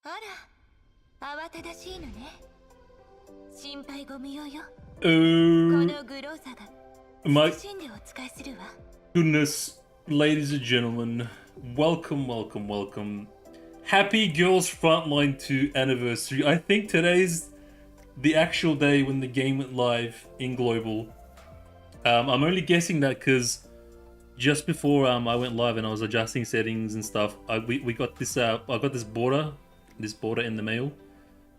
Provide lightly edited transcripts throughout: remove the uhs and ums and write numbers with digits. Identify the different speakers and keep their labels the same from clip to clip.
Speaker 1: あら、慌ただしいのね。心配ご無用よ。こ
Speaker 2: Oh
Speaker 1: のグローザが
Speaker 2: my
Speaker 1: 謹んでお使いするわ。
Speaker 2: goodness, ladies and gentlemen, welcome, welcome, welcome. Happy Girls Frontline 2 anniversary. I think today's the actual day when the game went live in global. I'm only guessing that because just before I went live and I was adjusting settings and stuff, we got this I got this border in the mail,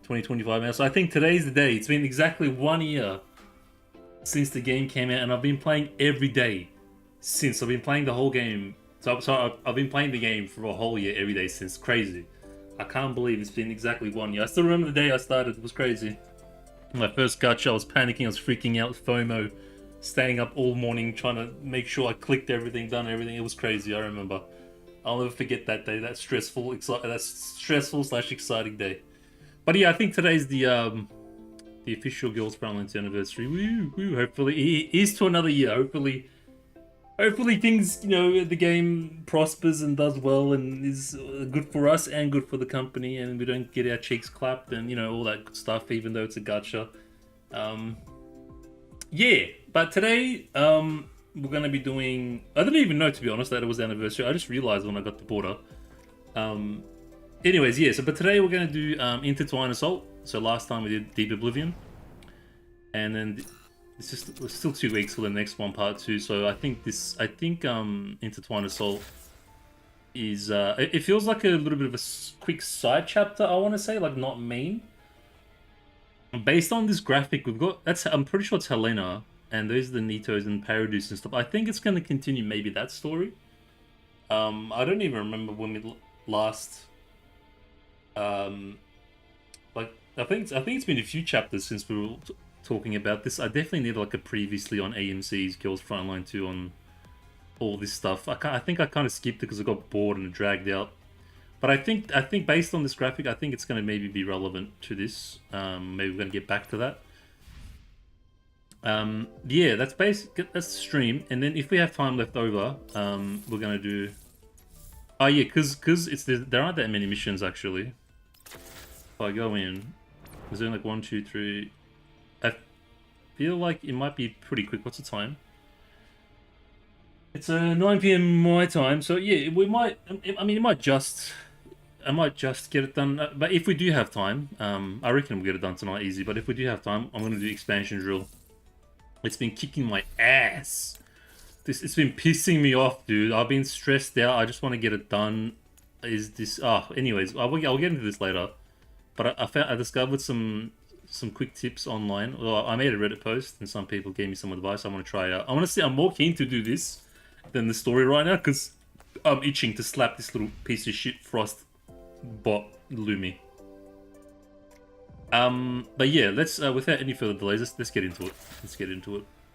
Speaker 2: 2025 now. So I think today's the day. It's been exactly 1 year since the game came out, and I've been playing every day since. I've been playing the whole game. So I've been playing the game for a whole year every day since. Crazy. I can't believe it's been exactly 1 year. I still remember the day I started. It was crazy. My first gacha, I was panicking, I was freaking out, FOMO, staying up all morning trying to make sure I clicked everything, done everything. It was crazy. I remember. I'll never forget that day. That stressful / exciting day. But yeah, I think today's the official Girls Frontline anniversary. Woo, woo. Hopefully, it is to another year. Hopefully things, the game prospers and does well and is good for us and good for the company, and we don't get our cheeks clapped and all that good stuff, even though it's a gacha. Yeah, but today we're gonna be doing. I didn't even know, to be honest, that it was the anniversary. I just realized when I got the border. Anyways, yeah. But today we're gonna do Intertwined Assault. So last time we did Deep Oblivion, and then it's still 2 weeks for the next one, part 2. So I think Intertwined Assault is it feels like a little bit of a quick side chapter. I want to say, like, not main. Based on this graphic, we've got I'm pretty sure it's Helena, and there's the Nitos and Paradeus and stuff. I think it's going to continue maybe that story. I don't even remember when we last. Like I think it's been a few chapters since we were talking about this. I definitely need like a previously on AMC's Girls Frontline 2 on all this stuff. I think I kind of skipped it because I got bored and dragged out. But I think based on this graphic, I think it's going to maybe be relevant to this. Maybe we're going to get back to that. Yeah, that's basic. That's the stream, and then if we have time left over, we're going to do. Oh yeah, because there aren't that many missions actually. If I go in, there's only like 1, 2, 3. I feel like it might be pretty quick. What's the time? It's 9 PM my time, so yeah, we might. I mean, I might just get it done. But if we do have time, I reckon we'll get it done tonight easy. But if we do have time, I'm gonna do expansion drill. It's been kicking my ass. It's been pissing me off, dude. I've been stressed out. I just want to get it done. Anyways, I'll get into this later. But I discovered some quick tips online. Well, I made a Reddit post, and some people gave me some advice. I want to try out. I want to see. I'm more keen to do this than the story right now because I'm itching to slap this little piece of shit Frost bot Lumi. But yeah, let's without any further delays, let's get into it.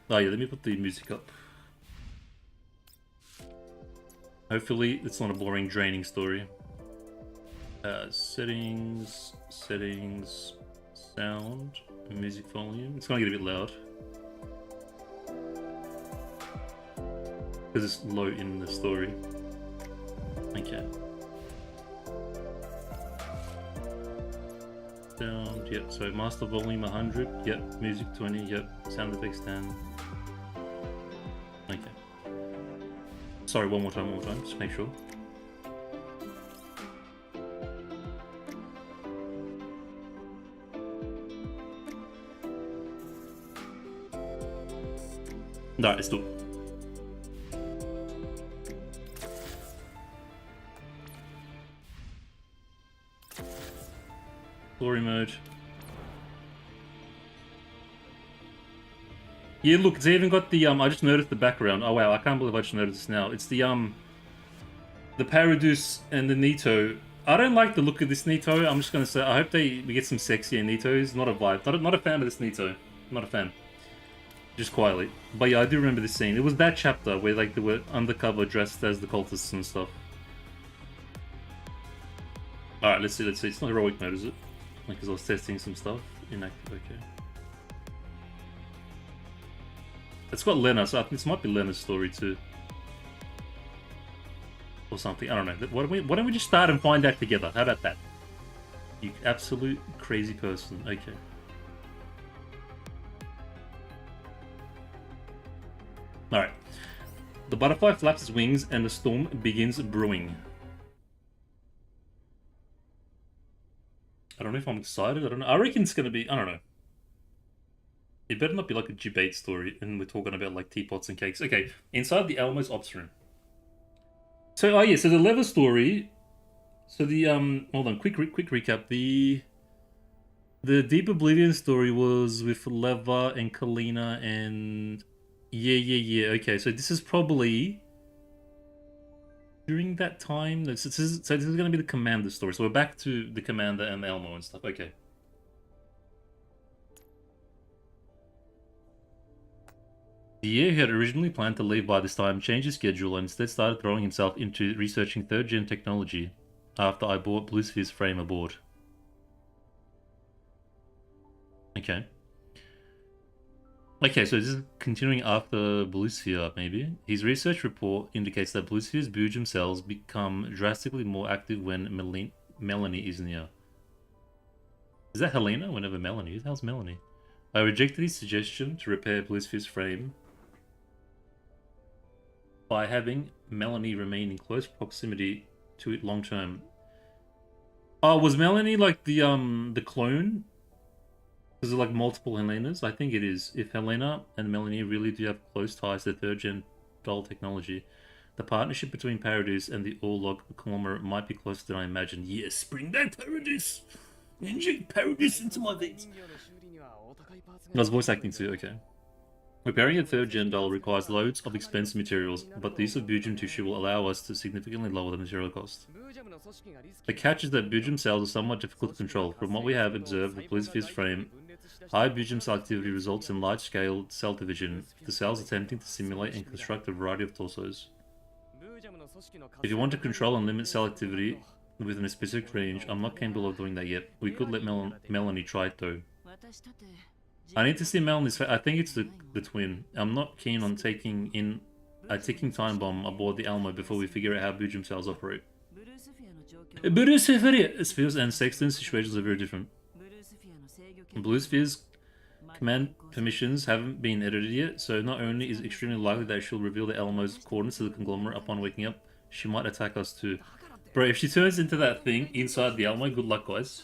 Speaker 2: Oh yeah, let me put the music up. Hopefully it's not a boring, draining story. Settings, sound, music volume. It's gonna get a bit loud because it's low in the story. Okay. Sound, yep. So master volume 100, yep. Music 20, yep. Sound effects 10. Okay. Sorry, one more time, just make sure. Alright, let's do it. Story mode. Yeah, look, it's even got the I just noticed the background. Oh wow, I can't believe I just noticed this now. It's the Paradeus and the Nito. I don't like the look of this Nito. I'm just gonna say I hope we get some sexier Nitos. Not a vibe. Not a fan of this Nito. Not a fan. Just quietly. But yeah, I do remember this scene. It was that chapter where like they were undercover dressed as the cultists and stuff. Alright, let's see. It's not heroic mode, is it? Because I was testing some stuff. Inactive, okay. It's got Lena, so I think this might be Lena's story too. Or something, I don't know. Why don't we just start and find out together? How about that? You absolute crazy person. Okay. Alright. The butterfly flaps its wings and the storm begins brewing. I don't know if I'm excited. I don't know. I reckon it's gonna be. I don't know. It better not be like a debate story and we're talking about like teapots and cakes. Okay, inside the Almo's ops room. So, oh yeah, so the lever story. So the hold on, quick recap. The Deep Oblivion story was with Leva and Kalina and yeah. Okay, so this is probably during that time. This is gonna be the Commander story. So we're back to the Commander and Elmo and stuff. Okay. Dier, who had originally planned to leave by this time, changed his schedule and instead started throwing himself into researching third-gen technology after I bought Blue Sphere's frame aboard. Okay. Okay, so this is continuing after Blue Sphere, maybe. His research report indicates that Blue Sphere's Boojum cells become drastically more active when Melanie is near. Is that Helena? Whenever Melanie? Who the hell's Melanie? I rejected his suggestion to repair Blue Sphere's frame by having Melanie remain in close proximity to it long term. Oh, was Melanie like the clone? Is it like multiple Helenas? I think it is. If Helena and Melanie really do have close ties to third-gen doll technology, the partnership between Paradeus and the Orlog conglomerate might be closer than I imagined. Yes, bring back Paradeus! Inject Paradeus into my veins! I was voice acting too, okay. Repairing a third-gen doll requires loads of expensive materials, but the use of Boojum tissue will allow us to significantly lower the material cost. The catch is that Boojum cells are somewhat difficult to control. From what we have observed with Blue Sphere's frame, high Boojum cell activity results in large-scale cell division, the cells attempting to simulate and construct a variety of torsos. If you want to control and limit cell activity within a specific range, I'm not capable of doing that yet. We could let Melanie try it though. I need to see Melanie's face. I think it's the twin. I'm not keen on taking in a ticking time bomb aboard the Almo before we figure out how Boojum cells operate. Blue Spheres and Sexton situations are very different. Blue Sphere's command permissions haven't been edited yet, so not only is it extremely likely that she'll reveal the Almo's coordinates to the conglomerate upon waking up, she might attack us too. Bro, if she turns into that thing inside the Almo, good luck, guys.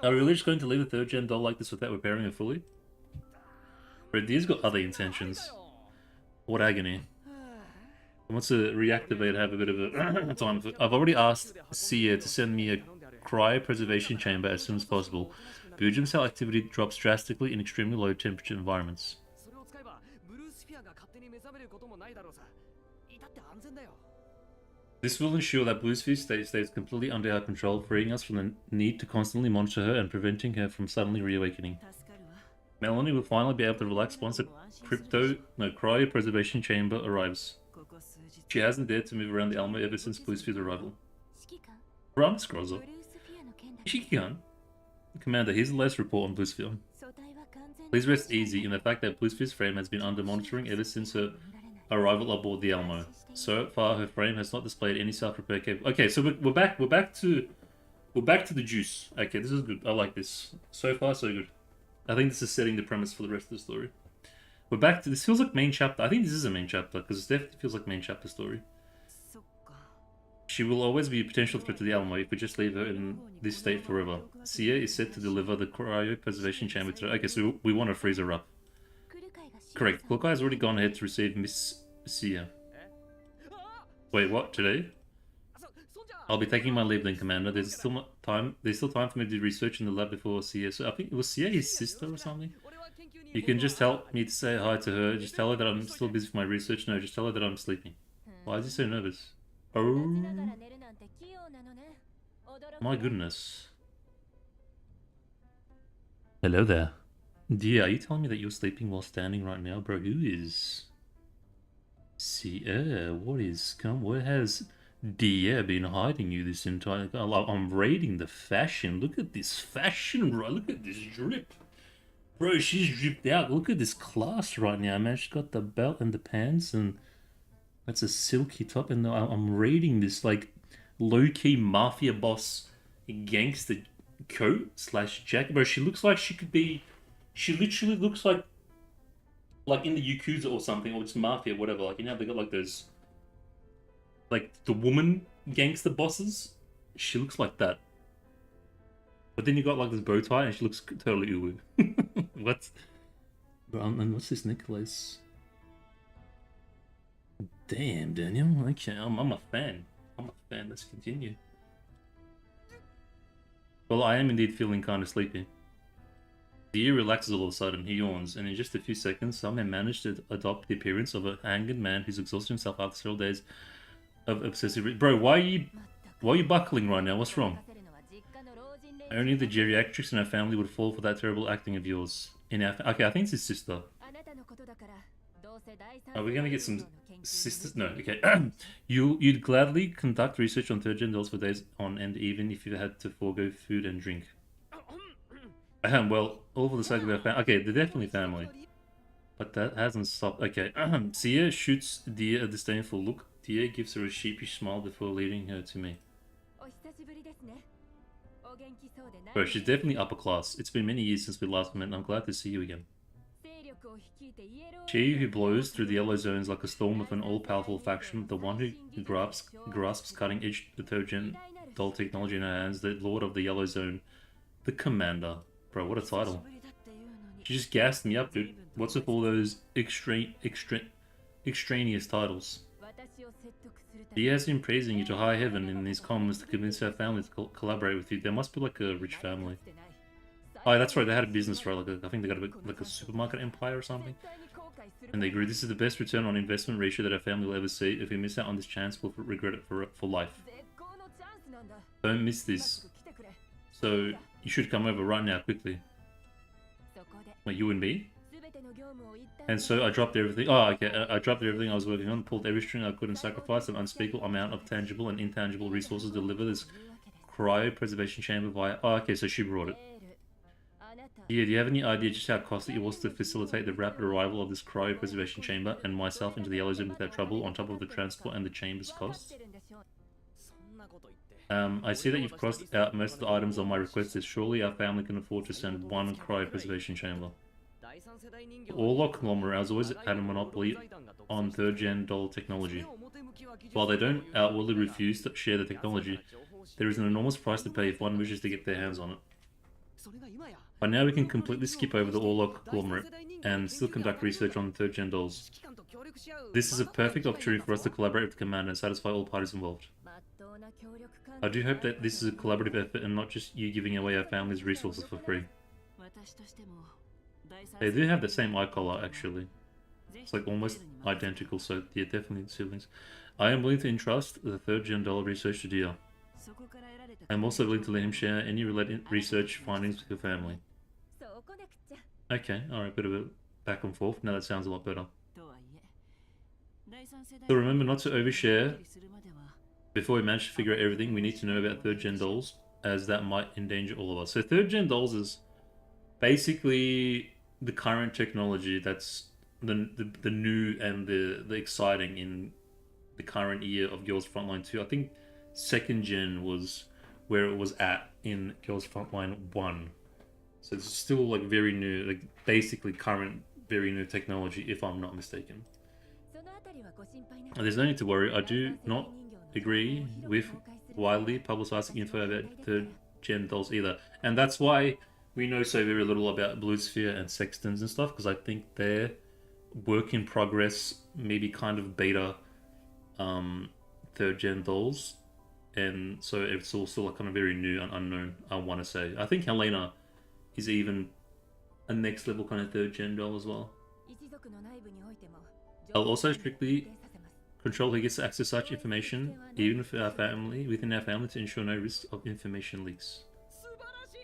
Speaker 2: Are we really just going to leave a third-gen doll like this without repairing it fully? Bro, Dier's got other intentions. What agony. He wants to reactivate, have a bit of a time. I've already asked Sia to send me a cryopreservation chamber as soon as possible. Boojum cell activity drops drastically in extremely low temperature environments. This will ensure that Blue Sphere stays completely under our control, freeing us from the need to constantly monitor her and preventing her from suddenly reawakening. Melanie will finally be able to relax once the cryopreservation chamber arrives. She hasn't dared to move around the Almo ever since Blue Sphere's arrival. Run, scrolls up. Ishikigan. Commander, here's the latest report on Blue Sphere. Please rest easy in the fact that Blue Sphere's frame has been under monitoring ever since her arrival aboard the Almo. So far, her frame has not displayed any self-repair capable. Okay, so we're back to the juice. Okay, this is good. I like this. So far, so good. I think this is setting the premise for the rest of the story. We're back to this. Feels like main chapter. I think this is a main chapter because it definitely feels like main chapter story. She will always be a potential threat to the Alamo if we just leave her in this state forever. Sia is set to deliver the cryopreservation chamber to her. Okay, so we want to freeze her up. Correct. Kukai has already gone ahead to receive Miss Sia. Wait, what? Today? I'll be taking my leave then, Commander. There's still time for me to do research in the lab before Sia. So I think, was Sia his sister or something? You can just help me to say hi to her. Just tell her that I'm still busy with my research. No, just tell her that I'm sleeping. Why is he so nervous? Oh. My goodness. Hello there. Dear, are you telling me that you're sleeping while standing right now? Bro, who is... Sia, where has Dia been hiding you this entire... I'm raiding the fashion. Look at this fashion, bro. Look at this drip. Bro, she's dripped out. Look at this class right now, man. She's got the belt and the pants, and that's a silky top. And I'm raiding this, like, low-key mafia boss gangster coat slash jacket, bro. She looks like she could be. She literally looks like in the Yakuza or something, or just mafia, whatever. Like, you know, they got like those, like the woman gangster bosses. She looks like that. But then you got like this bow tie, and she looks totally uwu. What? And what's this necklace? Damn, Daniel. Okay, I'm a fan. I'm a fan. Let's continue. Well, I am indeed feeling kind of sleepy. The ear relaxes all of a sudden. He yawns, and in just a few seconds, some man managed to adopt the appearance of a hanged man who's exhausted himself after several days of obsessive. Bro, why are you buckling right now? What's wrong? Only the geriatrics in our family would fall for that terrible acting of yours. Okay, I think it's his sister. Are we gonna get some sisters? No, okay. You'd gladly conduct research on third gen dolls for days on end, even if you had to forego food and drink. Well, all for the sake of our family. Okay, they're definitely family. But that hasn't stopped. Okay, Sia shoots Dia a disdainful look. Dia gives her a sheepish smile before leading her to me. Bro, she's definitely upper class. It's been many years since we last met, and I'm glad to see you again. She who blows through the yellow zones like a storm of an all-powerful faction, the one who grasps cutting-edge third-gen doll technology in her hands, the lord of the yellow zone, the commander. Bro, what a title. She just gassed me up, dude. What's with all those extraneous titles? He has been praising you to high heaven in these comments to convince our family to collaborate with you. There must be like a rich family. Oh, that's right. They had a business, right? Like I think they got like a supermarket empire or something. And they grew. This is the best return on investment ratio that our family will ever see. If we miss out on this chance, we'll regret it for life. Don't miss this. So you should come over right now, quickly. Wait, you and me? And so I dropped everything. Oh, okay. I dropped everything I was working on, pulled every string I could, and sacrificed an unspeakable amount of tangible and intangible resources to deliver this cryopreservation chamber via. Oh, okay. So she brought it. Yeah, do you have any idea just how costly it was to facilitate the rapid arrival of this cryopreservation chamber and myself into the yellow zone without trouble, on top of the transport and the chamber's costs? I see that you've crossed out most of the items on my request list. Surely our family can afford to send one cryopreservation chamber. All our conglomerate has always had a monopoly on third-gen doll technology. While they don't outwardly refuse to share the technology, there is an enormous price to pay if one wishes to get their hands on it. By now we can completely skip over the Orlok conglomerate and still conduct research on third-gen dolls. This is a perfect opportunity for us to collaborate with the commander and satisfy all parties involved. I do hope that this is a collaborative effort and not just you giving away our family's resources for free. They do have the same eye color, actually. It's like almost identical, so yeah, definitely siblings. I am willing to entrust the third-gen doll research to Dia. I am also willing to let him share any related research findings with your family. Okay, alright, bit of a back and forth. Now that sounds a lot better. So remember not to overshare. Before we manage to figure out everything, we need to know about third-gen dolls, as that might endanger all of us. So third-gen dolls is basically the current technology that's the new and the exciting in the current year of Girls Frontline 2. I think second gen was where it was at in Girls Frontline 1. So it's still like very new, like basically current, very new technology, if I'm not mistaken. And there's no need to worry. I do not agree with widely publicizing info about third gen dolls either. And that's why we know so very little about Blue Sphere and Sextons and stuff, because I think they're work in progress, maybe kind of beta third gen dolls. And so it's all still like kind of very new and unknown, I want to say. I think Helena is even a next level kind of third gen doll as well. I'll also strictly control who gets to access such information, even within our family, to ensure no risk of information leaks.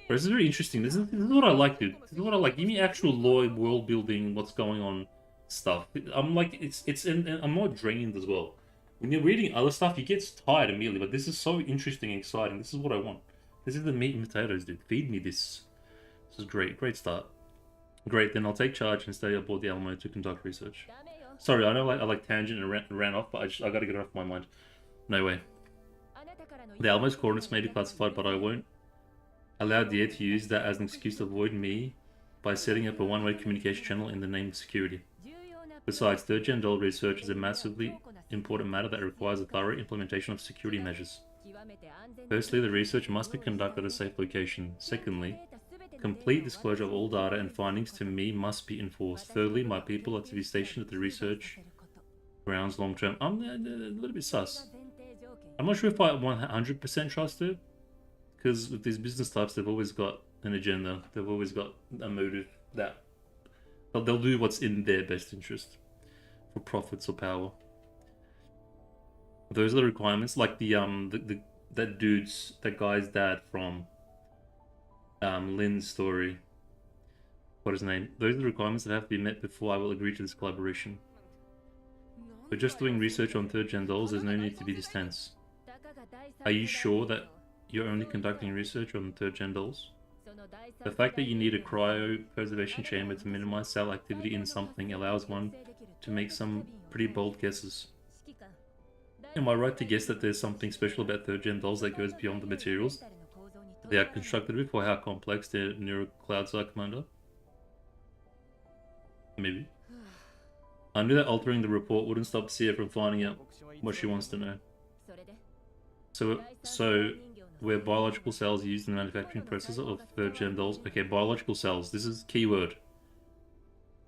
Speaker 2: But this is very interesting. This is what I like, dude. This is what I like. Give me actual lore, world building, what's going on stuff. I'm like, I'm not drained as well. When you're reading other stuff, you get tired immediately, but this is so interesting and exciting. This is what I want. This is the meat and potatoes, dude. Feed me this. This is great. Great start. Great, then I'll take charge and stay aboard the Alamo to conduct research. Sorry, I know I like tangent and ran off, but I gotta get it off my mind. No way. The Alamo's coordinates may be classified, but I won't allowed Dia to use that as an excuse to avoid me by setting up a one-way communication channel in the name of security. Besides, third-gen doll research is a massively important matter that requires a thorough implementation of security measures. Firstly, the research must be conducted at a safe location. Secondly, complete disclosure of all data and findings to me must be enforced. Thirdly, my people are to be stationed at the research grounds long term. I'm a little bit sus. I'm not sure if I 100% trust it, because with these business types, they've always got an agenda. They've always got a motive that they'll do what's in their best interest for profits or power. Those are the requirements, like that guy's dad from Lynn's story. What is his name? Those are the requirements that have to be met before I will agree to this collaboration. But just doing research on third-gen dolls, there's no need to be this tense. Are you sure that you're only conducting research on third-gen dolls? The fact that you need a cryopreservation chamber to minimize cell activity in something allows one to make some pretty bold guesses. Am I right to guess that there's something special about third-gen dolls that goes beyond the materials they are constructed with, or how complex their neural clouds are, Commander? Maybe. I knew that altering the report wouldn't stop Sia from finding out what she wants to know. So were biological cells used in the manufacturing process of third-gen dolls? Okay, biological cells. This is keyword.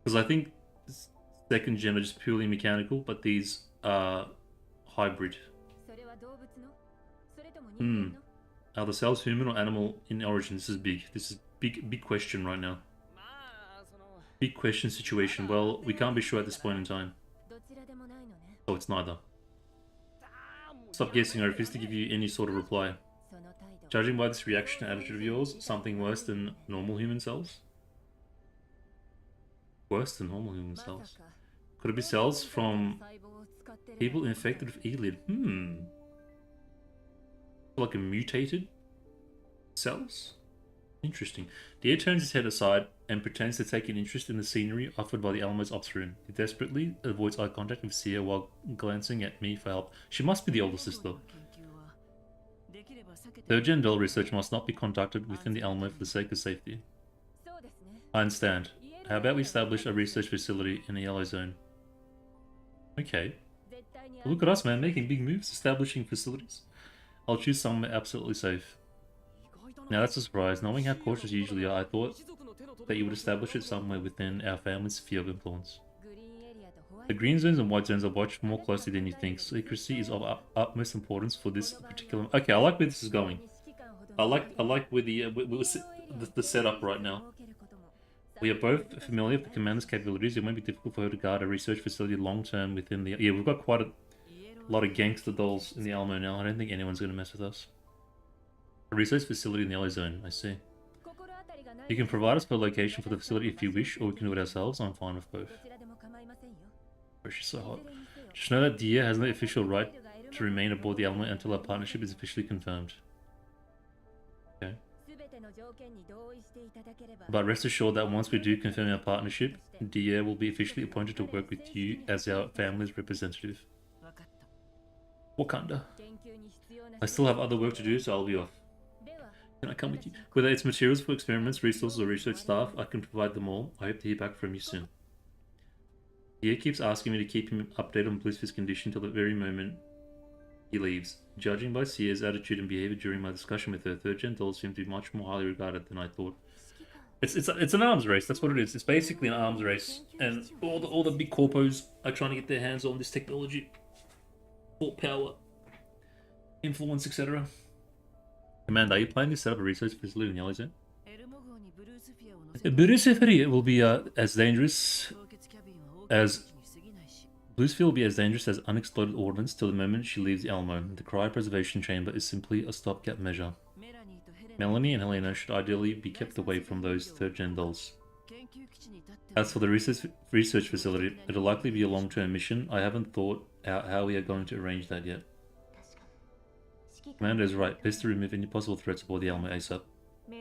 Speaker 2: Because I think second-gen are just purely mechanical, but these are hybrid. Are the cells human or animal in origin? This is big. This is big question right now. Big question situation. Well, we can't be sure at this point in time. So it's neither. Stop guessing, I refuse to give you any sort of reply. Judging by this reaction and attitude of yours, something worse than normal human cells? Worse than normal human cells? Could it be cells from people infected with Elid? Like a mutated cells? Interesting. Deer turns his head aside and pretends to take an interest in the scenery offered by the Almo's ops room. He desperately avoids eye contact with Sia while glancing at me for help. She must be the older sister. Third-gen doll research must not be conducted within the Almo for the sake of safety. I understand. How about we establish a research facility in the yellow zone? Okay. Well, look at us, man, making big moves, establishing facilities. I'll choose somewhere absolutely safe. Now that's a surprise. Knowing how cautious you usually are, I thought that you would establish it somewhere within our family's sphere of influence. The green zones and white zones are watched more closely than you think. Secrecy is of utmost importance for this particular... Okay, I like where this is going. I like where the setup right now. We are both familiar with the commander's capabilities. It won't be difficult for her to guard a research facility long-term within the... Yeah, we've got quite a lot of gangster dolls in the Alamo now. I don't think anyone's going to mess with us. A research facility in the yellow zone, I see. You can provide us with a location for the facility if you wish, or we can do it ourselves. I'm fine with both. Oh, she's so hot. Just know that Dia has no official right to remain aboard the Alamo until our partnership is officially confirmed. Okay. But rest assured that once we do confirm our partnership, Dia will be officially appointed to work with you as our family's representative. Wakanda. I still have other work to do, so I'll be off. Can I come with you? Whether it's materials for experiments, resources, or research staff, I can provide them all. I hope to hear back from you soon. Dia keeps asking me to keep him updated on Blissfist's condition till the very moment he leaves. Judging by Sia's attitude and behavior during my discussion with her, third-gen dolls seem to be much more highly regarded than I thought. It's an arms race. That's what it is. It's basically an arms race, and all the big corpos are trying to get their hands on this technology, for power, influence, etc. Commander, are you planning to set up a research facility in Yellow Zone? Bidness will be as dangerous as... Bluesfield will be as dangerous as unexploded ordnance till the moment she leaves the Alamo. The cryopreservation chamber is simply a stopgap measure. Melanie and Helena should ideally be kept away from those third-gen dolls. As for the research facility, it'll likely be a long-term mission. I haven't thought out how we are going to arrange that yet. Commander is right. Best to remove any possible threats aboard the Alamo ASAP. Are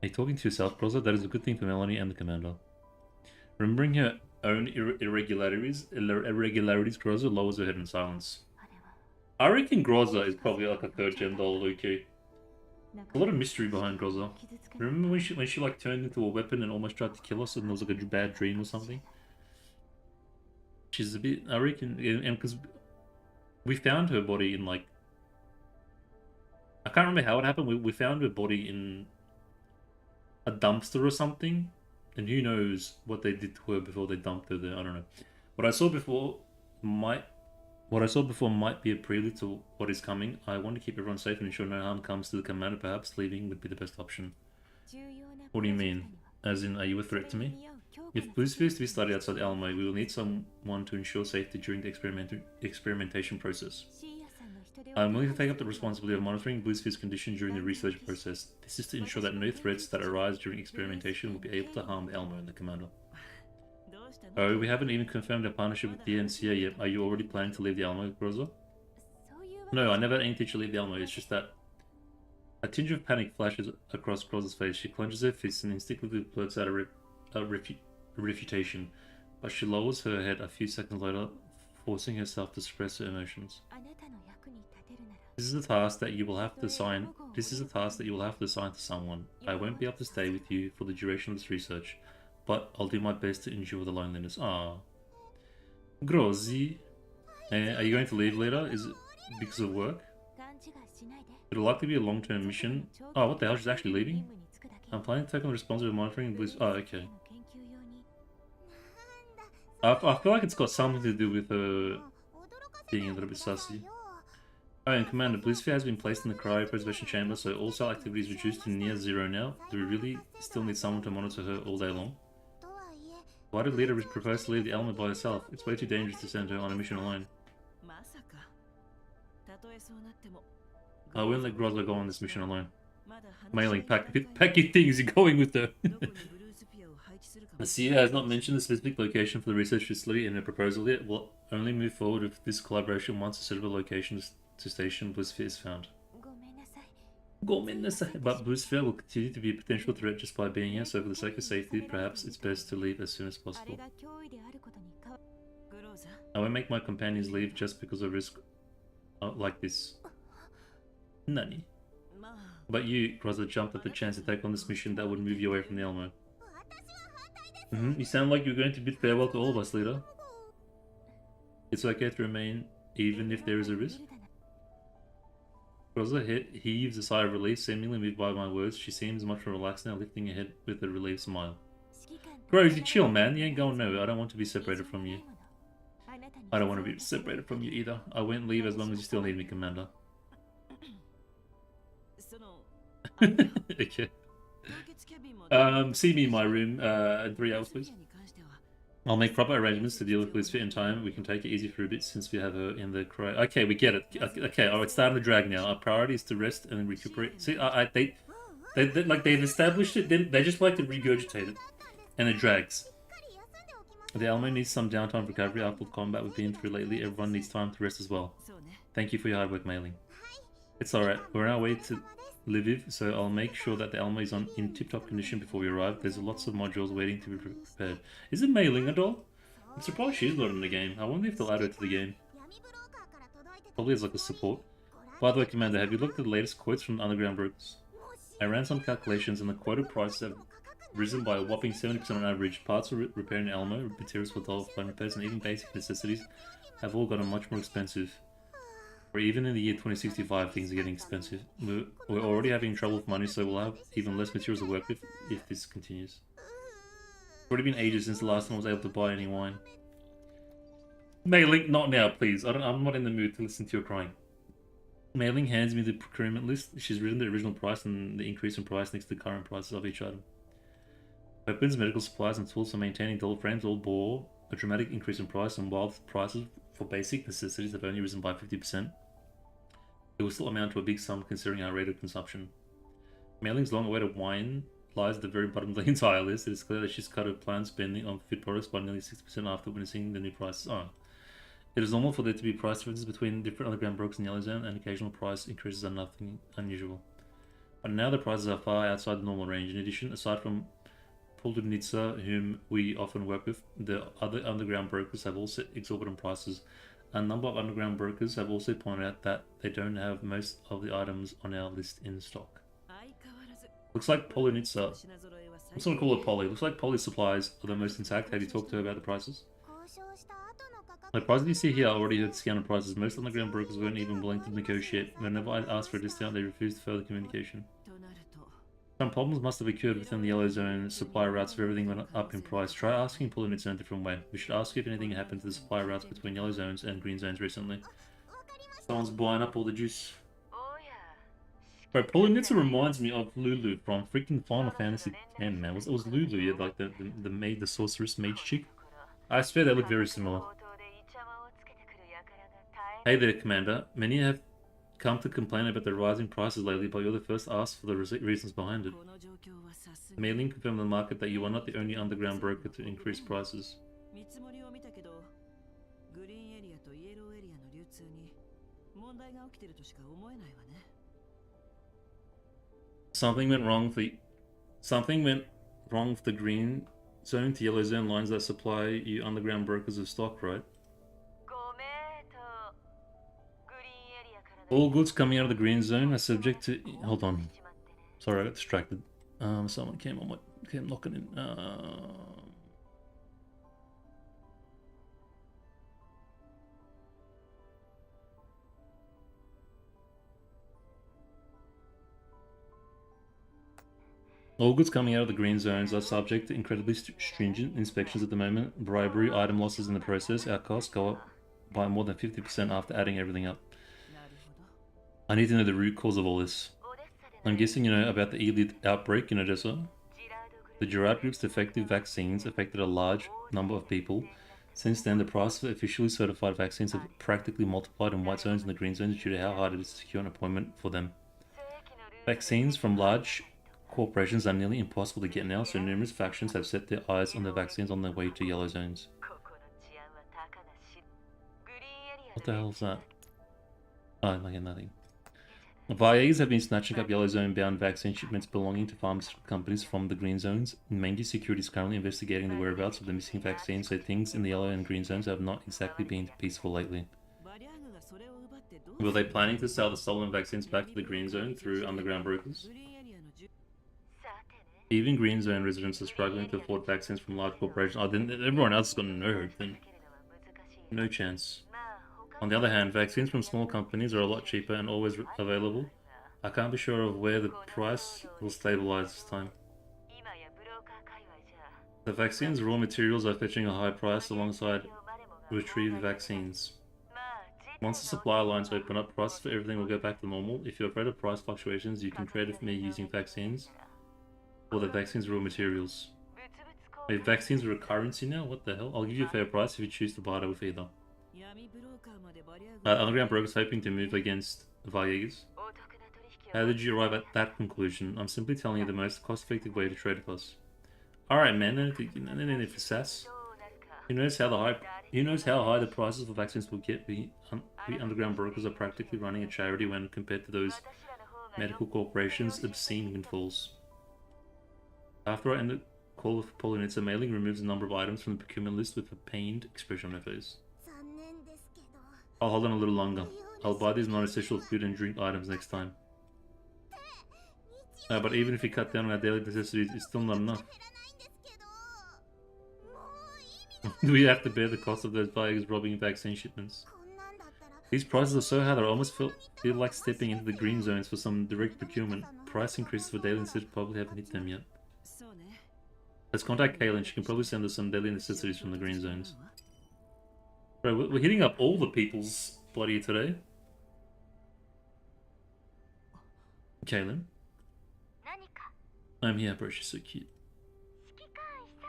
Speaker 2: you talking to yourself, Groza? That is a good thing for Melanie and the Commander. Remembering her own irregularities, Groza lowers her head in silence. I reckon Groza is probably like a third-gen doll, Luki. A lot of mystery behind Groza. Remember when she like turned into a weapon and almost tried to kill us and there was like a bad dream or something? She's a bit, I reckon, and because we found her body in like, I can't remember how it happened. We found her body in a dumpster or something, and who knows what they did to her before they dumped her there. I don't know. What I saw before might be a prelude to what is coming. I want to keep everyone safe and ensure no harm comes to the commander. Perhaps leaving would be the best option. What do you mean? As in, are you a threat to me? If Blue Sphere is to be studied outside Alamo, we will need someone to ensure safety during the experimentation process. I'm willing to take up the responsibility of monitoring Blue Sphere's condition during the research process. This is to ensure that no threats that arise during experimentation will be able to harm the Alamo and the commander. Oh, we haven't even confirmed our partnership with the NCA yet. Are you already planning to leave the Alamo, Groza? No, I never had any teacher leave the Alamo. It's just that a tinge of panic flashes across Groza's face. She clenches her fists and instinctively blurts out a refutation, but she lowers her head a few seconds later, forcing herself to suppress her emotions. This is a task that you will have to assign. This is a task that you will have to assign to someone. I won't be able to stay with you for the duration of this research, but I'll do my best to endure the loneliness. Ah, Grozi, are you going to leave later? Is it because of work? It'll likely be a long-term mission. Oh, what the hell? She's actually leaving? I'm planning to take on the responsibility of monitoring Bliss. Oh, okay. I feel like it's got something to do with her being a little bit sussy. Oh, and Commander, Blizzsphere has been placed in the cryopreservation chamber, so all cell activity is reduced to near zero now. Do we really still need someone to monitor her all day long? Why did Leader propose to leave the element by herself? It's way too dangerous to send her on a mission alone. I won't let Groza go on this mission alone. Mailing, pack your things, you're going with her. The CEO has not mentioned the specific location for the research facility in her proposal yet. We'll only move forward with this collaboration once a suitable location to station Blizzsphere is found. But Blizzsphere will continue to be a potential threat just by being here, so for the sake of safety, perhaps it's best to leave as soon as possible. I won't make my companions leave just because of risk like this. Nani? But you, Groza, jumped at the chance to take on this mission that would move you away from the Elmo. You sound like you're going to bid farewell to all of us, Leader. It's okay to remain even if there is a risk. Groza heaves a sigh of relief, seemingly moved by my words. She seems much more relaxed now, lifting her head with a relieved smile. Grozy, chill, man. You ain't going nowhere. I don't want to be separated from you. I don't want to be separated from you either. I won't leave as long as you still need me, Commander. Okay. See me in my room in 3 hours, please. I'll make proper arrangements to deal with Blizzfit in time. We can take it easy for a bit since we have her in the cryo. Okay, we get it. Okay, alright, it's starting to drag now. Our priority is to rest and recuperate. See, they've established it, they just like to regurgitate it. And it drags. The Alamo needs some downtime for recovery after the combat we've been through lately. Everyone needs time to rest as well. Thank you for your hard work, Mailing. It's alright. We're on our way to Lviv, so I'll make sure that the Alamo is in tip-top condition before we arrive. There's lots of modules waiting to be prepared. Is it Mailing at all? I'm surprised she's not in the game. I wonder if they'll add her to the game. Probably as like a support. By the way, Commander, have you looked at the latest quotes from the underground brokers? I ran some calculations and the quoted prices have risen by a whopping 70% on average. Parts for repairing the Alamo, materials for dull flame repairs, and even basic necessities have all gotten much more expensive. Or even in the year 2065, things are getting expensive. We're already having trouble with money, so we'll have even less materials to work with if this continues. It's already been ages since the last time I was able to buy any wine. Mailing, not now, please. I'm not in the mood to listen to your crying. Mailing hands me the procurement list. She's written the original price and the increase in price next to the current prices of each item. Weapons, medical supplies, and tools for maintaining dull frames all bore a dramatic increase in price, and while prices for basic necessities have only risen by 50%, it will still amount to a big sum considering our rate of consumption. Mailing's long-awaited wine lies at the very bottom of the entire list. It is clear that she's cut her planned spending on food products by nearly 60% after witnessing the new prices. It is normal for there to be price differences between different underground brokers in Yellow Zone, and occasional price increases are nothing unusual. But now the prices are far outside the normal range. In addition, aside from Poldubnitsa, whom we often work with, the other underground brokers have all set exorbitant prices. A number of underground brokers have also pointed out that they don't have most of the items on our list in stock. Looks like Polynitsa. I'm just gonna call it Polly. Looks like Polly's supplies are the most intact. Have you talked to her about the prices? The prices you see here are already at discounted prices. Most underground brokers weren't even willing to negotiate. Whenever I asked for a discount, they refused further communication. Some problems must have occurred within the yellow zone. Supply routes for everything went up in price. Try asking Polynitsa in a different way. We should ask if anything happened to the supply routes between yellow zones and green zones recently. Someone's buying up all the juice. Bro, Polynitsa reminds me of Lulu from freaking Final Fantasy X, man. It was Lulu, yeah, like the maid, the sorceress mage chick. I swear they look very similar. Hey there, Commander. Many have come to complain about the rising prices lately, but you're the first to ask for the reasons behind it. Mailing confirmed to the market that you are not the only underground broker to increase prices. Something went wrong for the green zone to yellow zone lines that supply you underground brokers of stock, right? All goods coming out of the green zone are subject to... Hold on. Sorry, I got distracted. Someone came knocking in. All goods coming out of the green zones are subject to incredibly stringent inspections at the moment. Bribery, item losses in the process, our costs go up by more than 50% after adding everything up. I need to know the root cause of all this. I'm guessing you know about the elite outbreak in Odessa. The Gerard Group's defective vaccines affected a large number of people. Since then, the price of officially certified vaccines have practically multiplied in white zones and the green zones due to how hard it is to secure an appointment for them. Vaccines from large corporations are nearly impossible to get now, so numerous factions have set their eyes on the vaccines on their way to yellow zones. What the hell is that? Oh, I get nothing. VIAs have been snatching up yellow zone-bound vaccine shipments belonging to pharmaceutical companies from the green zones. Mangi Security is currently investigating the whereabouts of the missing vaccines, so things in the yellow and green zones have not exactly been peaceful lately. Were they planning to sell the stolen vaccines back to the green zone through underground brokers? Even green zone residents are struggling to afford vaccines from large corporations. Oh, then everyone else is gonna know then. No chance. On the other hand, vaccines from small companies are a lot cheaper and always available. I can't be sure of where the price will stabilize this time. The vaccines' raw materials are fetching a high price alongside retrieved vaccines. Once the supply lines open up, prices for everything will go back to normal. If you're afraid of price fluctuations, you can trade with me using vaccines or the vaccines' raw materials. Wait, vaccines are a currency now? What the hell? I'll give you a fair price if you choose to buy it with either. Underground brokers hoping to move against Vayegas. How did you arrive at that conclusion? I'm simply telling you the most cost-effective way to trade with us. Alright, man, no need for sass. Who knows how high the prices for vaccines will get? We underground brokers are practically running a charity when compared to those medical corporations' obscene windfalls. After I end the call with Polynitsa, mailing removes a number of items from the procurement list with a pained expression on her face. I'll hold on a little longer. I'll buy these non-essential food and drink items next time. But even if we cut down on our daily necessities, it's still not enough. Do we have to bear the cost of those buyers robbing vaccine shipments? These prices are so high that I almost feel like stepping into the green zones for some direct procurement. Price increases for daily necessities probably haven't hit them yet. Let's contact Kaylin. She can probably send us some daily necessities from the green zones. Bro, we're hitting up all the people's bloody today. Kaylin. I'm here, bro. She's so cute.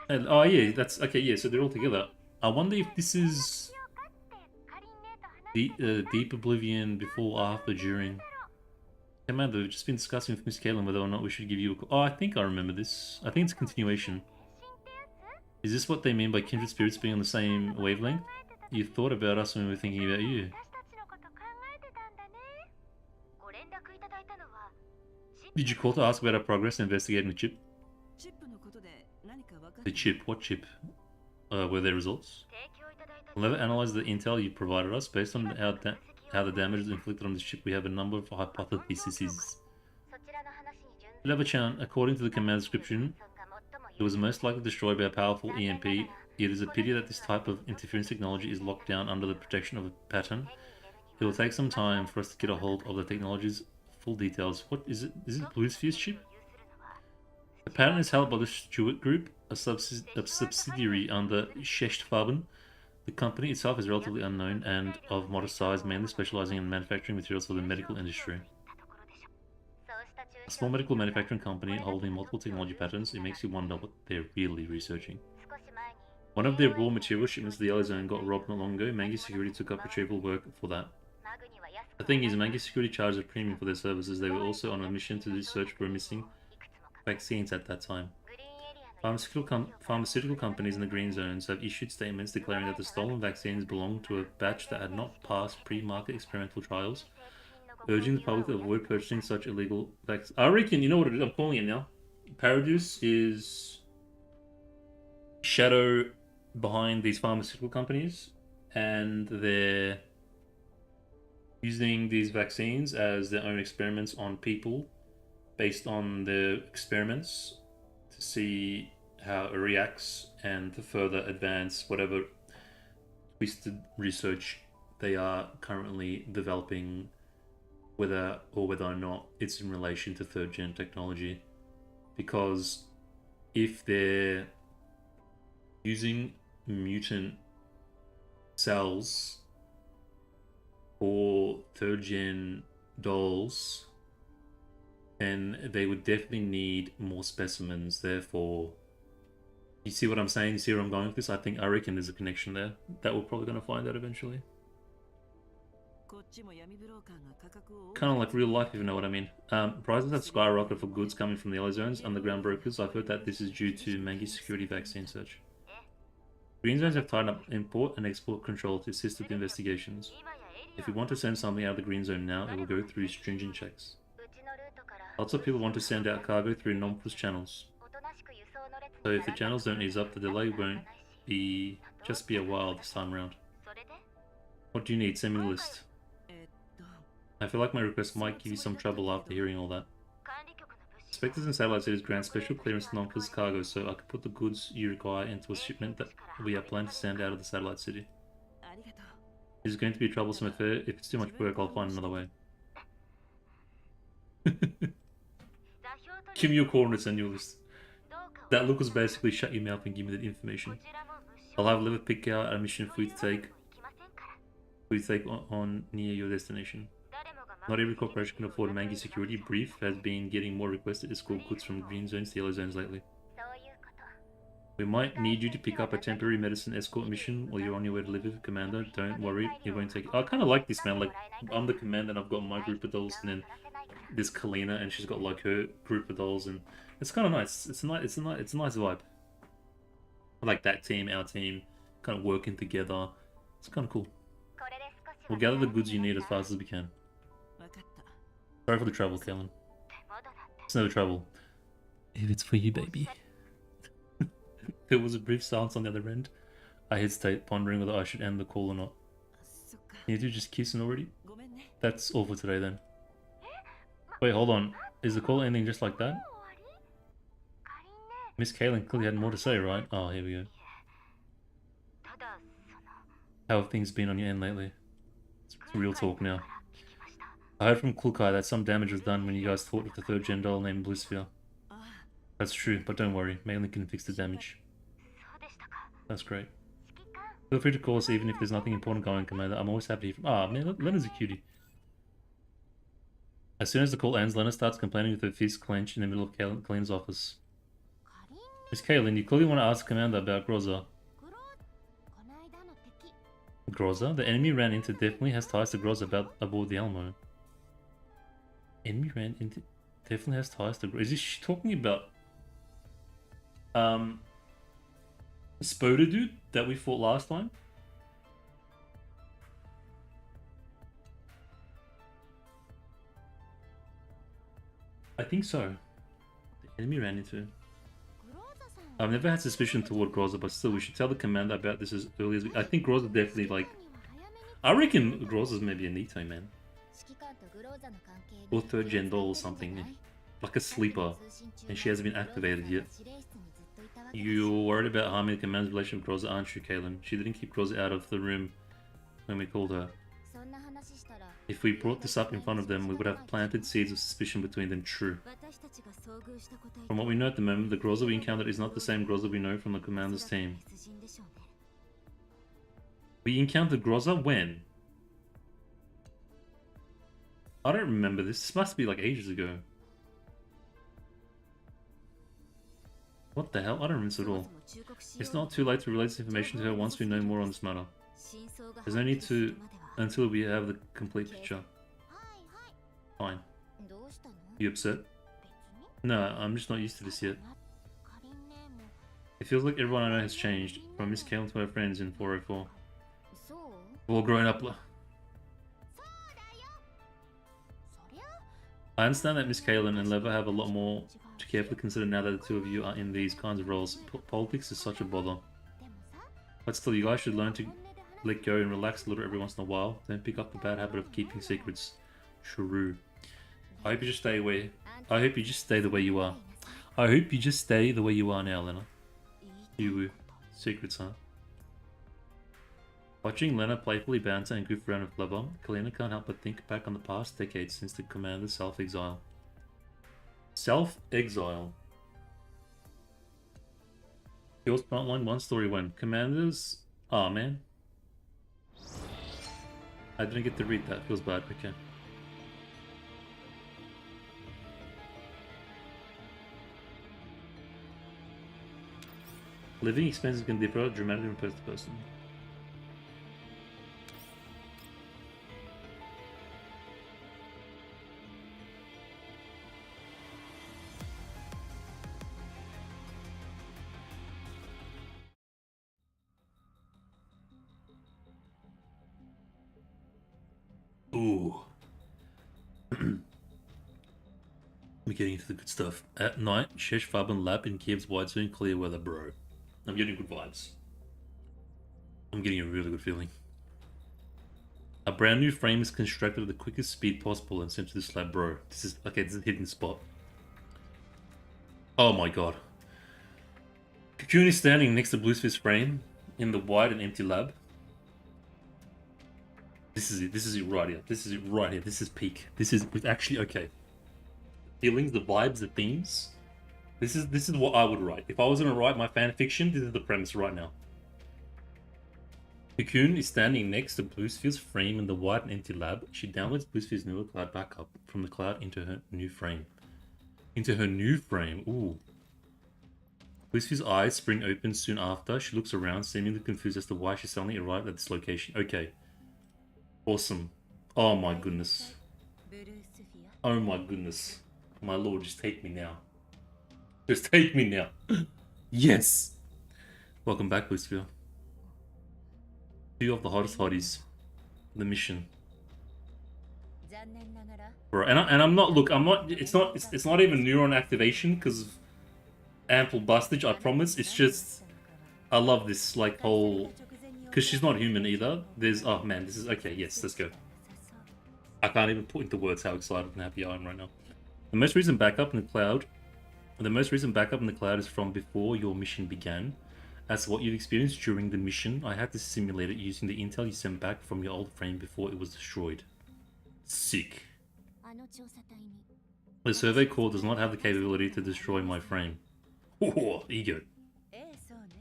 Speaker 2: And, oh yeah, that's okay. Yeah, so they're all together. I wonder if this is the Deep Oblivion before, after, during. Commander, we've just been discussing with Miss Kaylin whether or not we should give you a call. Oh, I think I remember this. I think it's a continuation. Is this what they mean by kindred spirits being on the same wavelength? You thought about us when we were thinking about you. Did you call to ask about our progress in investigating the chip? The chip? What chip? Were there results? We'll never analyze the intel you provided us. Based on how the damage is inflicted on this chip, we have a number of hypotheses. Lever-chan, according to the command description, it was most likely destroyed by a powerful EMP. It is a pity that this type of interference technology is locked down under the protection of a pattern. It will take some time for us to get a hold of the technology's full details. What is it? Is it Blue's Fuse chip? The pattern is held by the Stewart Group, a subsidiary under Shechtfarben. The company itself is relatively unknown and of modest size, mainly specializing in manufacturing materials for the medical industry. A small medical manufacturing company holding multiple technology patents, it makes you wonder what they're really researching. One of their raw material shipments to the Yellow Zone got robbed not long ago. Mangi Security took up retrieval work for that. The thing is, Mangi Security charged a premium for their services. They were also on a mission to search for missing vaccines at that time. Pharmaceutical companies in the green zones have issued statements declaring that the stolen vaccines belonged to a batch that had not passed pre-market experimental trials, urging the public to avoid purchasing such illegal vaccines. I reckon, you know what it is? I'm calling it now. Paradeus is shadow behind these pharmaceutical companies, and they're using these vaccines as their own experiments on people based on the experiments to see how it reacts and to further advance whatever twisted research they are currently developing, whether or not it's in relation to third gen technology. Because if they're using mutant cells for third gen dolls, then they would definitely need more specimens. Therefore, you see what I'm saying? You see where I'm going with this? I reckon there's a connection there that we're probably going to find out eventually. Kind of like real life, if you know what I mean. Prices have skyrocketed for goods coming from the Yellow Zones, underground brokers. I've heard that this is due to Mangi Security vaccine search. Green Zones have tightened up import and export control to assist with investigations. If we want to send something out of the Green Zone now, it will go through stringent checks. Lots of people want to send out cargo through non-porous channels. So if the channels don't ease up, the delay won't just be a while this time around. What do you need? Send me a list. I feel like my request might give you some trouble after hearing all that. Inspectors and satellite cities grant special clearance to non-porous cargo, so I can put the goods you require into a shipment that we are planning to send out of the satellite city. This is going to be a troublesome affair. If it's too much work, I'll find another way. Give me your coordinates and your list. That look was basically shut your mouth and give me the information. I'll have Liver pick out a mission for you to take on near your destination. Not every corporation can afford a Mangi Security. Brief has been getting more requests to escort goods from green zones to yellow zones lately. We might need you to pick up a temporary medicine escort mission while you're on your way to live with Commander. Don't worry, it won't take... I kind of like this, man. Like, I'm the commander and I've got my group of dolls, and then there's Helena and she's got like her group of dolls, and it's kind of nice. It's a nice vibe. I like that team, our team, kind of working together. It's kind of cool. We'll gather the goods you need as fast as we can. Sorry for the trouble, Kellen. It's no trouble. If it's for you, baby. There was a brief silence on the other end. I hesitate, pondering whether I should end the call or not. Can you two just kissing already? That's all for today then. Wait, hold on. Is the call ending just like that? Miss Kaylin clearly had more to say, right? Oh, here we go. How have things been on your end lately? It's real talk now. I heard from Klukai that some damage was done when you guys fought with the third gen doll named Blue Sphere. That's true, but don't worry, Mainly can fix the damage. That's great. Feel free to call us even if there's nothing important going, Commander. I'm always happy to hear from... Ah, man, Lena's a cutie. As soon as the call ends, Lena starts complaining with her fist clenched in the middle of Kaylin's office. Miss Kaylin, you clearly want to ask Commander about Groza. Groza? The enemy ran into definitely has ties to Groza aboard the Alamo. Enemy ran into... Definitely has ties to... Is she talking about... Spoda dude that we fought last time? I think so. The enemy ran into... I've never had suspicion toward Groza, but still, we should tell the commander about this as early as we... I think Groza definitely, like... I reckon Groza's maybe a Nito, man. Or third gen doll or something. like a sleeper, and she hasn't been activated yet. You're worried about harming the command's relation with Groza, aren't you, Kaylin? She didn't keep Groza out of the room when we called her. If we brought this up in front of them, we would have planted seeds of suspicion between them. True. From what we know at the moment, the Groza we encountered is not the same Groza we know from the commander's team. We encountered Groza when? I don't remember this. This must be like ages ago. What the hell? I don't remember this at all. It's not too late to relay this information to her once we know more on this matter. There's no need to until we have the complete picture. Fine. You upset? No, I'm just not used to this yet. It feels like everyone I know has changed, from Miss Kaylin to her friends in 404. We're all growing up. I understand that Miss Kaylin and Lever have a lot more to carefully consider now that the two of you are in these kinds of roles. Politics is such a bother. But still, you guys should learn to let go and relax a little every once in a while. Don't pick up the bad habit of keeping secrets. Shrew. I hope you just stay away. I hope you just stay the way you are. I hope you just stay the way you are now, Lena. You secrets, huh? Watching Lena playfully banter and goof around with Lever, Kalina can't help but think back on the past decades since the commander's self-exile. Self-exile. Yours frontline one story when commanders. Oh man. I didn't get to read that. Feels bad. Okay. Living expenses can differ dramatically from person to person. Ooh. We're getting into the good stuff. At night, Shesh Faban lap in Kiev's widescreen clear weather, bro. I'm getting good vibes. I'm getting a really good feeling. A brand new frame is constructed at the quickest speed possible and sent to the slab, bro. This is okay, this is a hidden spot. Oh my god. Cocoon is standing next to Bluesfist frame in the wide and empty lab. This is it. This is it right here. This is it right here. This is peak. This is actually okay. Feelings, the vibes, the themes. This is what I would write. If I was gonna write my fan fiction, this is the premise right now. Cocoon is standing next to Bluesfield's frame in the wide and empty lab. She downloads Bluesfield's newer cloud backup from the cloud into her new frame. Into her new frame. Ooh. Bluesfield's eyes spring open soon after. She looks around, seemingly confused as to why she suddenly arrived at this location. Okay. Awesome. Oh my goodness. Oh my goodness. My lord, just take me now. Just take me now. Yes. Welcome back, Bluesfield. Two of the hottest hotties. The mission. Bro, and I'm not, look, I'm not, it's not even neuron activation because of ample bustage, I promise. It's just, I love this, like, whole, because she's not human either. There's, oh man, this is, okay, yes, let's go. I can't even put into words how excited and happy I am right now. The most recent backup in the cloud is from before your mission began. As to what you've experienced during the mission, I had to simulate it using the intel you sent back from your old frame before it was destroyed. Sick. The survey core does not have the capability to destroy my frame. Oh, ego.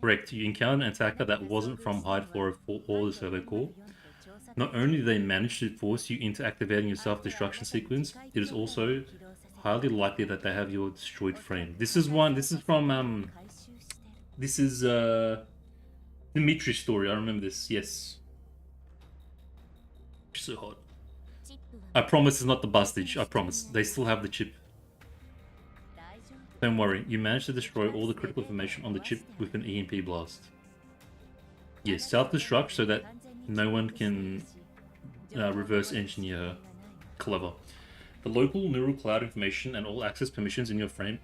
Speaker 2: Correct, you encountered an attacker that wasn't from Hide 404 or the survey core. Not only did they manage to force you into activating your self-destruction sequence, it is also highly likely that they have your destroyed frame. This is from Dimitri's story. I remember this. Yes. So hot. I promise it's not the bustage. I promise. They still have the chip. Don't worry. You managed to destroy all the critical information on the chip with an EMP blast. Yes, self-destruct so that no one can reverse engineer her. Clever. The local neural cloud information and all access permissions in your frame.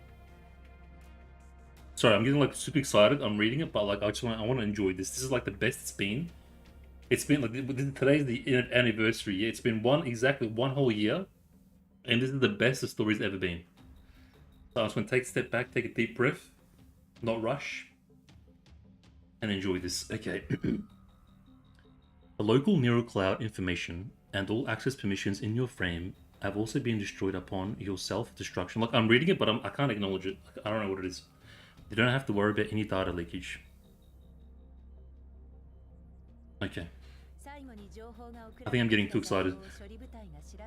Speaker 2: Sorry, I'm getting like super excited. I'm reading it, but like I want to enjoy this. This is like the best it's been. It's been like today's the anniversary. Yeah, it's been exactly one whole year, and this is the best the story's ever been. So I'm just going to take a step back, take a deep breath, not rush, and enjoy this. Okay. The local neural cloud information and all access permissions in your frame have also been destroyed upon your self-destruction. Like, I'm reading it, but I can't acknowledge it. I don't know what it is. You don't have to worry about any data leakage. Okay. I think I'm getting too excited.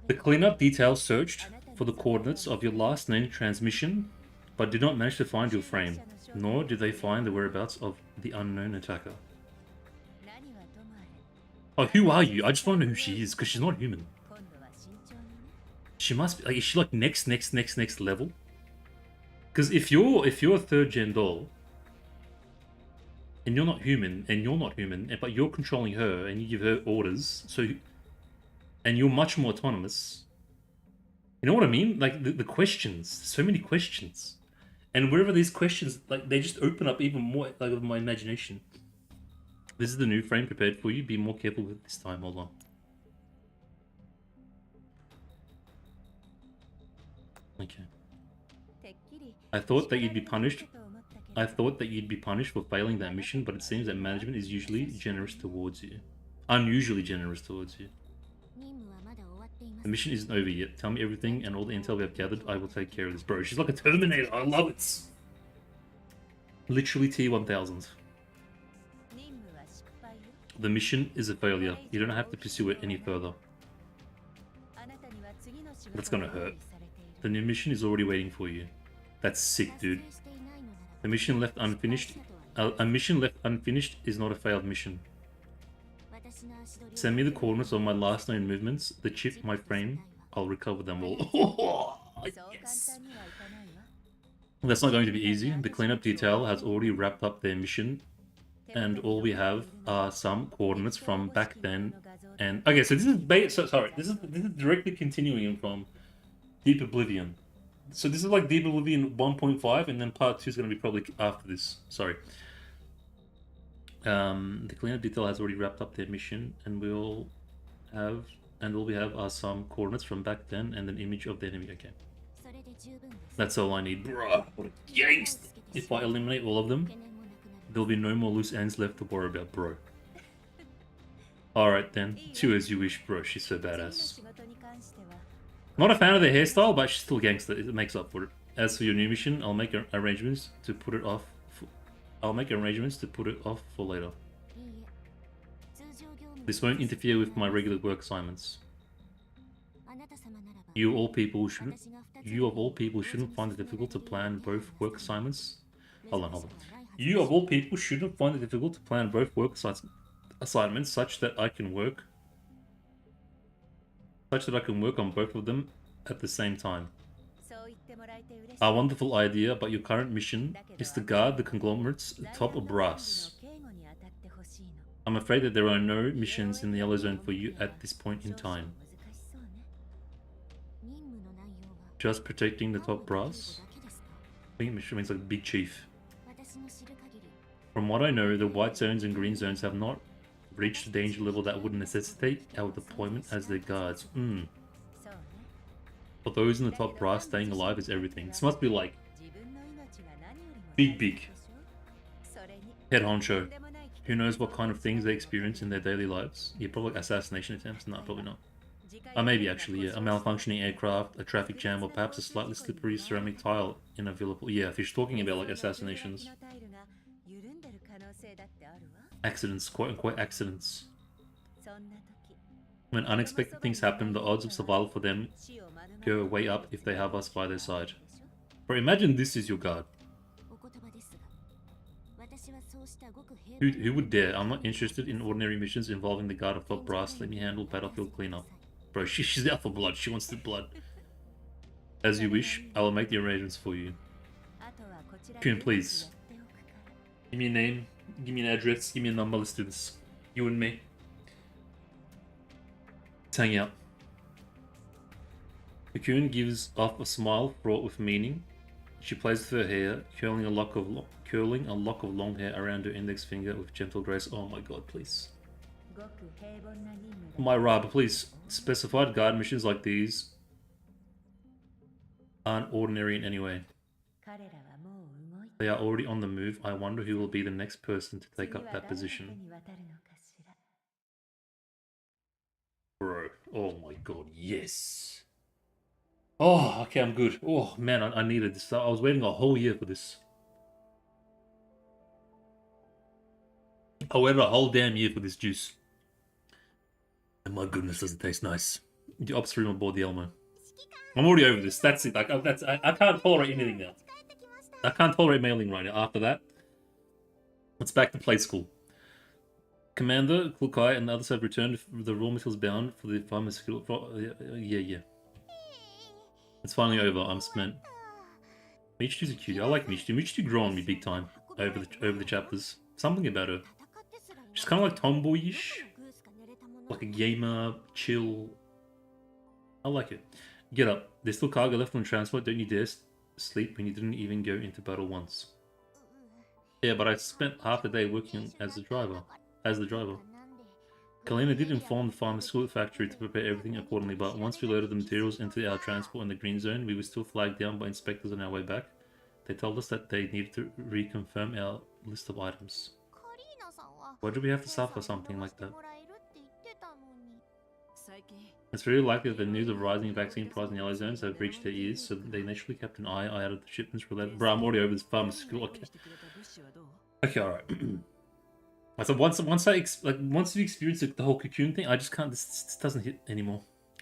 Speaker 2: The cleanup detail searched for the coordinates of your last named transmission, but did not manage to find your frame, nor did they find the whereabouts of the unknown attacker. Oh, who are you? I just want to know who she is, because she's not human. She must be, like, is she like next level? Because if you're a third gen doll, and you're not human, but you're controlling her, and you give her orders, and you're much more autonomous. You know what I mean? Like, the questions, so many questions. And wherever these questions, like, they just open up even more, like, of my imagination. This is the new frame prepared for you. Be more careful with this time. Hold on. Okay. I thought that you'd be punished. I thought that you'd be punished for failing that mission, but it seems that management is usually generous towards you. Unusually generous towards you. The mission isn't over yet. Tell me everything and all the intel we have gathered. I will take care of this. Bro, she's like a Terminator. I love it. Literally T-1000. The mission is a failure. You don't have to pursue it any further. That's gonna hurt. The new mission is already waiting for you. That's sick, dude. A mission left unfinished. A mission left unfinished is not a failed mission. Send me the coordinates of my last known movements, the chip, my frame. I'll recover them all. Yes. That's not going to be easy. The cleanup detail has already wrapped up their mission, and all we have are some coordinates from back then. And okay, so this is directly continuing from Deep Oblivion. So this is like Deep Oblivion 1.5, and then part 2 is going to be probably after this. Sorry. The cleanup detail has already wrapped up their mission, and all we have are some coordinates from back then and an image of the enemy. Okay. That's all I need. Bruh, what a gangster. If I eliminate all of them, there'll be no more loose ends left to worry about, bro. Alright then, do as you wish, bro. She's so badass. Not a fan of the hairstyle, but she's still gangster. It makes up for it. As for your new mission, I'll make arrangements to put it off. For later. This won't interfere with my regular work assignments. You of all people shouldn't find it difficult to plan both work assignments. Hold on. You of all people shouldn't find it difficult to plan both work assignments such that I can work on both of them at the same time. A wonderful idea, but your current mission is to guard the conglomerate's top brass. I'm afraid that there are no missions in the yellow zone for you at this point in time. Just protecting the top brass? I think mission means like big chief. From what I know, the white zones and green zones have not reached a danger level that would necessitate our deployment as their guards. For those in the top brass, staying alive is everything. This must be like big head honcho. Who knows what kind of things they experience in their daily lives? Yeah, probably like assassination attempts. No, probably not. Maybe actually, yeah. A malfunctioning aircraft, a traffic jam, or perhaps a slightly slippery ceramic tile in a villa. Yeah, if you're talking about like assassinations. Accidents, quote-unquote accidents. When unexpected things happen, the odds of survival for them go way up if they have us by their side. Bro, imagine this is your guard. Who would dare? I'm not interested in ordinary missions involving the guard of top brass. Let me handle battlefield cleanup. Bro, she's out for blood. She wants the blood. As you wish, I will make the arrangements for you. Kyun, please. Give me a name, give me an address, give me a number, let's do this. You and me. Let's hang out. Kyun gives off a smile fraught with meaning. She plays with her hair, curling a lock of long hair around her index finger with gentle grace. Oh my god, please. My Rab, please. Specified guard missions like these aren't ordinary in any way. They are already on the move. I wonder who will be the next person to take up that position. Bro, oh my god, yes. Oh, okay, I'm good. Oh man, I needed this. I was waiting a whole year for this. I waited a whole damn year for this juice. And my goodness, does it taste nice. The ops room aboard the Elmo. I'm already over this. That's it. Like I can't tolerate anything now. I can't tolerate mailing right now. After that, it's back to play school. Commander, Klukai, and the others have returned. The raw materials bound for the pharmaceutical. Yeah. It's finally over. I'm spent. Michiru's a cutie. I like Michiru. Michiru grew on me big time over the chapters. Something about her. She's kind of like tomboyish, like a gamer, chill. I like it. Get up. There's still cargo left on transport. Don't you dare sleep when you didn't even go into battle once. Yeah, but I spent half the day working as the driver. Helena did inform the pharmaceutical factory to prepare everything accordingly, but once we loaded the materials into our transport in the green zone, we were still flagged down by inspectors on our way back. They told us that they needed to reconfirm our list of items. Why do we have to suffer something like that? It's very likely that the news of rising vaccine prices in yellow zones have reached their ears, so they naturally kept an eye out of the shipments related. Bro, I'm already over this pharmaceutical. Okay, alright. So once you experience the whole cocoon thing, I just can't. This doesn't hit anymore.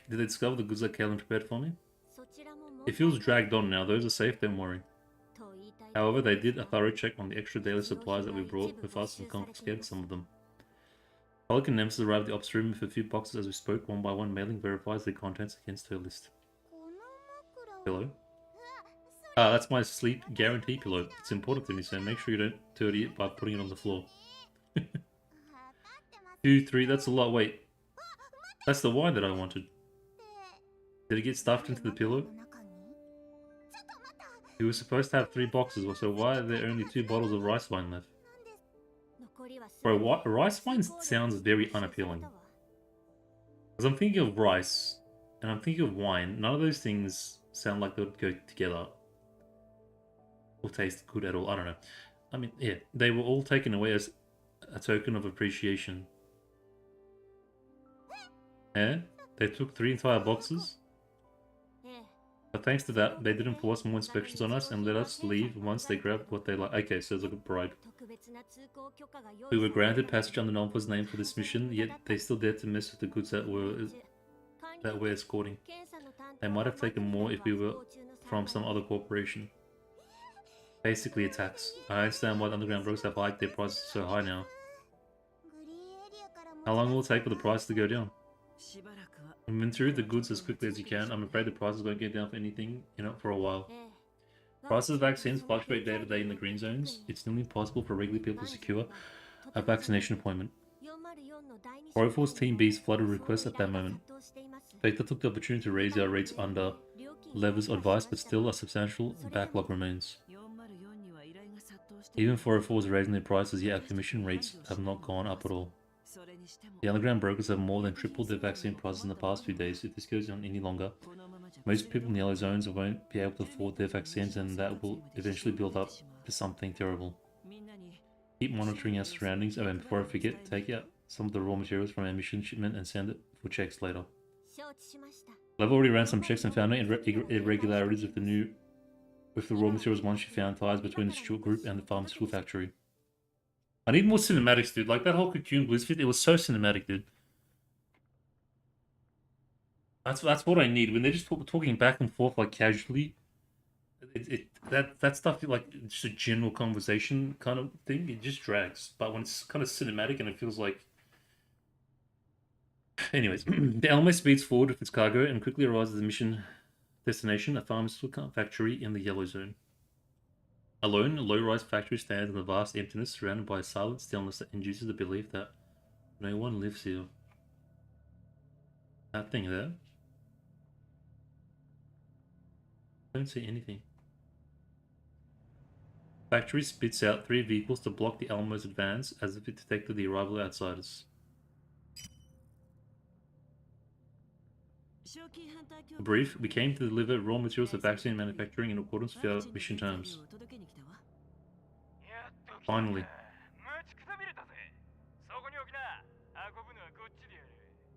Speaker 2: Did they discover the goods that Kalen prepared for me? It feels dragged on now. Those are safe. Don't worry. However, they did a thorough check on the extra daily supplies that we brought with us and confiscated some of them. Pelican Nemesis arrived at the ops room with a few boxes as we spoke. One by one, mailing verifies the contents against her list. Hello? Ah, that's my sleep guarantee pillow. It's important to me, so make sure you don't dirty it by putting it on the floor. 2, 3, that's a lot. Wait. That's the wine that I wanted. Did it get stuffed into the pillow? We were supposed to have 3 boxes, so why are there only 2 bottles of rice wine left? Bro, what? Rice wine sounds very unappealing. Because I'm thinking of rice, and I'm thinking of wine. None of those things sound like they would go together. Or taste good at all. I don't know. I mean, yeah, they were all taken away as a token of appreciation. Yeah? They took 3 entire boxes? But thanks to that, they didn't force more inspections on us and let us leave once they grabbed what they like. Okay, so it's like a bribe. We were granted passage under Nalpa's name for this mission, yet they still dared to mess with the goods that we're escorting. They might have taken more if we were from some other corporation. Basically a tax. I understand why the underground brokers have hiked their prices so high now. How long will it take for the price to go down? Inventory the goods as quickly as you can. I'm afraid the prices won't get down for anything, for a while. Prices of vaccines fluctuate day to day in the green zones. It's nearly impossible for regular people to secure a vaccination appointment. 404's Team B's flooded requests at that moment. Vector took the opportunity to raise our rates under Lever's advice, but still a substantial backlog remains. Even 404's raising their prices, yet our commission rates have not gone up at all. The underground brokers have more than tripled their vaccine prices in the past few days. If this goes on any longer, most people in the yellow zones won't be able to afford their vaccines, and that will eventually build up to something terrible. Keep monitoring our surroundings, and before I forget, take out some of the raw materials from our mission shipment and send it for checks later. I've already ran some checks and found no irregularities with the raw materials once she found ties between the Stewart Group and the pharmaceutical factory. I need more cinematics, dude. Like that whole Cocoon Blizzfit, it was so cinematic, dude. That's what I need. When they're just talking back and forth like casually, that stuff like just a general conversation kind of thing, it just drags. But when it's kind of cinematic and it feels like, anyways, the Elmo speeds forward with its cargo and quickly arrives at the mission destination, a pharmaceutical factory in the yellow zone. Alone, a low-rise factory stands in the vast emptiness, surrounded by a silent stillness that induces the belief that no one lives here. That thing there? I don't see anything. Factory spits out 3 vehicles to block the Almo's advance, as if it detected the arrival of outsiders. Brief, we came to deliver raw materials for vaccine manufacturing in accordance with our mission terms. Finally.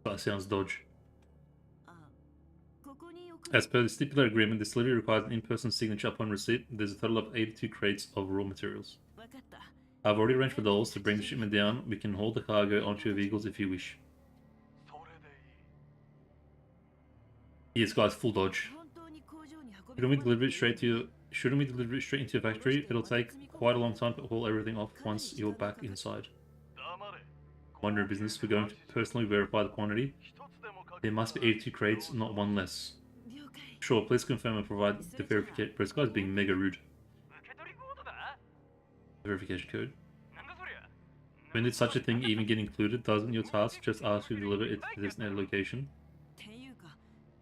Speaker 2: That sounds dodge. As per the stipulated agreement, this delivery requires an in-person signature upon receipt. There's a total of 82 crates of raw materials. I've already arranged for dolls to bring the shipment down. We can haul the cargo onto your vehicles if you wish. Yes, guys, full dodge. Shouldn't we deliver it straight into your factory? It'll take quite a long time to haul everything off once you're back inside. Wonder business, we're going to personally verify the quantity. There must be 82 crates, not one less. Sure, please confirm and provide the verification. This guy's being mega rude. Verification code. When did such a thing even get included? Doesn't your task just ask you to deliver it to the designated location?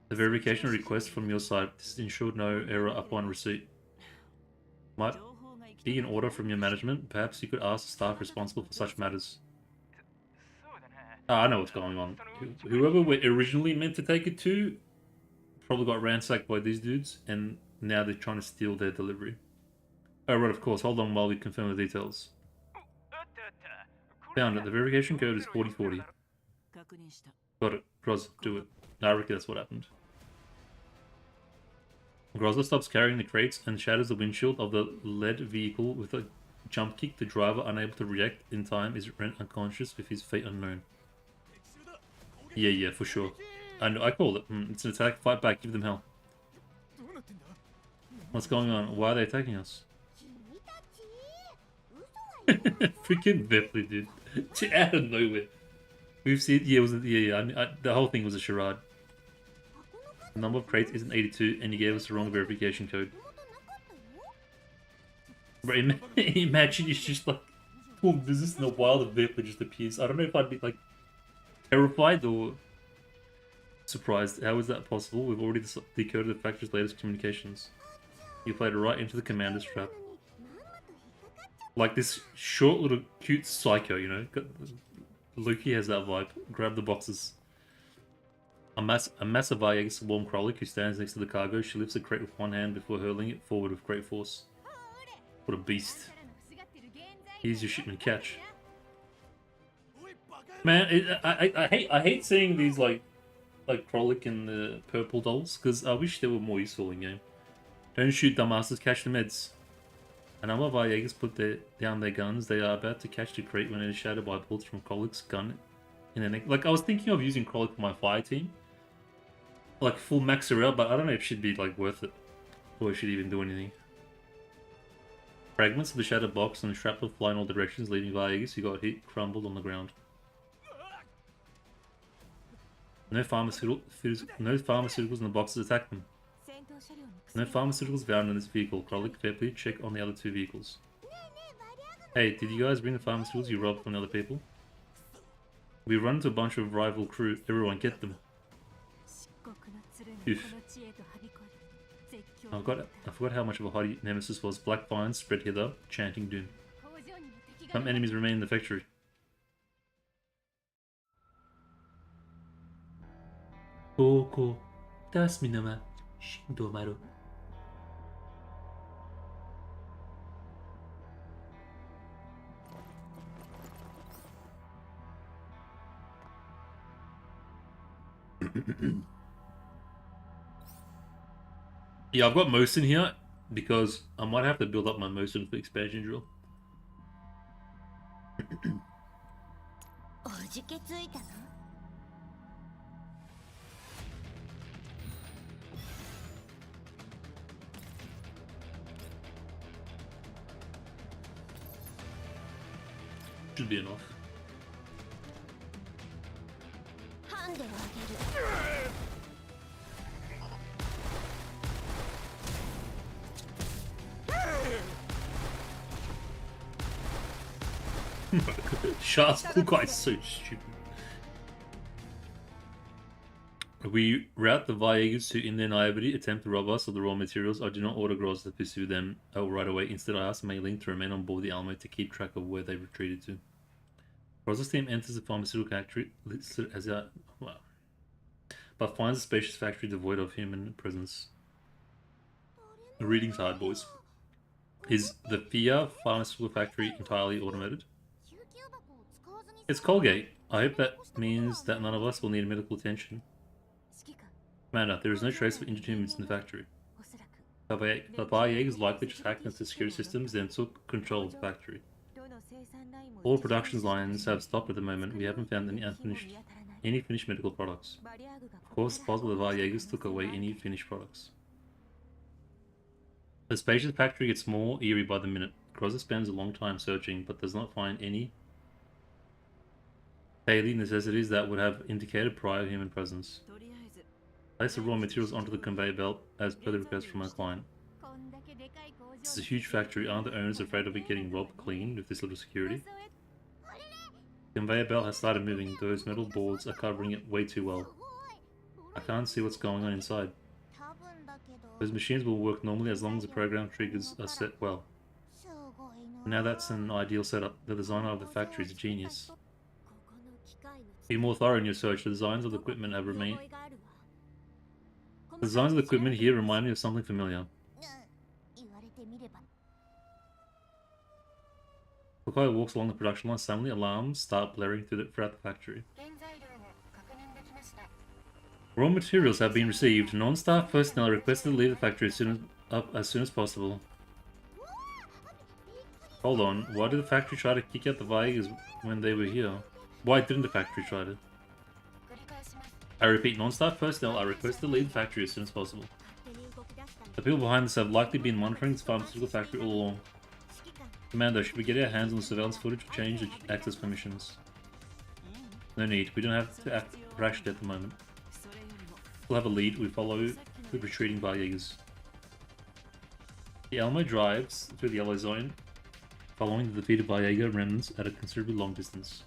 Speaker 2: The verification request from your side is ensured no error upon receipt. Might be an order from your management. Perhaps you could ask the staff responsible for such matters. I know what's going on. Whoever we're originally meant to take it to probably got ransacked by these dudes, and now they're trying to steal their delivery. Oh, right, of course. Hold on while we confirm the details. Found it. The verification code is 4040. Got it. Groz, do it. I reckon that's what happened. Grozza stops carrying the crates and shatters the windshield of the lead vehicle with a jump kick. The driver, unable to react in time, is rent unconscious with his fate unknown. Yeah, for sure. I called it. It's an attack. Fight back. Give them hell. What's going on? Why are they attacking us? Freaking Bepley, dude. Out of nowhere. We've seen... Yeah, the whole thing was a charade. The number of crates isn't 82, and you gave us the wrong verification code. Bro, imagine it's just like... full business in the wild of Bepley just appears. I don't know if I'd be like... terrified or surprised. How is that possible? We've already decoded the factory's latest communications. You played right into the commander's trap. Like this short little cute psycho, you know? Loki has that vibe. Grab the boxes. A massive Vayegas warm Krollik who stands next to the cargo. She lifts a crate with one hand before hurling it forward with great force. What a beast. Here's your shipment, catch. Man, I hate seeing these like Krollik and the purple dolls, because I wish they were more useful in game. Don't shoot, dumbasses, catch the meds. A number of Vayegas put down their guns. They are about to catch the crate when it is shattered by bullets from Krollik's gun in the neck. Like, I was thinking of using Krollik for my fire team. Like, full max her out, but I don't know if she'd be, like, worth it. Or if she'd even do anything. Fragments of the shattered box and shrapnel fly in all directions, leaving Vayegas who got hit crumbled on the ground. No pharmaceuticals in the boxes, attack them. No pharmaceuticals found in this vehicle. Krollik, Fairplay, check on the other two vehicles. Hey, did you guys bring the pharmaceuticals you robbed from the other people? We run into a bunch of rival crew. Everyone, get them. Oof. I forgot how much of a haughty nemesis was. Black vines spread hither, chanting doom. Some enemies remain in the factory. Koko, das minama, Shindomaru. Yeah, I've got most in here because I might have to build up my most for expansion drill. Should be enough. Shot's cool guy is so stupid. We route the Vayegas who in their naivety attempt to rob us of the raw materials. I do not order Groz to pursue them right away. Instead I ask Mei Ling to remain on board the Alamo to keep track of where they retreated to. Groz's team enters the pharmaceutical factory listed as a... Well, but finds a spacious factory devoid of human presence. The reading's hard, boys. Is the FIA pharmaceutical factory entirely automated? It's Colgate. I hope that means that none of us will need medical attention. Commander, there is no trace of injured in the factory. The Bar-Jaegers likely just hacked into security systems and took control of the factory. All production lines have stopped at the moment. We haven't found any finished medical products. Of course, it's possible the Bar-Jaegers took away any finished products. The spacious factory gets more eerie by the minute. Grozza spends a long time searching, but does not find any daily necessities that would have indicated prior human presence. Place the raw materials onto the conveyor belt as per the request from our client. This is a huge factory. Aren't the owners afraid of it getting robbed clean with this little security? The conveyor belt has started moving. Those metal boards are covering it way too well. I can't see what's going on inside. Those machines will work normally as long as the program triggers are set well. Now that's an ideal setup. The designer of the factory is a genius. Be more thorough in your search. The designs of the equipment have remained... The designs of the equipment here remind me of something familiar. Kokai walks along the production line. Suddenly, alarms start blaring throughout the factory. Raw materials have been received. Non-staff personnel are requested to leave the factory as soon as possible. Hold on. Why did the factory try to kick out the Bar-Jaegers when they were here? Why didn't the factory try to? I repeat, non-staff personnel are requested to leave the factory as soon as possible. The people behind this have likely been monitoring this pharmaceutical factory all along. Commander, should we get our hands on the surveillance footage or change the access permissions? No need. We don't have to act rashly at the moment. We'll have a lead. We follow the retreating Bar-Jaegers. The Alamo drives through the yellow zone, following the defeated Bar-Jaeger remnants at a considerably long distance.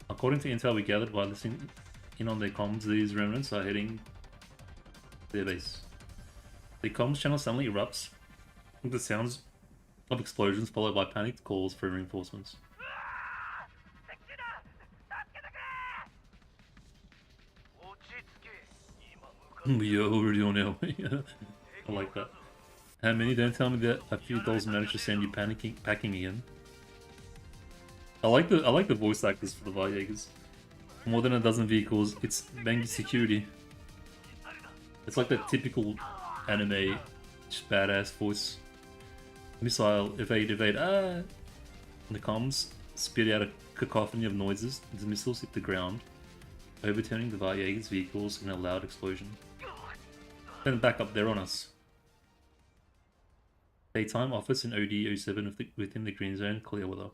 Speaker 2: According to intel we gathered by listening in on their comms, these remnants are heading to their base. The comms channel suddenly erupts with the sounds of explosions followed by panicked calls for reinforcements. We are already on our way. I like that. How many? Don't tell me that a few dolls managed to send you packing again. I like the voice actors for the Bar-Jaegers. More than a dozen vehicles. It's Bengi security. It's like that typical anime, just badass voice. Missile, evade, ah! And the comms spit out a cacophony of noises. The missiles hit the ground, overturning the Bar-Jaegers' vehicles in a loud explosion. Then back up, they're on us. Daytime office in OD-07 within the green zone, clear weather.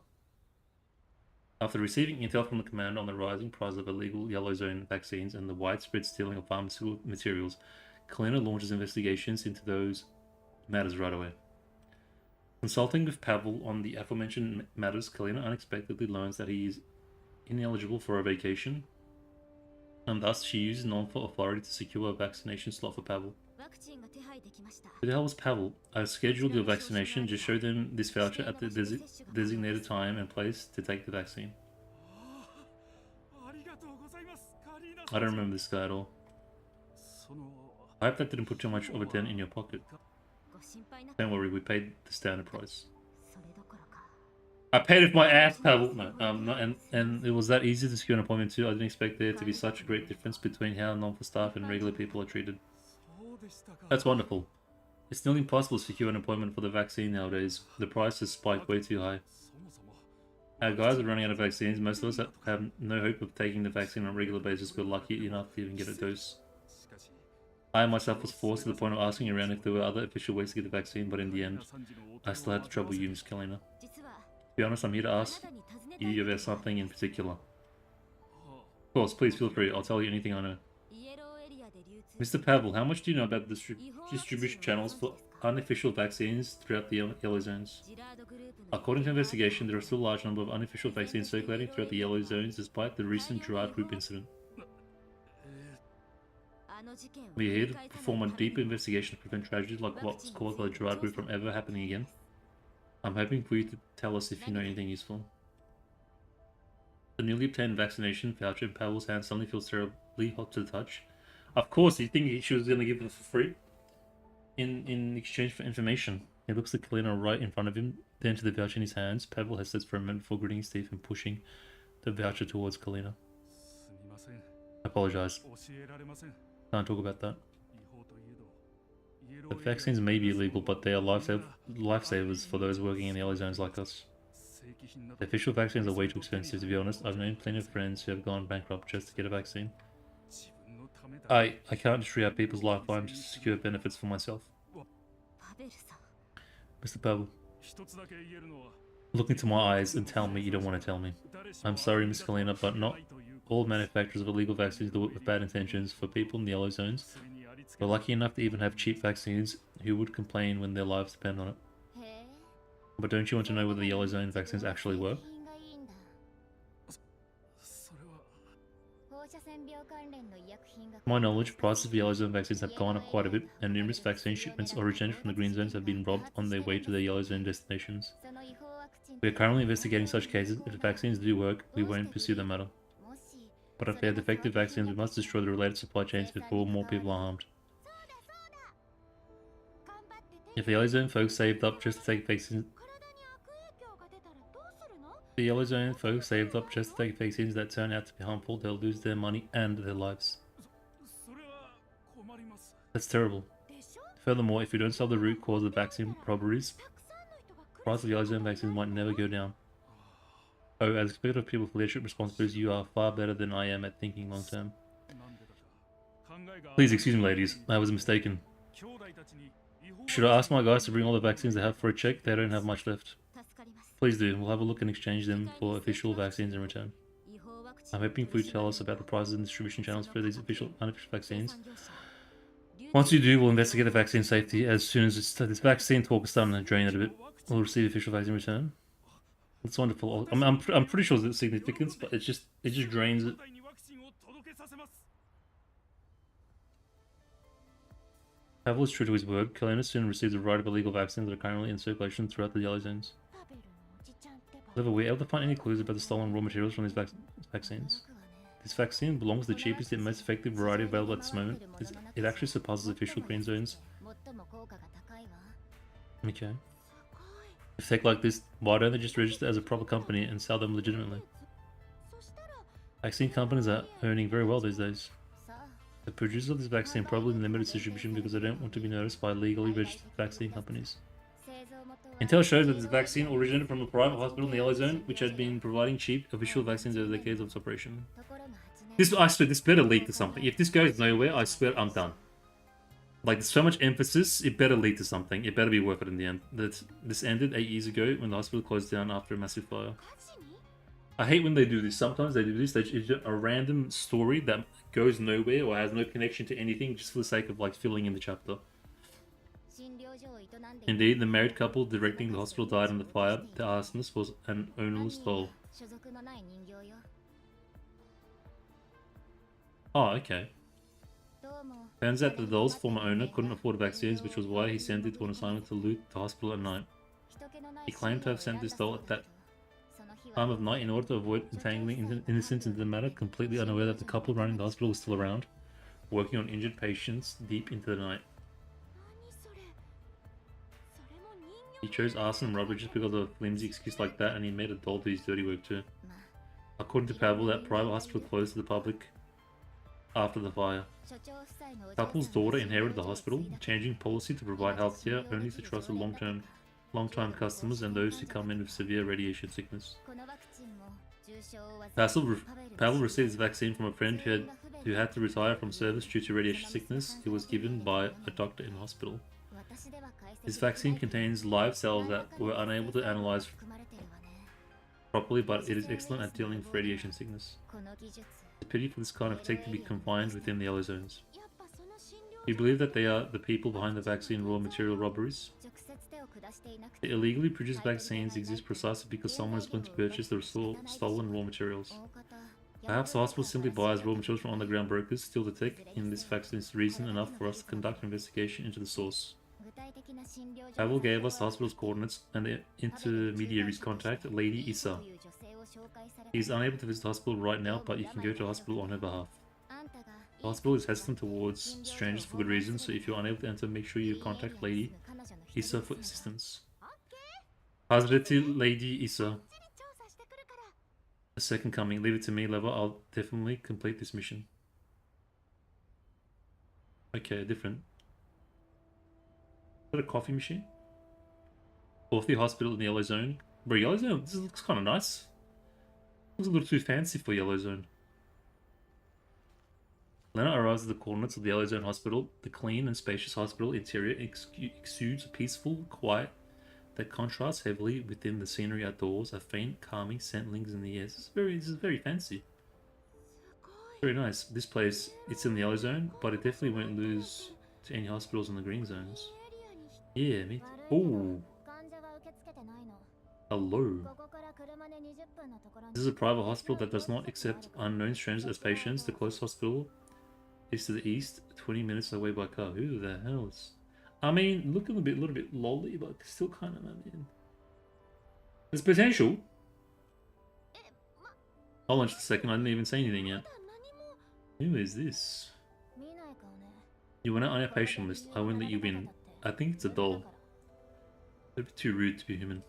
Speaker 2: After receiving intel from the commander on the rising price of illegal yellow zone vaccines and the widespread stealing of pharmaceutical materials, Helena launches investigations into those matters right away. Consulting with Pavel on the aforementioned matters, Helena unexpectedly learns that he is ineligible for a vacation, and thus she uses non-for authority to secure a vaccination slot for Pavel. Who the hell was Pavel? I've scheduled your vaccination. Just show them this voucher at the designated time and place to take the vaccine. I don't remember this guy at all. I hope that didn't put too much of a dent in your pocket. Don't worry, we paid the standard price. I paid with my ass, Pavel. No, and it was that easy to secure an appointment too. I didn't expect there to be such a great difference between how non-for staff and regular people are treated. That's wonderful. It's nearly impossible to secure an appointment for the vaccine nowadays. The price has spiked way too high. Our guys are running out of vaccines. Most of us have no hope of taking the vaccine on a regular basis. We're lucky enough to even get a dose. I myself was forced to the point of asking around if there were other official ways to get the vaccine, but in the end, I still had to trouble you, Miss Helena. To be honest, I'm here to ask you about something in particular. Of course, please feel free. I'll tell you anything I know. Mr. Pavel, how much do you know about the distribution channels for unofficial vaccines throughout the yellow zones? According to investigation, there are still a large number of unofficial vaccines circulating throughout the yellow zones despite the recent Gerard Group incident. We are here to perform a deep investigation to prevent tragedies like what was caused by the Gerard Group from ever happening again. I'm hoping for you to tell us if you know anything useful. The newly obtained vaccination voucher in Pavel's hand suddenly feels terribly hot to the touch. Of course, you think she was going to give it for free? In exchange for information. He looks at Kalina right in front of him, then to the voucher in his hands. Pavel hesitates for a moment before gritting his teeth and pushing the voucher towards Kalina. I apologize. Can't talk about that. The vaccines may be illegal, but they are lifesavers for those working in the yellow zones like us. The official vaccines are way too expensive, to be honest. I've known plenty of friends who have gone bankrupt just to get a vaccine. I can't just re-out people's lifelines just to secure benefits for myself. Mr. Pavel, look into my eyes and tell me you don't want to tell me. I'm sorry, Miss Helena, but not all manufacturers of illegal vaccines do it with bad intentions for people in the yellow zones. We're lucky enough to even have cheap vaccines. Who would complain when their lives depend on it? But don't you want to know whether the yellow zone vaccines actually work? To my knowledge, prices for yellow zone vaccines have gone up quite a bit, and numerous vaccine shipments originated from the green zones have been robbed on their way to their yellow zone destinations. We are currently investigating such cases. If the vaccines do work, we won't pursue the matter. But if they are defective vaccines, we must destroy the related supply chains before more people are harmed. If the yellow zone folks saved up just to take vaccines... The yellow zone folks saved up just to take vaccines that turn out to be harmful, they'll lose their money and their lives. That's terrible. Furthermore, if we don't solve the root cause of vaccine robberies, the price of yellow zone vaccines might never go down. Oh, as expected of people with leadership responsibilities, you are far better than I am at thinking long term. Please excuse me, ladies. I was mistaken. Should I ask my guys to bring all the vaccines they have for a check? They don't have much left. Please do. We'll have a look and exchange them for official vaccines in return. I'm hoping for you to tell us about the prices and distribution channels for these unofficial vaccines. Once you do, we'll investigate the vaccine safety. As soon as this vaccine talk is starting to drain it a bit, we'll receive official vaccine in return. That's wonderful. I'm pretty sure there's significance, but it just drains it. Pavel is true to his word. Kalina soon receives a variety of illegal vaccines that are currently in circulation throughout the yellow zones. However, were you able to find any clues about the stolen raw materials from these vaccines? This vaccine belongs to the cheapest and most effective variety available at this moment. It actually surpasses official green zones. Okay. If tech like this, why don't they just register as a proper company and sell them legitimately? Vaccine companies are earning very well these days. The producers of this vaccine probably limited distribution because they don't want to be noticed by legally registered vaccine companies. Intel shows that this vaccine originated from a private hospital in the yellow zone, which had been providing cheap official vaccines over decades of its operation. I swear, this better lead to something. If this goes nowhere, I swear I'm done. Like, there's so much emphasis, it better lead to something. It better be worth it in the end. This ended 8 years ago when the hospital closed down after a massive fire. I hate when they do this. Sometimes they do this. They do a random story that goes nowhere or has no connection to anything just for the sake of, like, filling in the chapter. Indeed, the married couple directing the hospital died in the fire. The arsonist was an ownerless doll. Oh, okay. Turns out the doll's former owner couldn't afford vaccines, which was why he sent it on assignment to loot the hospital at night. He claimed to have sent this doll at that time of night in order to avoid entangling innocents into the matter, completely unaware that the couple running the hospital was still around, working on injured patients deep into the night. He chose arson and robbery just because of a flimsy excuse like that, and he made a doll do his dirty work too. According to Pavel, that private hospital closed to the public after the fire. The couple's daughter inherited the hospital, changing policy to provide healthcare only to trusted long-time customers and those who come in with severe radiation sickness. Pavel received his vaccine from a friend who had to retire from service due to radiation sickness. It was given by a doctor in the hospital. This vaccine contains live cells that were unable to analyze properly, but it is excellent at dealing with radiation sickness. It's a pity for this kind of tech to be confined within the yellow zones. We believe that they are the people behind the vaccine raw material robberies. The illegally produced vaccines exist precisely because someone is going to purchase the stolen raw materials. Perhaps the hospital simply buys raw materials from underground brokers, steal the tech in this vaccine is reason enough for us to conduct an investigation into the source. Pavel gave us the hospital's coordinates and the intermediary's contact, Lady Issa. He is unable to visit the hospital right now, but you can go to the hospital on her behalf. The hospital is hesitant towards strangers for good reason, so if you're unable to enter, make sure you contact Lady Issa for assistance. Hazreti Lady Issa. A second coming. Leave it to me, Lever. I'll definitely complete this mission. Okay, different. Is that a coffee machine? Fourth hospital in the yellow zone. Bro, yellow zone, this looks kind of nice. Looks a little too fancy for yellow zone. Lena arrives at the coordinates of the yellow zone hospital. The clean and spacious hospital interior exudes a peaceful quiet that contrasts heavily within the scenery outdoors. A faint, calming scent lingers in the air. This is very fancy. Very nice. This place, it's in the yellow zone, but it definitely won't lose to any hospitals in the green zones. Yeah, me. Oh. Hello. This is a private hospital that does not accept unknown strangers as patients. The closest hospital is to the east, 20 minutes away by car. Who the hell is... I mean, looking a little bit lolly, but still kind of, I mean... There's potential. Hold on just a second, I didn't even say anything yet. Who is this? You were not on our patient list. I won't let you in. I think it's a doll. It'd be too rude to be human.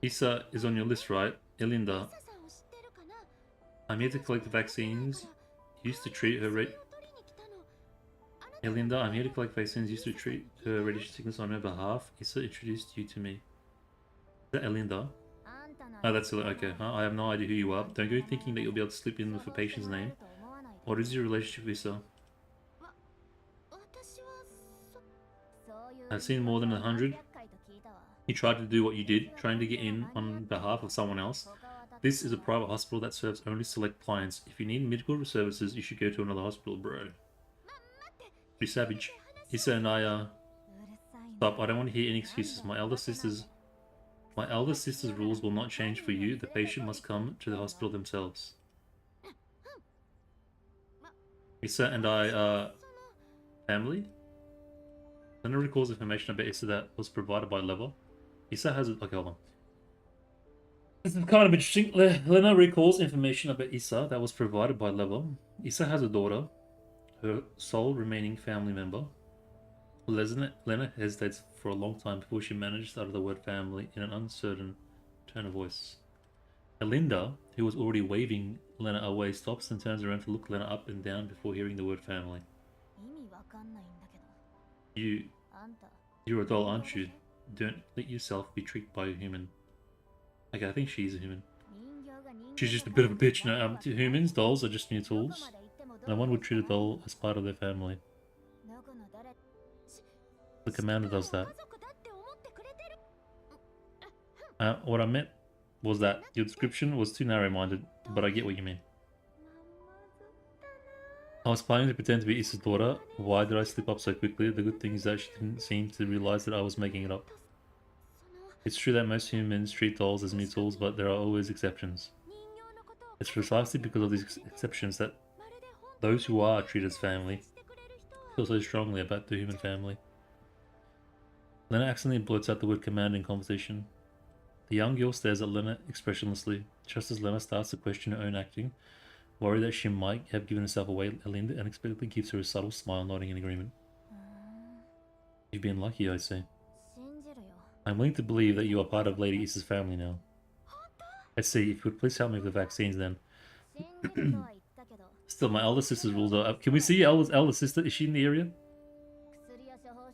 Speaker 2: Issa is on your list, right? Elinda. I'm here to collect the vaccines used to treat her Elinda, I'm here to collect vaccines used to treat her radiation sickness on her behalf. Issa introduced you to me. Is that Elinda? Oh, that's okay. Huh? I have no idea who you are. Don't go thinking that you'll be able to slip in with a patient's name. What is your relationship with Issa? I've seen more than 100. You tried to do what you did, trying to get in on behalf of someone else. This is a private hospital that serves only select clients. If you need medical services, you should go to another hospital, bro. Pretty savage. Issa and I stop. I don't want to hear any excuses. My elder sister's rules will not change for you. The patient must come to the hospital themselves. Issa and I are family. Lena recalls information about Issa that was provided by Lever. Issa has a... Okay, hold on. This is kind of interesting. Lena recalls information about Issa that was provided by Lever. Issa has a daughter, her sole remaining family member. Lena hesitates for a long time before she manages to utter the word family in an uncertain tone of voice. Elinda, who was already waving Lena away, stops and turns around to look Lena up and down before hearing the word family. You're a doll, aren't you? Don't let yourself be tricked by a human. Okay, I think she's a human. She's just a bit of a bitch. No, humans, dolls are just mere tools. No one would treat a doll as part of their family. The commander does that. What I meant was that your description was too narrow-minded, but I get what you mean. I was planning to pretend to be Issa's daughter. Why did I slip up so quickly? The good thing is that she didn't seem to realize that I was making it up. It's true that most humans treat dolls as mere tools, but there are always exceptions. It's precisely because of these exceptions that those who are treated as family feel so strongly about the human family. Lena accidentally blurts out the word command in conversation. The young girl stares at Lena expressionlessly, just as Lena starts to question her own acting. Worried that she might have given herself away, Elinda unexpectedly gives her a subtle smile, nodding in agreement. You've been lucky, I say. I'm willing to believe that you are part of Lady Issa's family now. I see. If you would please help me with the vaccines then. Still, my elder sister's rules are up. Can we see your elder sister? Is she in the area?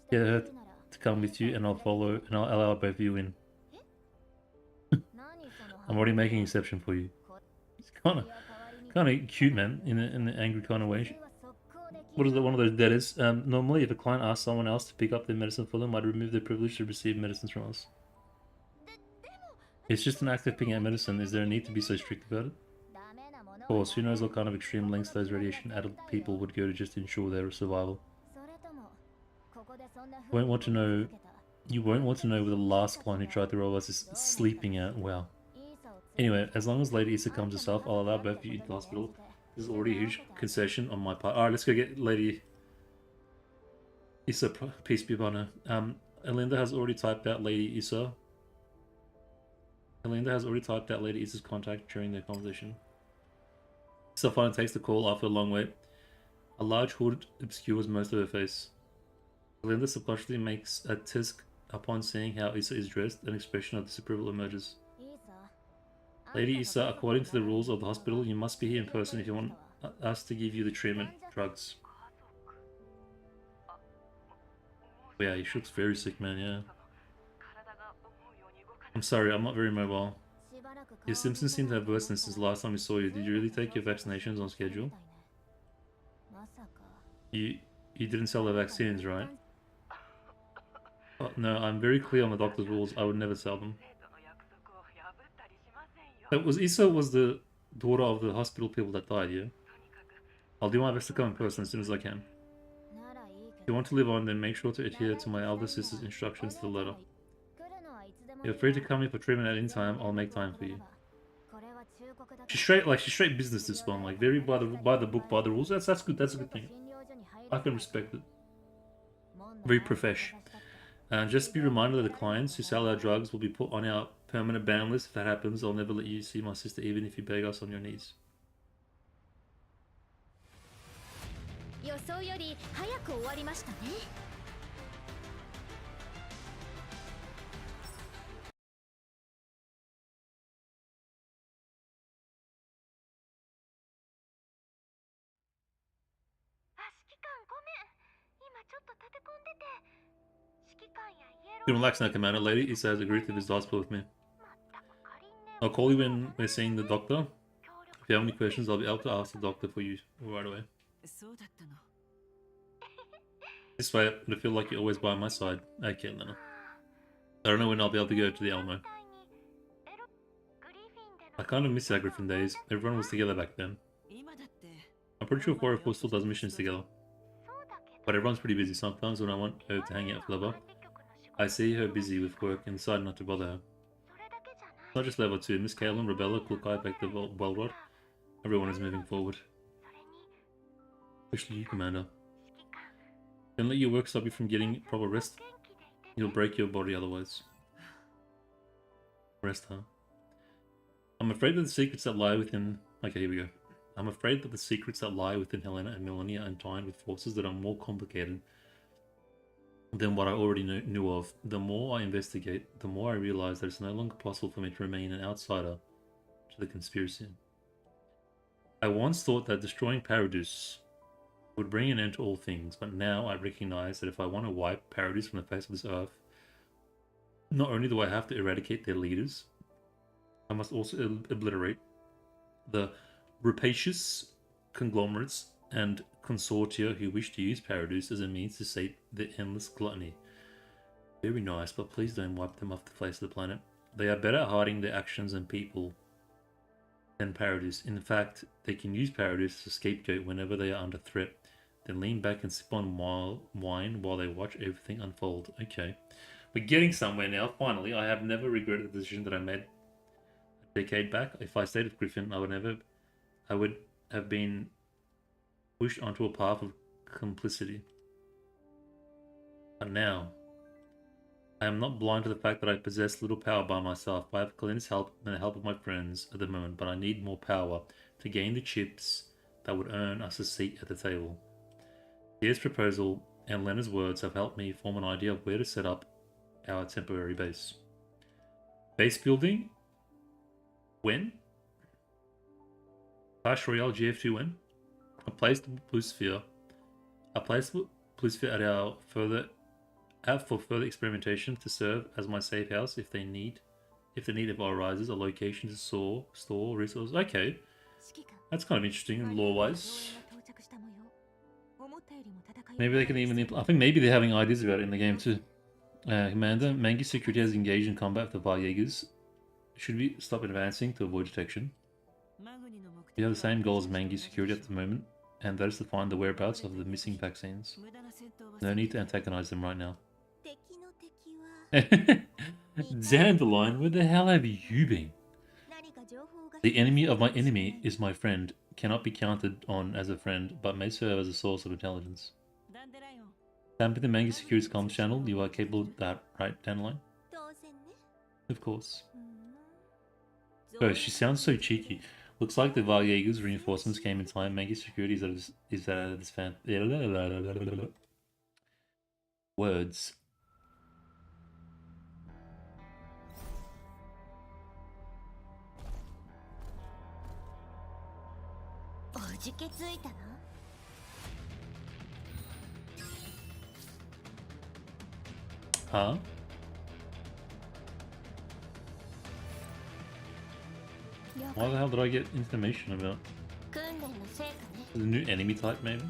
Speaker 2: Get her to come with you and I'll follow and I'll allow both of you in. I'm already making an exception for you. It's kind of cute, man, in an angry kind of way. What is it? One of those debtors. Normally, if a client asks someone else to pick up their medicine for them, I'd remove their privilege to receive medicines from us. It's just an act of picking out medicine. Is there a need to be so strict about it? Of course, who knows what kind of extreme lengths those radiation-addled people would go to just ensure their survival. You won't want to know where the last client who tried to rob us is sleeping at. Wow. Anyway, as long as Lady Issa comes herself, I'll allow both of you into the hospital. This is already a huge concession on my part. Alright, let's go get Lady Issa, peace be upon her. Elinda has already typed out Lady Issa. Elinda has already typed out Lady Issa's contact during their conversation. Issa finally takes the call after a long wait. A large hood obscures most of her face. Linda subconsciously makes a tisk upon seeing how Issa is dressed. An expression of disapproval emerges. Lady Issa, according to the rules of the hospital, you must be here in person if you want us to give you the treatment drugs. Yeah, he looks very sick, man, yeah. I'm sorry, I'm not very mobile. Your symptoms seem to have worsened since the last time we saw you. Did you really take your vaccinations on schedule? You didn't sell the vaccines, right? Oh, no, I'm very clear on the doctor's rules. I would never sell them. That was Issa was the daughter of the hospital people that died, yeah? I'll do my best to come in person as soon as I can. If you want to live on, then make sure to adhere to my elder sister's instructions to the letter. You're free to come in for treatment at any time. I'll make time for you. She's straight business, this one, like very by the book, by the rules. That's good. That's a good thing. I can respect it. Very profesh. And just be reminded that the clients who sell our drugs will be put on our permanent ban list. If that happens, I'll never let you see my sister, even if you beg us on your knees. You relax now, Commander. Lady Issa has agreed to visit the hospital with me. I'll call you when we're seeing the doctor. If you have any questions, I'll be able to ask the doctor for you right away. This way, I feel like you're always by my side. Okay, Lena. I don't know when I'll be able to go to the Elmo. I kind of miss our Griffin days. Everyone was together back then. I'm pretty sure 404 still does missions together. But everyone's pretty busy. Sometimes when I want her to hang out with Level, I see her busy with work and decide not to bother her. It's not just Level 2. Miss Kaelin, Rebella, Kulkai, Vector, Welrod. Everyone is moving forward. Especially you, Commander. Don't let your work stop you from getting proper rest. You'll break your body otherwise. Rest, huh? I'm afraid that the secrets that lie within... Okay, here we go. I'm afraid that the secrets that lie within Helena and Melania are entwined with forces that are more complicated than what I already knew of. The more I investigate, the more I realize that it's no longer possible for me to remain an outsider to the conspiracy. I once thought that destroying Paradeus would bring an end to all things, but now I recognize that if I want to wipe Paradeus from the face of this earth, not only do I have to eradicate their leaders, I must also obliterate the rapacious conglomerates and consortia who wish to use Paradeus as a means to sate the endless gluttony. Very nice, but please don't wipe them off the face of the planet. They are better at hiding their actions and people than Paradeus. In fact, they can use Paradeus as a scapegoat whenever they are under threat, then lean back and sip on wine while they watch everything unfold. Okay. We're getting somewhere now, finally. I have never regretted the decision that I made a decade back. If I stayed with Griffin, I would have been pushed onto a path of complicity. But now, I am not blind to the fact that I possess little power by myself. I have Kalena's help and the help of my friends at the moment, but I need more power to gain the chips that would earn us a seat at the table. Tier's proposal and Lena's words have helped me form an idea of where to set up our temporary base. Base building? When? Clash Royale GF2 when? I placed Blue Sphere. I placed Blue Sphere at our for further experimentation to serve as my safe house if the need ever arises, a location to store resources. Okay. That's kind of interesting lore-wise. Maybe they can even... I think maybe they're having ideas about it in the game too. Commander, Mangi security has engaged in combat with the Varjaegers. Should we stop advancing to avoid detection? We have the same goal as Mangi security at the moment, and that is to find the whereabouts of the missing vaccines. No need to antagonize them right now. Dandelion, where the hell have you been? The enemy of my enemy is my friend. Cannot be counted on as a friend, but may serve as a source of intelligence. Tamping the Mangi Security's comms channel, you are capable of that, right, Dandelion? Of course. Oh, she sounds so cheeky. Looks like the Varyegu's reinforcements came in time. Maggie security is out of this fan. Words.
Speaker 1: おじけついたの
Speaker 2: Huh? Why the hell did I get information about?
Speaker 1: 訓練の成果ね
Speaker 2: The new enemy type, maybe?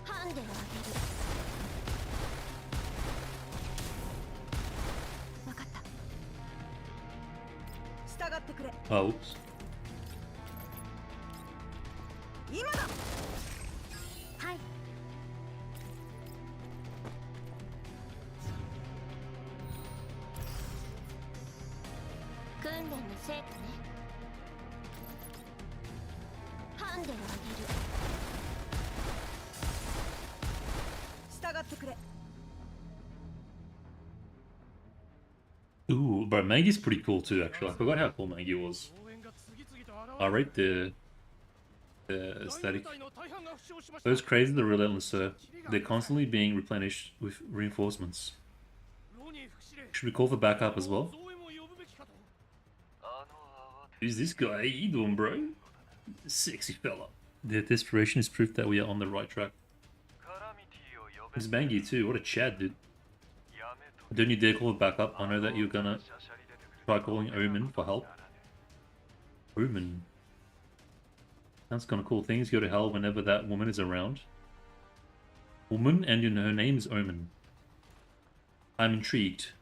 Speaker 1: ハンデをあげる分かった従ってくれ
Speaker 2: Oh, oops.
Speaker 1: 今だはい訓練の成果ねハンデをあげる従ってくれ
Speaker 2: Ooh, bro, Maggie's pretty cool too, actually. I forgot how cool Maggie was. I rate the aesthetic. Those crazy, the relentless, sir. They're constantly being replenished with reinforcements. Should we call for backup as well? Who's this guy? How you doing, bro? Sexy fella. Their desperation is proof that we are on the right track. There's Maggie too. What a Chad, dude. Don't you dare call for backup. I know that you're gonna try calling Omen for help. Omen. Sounds kind of cool. Things go to hell whenever that woman is around. Woman, and you know her name is Omen. I'm intrigued.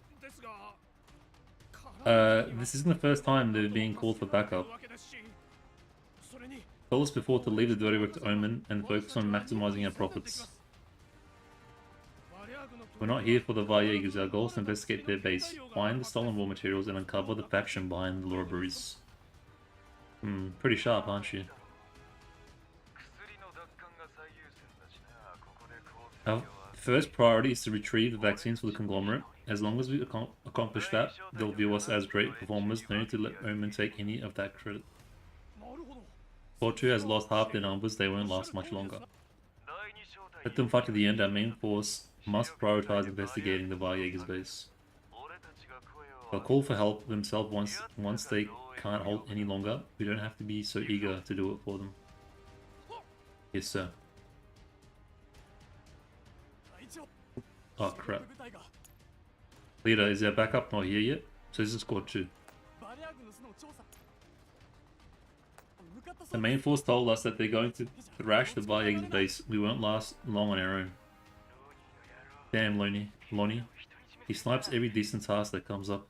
Speaker 2: This isn't the first time they're being called for backup. Told us before to leave the dirty work to Omen and focus on maximizing our profits. We're not here for the Varyegus. Our goal is to investigate their base, find the stolen raw materials, and uncover the faction behind the Lorberries. Pretty sharp, aren't you? Our first priority is to retrieve the vaccines for the conglomerate. As long as we accomplish that, they'll view us as great performers. No need to let Omen take any of that credit. Fortu has lost half their numbers, they won't last much longer. Let them fight to the end. Our main force must prioritize investigating the Varyegus base. They'll call for help themselves once they can't hold any longer. We don't have to be so eager to do it for them. Yes, sir. Oh, crap. Leader, is our backup not here yet? So this is squad 2. The main force told us that they're going to thrash the Varyegus base. We won't last long on our own. Damn, Lonnie. He snipes every decent task that comes up.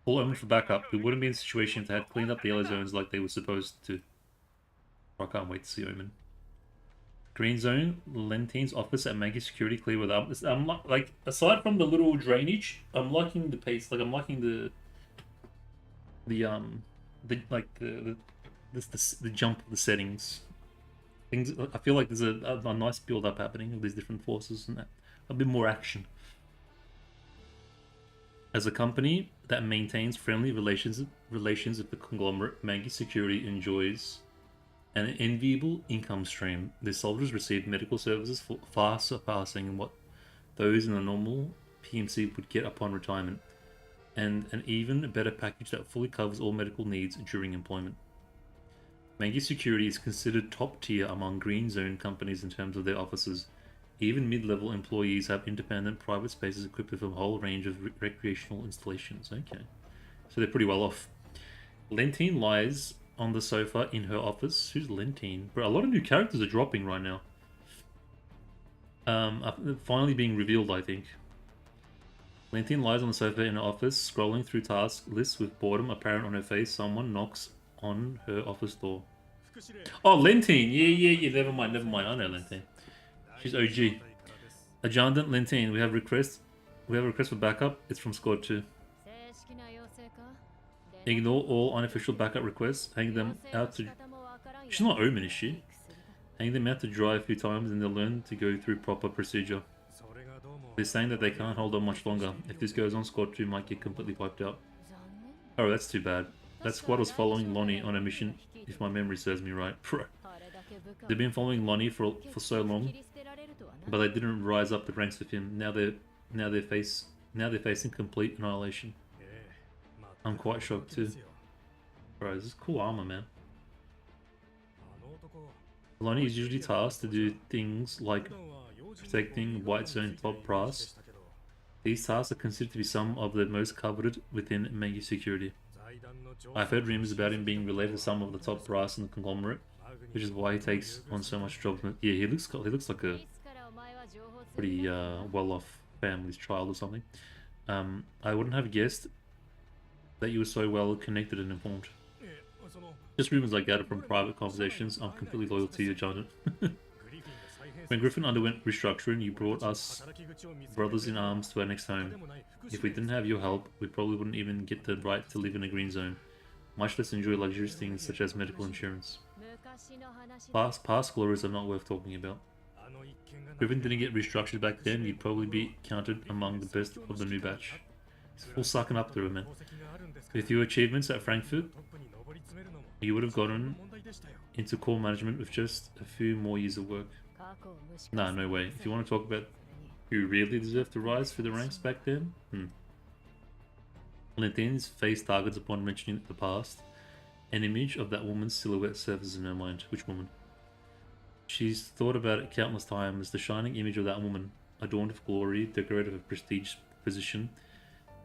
Speaker 2: Call Omen for backup. We wouldn't be in a situation to have cleaned up the yellow zones like they were supposed to. I can't wait to see Omen. Green zone, Lentine's office at Maggie Security clear with up. I'm like, aside from the little drainage, I'm liking the pace. Like, I'm liking the jump of the settings. Things. I feel like there's a nice build up happening of these different forces and that. A bit more action. As a company that maintains friendly relations with the conglomerate, Maggie Security enjoys an enviable income stream. Their soldiers receive medical services far surpassing what those in a normal PMC would get upon retirement, and an even better package that fully covers all medical needs during employment. Maggie Security is considered top tier among Green Zone companies in terms of their offices. Even mid-level employees have independent private spaces equipped with a whole range of recreational installations. Okay, so they're pretty well off. Lentine lies on the sofa in her office. Who's Lentine? Bro, a lot of new characters are dropping right now. Finally being revealed, I think. Lentine lies on the sofa in her office, scrolling through task lists with boredom apparent on her face. Someone knocks on her office door. Oh, Lentine! Yeah, never mind. I know Lentine. She's OG. Adjutant Lentine, we have a request for backup. It's from Squad 2. Ignore all unofficial backup requests. Hang them out to... She's not Omen, is she? Hang them out to dry a few times and they'll learn to go through proper procedure. They're saying that they can't hold on much longer. If this goes on, Squad 2 might get completely wiped out. Oh, that's too bad. That squad was following Lonnie on a mission, if my memory serves me right. They've been following Lonnie for so long, but they didn't rise up the ranks with him. Now they're facing complete annihilation. I'm quite shocked too. Bro, this is cool armor, man. Lonnie is usually tasked to do things like protecting White Zone top brass. These tasks are considered to be some of the most coveted within Mangi security. I've heard rumors about him being related to some of the top brass in the conglomerate, which is why he takes on so much jobs. Yeah, he looks like a pretty well-off family's child or something. I wouldn't have guessed that you were so well connected and informed. Just rumors I gathered from private conversations. I'm completely loyal to you, Jonathan. When Griffin underwent restructuring, you brought us brothers in arms to our next home. If we didn't have your help, we probably wouldn't even get the right to live in a green zone, much less enjoy luxurious things such as medical insurance. Past glories are not worth talking about. Griffin didn't get restructured back then, you'd probably be counted among the best of the new batch. It's full sucking up to it, man. With your achievements at Frankfurt, you would have gotten into core management with just a few more years of work. Nah, no way. If you want to talk about who really deserved to rise through the ranks back then, Valentine's face targets upon mentioning the past. An image of that woman's silhouette surfaces in her mind. Which woman? She's thought about it countless times. The shining image of that woman, adorned with glory, decorated with prestige position.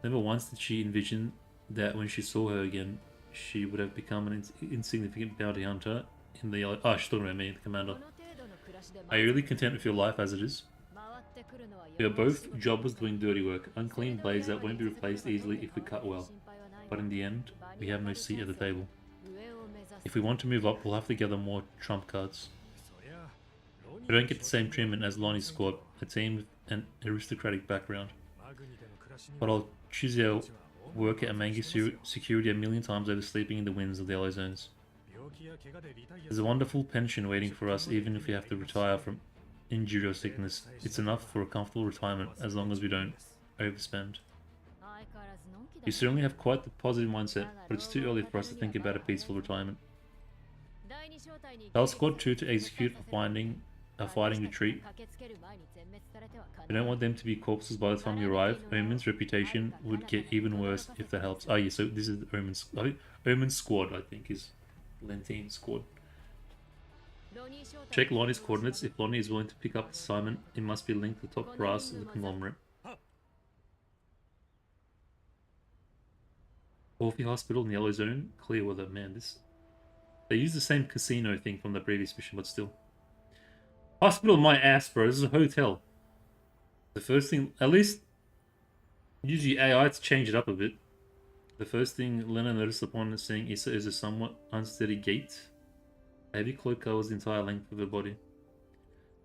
Speaker 2: Never once did she envision that when she saw her again, she would have become an insignificant bounty hunter in the yellow... Oh, she's talking about me, the commander. Are you really content with your life as it is? We are both jobbers doing dirty work, unclean blades that won't be replaced easily if we cut well. But in the end, we have no seat at the table. If we want to move up, we'll have to gather more trump cards. We don't get the same treatment as Lonnie's squad, a team with an aristocratic background. But I'll choose our work at Mangi security a million times over sleeping in the winds of the yellow zones. There's a wonderful pension waiting for us even if we have to retire from injury or sickness. It's enough for a comfortable retirement as long as we don't overspend. You certainly have quite the positive mindset, but it's too early for us to think about a peaceful retirement. Tell Squad 2 to execute a fighting retreat. We don't want them to be corpses by the time we arrive. Omen's reputation would get even worse if that helps. Oh yeah, so this is Omen's squad, I think, is Lentine's squad. Check Lonnie's coordinates. If Lonnie is willing to pick up the assignment, it must be linked to the top brass of the conglomerate. Orphe Hospital in the Yellow Zone. Clear weather. Man, this... They use the same casino thing from the previous mission, but still. Hospital, my ass, bro. This is a hotel. The first thing... At least... Use your AI to change it up a bit. The first thing Lena noticed upon seeing Issa is a somewhat unsteady gait. A heavy cloak covers the entire length of her body.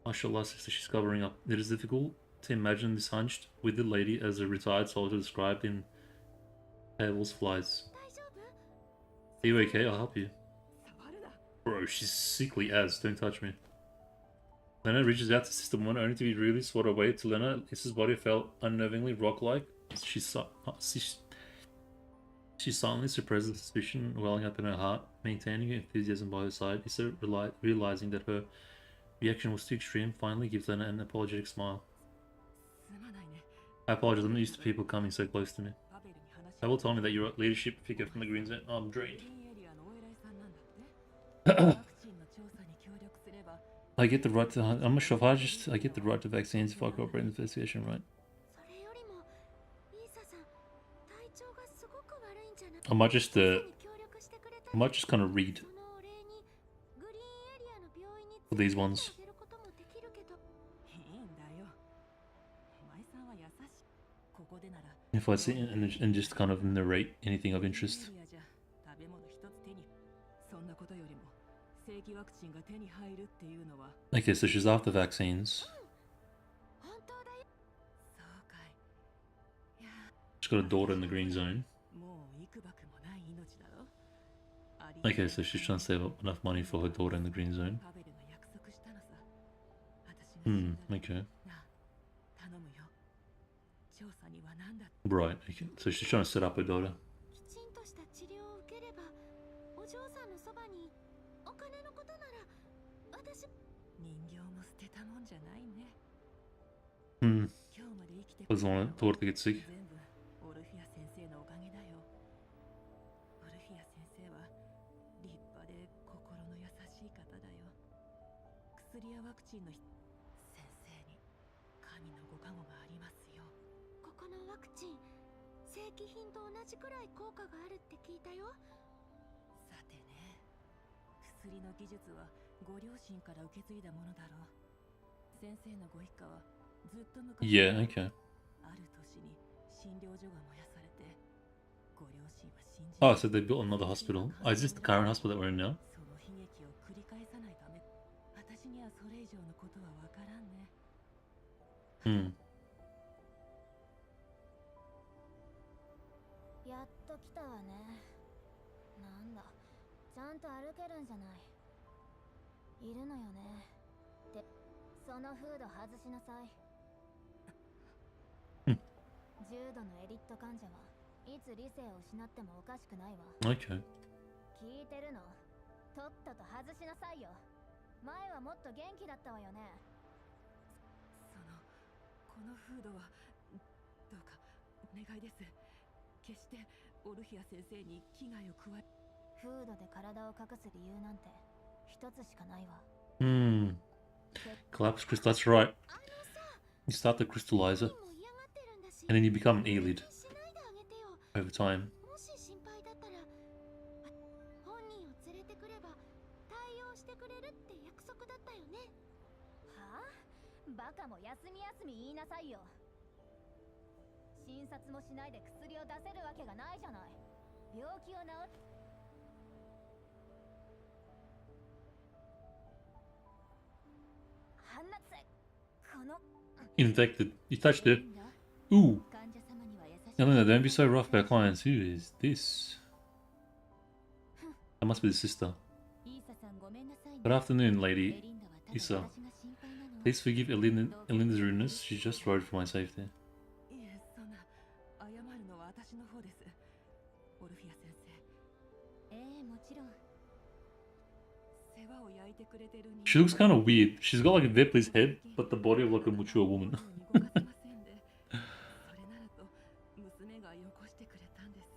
Speaker 2: Mashallah, sister, she's covering up. It is difficult to imagine this hunched, withered lady as a retired soldier described in Abel's Flies. Are you okay? I'll help you. Bro, she's sickly as. Don't touch me. Lena reaches out to System 1 only to be really swatted away. To Lena, Issa's body felt unnervingly rock-like. She silently suppresses suspicion welling up in her heart, maintaining her enthusiasm by her side. Issa, realizing that her reaction was too extreme, finally gives Lena an apologetic smile. I apologize, I'm not used to people coming so close to me. Abel told me that you're a leadership figure from the Green Zone. Oh, I'm drained. I get the right to... I'm a chauffagist. I get the right to vaccines if I cooperate in the investigation, right? I might just kind of read for these ones. If I see and just kind of narrate anything of interest. Okay, so she's after vaccines. She's got a daughter in the Green Zone. Okay, so she's trying to save up enough money for her daughter in the Green Zone. Okay. Right, okay. So she's trying to set up her daughter. Hmm. Doesn't want to get sick.
Speaker 3: オルフィア先生のおかげだよ。オルフィア先生は立派で心の優しい方だよ。薬やワクチンの先生に神のご加護がありますよ。
Speaker 1: ここのワクチン正規品と同じくらい効果があるって聞いたよ。
Speaker 3: さてね、薬の技術はご両親から受け継いだものだろう。先生のご一家はずっと昔
Speaker 2: Yeah, okay.
Speaker 3: ある年に診療所が燃やされて、ご両親は信じ
Speaker 2: Oh, so they built another hospital. Oh, is this the current hospital that we're in now?
Speaker 3: その悲劇を繰り返さないため、私にはそれ以上のことはわからんね。
Speaker 2: Hmm.
Speaker 1: やっと来たわね。なんだ、ちゃんと歩けるんじゃない。いるのよね。で、そのフード外しなさい。重度のエリット患者はいつ理性を失ってもおかしくないわ。
Speaker 2: Okay.
Speaker 1: 聞いてるの？とっとと外しなさいよ。前はもっと元気だったわよね。
Speaker 3: このフードはどうかお願いです。決してオルフィア先生に危害を加え。
Speaker 1: フードで体を隠す理由なんて一つしかないわ。
Speaker 2: Hmm. Collapse crystal, that's right. You start the crystallizer, and then you become an Elid over time.
Speaker 1: もし心配だったら本人を連れてくれば対応してくれるって約束だったよね。はあ？バカも休み休み言いなさいよ。診察もしないで薬を出せるわけがないじゃない。病気を治っ放つこの
Speaker 2: Infected. You touched it. Ooh.
Speaker 1: 患者様には優しい。
Speaker 2: No, no, no, don't be so rough about clients. Who is this? That must be the sister.
Speaker 1: イーサさんごめんなさいね。
Speaker 2: Good afternoon,
Speaker 1: エ
Speaker 2: Lady
Speaker 1: リンダはただ
Speaker 2: Issa.
Speaker 1: 私が心配なの。
Speaker 2: Please forgive Elinda's rudeness. She just worried for my safety.
Speaker 3: いえ、そんな謝るのは私の方です。オルフィア先生。
Speaker 1: もちろん。
Speaker 3: 世話を焼いてくれてる人
Speaker 2: She looks kind of weird. She's got like a Vepli's head, but the body of like a mature woman.
Speaker 3: 動かせませんで、それならと娘がよこしてくれたんです。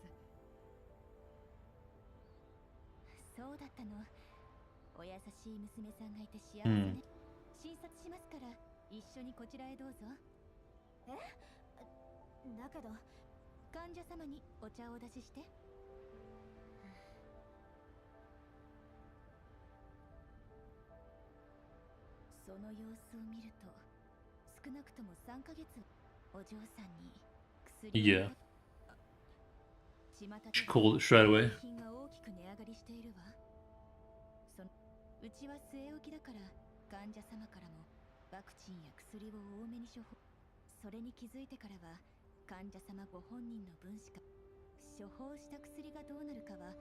Speaker 1: そうだったの。お優しい娘さんがいて幸せね。診察しますから一緒にこちらへどうぞ。だけど患者様にお茶をお出しして。その様子を見ると少なくとも3ヶ月お嬢さんに薬
Speaker 2: Yeah.
Speaker 1: 巷
Speaker 2: She called it straight away.
Speaker 1: 品が大きく値上がりしているわ。うちは据え置きだから患者様からもワクチンや薬を多めに処方。それに気づいてからは患者様ご本人の分しか処方した薬がどうなるかは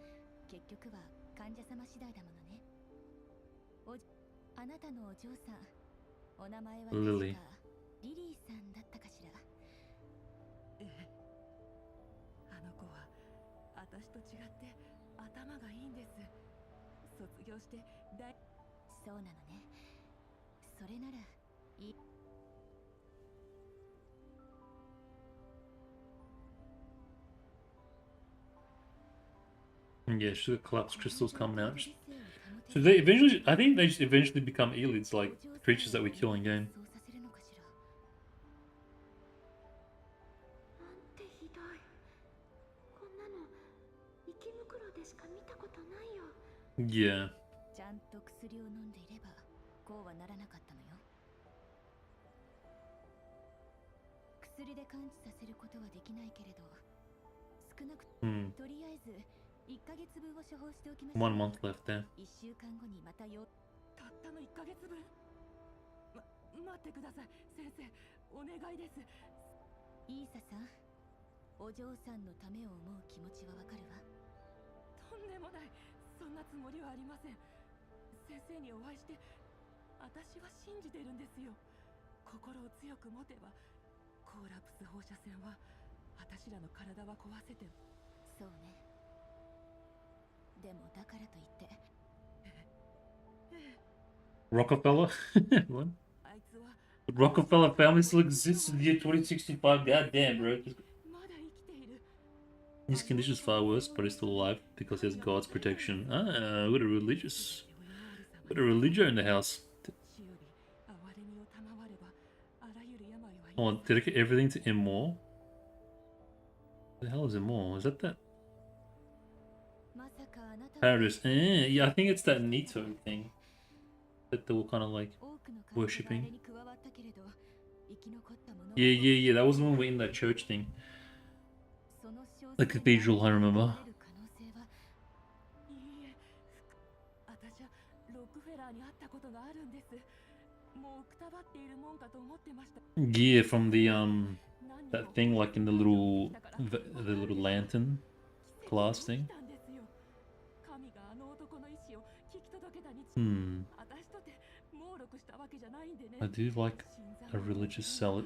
Speaker 1: 結局は患者様次第だものね。あなたのお嬢さん、お名前は確か
Speaker 2: Lily
Speaker 1: リリーさんだったかしら。
Speaker 3: ええ、あの子は私と違って頭がいいんです。卒業して
Speaker 1: そうなのね。それならいい。
Speaker 2: Yeah, she's got collapsed crystals coming out. So they eventually, I think they just eventually become Elids, like creatures that we kill in game.
Speaker 1: なんてひどい。こんなの池袋でしか見たことないよ。
Speaker 2: Yeah.
Speaker 1: ちゃんと薬を飲んでいればこうはならなかったのよ。薬で完治させることはできないけれど、少なくとりあえず1ヶ月分を処方しておきましょう。
Speaker 2: 1 month left there.
Speaker 1: 1週間後にまたよ。
Speaker 3: たったの1ヶ月分。待ってください先生、お願いです。
Speaker 1: イーサさん、お嬢さんのためを思う気持ちはわかるわ。
Speaker 3: とんでもない、そんなつもりはありません。先生にお会いして私は信じてるんですよ。心を強く持てばコーラプス放射線は私らの体は壊せて。
Speaker 1: そうね。でもだからといって
Speaker 2: Rockefeller? What?
Speaker 3: あいつ
Speaker 2: The Rockefeller family still exists in the year 2065. God damn, bro. His condition is far worse, but he's still alive because he has God's protection. Ah, what a religious. What a religion in the house. Oh, dedicate everything to Immor. The hell is Immor? Is that Paradise? Yeah, I think it's that Nito thing that they were kind of like worshipping. Yeah. That was the one we in that church thing. The cathedral, I remember. Yeah, from the that thing like in the little lantern glass thing. I do like a religious zealot.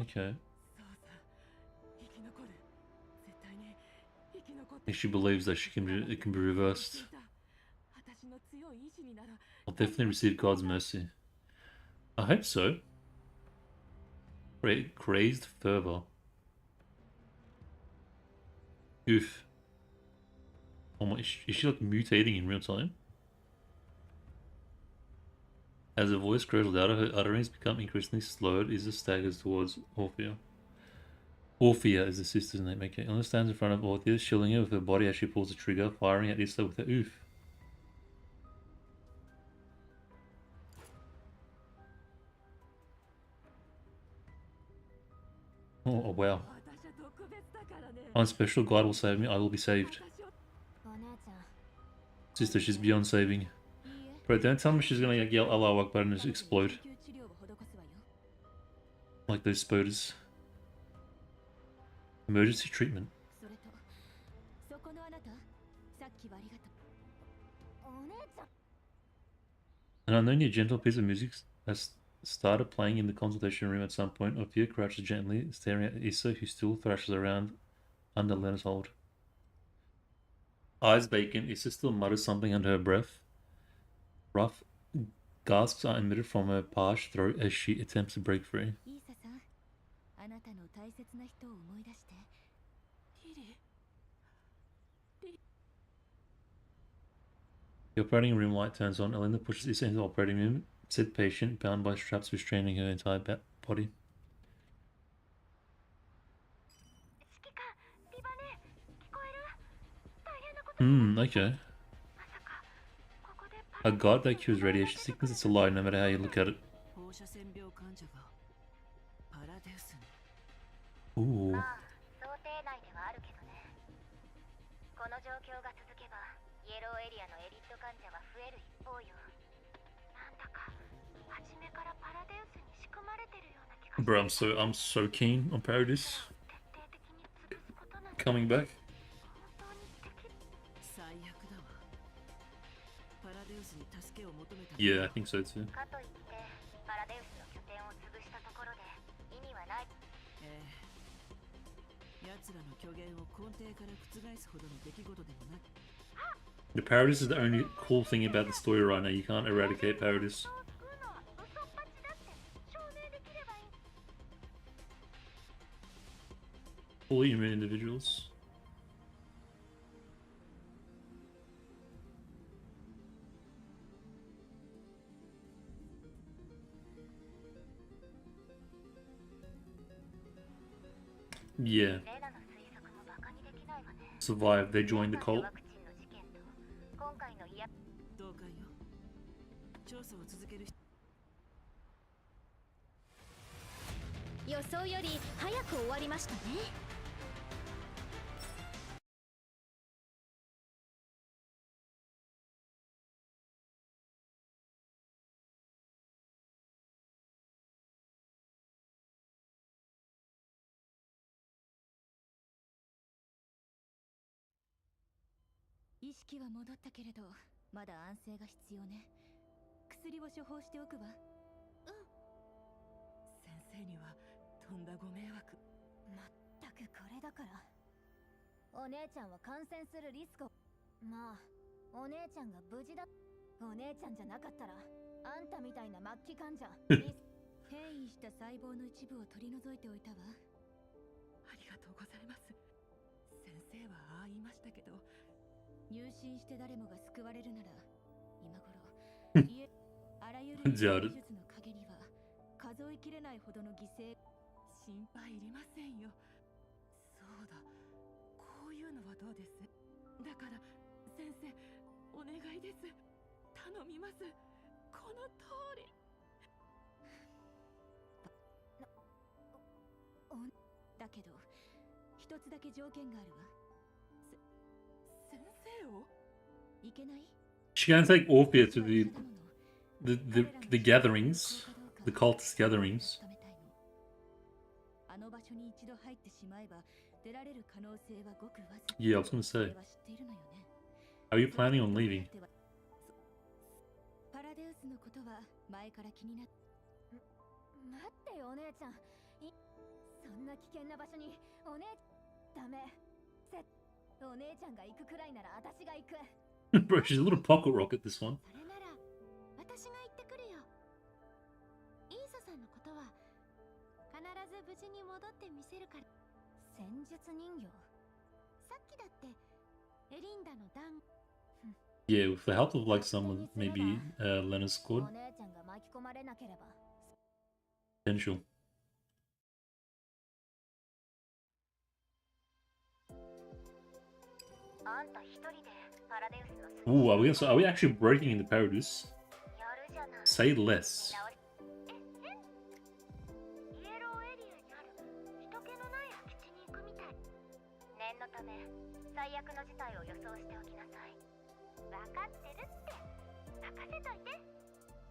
Speaker 2: Okay. If she believes that it can be reversed, I'll definitely receive God's mercy. I hope so. Crazed fervor. Oof. Oh my, is she like mutating in real time? As her voice grows louder, her utterings become increasingly slurred as it staggers towards Orphea. Orphea is the sister's name, okay. Ella stands in front of Orphea, shielding her with her body as she pulls the trigger, firing at Issa with her oof. Oh wow. I'm special, God will save me, I will be saved. Sister, she's beyond saving. Bro, don't tell me she's gonna like, yell Allah Akbar and just explode. Like those spoders. Emergency treatment. An unknown yet gentle piece of music has started playing in the consultation room at some point. Ophia crouches gently, staring at Issa, who still thrashes around under Lena's hold. Eyes vacant, Issa still mutters something under her breath. Rough gasps are emitted from her parched throat as she attempts to break free. The operating room light turns on. Elena pushes Issa into the operating room. Said patient, bound by straps restraining her entire body. Okay. A god that cures radiation sickness, it's a lie no matter how you look at it. Ooh. Bro, I'm so keen on Paradeus coming back. Yeah, I think so too. The Paradeus is the only cool thing about the story right now. You can't eradicate Paradeus. Fully human individuals. Yeah. Survived. They joined the cult.
Speaker 1: お姉ちゃんは感染するリスクを。まあお姉ちゃんが無事だ。お姉ちゃんじゃなかったらあんたみたいな末期患者変異した細胞の一部を取り除いておいたわ。
Speaker 3: ありがとうございます。先生はああ言いましたけど、
Speaker 1: 入信して誰もが救われるなら今頃あらゆる
Speaker 2: じゃあ
Speaker 1: 技術の陰には数えきれないほどの犠牲。
Speaker 3: 心配いりませんよ。そうだ、こういうのはどうです？だから先生、お願いです。頼みます。この通り。
Speaker 1: だけど一つだけ条件があるわ。
Speaker 3: 先生を
Speaker 1: いけない？
Speaker 2: She can take Orphea to the gatherings, the cultist gatherings.
Speaker 1: あの場所に一度入ってしまえば出られる可能性はごくわずか。
Speaker 2: Yeah, I was gonna say. How are you planning on leaving?
Speaker 1: パラデウスのことは前から気になっ。待ってよお姉ちゃん。そんな危険な場所にお姉ダメ。お姉ちゃんが行くくらいなら私が行く。
Speaker 2: Bro, she's a little pocket rocket, this one.
Speaker 1: それなら私が行ってくるよ。イーサさんのことは必ず無事に戻ってみせるから。戦術人形。さっきだってエリンダの弾。
Speaker 2: Yeah, with the help of like someone, maybe Lena's squad.
Speaker 1: お姉ちゃんが巻き込まれなければ。
Speaker 2: Potential.
Speaker 1: あんた一人でパラデウスの。
Speaker 2: Ooh, are we actually breaking into Paradeus? Say less.
Speaker 1: イエローエリアにある人気のない空き地に行くみたい。念のため最悪の事態を予想しておきなさい。分かってるって。任せといて。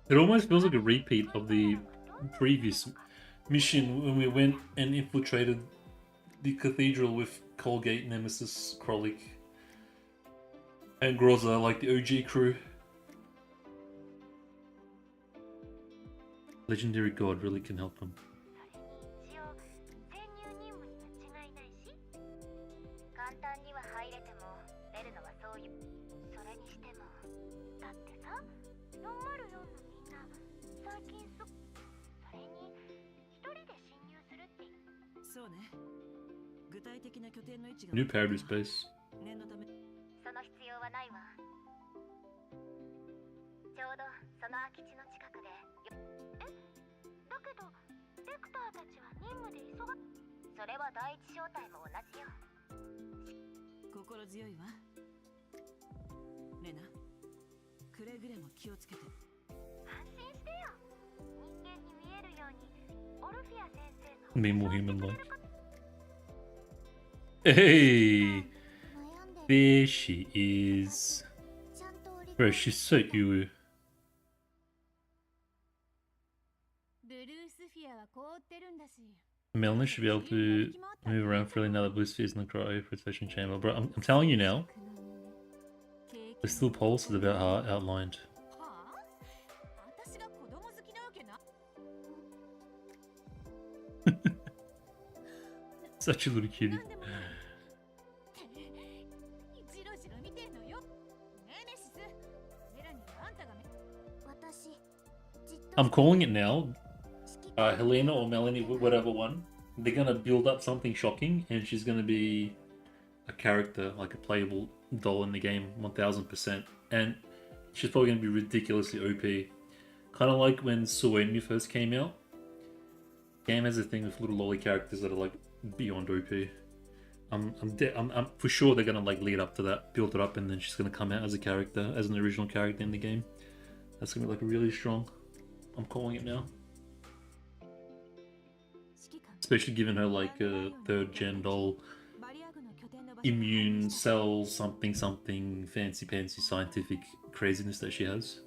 Speaker 2: It almost feels like a repeat of the previous mission when we went and infiltrated the cathedral with Colgate, Nemesis, Krolik, and Groza, like the OG crew. Legendary God really can help them.
Speaker 1: 一応潜入任務に間違いないし、簡単には入れても出るのはそういう。それにしてもだってさ、404のみんな最近それに一人で侵入するって。
Speaker 3: そうね。具体的な拠点の位置が
Speaker 2: New Paradeus base.
Speaker 3: 念のため。
Speaker 1: その必要はないわ。ちょうどその空き地の近くで。だけどレクターたちは任務で忙が。それは第一小隊も同じよ。
Speaker 3: 心強いわ。レナ、くれぐれも気をつけて。
Speaker 1: 安心してよ。人間に見えるようにオルフィア先生の。
Speaker 2: Be more human-like. Hey! There she is. Bro, she's so Yu.
Speaker 1: ブルースフィアは凍ってるんだし。
Speaker 2: Melina should be able to move around freely now that Blue Sphere is in the cryo protection chamber. Bro, I'm telling you now, there's still policies about how outlined. Such a little cutie. I'm calling it now. Helena or Melanie, whatever one, they're gonna build up something shocking, and she's gonna be a character, like a playable doll in the game, 1000%. And she's probably gonna be ridiculously OP. Kind of like when Suenu first came out. Game has a thing with little lolly characters that are like beyond OP. I'm for sure they're gonna like lead up to that, build it up, and then she's gonna come out as a character, as an original character in the game. That's gonna be like really strong. I'm calling it now. Especially given her like third gen doll, immune cell something something fancy pantsy scientific craziness that she has.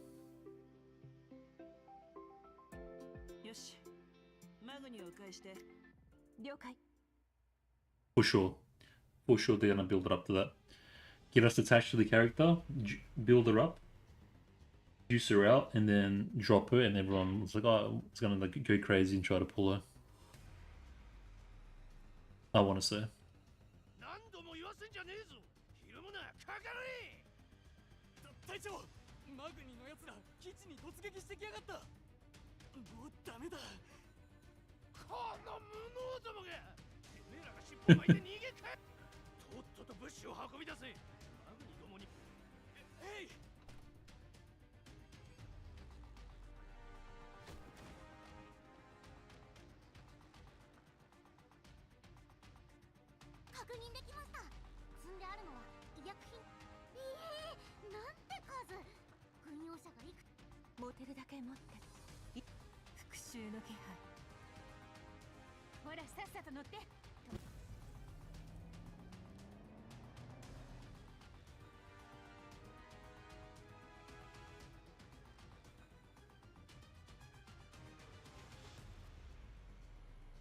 Speaker 2: For sure they're gonna build it up to that. Get us attached to the character, build her up, juice her out, and then drop her, and everyone's like, oh, it's gonna like go crazy and try to pull her. I want to say.
Speaker 4: せんじゃねえぞ。ひるむな、かかれ。隊長、マグニの奴ら基地に突撃してきやがった。もうダメだ。この無能どもが。てめえらが尻尾巻いて逃げか。とっとと物資を運び出せ。マグニどもに。えい。
Speaker 5: 確認できました。積んであるのは医薬品。なんて数。軍用車がいく
Speaker 3: 持てるだけ持って復讐の気配。
Speaker 5: ほらさっさと乗って。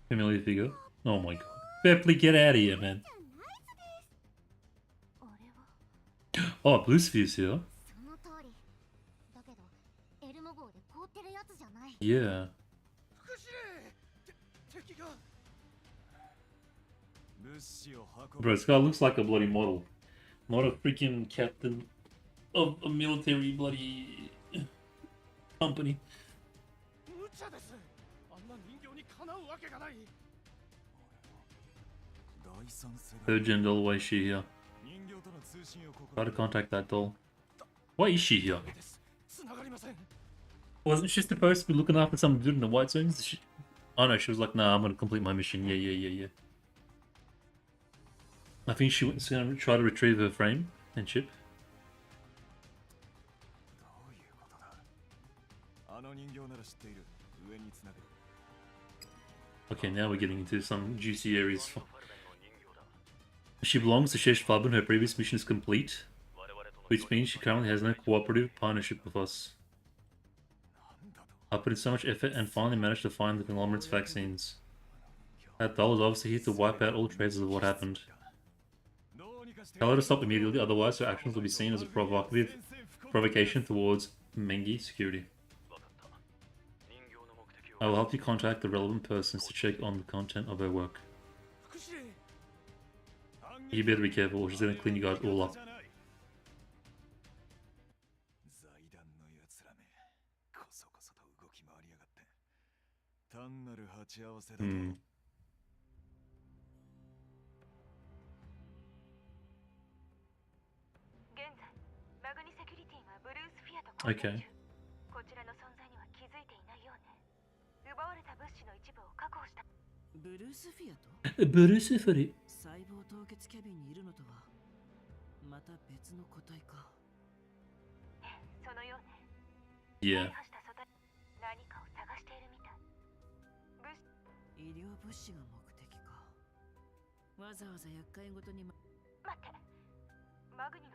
Speaker 2: Familiar figure. Oh my god. Bepley, get out of here, man.
Speaker 5: あれは
Speaker 2: Oh, Blue Sphere's here.
Speaker 5: その通り。だけどエルモ号で凍ってるやつじゃない。
Speaker 2: Yeah.
Speaker 4: 副司令。敵が。物資を運
Speaker 2: Bro, this guy looks like a bloody model. Not a freaking captain of a military bloody company.
Speaker 4: 無茶です。あんな人形にかなうわけがない。
Speaker 2: Urgent doll, why is she here? Try to contact that doll. Why is she here?
Speaker 4: つながりません。
Speaker 2: Wasn't she supposed to be looking after some dude in the white zones? Oh no, she was like, nah, I'm gonna complete my mission. Yeah. I think she was gonna try to retrieve her frame and chip. Okay, now we're getting into some juicy areas. She belongs to Shesh Fab and her previous mission is complete, which means she currently has no cooperative partnership with us. I put in so much effort and finally managed to find the conglomerate's vaccines. That doll was obviously here to wipe out all traces of what happened. Tell her to stop immediately, otherwise her actions will be seen as a provocation towards Mengi security. I will help you contact the relevant persons to check on the content of her work. You better be careful or she's gonna clean you guys all up. Okay.
Speaker 5: こちらの存在には気づいていないようね。奪われた物資の一部を確保した。
Speaker 3: ブルースフィアと
Speaker 2: Bruce
Speaker 3: 細胞凍結キャビンにいるのとはまた別の個体か。
Speaker 5: そのようね。
Speaker 2: Yeah.
Speaker 5: 何かを探しているみたい。
Speaker 3: 医療物資が目的か。わざわざ厄介ごとに
Speaker 5: 待って。マグニの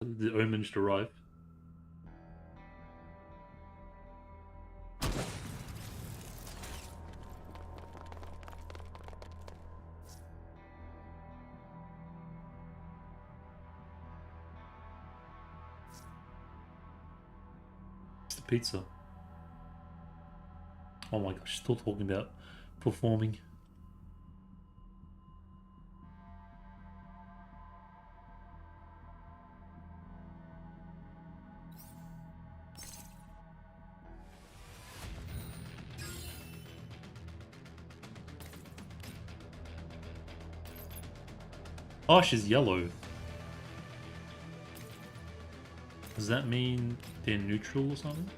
Speaker 2: The omen just arrived. It's the pizza. Oh my gosh, still talking about performing. Oh, she's yellow. Does that mean they're neutral or something?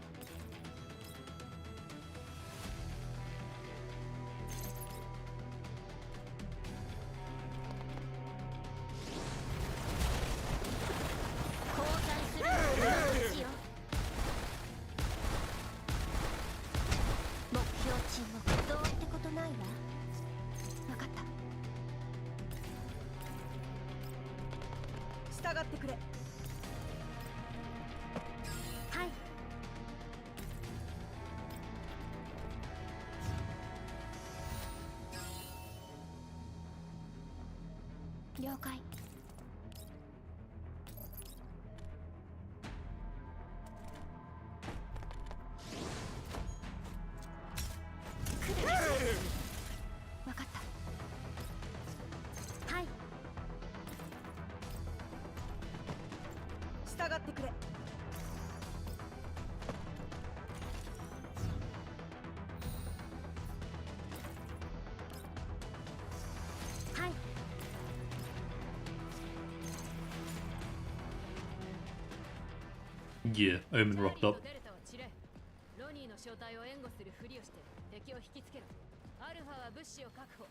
Speaker 2: Yeah, Omen rocked up.
Speaker 3: ロニーの正体を援護するふりをして敵を引きつけろ。アルファは物資を確保。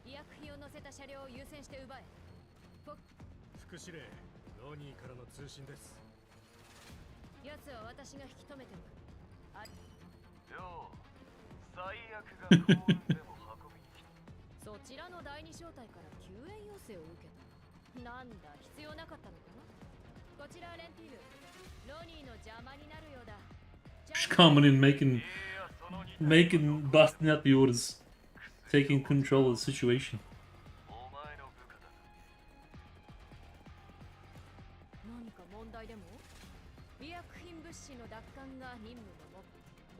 Speaker 3: 医薬品を乗せた車両を優先して奪え。
Speaker 4: 副司令、ロニーからの通信です。
Speaker 3: 奴は私が引き止めておく。
Speaker 6: よう、最悪が幸運でも運びに来た。
Speaker 3: そちらの第二小隊から救援要請を受けた。なんだ、必要なかったのかな。こちらレンティール、ロニーの邪魔になるようだ。
Speaker 2: Just coming in, busting out the orders, taking control of the situation.
Speaker 6: お前の部下だ。
Speaker 3: 何か問題でも？医薬品物資の奪還が任務のも。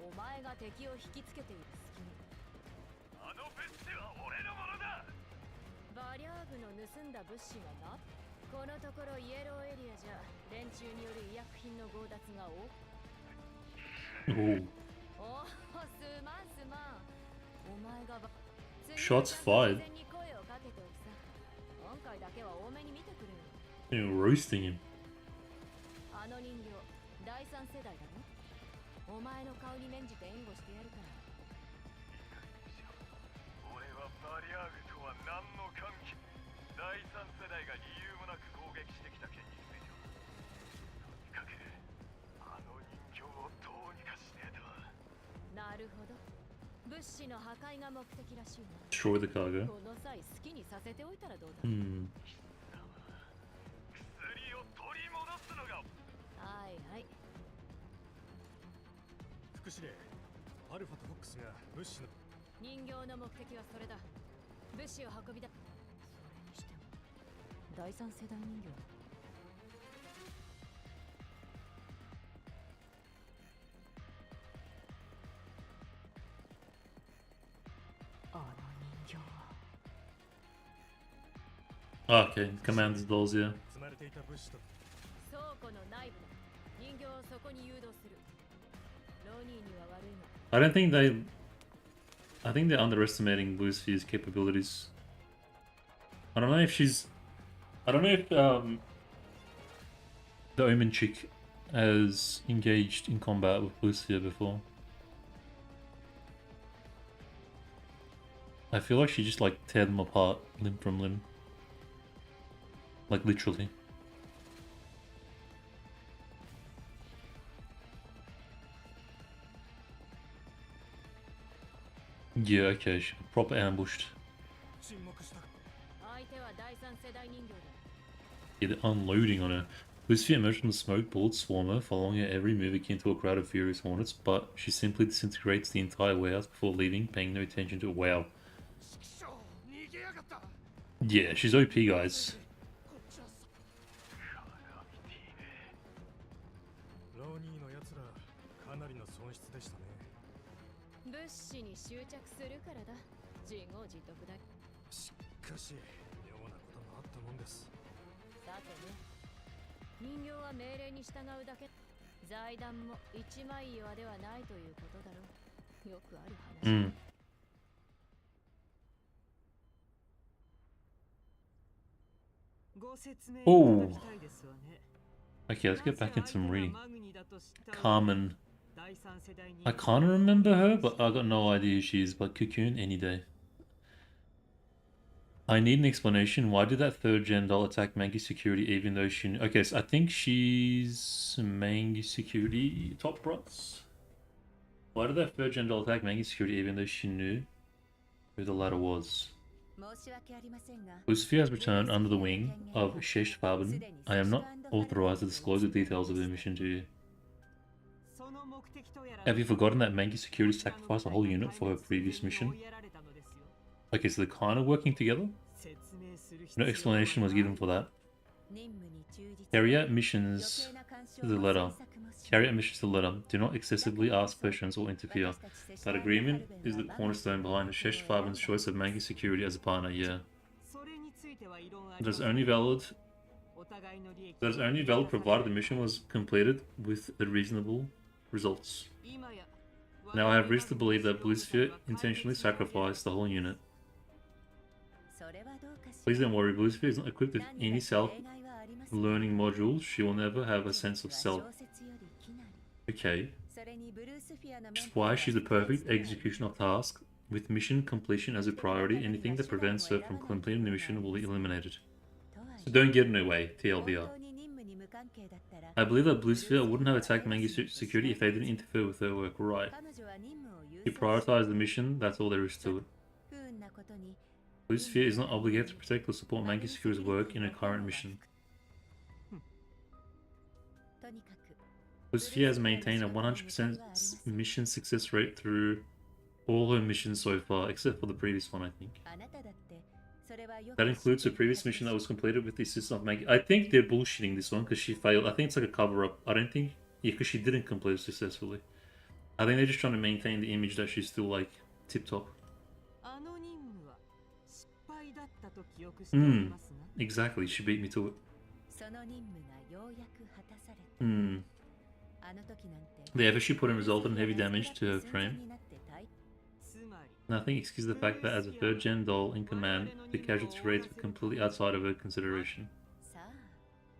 Speaker 3: お前が敵を引きつけている隙に。
Speaker 6: あの物資は俺のものだ。
Speaker 3: バリャーグの盗んだ物資がな。このところイエローエリアじゃ連中による医薬品の強奪が多く。
Speaker 2: Oh,
Speaker 3: おお、すまんすまん。お前が
Speaker 2: shots fired.
Speaker 3: に声をかけておくさ。今回だけは多めに見てくれよ。
Speaker 2: Roasting him.
Speaker 3: あの人形、第三世代だろ。お前の顔に免じて援護してやるから。
Speaker 6: 俺はバリアーグとは何の関係。第三世代が理由もなく攻撃してきた件については。とにかくあの人形をどうにかしねえと。
Speaker 3: なるほど。物資の破壊が目的らしいな。
Speaker 2: Destroy the cargo.
Speaker 3: この際好きにさせておいたらどうだ。
Speaker 2: Hmm.
Speaker 6: 薬を取り戻すのが。
Speaker 3: はいはい。
Speaker 4: 副司令、アルファとフォックスが物資の
Speaker 3: 人形の目的はそれだ。物資を運びだ。それにしても第三世代人形。あの人形は。
Speaker 2: Okay, commander's dolls, yeah.
Speaker 4: 積まれていた物資と
Speaker 3: 倉庫の内部だ。人形をそこに誘導する。ロニーには悪いが。
Speaker 2: I don't think they. I think they're underestimating Blue Sphere's capabilities. I don't know if she's. I don't know if the Omen chick has engaged in combat with Blue Sphere before. I feel like she just like tear them apart limb from limb. Like literally. Yeah, okay, she got proper ambushed.
Speaker 4: 沈黙した。
Speaker 3: 相手は第三世代人形だ。
Speaker 2: Yeah, they're unloading on her. Lucifer emerged from the smoke, bullets swarm her, following her every move akin to a crowd of furious hornets, but she simply disintegrates the entire warehouse before leaving, paying no attention to it. Wow.
Speaker 4: 逃げやがった。
Speaker 2: Yeah, she's OP, guys.
Speaker 4: ロニーのやつらかなりの損失でしたね。
Speaker 3: 物資に執着するからだ。自業自得だ。
Speaker 4: しかし妙なこともあったもんです。
Speaker 3: さてね。人形は命令に従うだけ。財団も一枚岩ではないということだろう。よくある話。
Speaker 2: Mm.
Speaker 3: ご説明い
Speaker 2: Oh.
Speaker 3: ただきたいですわね。
Speaker 2: Okay, let's get back into some reading.
Speaker 3: マグニだと知った
Speaker 2: Carmen.
Speaker 3: 第三世代人
Speaker 2: I kind of remember her, but I got no idea who she is. But Cocoon any day. I need an explanation. Why did that third gen doll attack Mangi security even though she... Okay, so I think she's Mangi security top brass. Why did that third gen doll attack Mangi security even though she knew who the latter was? Lucifer has returned under the wing of Sheshfarben. I am not authorized to disclose the details of her mission to you. Have you forgotten that Mangi security sacrificed a whole unit for her previous mission? Okay, so they're kind of working together? No explanation was given for that. Carry out missions to the letter. Carry out missions to the letter. Do not excessively ask questions or interfere. That agreement is the cornerstone behind the Sheshfarben's choice of Mangi security as a partner, yeah. That is only valid provided the mission was completed with the reasonable results. Now I have reason to believe that Bluesphere intentionally sacrificed the whole unit. Please don't worry, Bluesphere is not equipped with any self-learning modules. She will never have a sense of self. Okay. Which is why she's the perfect execution of task. With mission completion as a priority, anything that prevents her from completing the mission will be eliminated. So don't get in her way, TLDR. I believe that Blue Sphere wouldn't have attacked Mangi's security if they didn't interfere with her work, right? You prioritize the mission, that's all there is to it. Blue Sphere is not obligated to protect or support Mangi's security's work in a current mission. Blue Sphere has maintained a 100% mission success rate through all her missions so far, except for the previous one, I think. That includes the previous mission that was completed with the assistance of Maggie. I think they're bullshitting this one because she failed. I think it's like a cover-up. I don't think... Yeah, because she didn't complete it successfully. I think they're just trying to maintain the image that she's still, like, tip-top. Exactly. She beat me to it. They eventually put in resultant heavy damage to her frame. Nothing excuses the fact that as a third-gen doll in command, the casualty rates were completely outside of her consideration.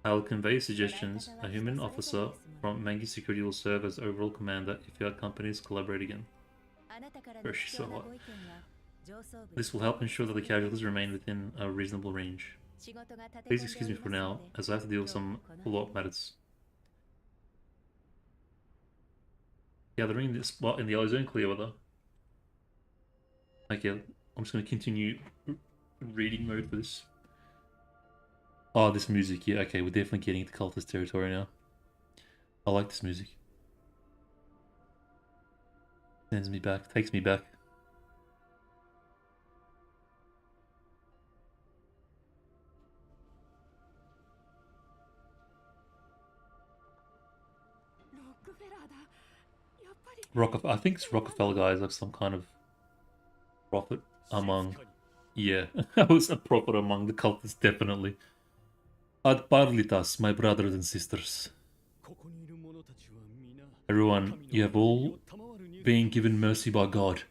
Speaker 2: I will convey suggestions. A human officer from Mangi Security will serve as overall commander if your companies collaborate again. Where she's so hot. This will help ensure that the casualties remain within a reasonable range. Please excuse me for now, as I have to deal with some follow-up matters. Gathering this spot in the yellow zone, clear weather. Okay, I'm just going to continue reading mode for this. Oh, this music, yeah, okay, we're definitely getting into cultist territory now. I like this music. Sends me back, takes me back. Rockefeller, I think it's Rockefeller guy is like some kind of prophet among... Yeah, I was a prophet among the cultists, definitely. Ad parlitas, my brothers and sisters. Everyone, you have all been given mercy by God,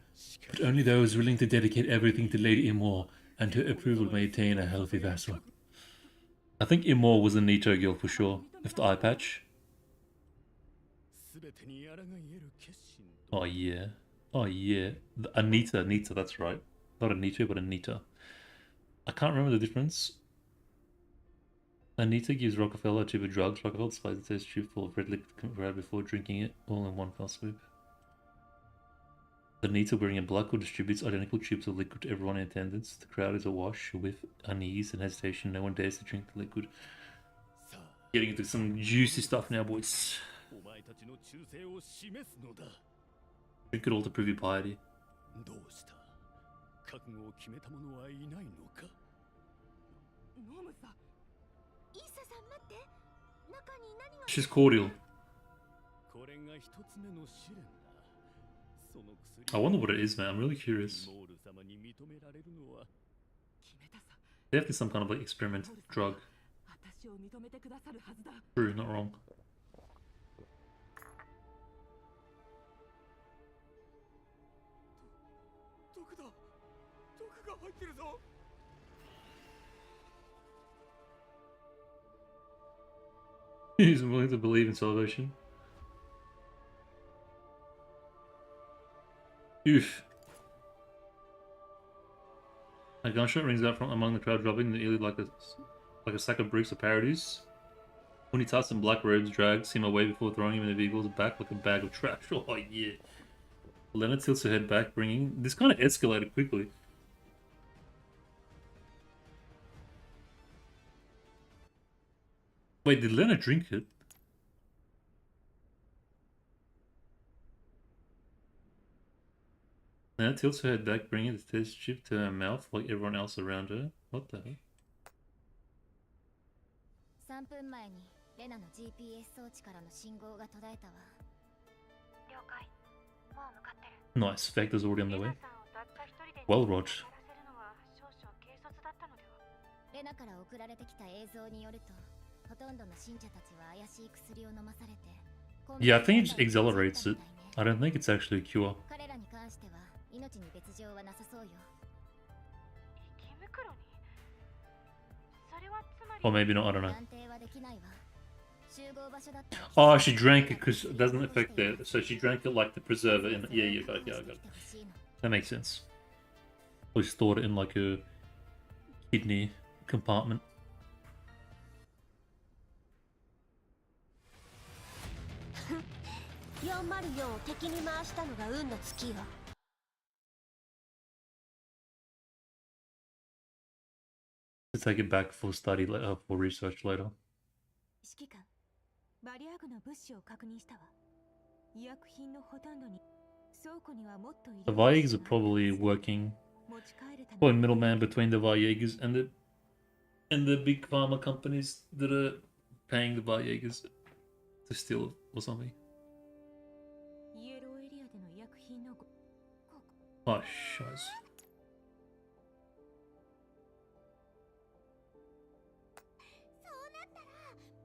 Speaker 2: but only those willing to dedicate everything to Lady Imor and her approval may attain a healthy vassal. I think Imor was a Nito girl for sure, with the eye patch. Oh yeah. Oh yeah. Anita, that's right. Not Anita, but Anita. I can't remember the difference. Anita gives Rockefeller a tube of drugs. Rockefeller supplies a test tube full of red liquid grab before drinking it, all in one fell swoop. Anita, wearing a black hood, distributes identical tubes of liquid to everyone in attendance. The crowd is awash with unease and hesitation. No one dares to drink the liquid. Getting into some juicy stuff now, boys. Drink it all to prove your piety. She's cordial. I wonder what it is, man. I'm really curious. Definitely some kind of like experimental drug. True, not wrong. He's willing to believe in salvation. Oof. A gunshot rings out from among the crowd, dropping nearly like a sack of bricks of Paradeus. Unitas in black robes drags him away before throwing him in the vehicle's back like a bag of trash. Oh yeah. Helena tilts her head back, bringing... This kind of escalated quickly. Wait, did Lena drink it? Lena tilts her head back, bringing the test chip to her mouth like everyone else around her. What the hell?
Speaker 5: 3分前にレナの GPS 装置からの信号が途絶えたわ。了解。もう向かってる。
Speaker 2: Nice, Vector's already on the way. Well, Rog.
Speaker 5: レナから送られてきた映像によると、ほとんどの信者たちは怪しい薬を飲まされて。
Speaker 2: Yeah, I think it just accelerates it. I don't think it's actually a cure.
Speaker 5: 彼らに関しては命に別状はなさそうよ。池袋に？それはつまり。
Speaker 2: Or maybe not, I don't know. Oh, she drank it because it doesn't affect it. So she drank it like the preserver in it. Yeah, yeah, got it, got it. That makes sense. Or she stored it in like a kidney compartment. To take it back for study later, for research later.
Speaker 3: 指揮官、バリアグの物資を確認したわ。医薬品のほとんどに倉庫にはもっと医
Speaker 2: The
Speaker 3: 療
Speaker 2: Vaegas are probably working,
Speaker 3: 持ち帰るため
Speaker 2: probably middleman between the Vaegas and the big pharma companies that are paying the Vaegas to steal it or something.
Speaker 3: イエローエリアでの医薬品の
Speaker 2: Oh, shiz.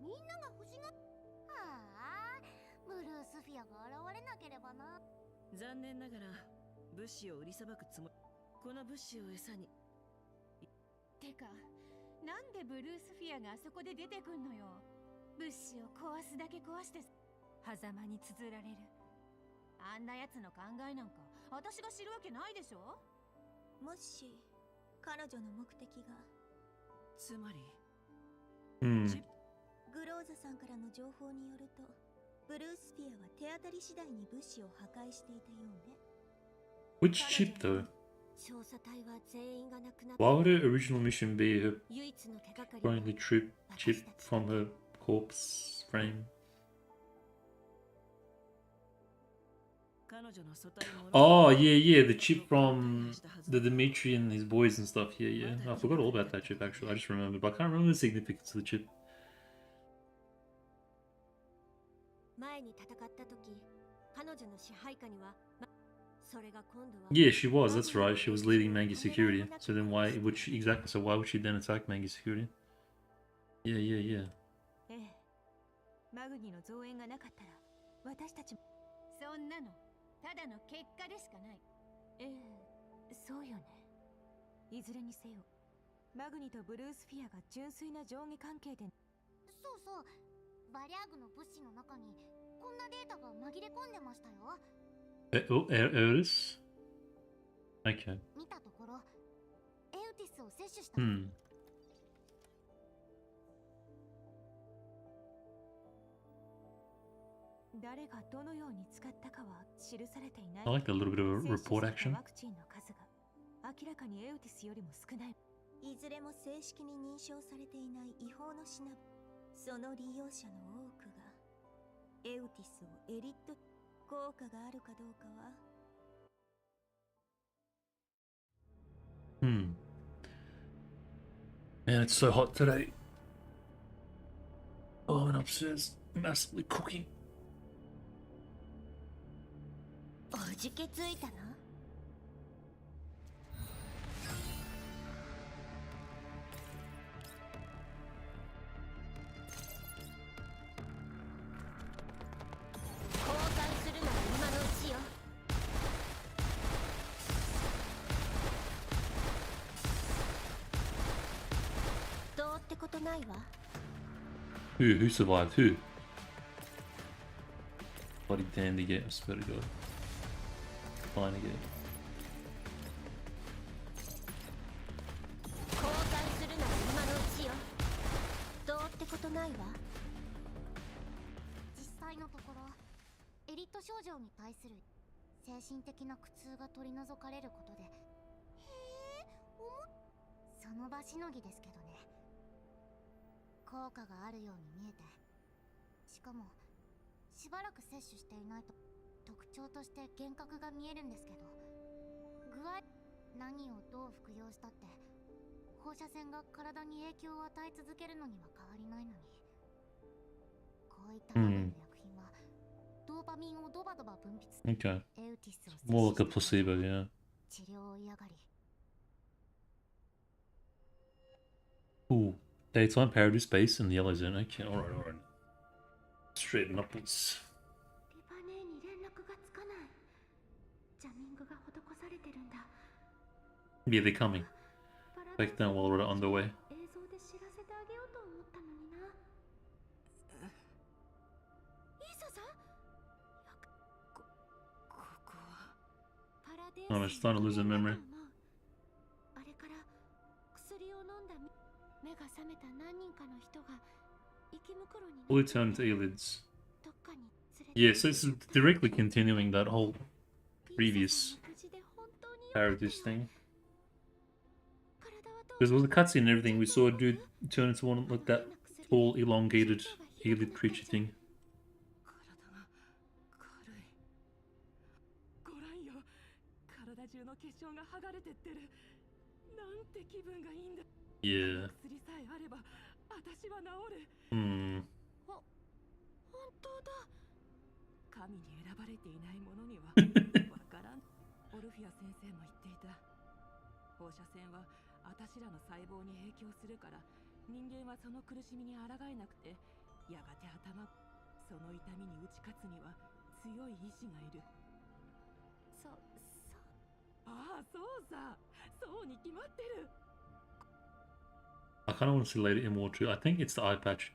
Speaker 5: みんなが欲しがああブルースフィアが現れなければな。
Speaker 3: 残念ながら物資を売りさばくつもり。この物資を餌に。てか、なんでブルースフィアがあそこで出てくんのよ。物資を壊すだけ壊して狭間に綴られる。あんなやつの考えなんか私が知るわけないでしょ。もし彼女の目的がつまり、グローザさんからの情報によると、ブルースフィアは手当たり次第に物資を破壊していたようね。
Speaker 2: Which chip though?
Speaker 5: 調査隊は全員が亡くなった。
Speaker 2: Why would her original mission be her
Speaker 5: 唯一の手がかり
Speaker 2: throwing the chip from her corpse frame? Oh, yeah, yeah, the chip from the Dimitri and his boys and stuff. Yeah, yeah. I forgot all about that chip actually. I just remembered, but I can't remember the significance of the chip.
Speaker 5: 前に戦った時、彼女の支配下には、それが今度は
Speaker 2: Yeah, she was. That's right. She was leading Mangi security. So then why would she exactly? So why would she then attack Mangi security? Yeah, yeah, yeah.
Speaker 3: ええ、マグニの増援がなかったら私たちもそんなのただの結果でしかない。ええ、そうよね。いずれにせよ、マグニとブルースフィアが純粋な上下関係で。
Speaker 5: そうそう、バリアグの物資の中にこんなデータが紛れ込んでましたよ。
Speaker 2: Oh, Eris? Okay.
Speaker 5: 見たところ、エウティスを摂取した。
Speaker 3: 誰がどのように使ったかは記されていない。
Speaker 2: I like a little bit of a report action.
Speaker 3: ワクチンの数が明らかにエウティスよりも少ない。いずれも正式に認証されていない違法の品。その利用者の多くがエウティスをエリット。効果があるかどうかは。
Speaker 2: Man, it's so hot today. Oh, I'm upstairs massively cooking.
Speaker 5: おじけついたの？交換するなら今のうちよ。どうってことないわ。
Speaker 2: Who survived? Who? Bloody dandy game, I swear to God. Fine again.
Speaker 5: 交換するなら今のうちよ。どうってことないわ。実際のところ、エリット症状に対する精神的な苦痛が取り除かれることで、へえ、その場しのぎですけどね。効果があるように見えて、しかもしばらく摂取していないと特徴として幻覚が見えるんですけど、具合何をどう服用したって放射線が体に影響を与え続けるのには変わりないのに、こういった類の薬品はドーパミンをドバドバ分泌。
Speaker 2: Okay.
Speaker 5: エウティスを
Speaker 2: More like a placebo, yeah.
Speaker 5: 治療を嫌がり。
Speaker 2: Ooh. Daytime Paradeus base in the yellow zone. Okay, alright, alright. Straighten upwards.
Speaker 5: リパネーに連絡がつかない。ジャミングが施されてるんだ。
Speaker 2: Yeah, they're coming. Back down while we're on the way.
Speaker 5: 映像で知らせてあげようと思ったのにな。
Speaker 2: Oh, I'm starting to lose a memory.
Speaker 5: あれから薬を飲んだ目が覚めた何人かの人が生き袋に
Speaker 2: Fully turned elids.
Speaker 5: どっかに連れ
Speaker 2: Yeah, so it's directly continuing that whole previous Paradeus thing. Because with the cutscene and everything, we saw a dude turn into one like that tall, elongated elid creature thing.
Speaker 3: ご覧よ、体中の結晶が剥がれてってる。なんて気分がいいんだ。
Speaker 2: Yeah.
Speaker 3: 薬さえあれば私は治る。
Speaker 2: Hmm.
Speaker 3: 本当だ。神に選ばれていないものにはわからん。オルフィア先生も言っていた。放射線は私らの細胞に影響するから、人間はその苦しみに抗えなくて、やがてその痛みに打ち勝つには強い意志がいる。ああ、そうさ。そうに決まってる。
Speaker 2: I kind of want to see later Immortal. I think it's the eye patch.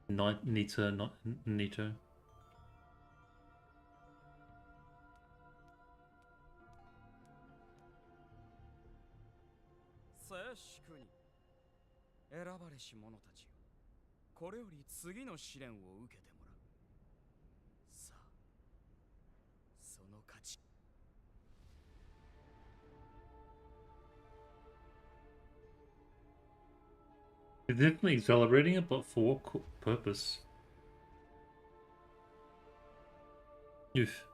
Speaker 2: Nito, not Nito.
Speaker 4: 静粛に選ばれし者たちよ、これより次の試練を受けてもらう。さあ、その価値。
Speaker 2: They're definitely accelerating it, but for what purpose? Oof.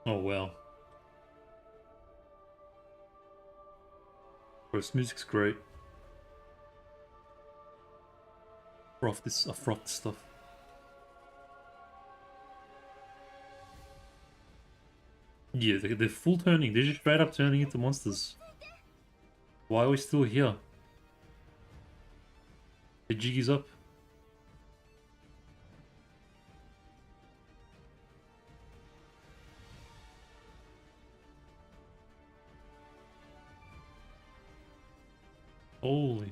Speaker 2: Oh wow. This music's great. I froth this stuff. Yeah, they're full turning. They're just straight up turning into monsters. Why are we still here? The jiggy's up. Holy.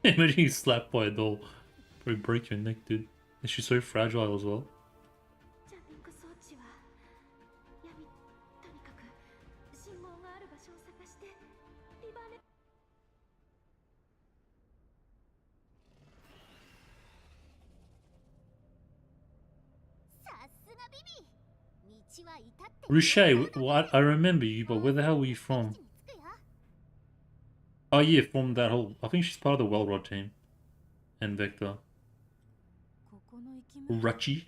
Speaker 2: Imagine getting slapped by a doll. Probably break your neck, dude. And she's so fragile as well. Riche, what? I remember you, but where the hell were you from? Oh yeah, from that whole... I think she's part of the Wellrod team. And Vector. Rachi?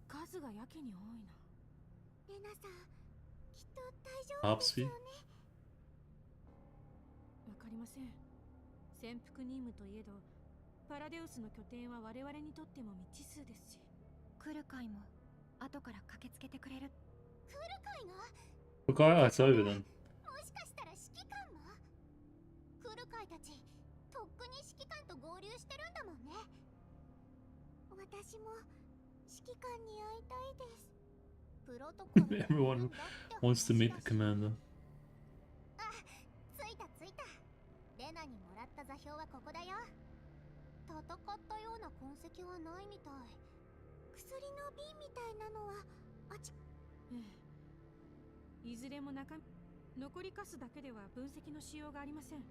Speaker 3: 数がやけに多いな。
Speaker 5: レナさん、きっと大丈夫ですよね。
Speaker 3: わかりません。潜伏任務といえど、パラデウスの拠点は我々にとっても未知数ですし。
Speaker 1: 来る会も後から駆けつけてくれる。
Speaker 5: 来る会が？
Speaker 2: Okay, it's over then.
Speaker 5: もしかしたら指揮官が？来る会たち、とっくに指揮官と合流してるんだもんね。私も指揮官に会いたいです。プロトコル。
Speaker 2: Everyone wants to meet the commander.
Speaker 5: あ、着いた着いた。レナにもらった座標はここだよ。戦ったような痕跡はないみたい。薬の瓶みたいなのはあち。
Speaker 3: いずれも残りカスだけでは分析のしようがありません。
Speaker 5: ど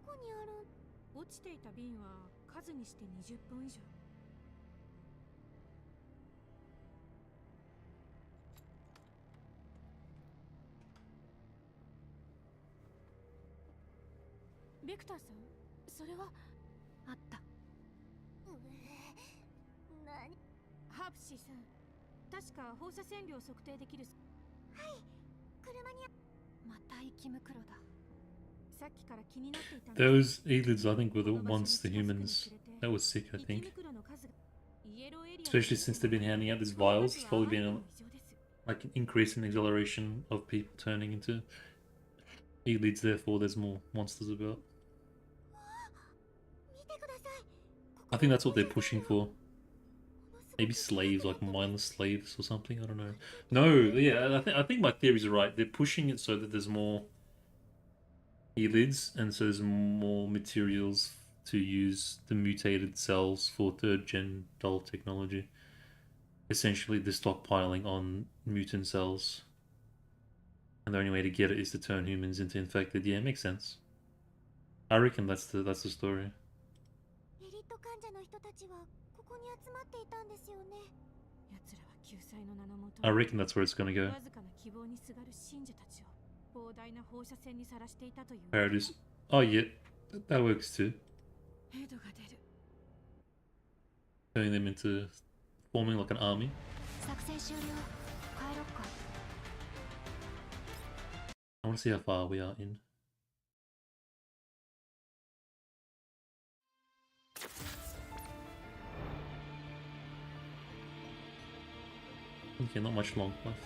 Speaker 5: こにある？
Speaker 3: 落ちていた瓶は数にして20本以上。ベクターさん、それは
Speaker 1: あった。
Speaker 5: 何？
Speaker 3: ハープシーさん、確か放射線量を測定できる。
Speaker 5: はい、車に。
Speaker 1: また生き袋だ。
Speaker 3: さっきから気になっていた。
Speaker 2: Those elids, I think, were the once the humans. That was sick, I think. Especially since they've been handing out these vials, it's probably been like an increase in acceleration of people turning into elites. Therefore, there's more monsters about. I think that's what they're pushing for. Maybe slaves, like mindless slaves or something. I don't know. No, yeah, I think my theories are right. They're pushing it so that there's more elids, and so there's more materials to use the mutated cells for 3rd gen doll technology. Essentially, they're stockpiling on mutant cells, and the only way to get it is to turn humans into infected. Yeah, it makes sense. I reckon that's the story.
Speaker 5: エリート患者の人たちはここに集まっていたんですよね。
Speaker 3: 奴らは救済の名のもと
Speaker 2: I reckon that's where it's gonna go.
Speaker 3: わずかな希望にすがる信者たちを膨大な放射線にさらしていたという
Speaker 2: Paradeus. Oh yeah, that works too.
Speaker 3: ヘドが出る
Speaker 2: Turning them into forming like an army.
Speaker 5: 作戦終了。帰ろっか。
Speaker 2: I want to see how far we are in. Okay, not much long left.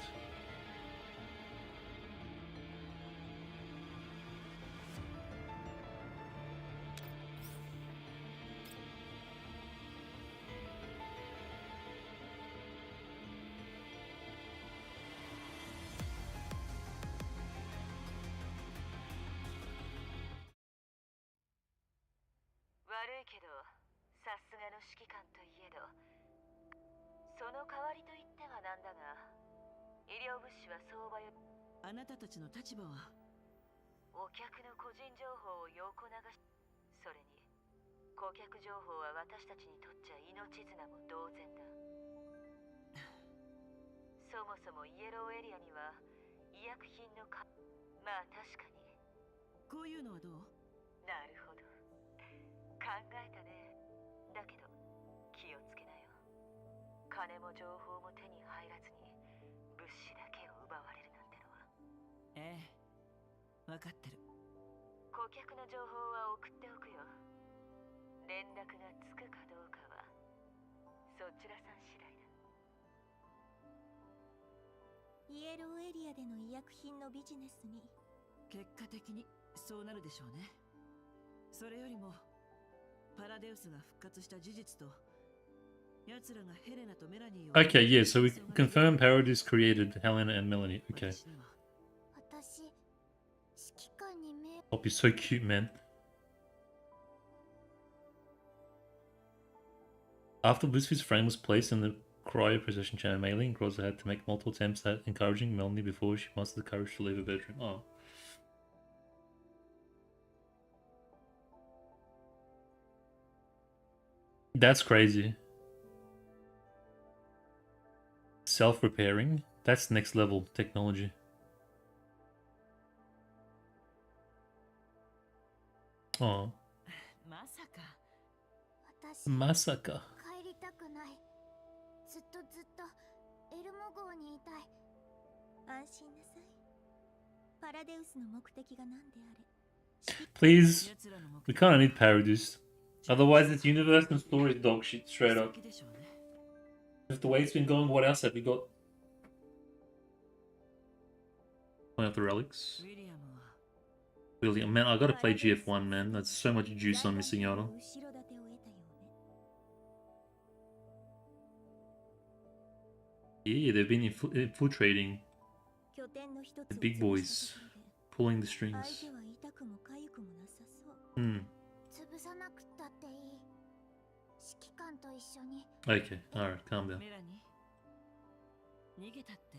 Speaker 5: ELO エリアでの医薬品のビジネスに
Speaker 7: 結果的にそうなるでしょうね。それよりもパラデウスが復活した事実と奴らがヘレナとメラニーを
Speaker 2: Okay, yeah, so we confirm Paradeus created Helena and Melanie. Okay.
Speaker 5: 私指揮官に目
Speaker 2: Pop is so cute, man. After Lucifer's frame was placed in the cryoprecision chamber, Melee and Groza had to make multiple attempts at encouraging Melanie before she mustered the courage to leave her bedroom. Oh. That's crazy. Self-repairing? That's next level technology. Oh.
Speaker 7: まさか
Speaker 5: 私
Speaker 2: Masaka.
Speaker 5: 帰りたくない。ずっとエルモ号にいたい。安心なさい。パラデウスの目的が何であれ。
Speaker 2: Please,
Speaker 7: 奴らの目
Speaker 2: we
Speaker 7: 的
Speaker 2: kind of need Paradeus. Otherwise, this universe and story is dog shit, straight up.
Speaker 7: でしょうね。
Speaker 2: With the way it's been going, what else have we got? Playing out the relics.
Speaker 7: ウィリアムは
Speaker 2: William, man, I gotta play GF1, man. That's so much juice I'm missing out on.
Speaker 5: 後ろ盾を得たようね。
Speaker 2: Yeah, they've been infiltrating
Speaker 5: 拠点の一つを
Speaker 2: the big
Speaker 5: 潰した
Speaker 2: boys,
Speaker 5: ところで
Speaker 2: pulling the strings.
Speaker 5: 相手は痛くも痒くもなさそう。
Speaker 2: Hmm.
Speaker 5: 潰さなくったっていい。指揮官と一緒に
Speaker 2: Okay, alright, calm down.
Speaker 7: メラニー逃げたって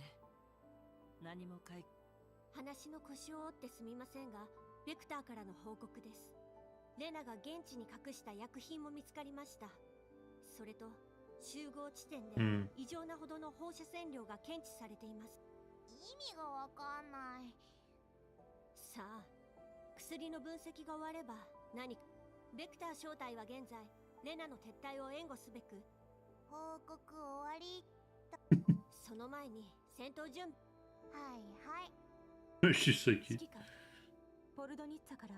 Speaker 7: 何もかい
Speaker 5: 話の腰を折ってすみませんが、ベクターからの報告です。レナが現地に隠した薬品も見つかりました。それと集合地点で
Speaker 2: うん
Speaker 5: 異常なほどの放射線量が検知されています。意味がわかんない。さあ、薬の分析が終われば何か。ベクター正体は現在レナの撤退を援護すべく報告終わり。その前に戦闘準備。はいはい。
Speaker 2: She's so cute.
Speaker 3: 指揮官ポルドニッツァから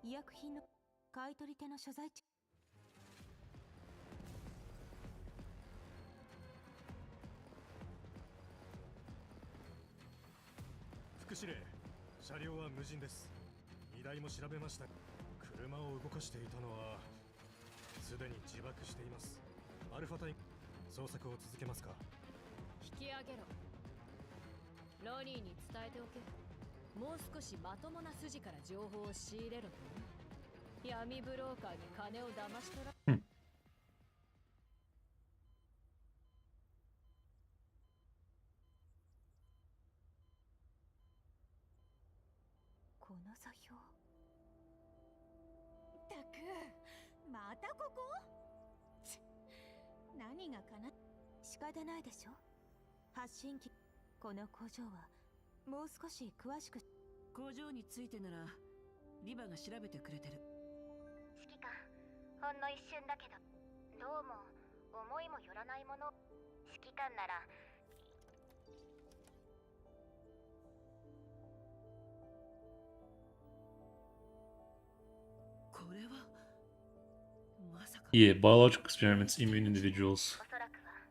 Speaker 3: 医薬品の買い取り手の所在地
Speaker 2: What
Speaker 6: 副司令、車両は無人です。荷台も調べました。車を動かしていたのはすでに自爆しています。アルファ隊、捜索を続けますか？
Speaker 3: 引き上げろ。ロニーに伝えておけ。もう少しまともな筋から情報を仕入れろとね。闇ブローカーに金を騙し取ら。
Speaker 1: この座標。たく、またここ？何がかな？仕方ないでしょ。発信機。この工場はもう少し詳しく。
Speaker 7: 工場についてならリバが調べてくれてる。
Speaker 5: 指揮官、ほんの一瞬だけど、どうも思いもよらないもの。指揮官なら。
Speaker 7: これはまさか。
Speaker 2: Yeah, biological experiments, immune individuals.
Speaker 5: おそらくは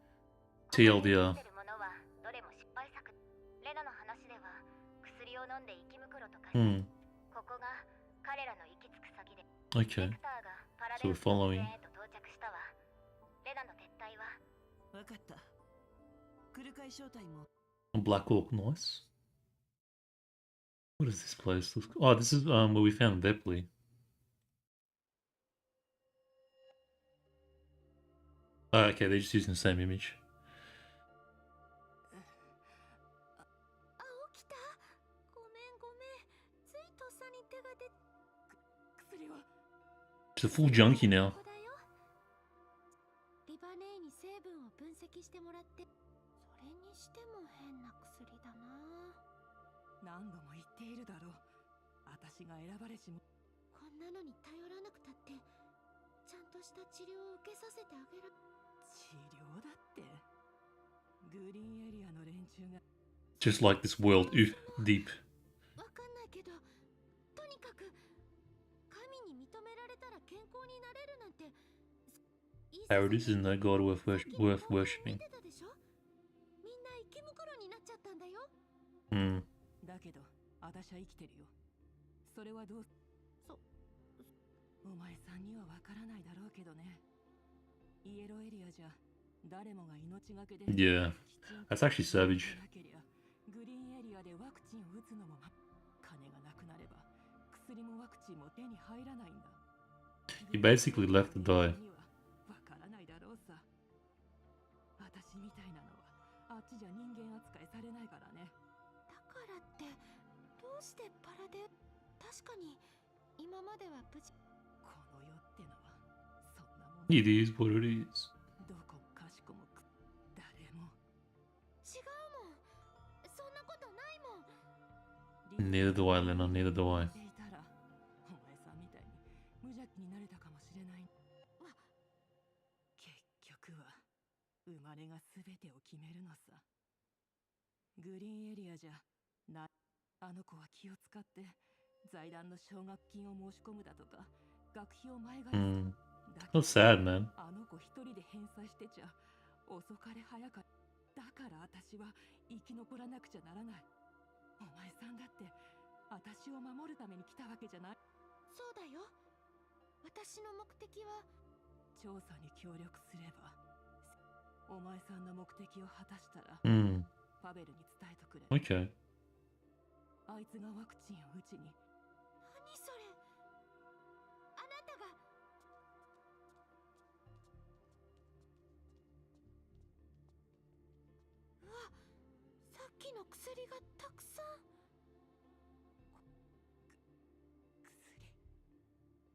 Speaker 2: TLDR.
Speaker 5: 出てるものはどれも失敗作。レナの話では薬を飲んで生き袋とか、ここが彼らの行き着く先で、
Speaker 2: Okay.
Speaker 5: ベクターがパラ
Speaker 2: So
Speaker 5: デ
Speaker 2: we're
Speaker 5: ウス
Speaker 2: following.
Speaker 5: へと到着したわ。レナの撤退は。
Speaker 7: わかった。クルカイ招待も。
Speaker 2: Black Hawk, nice. What is this place? Oh, this is where we found Vepley. Oh, okay, they're just using the same image.
Speaker 1: あ、起きた。ごめんごめん。ついとっさに手が出。
Speaker 3: 薬は
Speaker 2: She's a full junkie now.
Speaker 1: ここだよ。リバネーに成分を分析してもらって。それにしても変な薬だな。
Speaker 3: 何度も言っているだろう。私が選ばれしも。
Speaker 1: こんなのに頼らなくたって、ちゃんとした治療を受けさせてあげる。
Speaker 3: 治療だって。グリーンエリアの連中が。
Speaker 2: Just like this world, oof, deep.
Speaker 1: わかんないけど、とにかく神に認められたら健康になれるなんて。
Speaker 2: Paradeus is no god worth worshipping.
Speaker 1: 見てたでしょ？みんな生き袋になっちゃったんだよ。
Speaker 3: だけど私は生きてるよ。それはどう？お前さんにはわからないだろうけどね。イエローエリアじゃ誰もが命がけで。
Speaker 2: Yeah, that's actually savage.
Speaker 3: グリーンエリアでワクチンを打つのも金がなくなれば薬もワクチンも手に入らないんだ。
Speaker 2: He basically left to die.
Speaker 3: わからないだろうさ。私みたいなのはあっちじゃ人間扱いされないからね。
Speaker 1: だからってどうしてパラデウ。確かに今までは無事。
Speaker 3: この世ってのはそんなもん。
Speaker 2: It is what it is.
Speaker 3: どこかしこも誰も。
Speaker 1: 違うもん。そんなことないもん。
Speaker 2: Neither do I, Lena, neither do I.
Speaker 3: いたらお前さんみたいに無邪気になれたかもしれない。結局は生まれが全てを決めるのさ。グリーンエリアじゃな。あの子は気を使って財団の奨学金を申し込むだとか学費を前借りする。
Speaker 2: That's sad, man.
Speaker 3: あの子一人で返済してちゃ遅かれ早かれ。だから私は生き残らなくちゃならない。お前さんだって私を守るために来たわけじゃない。
Speaker 1: そうだよ。私の目的は。
Speaker 3: 調査に協力すればお前さんの目的を果たしたら、パベルに伝えとくれ。
Speaker 2: Okay.
Speaker 3: あいつがワクチンを打ちに。
Speaker 1: 何それ。あなたが。うわ、さっきの薬がたくさ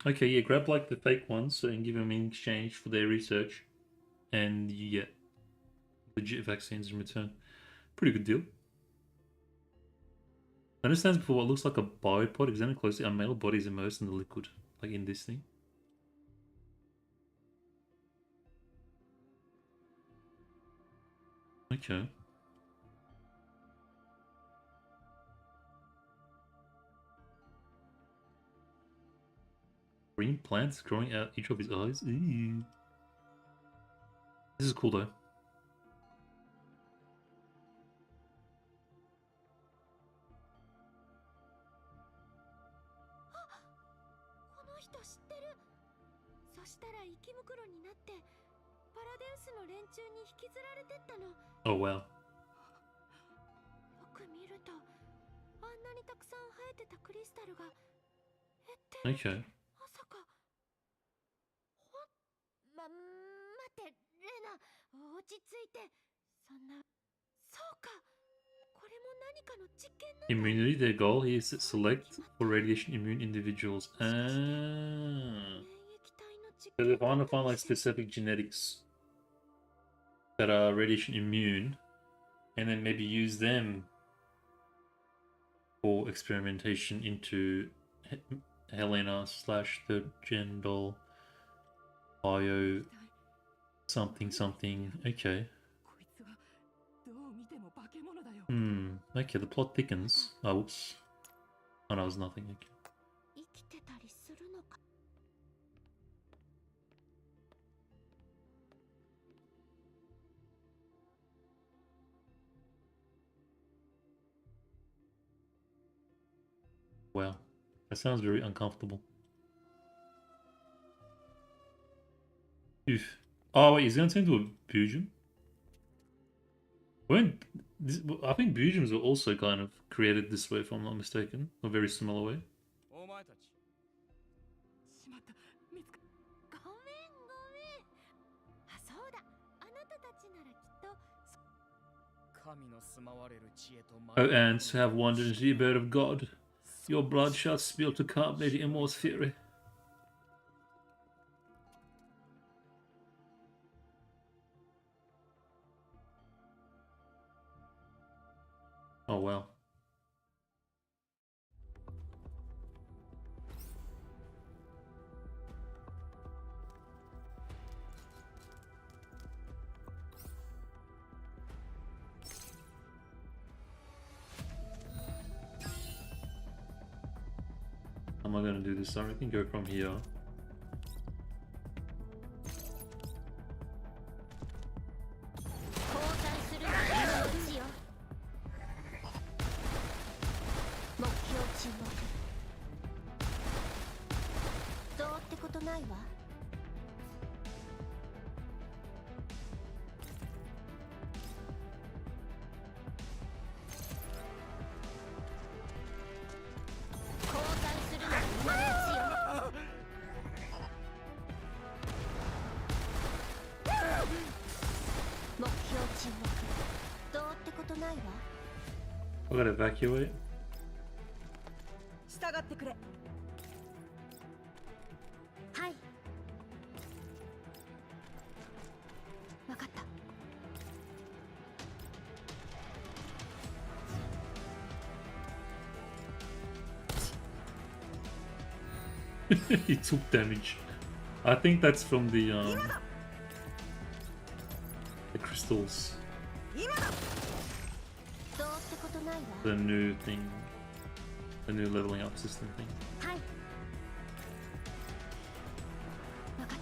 Speaker 1: ん。
Speaker 2: Okay, yeah, grab like the fake ones and give them in exchange for their research, and you get legit vaccines in return. Pretty good deal. Understands before what looks like a biopod. Examine closely. Our male body is immersed in the liquid, like in this thing. Okay. Green plants growing out each of his eyes. Ew. This is cool though.
Speaker 8: 人知ってる。そしたら生き袋になってパラデウスの連中に引きずられてったの。
Speaker 2: Oh wow.
Speaker 8: よく見るとあんなにたくさん生えてたクリスタルが減ってる。
Speaker 2: Okay.
Speaker 8: まさか待ってレナ、落ち着いて。そんな、そうか、これも何かの実験なんだ。
Speaker 2: Immunity, their goal here is to select for radiation immune individuals. Ah.
Speaker 8: 免疫体の実
Speaker 2: So
Speaker 8: 験
Speaker 2: they want
Speaker 8: だ
Speaker 2: to
Speaker 8: った
Speaker 2: find
Speaker 8: り
Speaker 2: like
Speaker 8: して。
Speaker 2: specific genetics that are radiation immune, and then maybe use them for experimentation into Helena slash third gen doll bio something something. Okay.
Speaker 3: こいつはどう見ても化け物だよ。
Speaker 2: Okay, the plot thickens. Oh, whoops. Oh no, it was nothing. Okay.
Speaker 8: 生きてたりするのか。
Speaker 2: Wow. That sounds very uncomfortable. Oof. Oh wait, he's gonna turn into a Bujum? I think Bujums were also kind of created this way, if I'm not mistaken. A very similar way.
Speaker 4: お前たち
Speaker 3: しまった、見つか。
Speaker 8: ごめんごめん。あ、そうだ、あなたたちならきっと。
Speaker 4: 神の住まわれる地へと
Speaker 2: Oh, ants have wandered into the abode of God. Your blood shall spill to carbonated immortal fury. Oh wow. How am I gonna do this? I can go from here. I gotta evacuate.
Speaker 7: 従ってくれ。
Speaker 8: はい。わかった。
Speaker 2: He took damage. I think that's from the crystals.
Speaker 7: 今だ。
Speaker 8: どうってことないわ。
Speaker 2: The new thing. The new leveling up system thing.
Speaker 8: はい。わかっ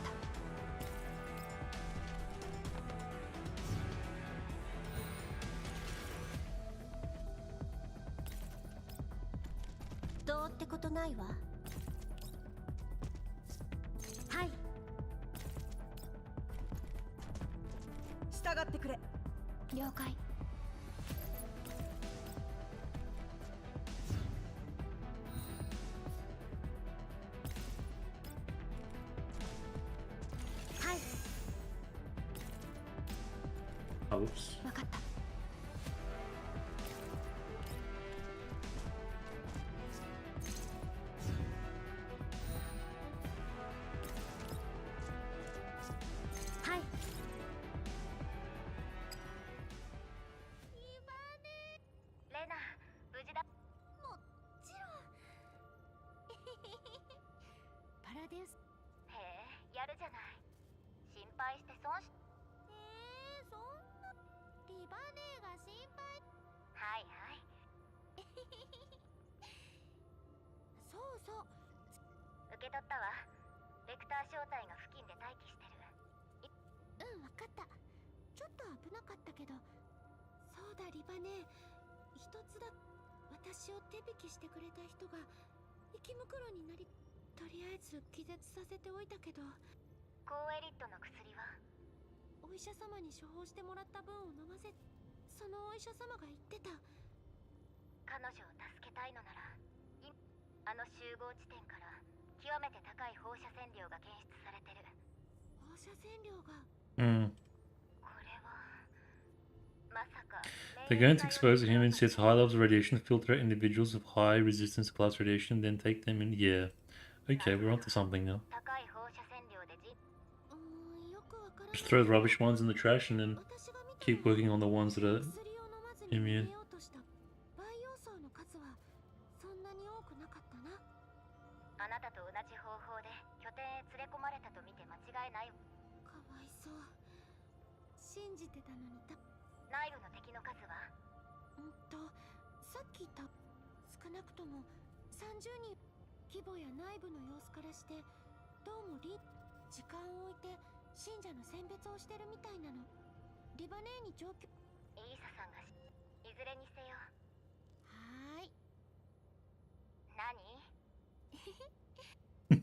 Speaker 8: た。 どうってことないわ。はい。
Speaker 7: 従ってくれ。
Speaker 8: 了解。 はい。
Speaker 2: Oh, whoops.
Speaker 8: わかった。 はい。レナ、無事だ。もちろん。パラデウス。へえ、やるじゃない。心配して損し。そんな。リバネーが心配。はいはい。そうそう。受け取ったわ。ベクター正体が付近で待機してる。うん、わかった。ちょっと危なかったけど。そうだ、リバネー。一つだ。私を手引きしてくれた人が生き袋になり
Speaker 5: とりあえず気絶させておいたけど、
Speaker 8: 高エリットの薬は
Speaker 5: お医者様に処方してもらった分を飲ませ、そのお医者様が言ってた。
Speaker 8: 彼女を助けたいのならあの集合地点から極めて高い放射線量が検出されてる。
Speaker 5: 放射線量が。
Speaker 2: Hmm.
Speaker 8: これはまさか
Speaker 2: They're going to expose the humans to high levels of radiation to filter out individuals of high resistance to class radiation, then take them in. Yeah. Okay, we're onto something now.
Speaker 8: 高い放射線量で
Speaker 5: よくわからない。
Speaker 2: Just throw the rubbish ones in the trash and then
Speaker 5: 私が見た
Speaker 2: keep working on the ones that are
Speaker 5: 薬を飲まずに
Speaker 2: immune.
Speaker 5: 逃げようとした培養層の数はそんなに多くなかったな。
Speaker 8: あなたと同じ方法で拠点へ連れ込まれたと見て間違いない。
Speaker 5: かわいそう。信じてたのに
Speaker 8: 内部の敵の数は
Speaker 5: さっき言った少なくとも30人。規模や内部の様子からしてどうも時間を置いて信者の選別をしてるみたいなの。リバネーに状況。
Speaker 8: イーサさんがいずれにせよ。
Speaker 5: はーい。
Speaker 8: 何飛ん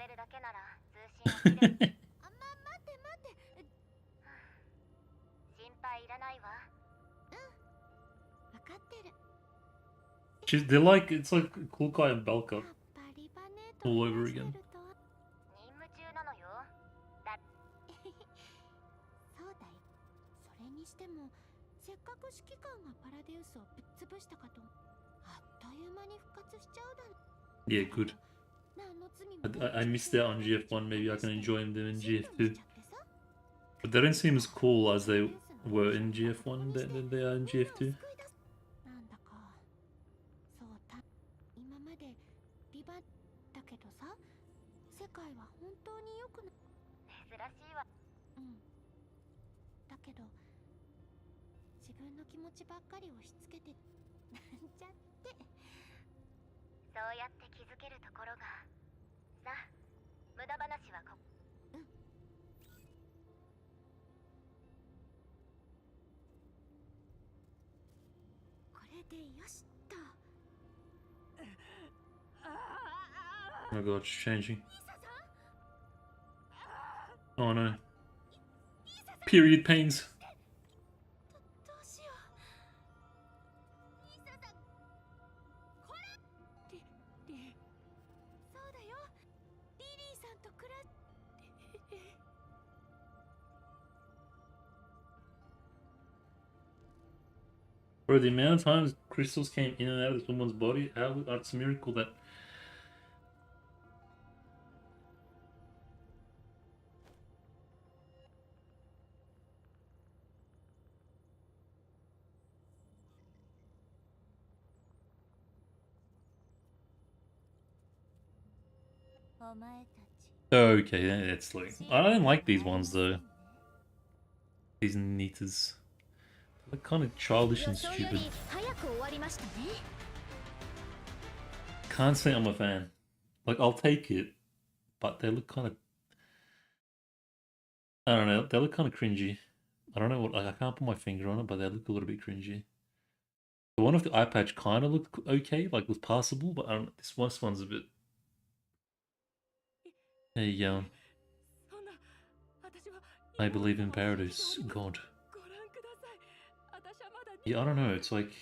Speaker 8: でるだけなら通信を切れ
Speaker 5: 待って待って。
Speaker 8: 心配いらないわ。
Speaker 5: 分かってる。
Speaker 2: they're like, it's like Cool Guy and Belka
Speaker 5: やっぱリバネーと
Speaker 2: all over
Speaker 5: 話してる
Speaker 2: again.
Speaker 5: と
Speaker 8: 任務中なのよ。だ
Speaker 5: そうだよ。それにしてもせっかく指揮官がパラデウスをぶっ潰したかと、あっという間に復活しちゃうだろ。
Speaker 2: Yeah, good.
Speaker 5: 何の罪も
Speaker 2: I missed out on GF1. Maybe I can enjoy them in GF2. But they don't seem as cool as they were in GF1 than they are in GF2.
Speaker 5: なんだかそうた今までリバだけどさ、世界は本当によくな。
Speaker 8: 珍しいわ。
Speaker 5: だけど自分の気持ちばっかり押し付けてなんちゃって。
Speaker 8: そうやって気づけるところが。さあ、無駄話は
Speaker 5: これでよしっと。
Speaker 2: Oh my god, it's changing. Oh no. Period pains.
Speaker 5: どうしよう。イーサさん、これそうだよ。リリーさんと
Speaker 2: Bro, the amount of times crystals came in and out of someone's body, how it's a miracle that. Okay, that's like I don't like these ones though. These Nitas. They're kind of childish and stupid. Can't say I'm a fan. Like, I'll take it, but they look kind of... I don't know, they look kind of cringy. I don't know what, like, I can't put my finger on it, but they look a little bit cringy. The one with the eye patch kind of looked okay, like, was passable, but I don't, this one's a bit... There you go. I believe in Paradeus, God. Yeah, I don't know, it's like...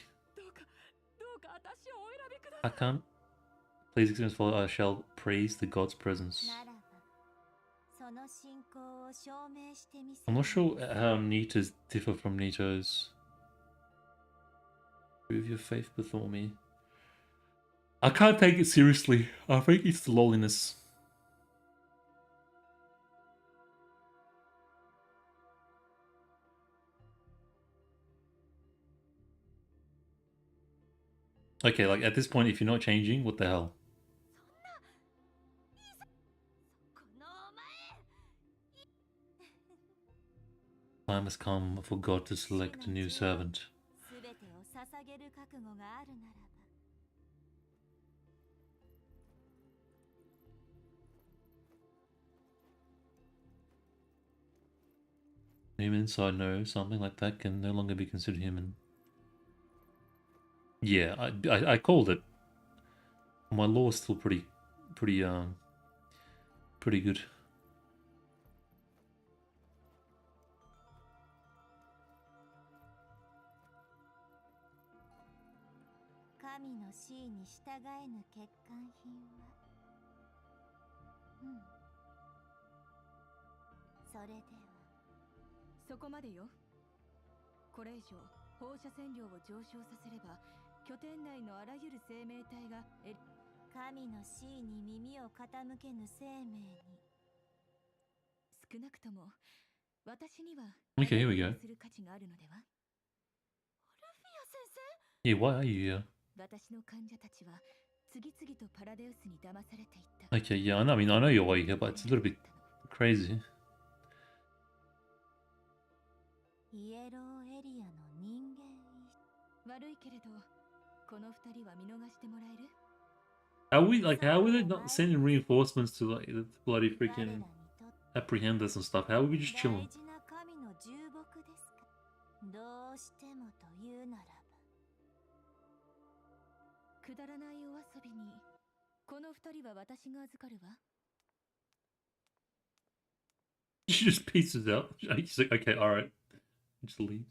Speaker 2: I can't... Please experience follow, I shall praise the God's presence. I'm not sure how Nitas differ from Nitos. Prove your faith before me. I can't take it seriously. I think it's the lolliness. Okay, like at this point, if you're not changing, what the hell? Time has come for God to select a new servant. Humans, I know something like that can no longer be considered human. Yeah, I called it. My law is still pretty pretty good.
Speaker 5: 神の指に従えぬ欠陥品は、それでは
Speaker 1: そこまでよ。これ以上放射線量を上昇させれば拠点内のあらゆる生命体が
Speaker 5: 神の指に耳を傾けぬ生命に、
Speaker 1: 少なくとも私には
Speaker 2: Okay, here we go.
Speaker 1: する価値があるのでは。
Speaker 3: ルフィア先生
Speaker 2: Yeah, why are you here?
Speaker 1: 私の患者たちは次々とパラデウスに騙されていった。
Speaker 2: Okay, yeah, I mean, I know you're why you're here, but it's a little bit crazy.
Speaker 5: イエローエリアの人間
Speaker 1: 悪いけれどこの二人は見逃してもらえる？
Speaker 2: How we like? How were they not sending reinforcements to like the bloody
Speaker 5: 彼ら
Speaker 2: freaking
Speaker 5: にとって
Speaker 2: apprehend us and stuff? How were we just
Speaker 5: 大
Speaker 2: chilling?
Speaker 5: 事な神の重木ですか。どうしてもというならば、
Speaker 1: くだらないお遊びにこの二人は私が預かるわ。
Speaker 2: She just pieces out. She's like, okay, all right, just leaves.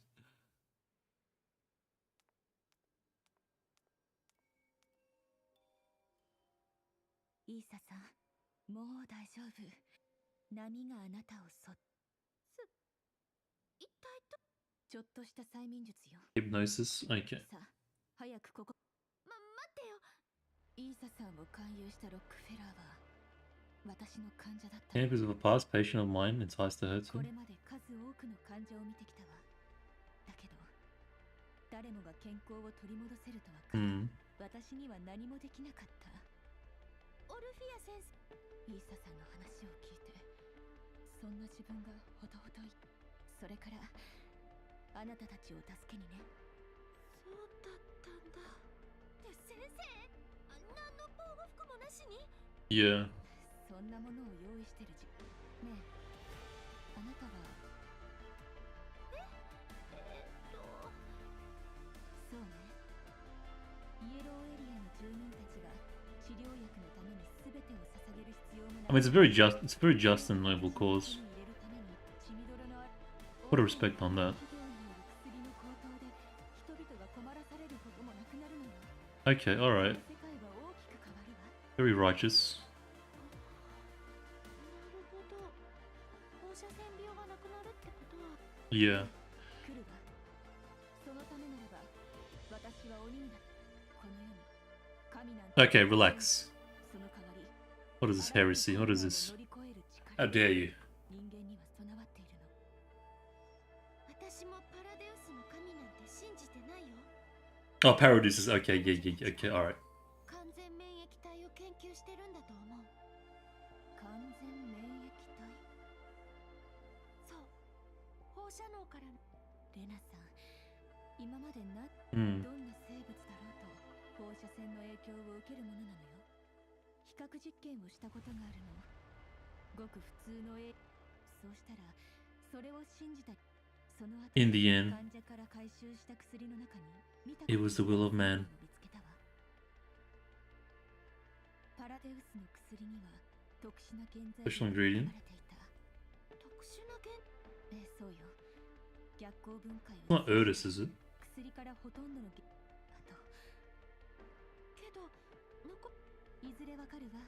Speaker 1: イーサさん、もう大丈夫。波があなたを
Speaker 3: 一体と
Speaker 1: ちょっとした催眠術よ。
Speaker 2: Hypnosis. Okay.
Speaker 1: さあ、早くここ。
Speaker 3: 待ってよ。
Speaker 1: イーサさんを勧誘したロックフェラーは私の患者だった。
Speaker 2: Campers of a past patient of mine enticed to her
Speaker 1: こ
Speaker 2: too.
Speaker 1: れまで数多くの患者を見てきたわ。だけど誰もが健康を取り戻せるとは限り、私には何もできなかった。
Speaker 3: オルフィア先生、
Speaker 1: イーサさんの話を聞いて、そんな自分がほどほどい。それからあなたたちを助けにね。
Speaker 3: そうだったんだ。先生、何の防護服もなしに？
Speaker 2: Yeah.
Speaker 1: そんなものを用意してるねえ、あなたはそうね、イエローエリアの住民たちが治療薬のために全てを捧げる必要もない。
Speaker 2: I mean, it's a very just and noble cause. Put a respect on that. Okay, all right. Very righteous.
Speaker 3: なるほど。放射線病がなくなるってことは。
Speaker 2: Yeah.
Speaker 1: 来るわ。そのためならば私は鬼になる。この世に神なんて
Speaker 2: Okay, relax.
Speaker 1: その代わり
Speaker 2: What is this heresy? What is this?
Speaker 1: 乗り越える力
Speaker 2: How dare you?
Speaker 1: 人間には備わっているの。
Speaker 3: 私もパラデウスの神なんて信じてないよ。
Speaker 2: Oh, Paradeus is okay. Yeah, yeah, yeah. Okay, all right.
Speaker 3: 完全免疫体を研究してるんだと思う。
Speaker 1: 完全免疫体。
Speaker 3: そう。放射能から
Speaker 1: レナさん、今までどんな生物だろうと放射線の影響を受けるものなのよ。比較実験をしたことがあるの。ごく普通のそうしたらそれを信じた。その後
Speaker 2: In the end,
Speaker 1: 患者から回収した薬の中に見た
Speaker 2: it was the will of man.
Speaker 1: 見つけたわ。パラデウスの薬には特殊な原材
Speaker 2: Special
Speaker 1: 料が
Speaker 2: ingredient?
Speaker 1: 含まれていた。
Speaker 3: 特殊な原
Speaker 1: そうよ。逆行分解
Speaker 2: It's not Erdis, is it?
Speaker 1: 薬からほとんどのあと
Speaker 3: けど
Speaker 1: いずれわかるわ。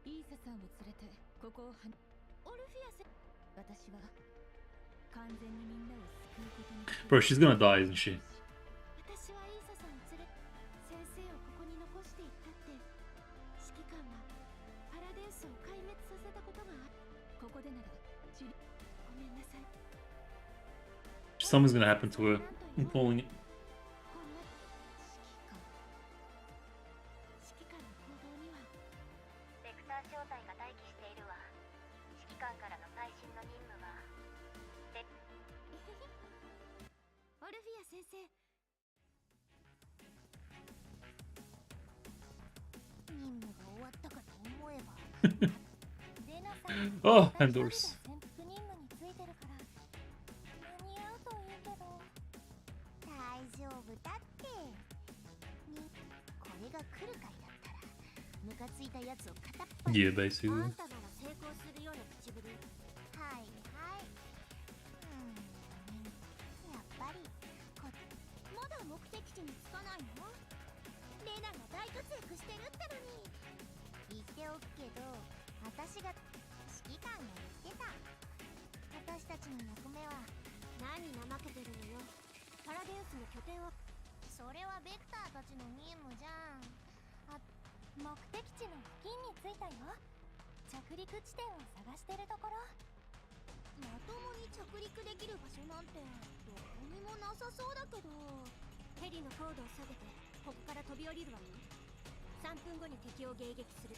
Speaker 1: イーサさんを連れてここを
Speaker 3: オルフィア先
Speaker 1: 私は完全にみんなを救うことにできる。
Speaker 2: Bro, she's gonna die, isn't she?
Speaker 3: 私はイーサさん連れ先生をここに残していったって。指揮官はパラデウスを壊滅させたことがある。
Speaker 1: ここでなら治療。
Speaker 3: ごめんなさい。
Speaker 2: Something's gonna happen to her. I'm calling it.
Speaker 3: こんな指揮官の行動には
Speaker 8: ベクター小隊が待機しているわ。指揮官からの最新の任務は
Speaker 3: オルフィア先生。
Speaker 5: 任務が終わったかと思えばレナさん
Speaker 2: Oh,
Speaker 5: 大
Speaker 2: Pandora's.
Speaker 5: 潜伏任務についてるから間に合うといいけど。大丈夫だってこれが来る回だったらムカついたやつを片っ端
Speaker 2: Yeah,
Speaker 5: あ
Speaker 2: basically.
Speaker 5: んたなら成功るような口ぶり。はいはい。やっぱりまだ目的地に着かないの？レナが大活躍してるってのに。言っておくけど、私が指揮官が言ってた。私たちの役目は何怠けてるのよ。パラデウスの拠点はそれはベクターたちの任務じゃん。目的地の付近に着いたよ。着陸地点を探してるところ。まともに着陸できる場所なんてどこにもなさそうだけど。ヘリの高度を下げてここから飛び降りるわよ。3分後に敵を迎撃する。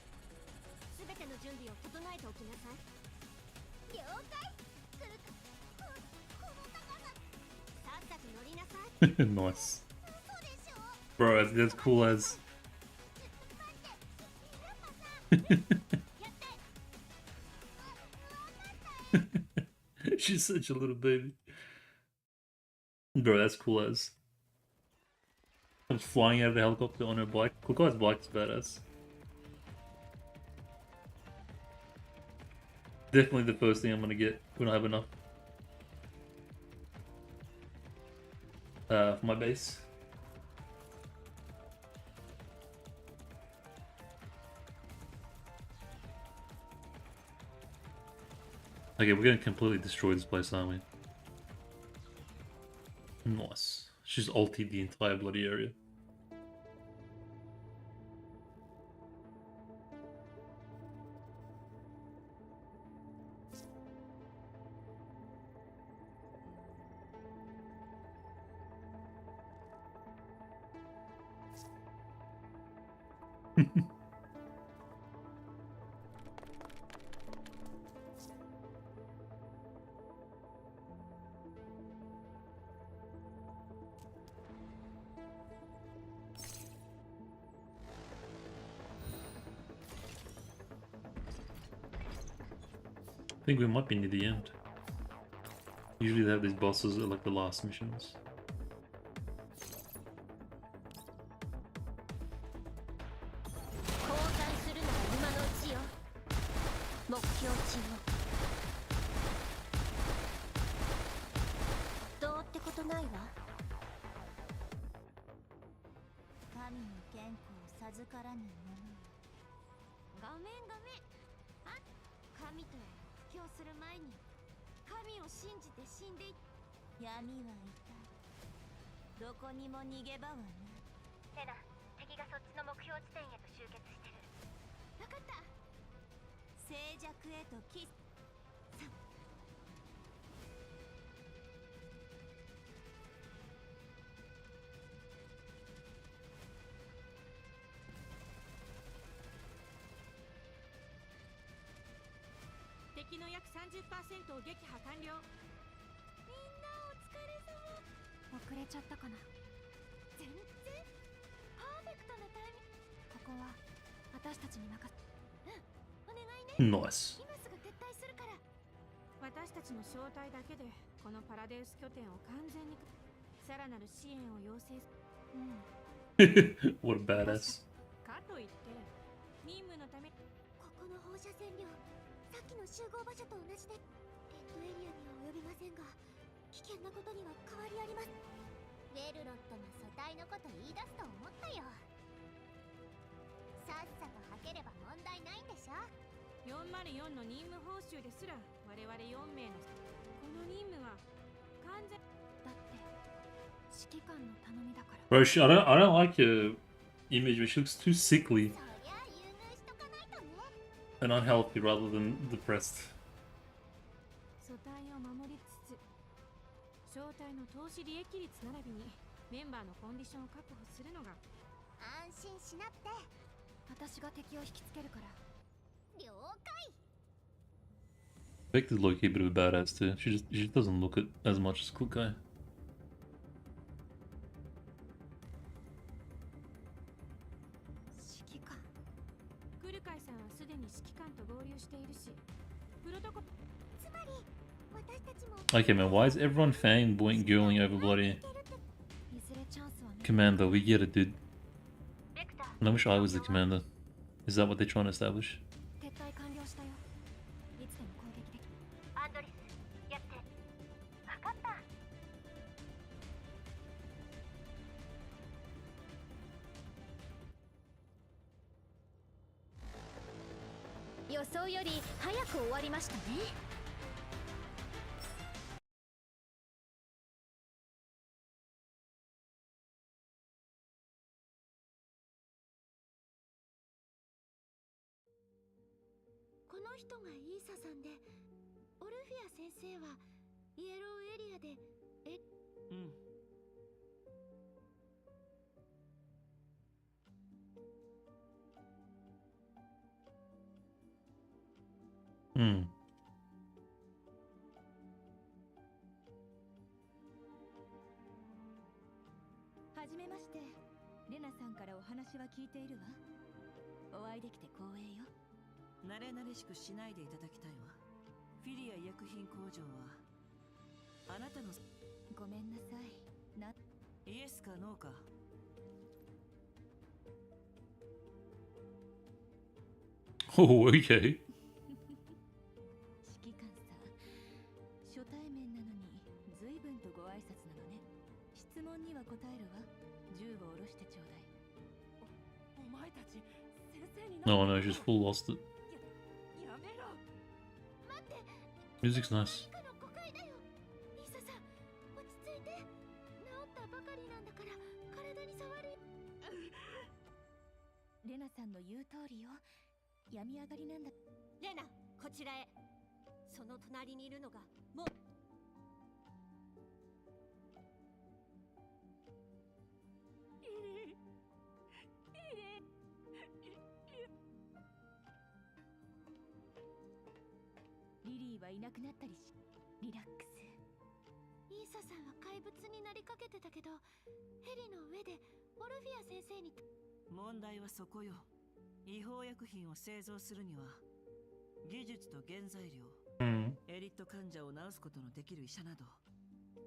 Speaker 5: 全ての準備を整えておきなさい。了解。来るか。この高さ。さっさと乗りなさい。
Speaker 2: Nice. Bro, that's cool as. She's such a little baby. Bro, that's cool as. I'm flying out of the helicopter on her bike. Kokai's bike's badass. Definitely the first thing I'm gonna get when I have enough. For my base. Okay, we're gonna completely destroy this place, aren't we? Nice. She's ultied the entire bloody area. I think we might be near the end. Usually they have these bosses at like the last missions.
Speaker 3: 敵の約 30% を撃破完了。みんなお疲れ様。遅れちゃったかな。全然パーフェクトなタイミング。ここは私たちに任せ。お願いね。
Speaker 2: Nice.
Speaker 3: 今すぐ撤退するから。私たちの招待だけでこのパラデウス拠点を完全にさらなる支援を要請する。
Speaker 2: What a badass.
Speaker 3: かといって任務のため。
Speaker 5: ここの放射線量さっきの集合場所と同じでレッドエリアには及びませんが危険なことには変わりあります。ウェルロットが組対のこと言い出すと思ったよ。さっさと吐ければ問題ないんでしょ。
Speaker 3: 404の任務報酬ですら我々4名のこの任務は完全だって指揮官の頼みだから。
Speaker 2: Bro, I don't like her image, but she looks too sickly
Speaker 5: そりゃ優遇しとかないとね。
Speaker 2: and unhealthy rather than depressed.
Speaker 3: 組対を守りつつ招待の投資利益率並びにメンバーのコンディションを確保するのが。
Speaker 5: 安心しなって。
Speaker 3: 私が敵を引きつけるから。
Speaker 5: 了解。
Speaker 2: Vector's low-key a bit of a badass too. She just doesn't look it as much as Cool Guy.
Speaker 3: 指揮官。クルカイさんはすでに指揮官と合流しているし、プロトコ。
Speaker 5: つまり私たちも
Speaker 2: Okay, man, why is everyone fanboying girling over bloody
Speaker 3: いずれチャンスはね。
Speaker 2: commander? We get it, dude.
Speaker 8: ベクター
Speaker 2: And I wish I was the commander. Is that what they're trying to establish?
Speaker 3: 撤退完了したよ。いつで
Speaker 8: 予想より早く終わりましたね。この人がイーサさんで、オルフィア先生はイエローエリアで
Speaker 7: うん。
Speaker 2: Hmm.
Speaker 1: はじめまして。レナさんからお話は聞いているわ。お会いできて光栄よ。
Speaker 7: 慣れ慣れしくしないでいただきたいわ。フィリア医薬品工場はあなたの。
Speaker 1: ごめんなさい。
Speaker 7: イエスかノーか。
Speaker 2: Oh, okay.
Speaker 1: 指揮官さん、初対面なのに随分とご挨拶なのね。質問には答えるわ。銃を下ろしてちょうだい。
Speaker 3: お前たち先生に
Speaker 2: No, no, just full lost it.
Speaker 3: やめろ。
Speaker 8: 待って。
Speaker 2: Music's nice.
Speaker 8: 何かの誤解だよ。イーサさん、落ち着いて。治ったばかりなんだから体に触る。
Speaker 1: レナさんの言う通りよ。病み上がりなんだ。
Speaker 8: レナ、こちらへ。その隣にいるのがもう。
Speaker 1: リリーはいなくなったりし、リラックス。
Speaker 8: イーサさんは怪物になりかけてたけど、ヘリの上でオルフィア先生に。
Speaker 7: 問題はそこよ。違法薬品を製造するには技術と原材料、
Speaker 2: Hmm.
Speaker 7: エリット患者を治すことのできる医者など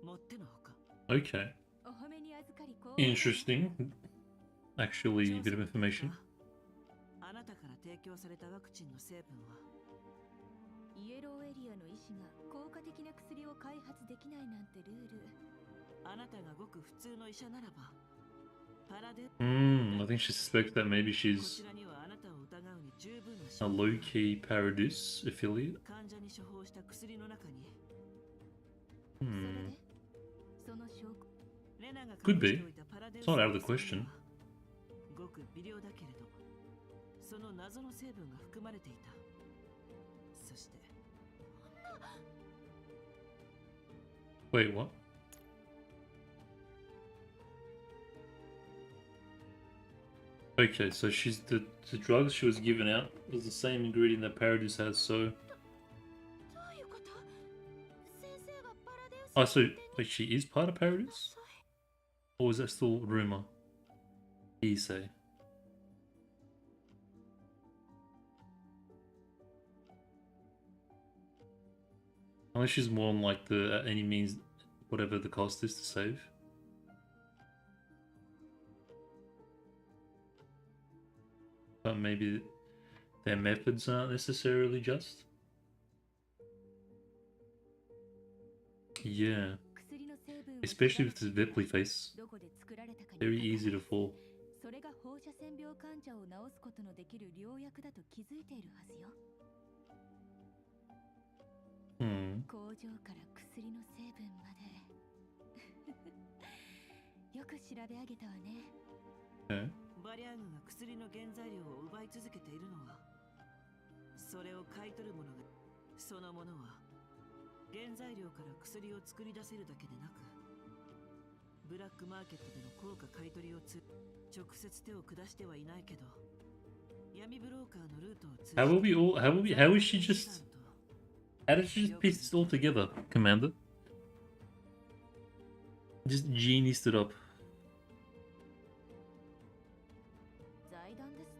Speaker 7: もってのほか。
Speaker 2: Okay.
Speaker 1: お褒めに預かり光栄。
Speaker 2: Interesting. Actually, a bit of information.
Speaker 7: あなたから提供されたワクチンの成分は
Speaker 1: イエローエリアの医師が効果的な薬を開発できないなんてルール。
Speaker 7: あなたがごく普通の医者ならばパラデ。
Speaker 2: Hmm. I think she suspects that maybe
Speaker 7: こ
Speaker 2: she's
Speaker 7: ちらにはあなたを疑うに十分な
Speaker 2: a
Speaker 7: 証拠が
Speaker 2: low-key Paradeus affiliate.
Speaker 7: 患者に処方した薬の中に
Speaker 2: Hmm.
Speaker 1: その証拠。
Speaker 7: レナが
Speaker 2: Could be.
Speaker 7: 隠しておいたパラデウス
Speaker 2: It's not
Speaker 7: の
Speaker 2: out of the
Speaker 7: 薬
Speaker 2: question.
Speaker 7: にはごく微量だけれどその謎の成分が含まれていた。そして
Speaker 2: Wait, what? Okay, so she's the drugs she was given out was the same ingredient that Paradeus has, so
Speaker 8: どういうこと？先生がパラデウス
Speaker 2: oh
Speaker 8: の
Speaker 2: so
Speaker 8: 手に
Speaker 2: wait, she is part of Paradeus? Or is that still rumor? Hearsay. Unless she's more on like the at any means whatever the cost is to save. But maybe their methods aren't necessarily just. Yeah,
Speaker 1: 薬の成分を
Speaker 2: especially with this Vipley face.
Speaker 1: どこで作られたかに
Speaker 2: Very easy to fall.
Speaker 1: それが放射線病患者を治すことのできる良薬だと気づいているはずよ。
Speaker 2: Hmm.
Speaker 1: 工場から薬の成分まで。よく調べ上げたわね。
Speaker 2: Okay.
Speaker 7: バリアーグが薬の原材料を奪い続けているのはそれを買い取る者がそのものは原材料から薬を作り出せるだけでなくブラックマーケットでの高価買い取りを直接手を下してはいないけど闇ブローカーのルートを通じて
Speaker 2: How will we all? How is she just? How did she just piece this all together, Commander? Just geniused it up.
Speaker 1: 財団ですっ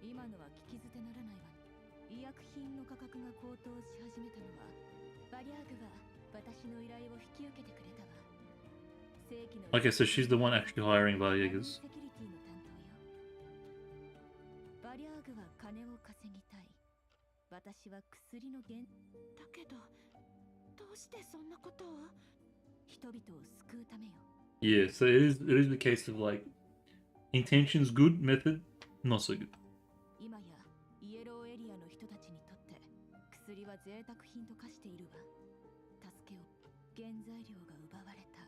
Speaker 1: て。今のは聞き捨てならないわ。医薬品の価格が高騰し始めたのはバリアーグが私の依頼を引き受けてくれたわ。正規の
Speaker 2: Okay, so she's the one actually hiring Villegas.
Speaker 1: セキュリティの担当よ。バリアーグは金を稼ぎたい。私は薬の原
Speaker 8: だけど、どうしてそんなことを？
Speaker 1: 人々を救うためよ。
Speaker 2: Yeah, so it is the case of like intentions good, method not so good.
Speaker 1: 今やイエローエリアの贅沢品と化しているわ。助けを。原材料が奪われた。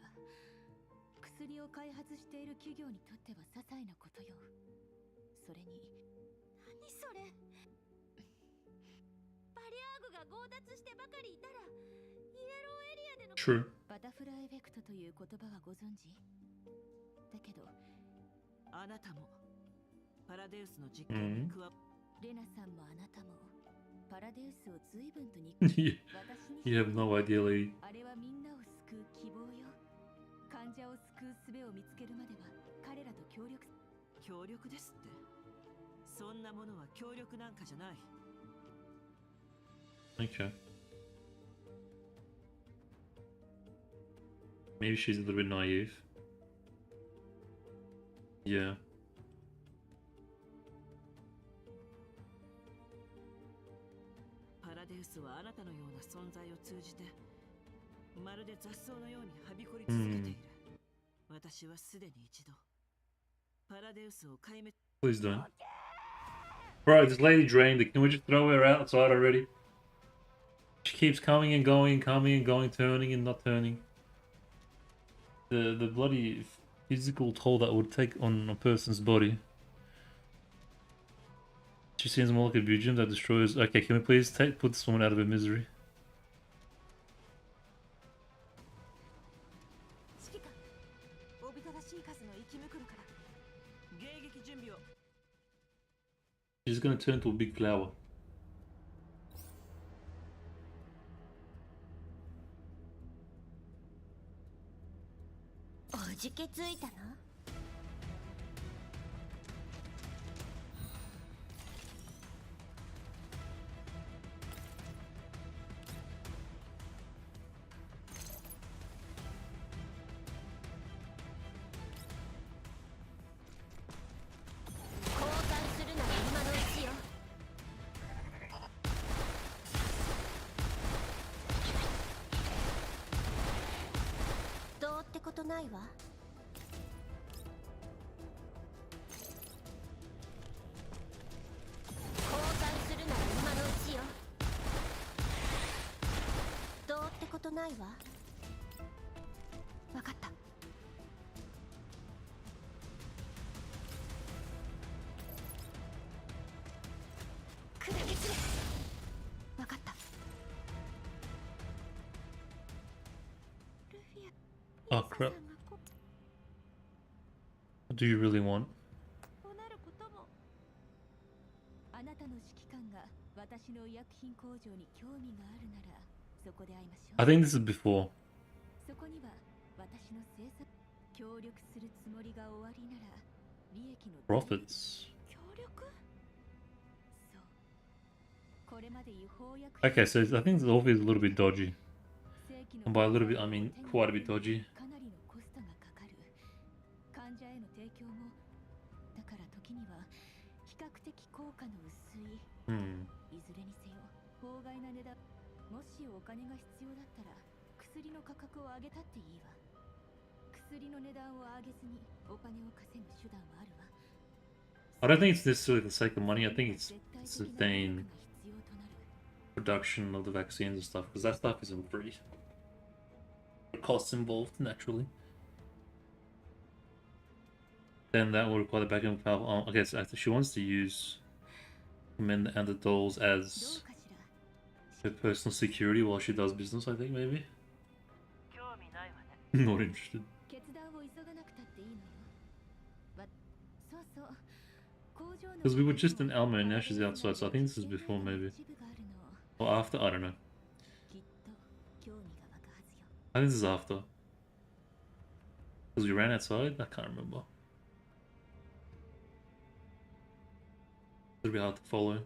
Speaker 1: 薬を開発している企業にとっては些細なことよ。それに
Speaker 5: 何それ。バリアーグが強奪してばかりいたらイエローエリアでの
Speaker 2: True.
Speaker 1: バタフライエフェクトという言葉はご存知？だけど
Speaker 7: あなたもパラデウスの実験に加わ
Speaker 1: レナさんもあなたもパラデウスを随分と憎
Speaker 2: you
Speaker 1: 私に
Speaker 2: have no idea, lady.
Speaker 1: あれはみんなを救う希望よ。患者を救う術を見つけるまでは彼らと協力。
Speaker 7: 協力ですって。そんなものは協力なんかじゃない。
Speaker 2: Okay. Maybe she's a little bit naive. Yeah.
Speaker 7: パラデウスはあなたのような存在を通じてまるで雑草のようにはびこり続けている。私はすでに一度パラデウスを壊滅。
Speaker 2: Please don't. Bro, this lady drained it. Can we just throw her outside already? She keeps coming and going, turning and not turning. The bloody physical toll that would take on a person's body. She seems more like a Bujin that destroys. Okay, can we please put this woman out of her misery?
Speaker 3: 指揮官、おびただしい数の生き残るから。
Speaker 7: 迎撃準備を。
Speaker 2: She's gonna turn into a big flower.
Speaker 5: おじけついたの？交換するなら今のうちよ。どうってことないわ。交換するなら今のうちよ。どうってことないわ。わかった。砕け散れ。わかった。ルフィア、
Speaker 2: Oh crap.
Speaker 5: さんがこ
Speaker 2: What do you really want?
Speaker 5: うなることも。
Speaker 1: あなたの指揮官が私の医薬品工場に興味があるならそこで会いましょ
Speaker 2: I
Speaker 1: う。
Speaker 2: think this is before.
Speaker 1: そこには私の制作協力するつもりが終わりなら利益の
Speaker 2: Profits.
Speaker 5: 協力？
Speaker 1: そう。これまで違法薬
Speaker 2: Okay, so I think this offer is a little bit dodgy.
Speaker 1: 正規の
Speaker 2: And by a little bit, I mean quite a bit dodgy.
Speaker 1: かなりのコストがかかる。患者への提供もだから時には比較的効果の薄い。
Speaker 2: Hmm.
Speaker 1: いずれにせよ法外な値段。もしお金が必要だったら薬の価格を上げたっていいわ。薬の値段を上げずにお金を稼ぐ手段はあるわ。
Speaker 2: I don't think it's necessarily for the sake of money. I think it's sustain
Speaker 1: 必要となる。
Speaker 2: production of the vaccines and stuff, because that stuff isn't free. Costs involved, naturally. Then that will require the backing of power. Oh, okay, so she wants to use men and the dolls
Speaker 1: どう
Speaker 2: as
Speaker 1: かしら。
Speaker 2: her personal security while she does business, I think, maybe?
Speaker 7: 興味ないわね。
Speaker 2: Not interested.
Speaker 1: 決断を急がなくたっていいのよ。そうそう。工場の
Speaker 2: Because we were just in Alma and now she's outside, so I think this is before, maybe.
Speaker 1: 一部があるの。
Speaker 2: Or after, I don't know.
Speaker 1: きっと興味が湧くはずよ。
Speaker 2: I think this is after. Because we ran outside? I can't remember. It'll be hard to follow.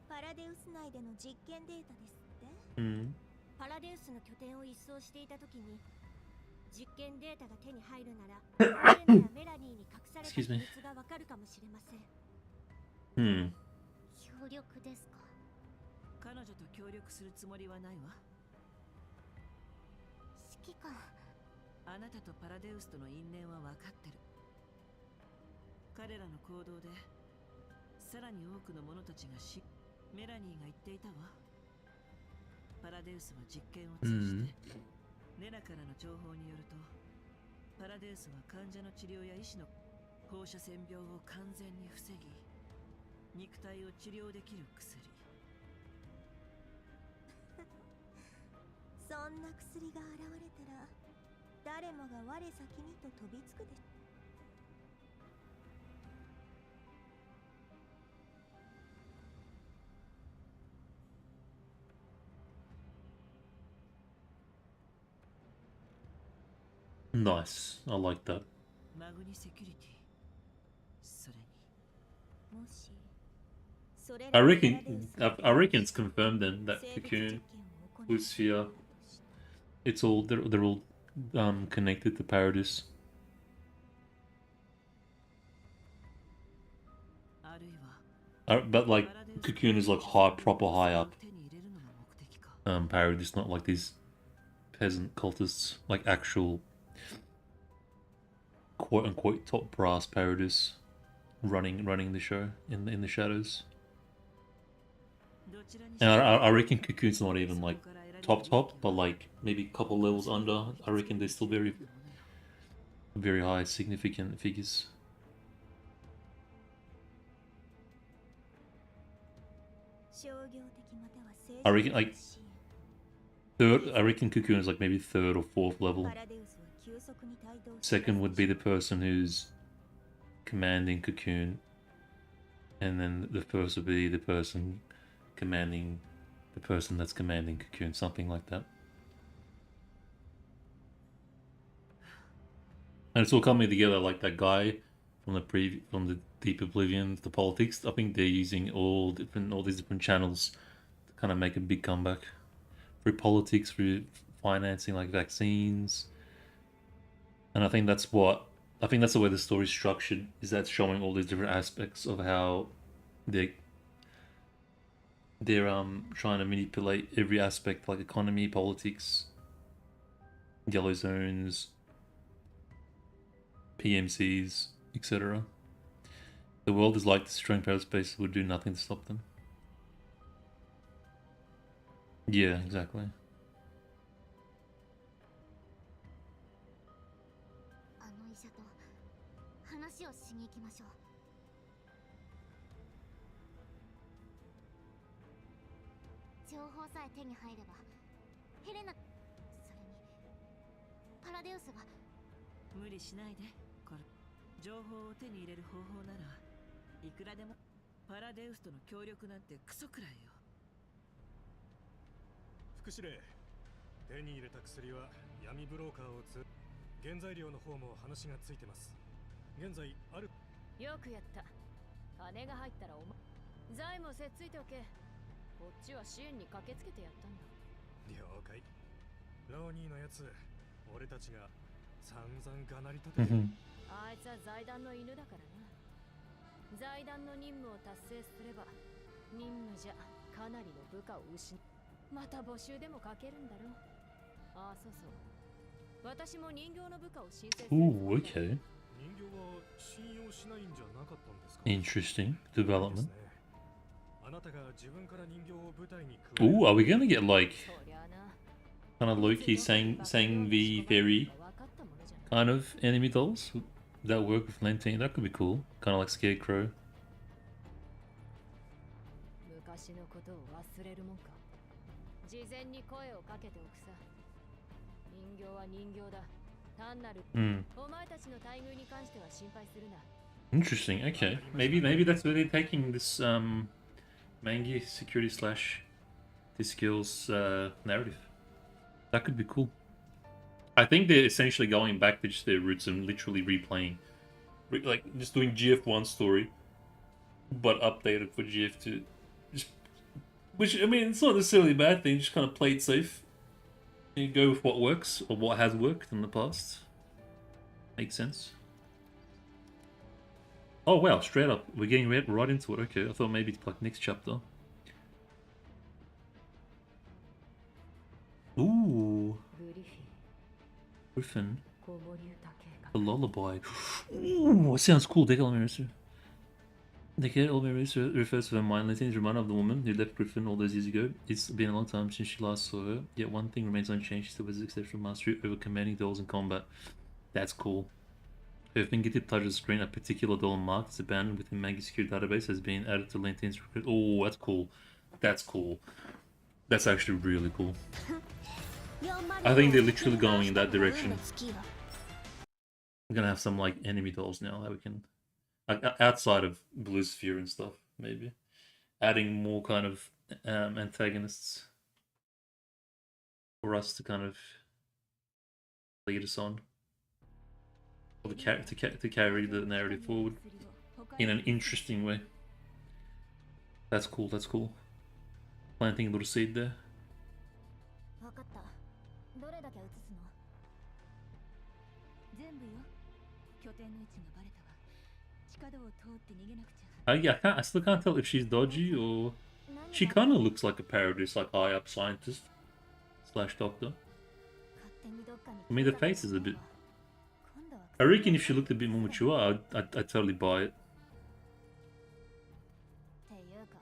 Speaker 5: パラデウス内での実験データですって。
Speaker 2: Hmm.
Speaker 5: パラデウスの拠点を一掃していたときに実験データが手に入るならヘレナやメラニーに隠された秘
Speaker 2: Excuse me.
Speaker 5: 密がわかるかもしれません。
Speaker 2: Hmm.
Speaker 5: 協力ですか？
Speaker 7: 彼女と協力するつもりはないわ。
Speaker 5: 指揮官、
Speaker 7: あなたとパラデウスとの因縁は分かってる。彼らの行動でさらに多くの者たちがメラニーが言っていたわ。パラデウスは実験を通じて、レナからの情報によると、パラデウスは患者の治療や医師の放射線病を完全に防ぎ、肉体を治療できる薬。
Speaker 9: そんな薬が現れたら誰もが我先にと飛びつくでしょ。
Speaker 2: Nice. I like that.
Speaker 7: マグニセキュリティ。それに。
Speaker 9: もしそれ
Speaker 2: I
Speaker 9: ら
Speaker 2: reckon I reckon it's confirmed then that
Speaker 9: 生物
Speaker 2: Cocoon,
Speaker 9: 実験を行う
Speaker 2: Blue Sphere, it's all they're all connected to Paradeus.
Speaker 7: あるいは
Speaker 2: But like Cocoon is like proper high up.
Speaker 7: 手に入れるのが目的か。
Speaker 2: Paradeus, not like these peasant cultists, like actual quote unquote top brass Paradeus running the show in the shadows.
Speaker 7: どちらにし
Speaker 2: And
Speaker 7: ろ
Speaker 2: I reckon Cocoon's not even like top, but like maybe a couple levels under. I reckon they're still very high, significant figures.
Speaker 9: 商業的または政
Speaker 2: I
Speaker 9: 治
Speaker 2: reckon like
Speaker 9: 的支援
Speaker 2: third. I reckon Cocoon is like maybe third or fourth level.
Speaker 9: パラデウスは急速に帯同して
Speaker 2: Second would be the person who's commanding Cocoon, and then the first would be the person commanding the person that's commanding Cocoon, something like that. And it's all coming together, like that guy from the Deep Oblivion, the politics. I think they're using all these different channels to kind of make a big comeback through politics, through financing, like vaccines. And I think that's the way the story's structured, is that showing all these different aspects of how they're trying to manipulate every aspect, like economy, politics, yellow zones, PMCs, etc. The world is like the strong power space would do nothing to stop them. Yeah, exactly.
Speaker 5: あの医者と話をしに行きましょう。情報さえ手に入ればヘレナ、それにパラデウスが
Speaker 7: 無理しないで。これ情報を手に入れる方法ならいくらでも。パラデウスとの協力なんてクソくらいよ。
Speaker 6: 副司令、手に入れた薬は闇ブローカーを原材料の方も話がついてます。現在ある。
Speaker 3: よくやった。金が入ったら財もせっついておけ。こっちは支援に駆けつけてやったんだ。
Speaker 6: 了解。ローニーのやつ、俺たちが散々がなり立てて、
Speaker 3: あいつは財団の犬だからな。財団の任務を達成すれば任務じゃかなりの部下を失う。また募集でもかけるんだろう。ああ、そうそう。私も人形の部下を申請する。
Speaker 2: Ooh, okay.
Speaker 6: 人形は信用しないんじゃなかったんですか？
Speaker 2: Interesting development.
Speaker 6: あなたが自分から人形を舞台に
Speaker 2: Ooh, are we gonna get like
Speaker 3: そりゃあな。
Speaker 2: kind of low-key sang the fairy kind of enemy dolls that work with Lantine? That could be cool. Kind of like Scarecrow.
Speaker 3: 昔のことを忘れるもんか。事前に声をかけておくさ。人形は人形だ。単なる。お前たちの待遇に関しては心配するな。
Speaker 2: Interesting. Okay, maybe that's where they're taking this manga security slash this skills narrative. That could be cool. I think they're essentially going back to just their roots and literally replaying, like just doing GF1 story, but updated for GF2. Just, which I mean, it's not necessarily a bad thing. Just kind of play it safe. You go with what works or what has worked in the past. Makes sense. Oh wow, straight up, we're getting right into it. Okay, I thought maybe it's like next chapter. Ooh, Griffin, the lullaby. Ooh, it sounds cool. Immersive. The kid old memories refers to her mind. Letting reminder of the woman who left Griffin all those years ago. It's been a long time since she last saw her, yet one thing remains unchanged. She still has exceptional mastery over commanding dolls in combat. That's cool. Her fingertip touches the screen. A particular doll marked as abandoned within Maggie's secure database has been added to LinkedIn's record. Oh, that's cool. That's cool. That's actually really cool. I think they're literally going in that direction. We're gonna have some like enemy dolls now that we can, outside of Blue Sphere and stuff, maybe adding more kind of antagonists for us to kind of lead us on, or to carry the narrative forward in an interesting way. That's cool. That's cool. Planting a little seed there.
Speaker 1: 分かった。どれだけ映すの？全部よ。拠点の位置がバレたわ。地下道を通って逃げなくちゃ。
Speaker 2: I still can't tell if she's dodgy or she kind of looks like a Paradeus, like high up scientist slash doctor. I mean, the face is a bit. I reckon if she looked a bit more mature, I'd totally buy it.
Speaker 1: っていうか、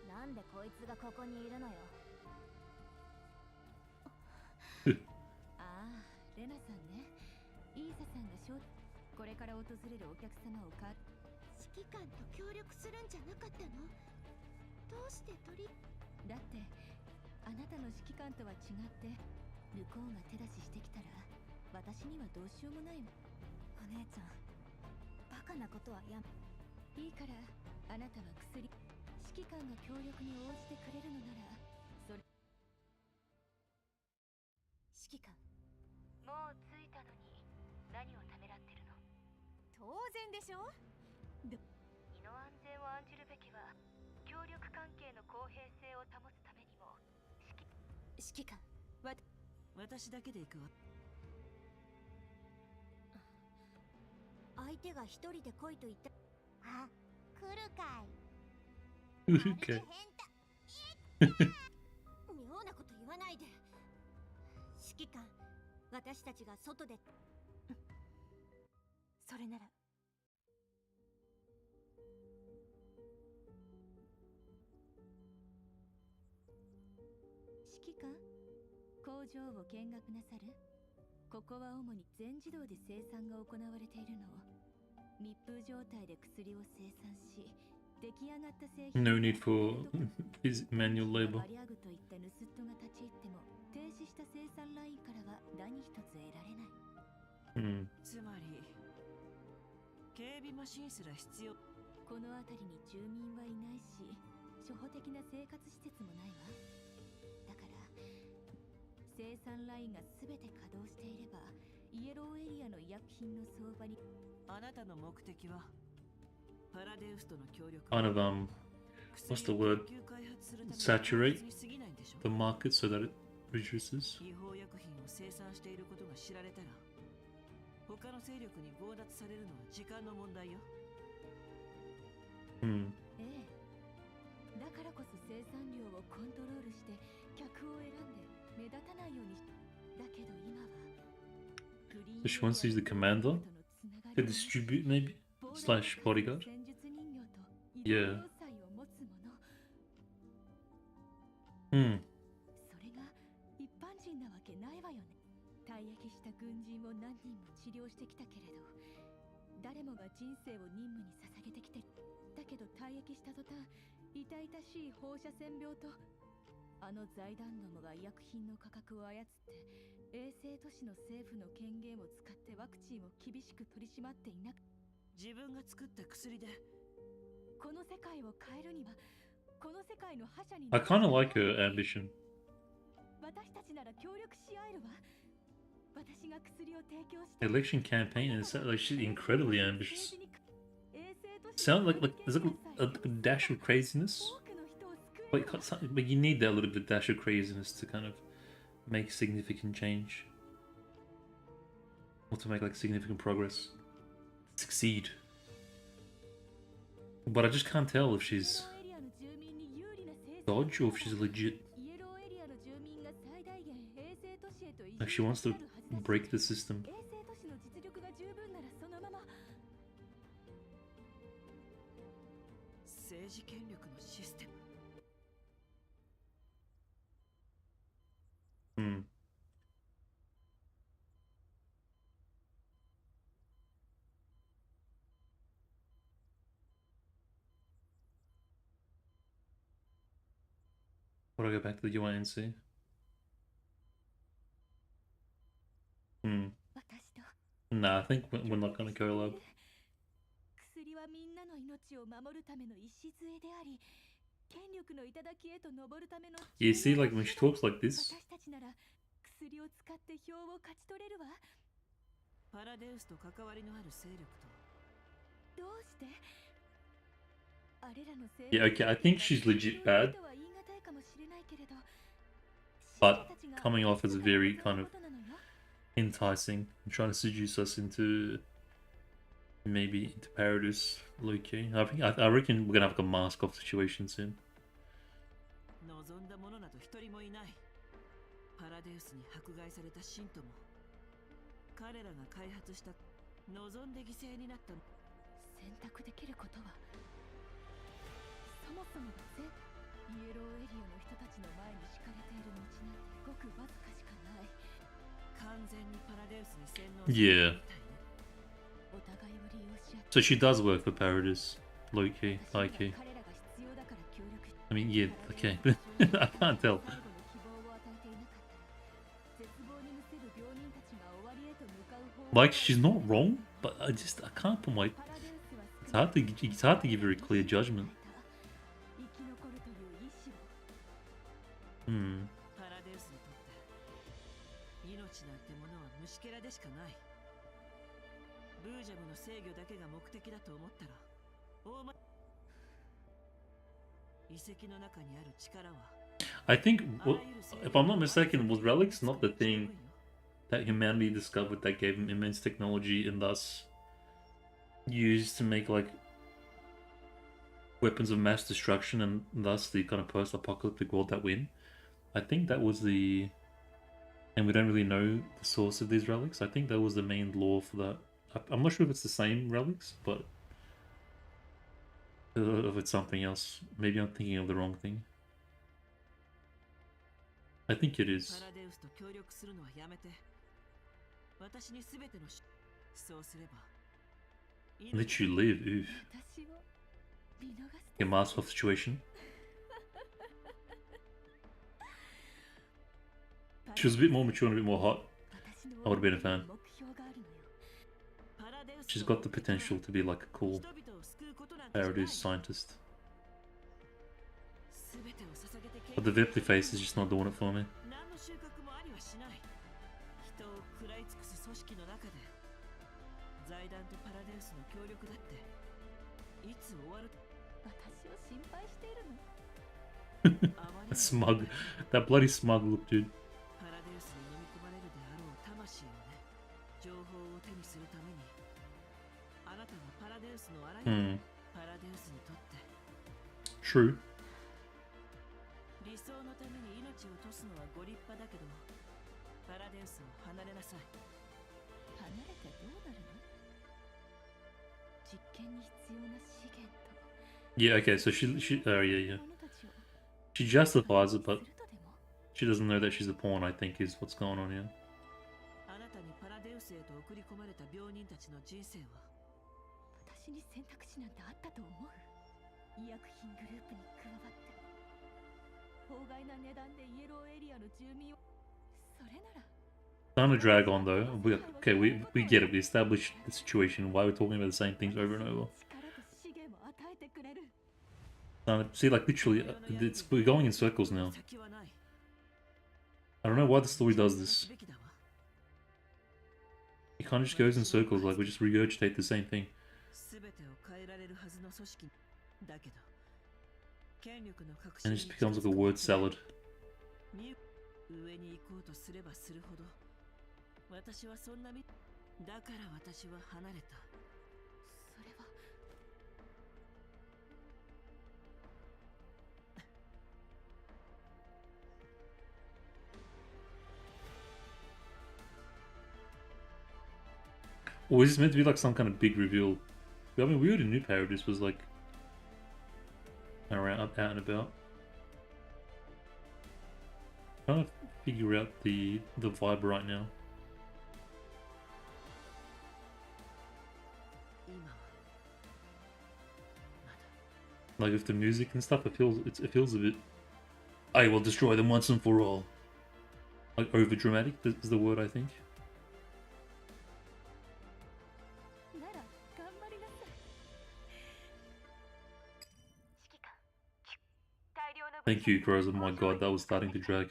Speaker 1: なんでこいつがここにいるのよ。ああ、レナさんね。イーサさんがこれから訪れるお客様を
Speaker 5: 指揮官と協力するんじゃなかったの？どうして
Speaker 1: だって、あなたの指揮官とは違って、向こうが手出ししてきたら、私にはどうしようもないもん。お姉ちゃん、バカなことはやめ。いいから、あなたは薬、指揮官が協力に応じてくれるのなら、それ。指揮官。
Speaker 8: もう着いたのに何をためらってるの？
Speaker 1: 当然でしょ。
Speaker 8: 身の安全を案じるべきは協力関係の公平性を保つためにも
Speaker 1: 指揮官、
Speaker 7: 私だけで行くわ。
Speaker 9: 相手が一人で来いと言った。
Speaker 5: あ、来るかい。
Speaker 2: Okay.
Speaker 9: 妙なこと言わないで。指揮官、私たちが外で。それなら。
Speaker 1: 指揮官、工場を見学なさる？ここは主に全自動で生産が行われているの。密封状態で薬を生産し、出来上がった製品。
Speaker 2: No need for his manual labor.
Speaker 1: バリアグといった盗人が立ち入っても、停止した生産ラインからは何一つ得られない。
Speaker 7: つまり、警備マシンすら必要。
Speaker 1: この辺りに住民はいないし、初歩的な生活施設もないわ。だから生産ラインが全て稼働していれば、イエローエリアの医薬品の相場に。
Speaker 7: あなたの目的はパラデウスとの協力。
Speaker 2: Kind of what's the word? Saturate the market so that it reduces.
Speaker 7: 違法薬品を生産していることが知られたら、他の勢力に強奪されるのは時間の問題よ。
Speaker 1: ええ。だからこそ生産量をコントロールして客を選んで目立たないように。だけど今は。
Speaker 2: So she wants to use the commander to distribute, maybe? Slash bodyguard? Yeah.
Speaker 1: それが一般人なわけないわよね。退役した軍人を何人も治療してきたけれど、誰もが人生を任務に捧げてきて。だけど退役した途端、痛々しい放射線病と、あの財団どもが医薬品の価格を操って、衛星都市の政府の権限を使ってワクチンを厳しく取り締まっていなく。
Speaker 7: 自分が作った薬で
Speaker 1: この世界を変えるには、この世界の覇者に。
Speaker 2: I kind of like her ambition.
Speaker 1: 私たちなら協力し合えるわ。私が薬を提供して。
Speaker 2: Election campaign, and it's like she's incredibly ambitious. Sound like there's like a dash of craziness, but you need that little bit of dash of craziness to kind of make significant change, or to make like significant progress, succeed. But I just can't tell if she's dodge or if she's legit. Like she wants to break the system.
Speaker 7: 政治権力のシステム。
Speaker 2: Hmm. What do I go back to the UI and see? Hmm.
Speaker 1: 私と
Speaker 2: Nah, I think we're not gonna go lab.
Speaker 1: 薬はみんなの命を守るための礎であり、権力の頂へと登るための
Speaker 2: You see, like when she talks like this,
Speaker 1: 私たちなら薬を使って票を勝ち取れるわ。
Speaker 7: パラデウスと関わりのある勢力と
Speaker 1: どうしてあれらの勢
Speaker 2: yeah, okay, I think she's legit bad,
Speaker 1: とは言い難いかもしれないけれど、
Speaker 2: but coming off as very kind of enticing and trying to seduce us into maybe into Paradeus, low key. I reckon we're gonna have like a mask off situation soon.
Speaker 7: 望んだ者など一人もいない。パラデウスに迫害された信徒も彼らが開発した望んで犠牲になった。
Speaker 1: 選択できることはそもそもがイエローエリアの人たちの前に敷かれている道なんてごくわずかしかない。
Speaker 7: 完全にパラデウスに洗脳
Speaker 2: Yeah.
Speaker 1: お互いを利用し合って
Speaker 2: So she does work for Paradeus, low key, high key.
Speaker 1: 彼らが必要だから協力し
Speaker 2: I mean, yeah, okay. I can't tell.
Speaker 1: 最後の希望を与えていなかったら絶望にむせる病人たちが終わりへと向かう方
Speaker 2: Like she's not wrong, but I can't put my.
Speaker 1: パラデウスは
Speaker 2: It's hard to give her a clear judgment.
Speaker 1: 生き残るという意志を
Speaker 2: Hmm.
Speaker 7: パラデウスにとって命なんてものは虫けらでしかない。ブージャムの制御だけが目的だと思ったら大間遺跡の中にある力は
Speaker 2: I think, if I'm not mistaken, was relics not the thing that humanity discovered that gave them immense technology and thus used to make like weapons of mass destruction and thus the kind of post-apocalyptic world that win? I think that was the, and we don't really know the source of these relics. I think that was the main lore for that. I'm not sure if it's the same relics, but if it's something else. Maybe I'm thinking of the wrong thing. I think it
Speaker 7: パ
Speaker 2: is.
Speaker 7: ラデウスと協力するのはやめて。私に全てのそうすれば
Speaker 2: Let you live, oof.
Speaker 1: 私を見逃す
Speaker 2: A mask off situation. She was a bit more mature and a bit more hot. I would have been a fan.
Speaker 1: 目標があるのよ。
Speaker 2: She's got the potential to be like a cool
Speaker 7: 人々を救うことなんて
Speaker 2: Paradeus
Speaker 7: しない。
Speaker 2: scientist.
Speaker 7: 全てを捧げて
Speaker 2: But the Viply face is just not doing it for me.
Speaker 7: 何の収穫もありはしない。人を食らい尽くす組織の中で財団とパラデウスの協力だっていつ終わる。
Speaker 1: 私を心配しているの。
Speaker 2: That smug. That bloody smug look, dude.
Speaker 7: パラデウスに飲み込まれるであろう魂をね、情報を手にするためにあなたはパラデウスのあらゆる、
Speaker 2: Hmm.
Speaker 7: パラデウスにとって
Speaker 2: True.
Speaker 7: 理想のために命を落とすのはご立派だけど、パラデウスを離れなさい。
Speaker 1: 離れてどうなるの？実験に必要な資源と
Speaker 2: Yeah, okay, so yeah, yeah.
Speaker 1: 者たちを
Speaker 2: She justifies it, but
Speaker 1: するとでも？
Speaker 2: she doesn't know that she's a pawn, I think, is what's going on here.
Speaker 7: あなたにパラデウスへと送り込まれた病人たちの人生は
Speaker 1: 私に選択肢なんてあったと思う？医薬品グループに加わって法外な値段でイエローエリアの住民をそれなら
Speaker 2: Time to drag on though. We get it. We established the situation. Why we're talking about the same things over and over.
Speaker 1: 力と資源も与えてくれる。
Speaker 2: See, like literally, we're going in circles now.
Speaker 7: 先はない。
Speaker 2: I don't know why the story does this.
Speaker 7: べきだわ。
Speaker 2: It kind of just goes in circles. Like we just regurgitate the same thing.
Speaker 7: 全てを変えられるはずの組織だけど、権力の核
Speaker 2: And it just becomes like a word salad.
Speaker 7: 上に行こうとすればするほど、私はそんなだから私は離れた。
Speaker 1: それは
Speaker 2: Or is this meant to be like some kind of big reveal? I mean, we already knew Paradeus was like around, out and about. Trying to figure out the vibe right now. Like with the music and stuff, it feels a bit. I will destroy them once and for all. Like over dramatic is the word, I think. Thank you, Groza. My god, that was starting to drag.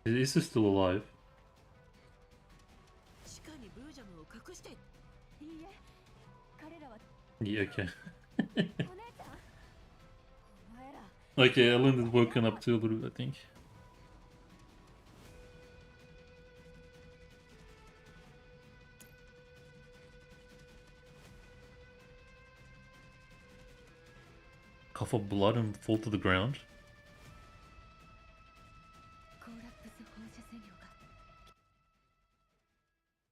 Speaker 2: Is this still alive? Yeah, okay. Okay, Ellen is woken up too a little bit, I think. Cough up blood and fall to the ground.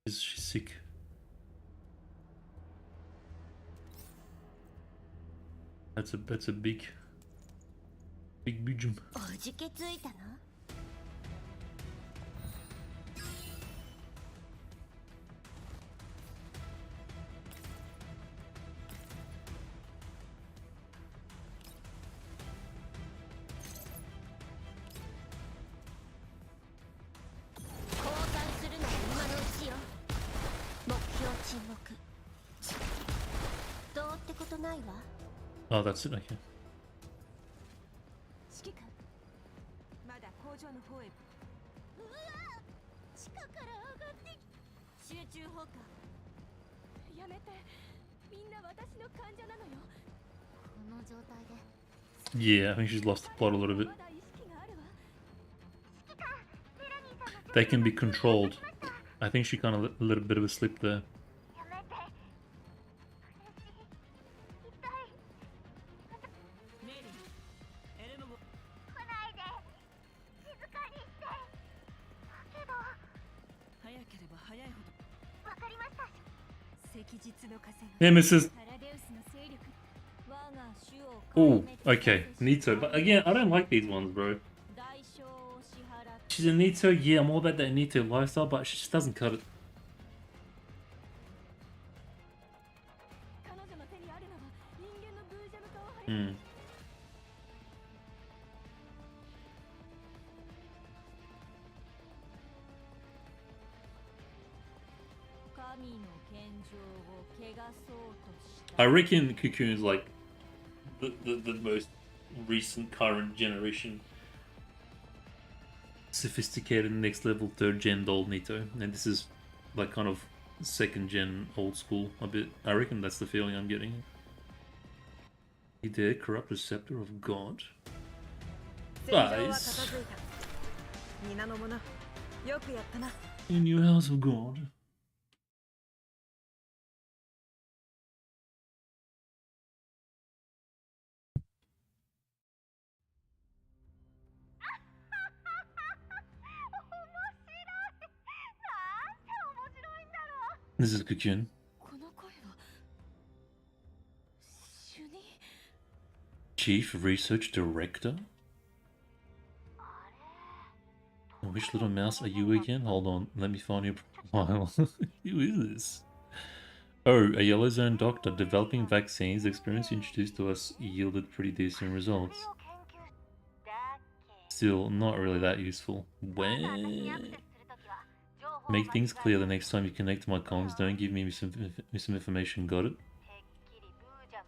Speaker 2: Is she sick? That's a big jump.
Speaker 9: おじけついたの？交換するのは今のうちよ。目標沈黙。どうってことないわ。
Speaker 2: Oh, that's it, okay.
Speaker 3: 指揮官、まだ工場の方へ。
Speaker 9: うわ、地下から上がって集中砲火。
Speaker 3: やめて、みんな私の患者なのよ。
Speaker 5: この状態で
Speaker 2: Yeah, I think she's lost the plot a little bit. They can be controlled. I think she kind of let a bit of a slip there. Nemesis. Oh, okay. Nito. But again, I don't like these ones, bro. She's a Nito. Yeah, I'm all about that Nito lifestyle, but she just doesn't cut it. Hmm. I reckon Cocoon is like the most recent current generation sophisticated next level 3rd gen old Nito, and this is like kind of 2nd gen old school a bit. I reckon that's the feeling I'm getting. He did corrupt the scepter of God. Guys, in your house of God. This is Cocoon. Chief Research Director? Which little mouse are you again? Hold on, let me find your profile. Who is this? Oh, a yellow zone doctor developing vaccines. The experience introduced to us yielded pretty decent results. Still, not really that useful. Where? Make things clear the next time you connect to my comms. Don't give me misinformation. Got it?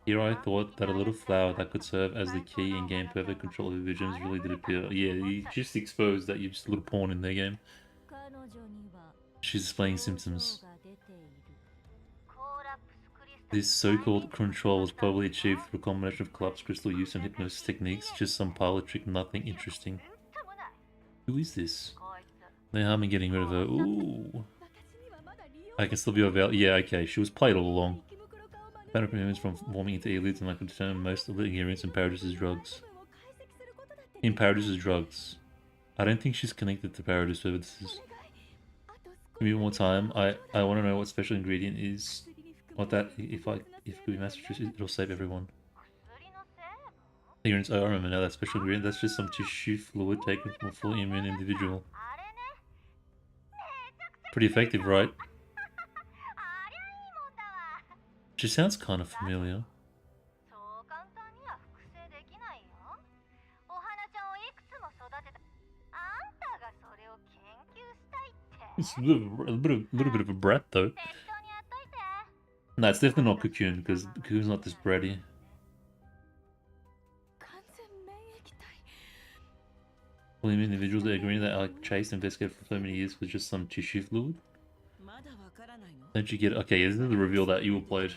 Speaker 2: Here I thought that a little flower that could serve as the key and gain perfect control of your visions really did appear. Yeah, you just exposed that you're just a little pawn in their game. She's displaying symptoms. This so-called control was probably achieved through a combination of collapse crystal use and hypnosis techniques. Just some pilot trick, nothing interesting. Who is this? No harm in getting rid of her. Ooh. I can still be available. Yeah, okay. She was played all along. Found prevents from forming into elites, and I could determine most of the ingredients in Paradeus' drugs. In Paradeus' drugs. I don't think she's connected to Paradeus, but this is... Give me more time. I want to know what special ingredient is. What that, if it could be Massachusetts, it'll save everyone. Ignorance, oh, I remember now that special ingredient. That's just some tissue fluid taken from a fully immune individual. Pretty effective, right? She sounds kind of familiar. It's a little bit of a brat, though. No, it's definitely not Cocoon, because Cocoon's not this bratty. Well, individuals that agree that like chased and investigated for so many years with just some tissue fluid. Don't you get it? Okay, this is the reveal that you played.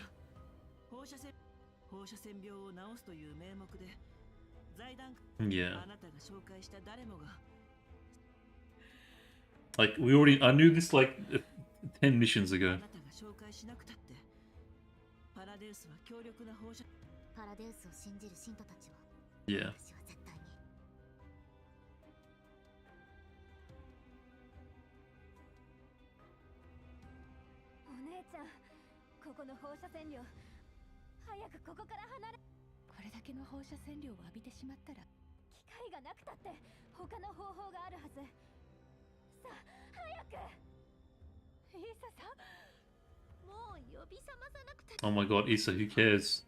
Speaker 2: Yeah. Like, I knew this like 10 missions ago. Yeah. Oh my god, Issa, who cares?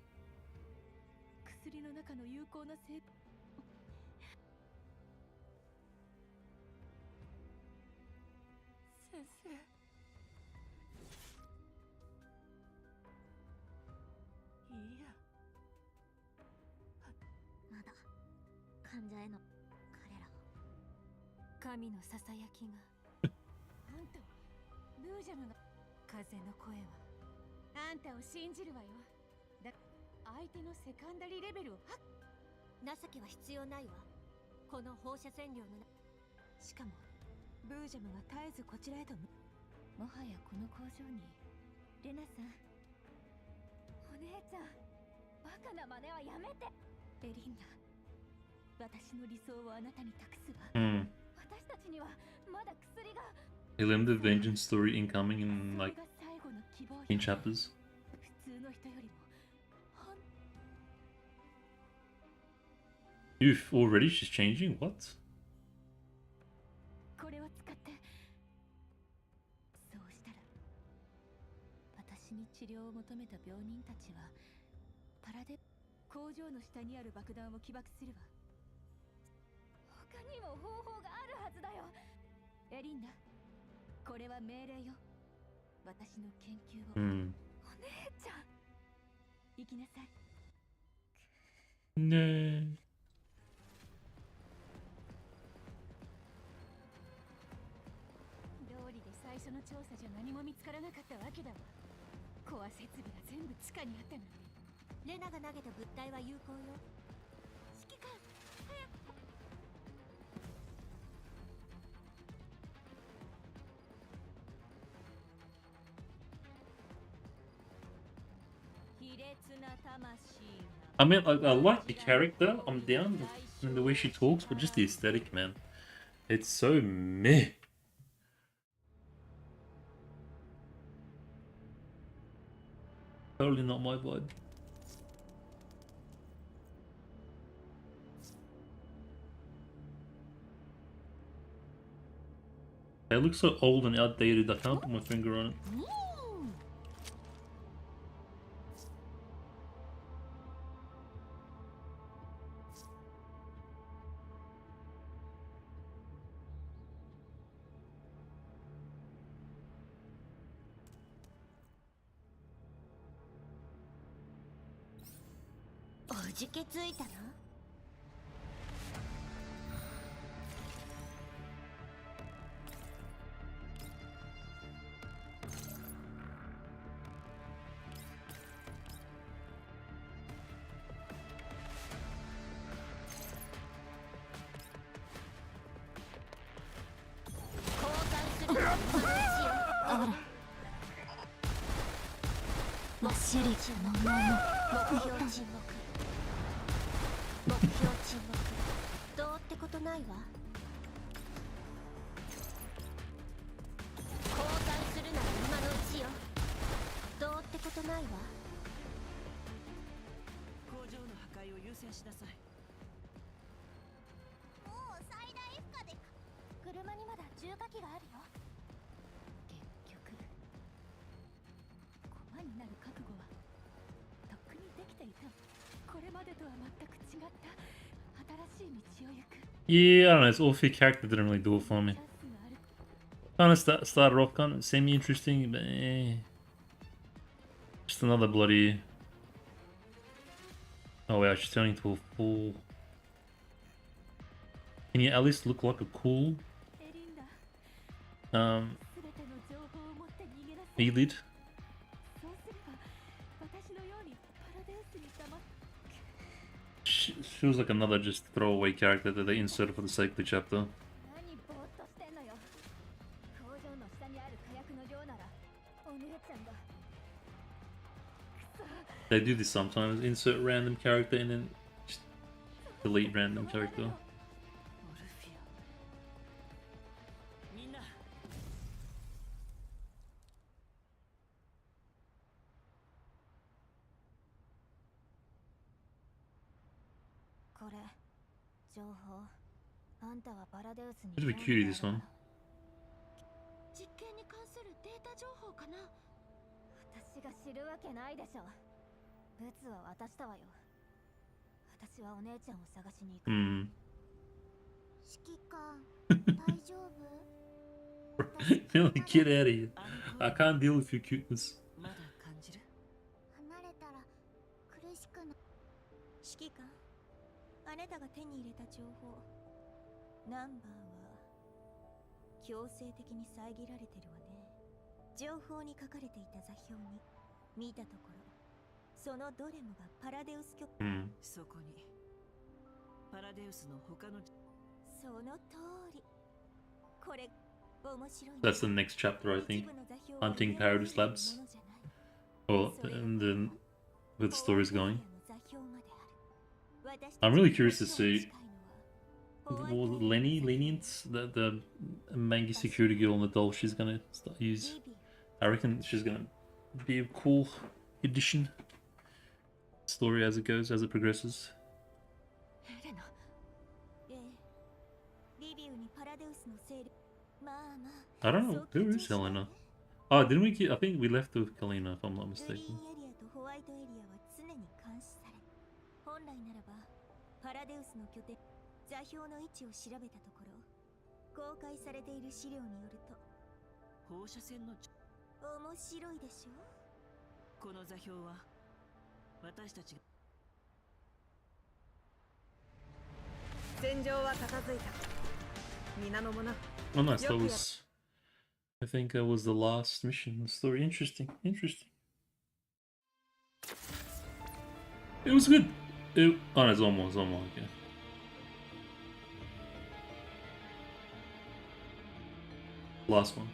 Speaker 2: A limited vengeance story incoming in like 10 chapters. Oof, already she's changing? What? No. 'I mean, I like the character, I'm down, and the way she talks, but just the aesthetic, man. It's so meh. Totally not my vibe. It looks so old and outdated, I can't put my finger on it.
Speaker 9: ことないわ。
Speaker 7: 工場の破壊を優先しなさい。
Speaker 5: もう最大負荷で車にまだ重火器があるよ。
Speaker 1: 結局駒になる覚悟はとっくにできていた。これまでとは全く違った新しい道を行く。
Speaker 2: Yeah, I don't know. It's all for character didn't really do it for me. Kind of started off kind of semi-interesting, but just another bloody. Oh wow, she's turning to a full. Can you at least look like a cool elite? She feels like another just throwaway character that they inserted for the sake of the chapter. They do this sometimes, insert random character and then just delete random character.
Speaker 7: みんな、
Speaker 5: これ情報。あんたはパラデウスに
Speaker 2: Bit of a cutie, this one.
Speaker 5: 実験に関するデータ情報かな。私が知るわけないでしょ。ブツは渡したわよ。私はお姉ちゃんを探しに行く。
Speaker 2: Hmm.
Speaker 5: 指揮官、大丈夫？
Speaker 2: Really, get out of here. I can't deal with your cuteness.
Speaker 7: まだ感じる？
Speaker 5: 離れたら苦しくな。
Speaker 9: 指揮官、あなたが手に入れた情報。ナンバーは強制的に遮られてるわね。情報に書かれていた座標に見たところ、そのどれもがパラデウス局。
Speaker 2: Hmm.
Speaker 7: そこにパラデウスの他の。
Speaker 9: その通り。これ面白いね。
Speaker 2: That's the next chapter, I think. Hunting Paradeus Labs. Well, and then where the story's going. I'm really curious to see Lenience, the Mangi security girl and the doll she's gonna use. I reckon she's gonna be a cool addition. Story as it goes, as it progresses. I don't know, who is Helena? Oh, didn't we get, I think we left with Helena if I'm not mistaken.
Speaker 9: 本来ならばパラデウスの拠点座標の位置を調べたところ、公開されている資料によると
Speaker 7: 放射線の
Speaker 9: 面白いでしょ。
Speaker 7: この座標は私たちが。
Speaker 3: 戦場は片付いた。皆の者。
Speaker 2: Oh nice, that was, I think that was the last mission in the story. Interesting, interesting. It was good. Oh no, it's almost, okay. Last one.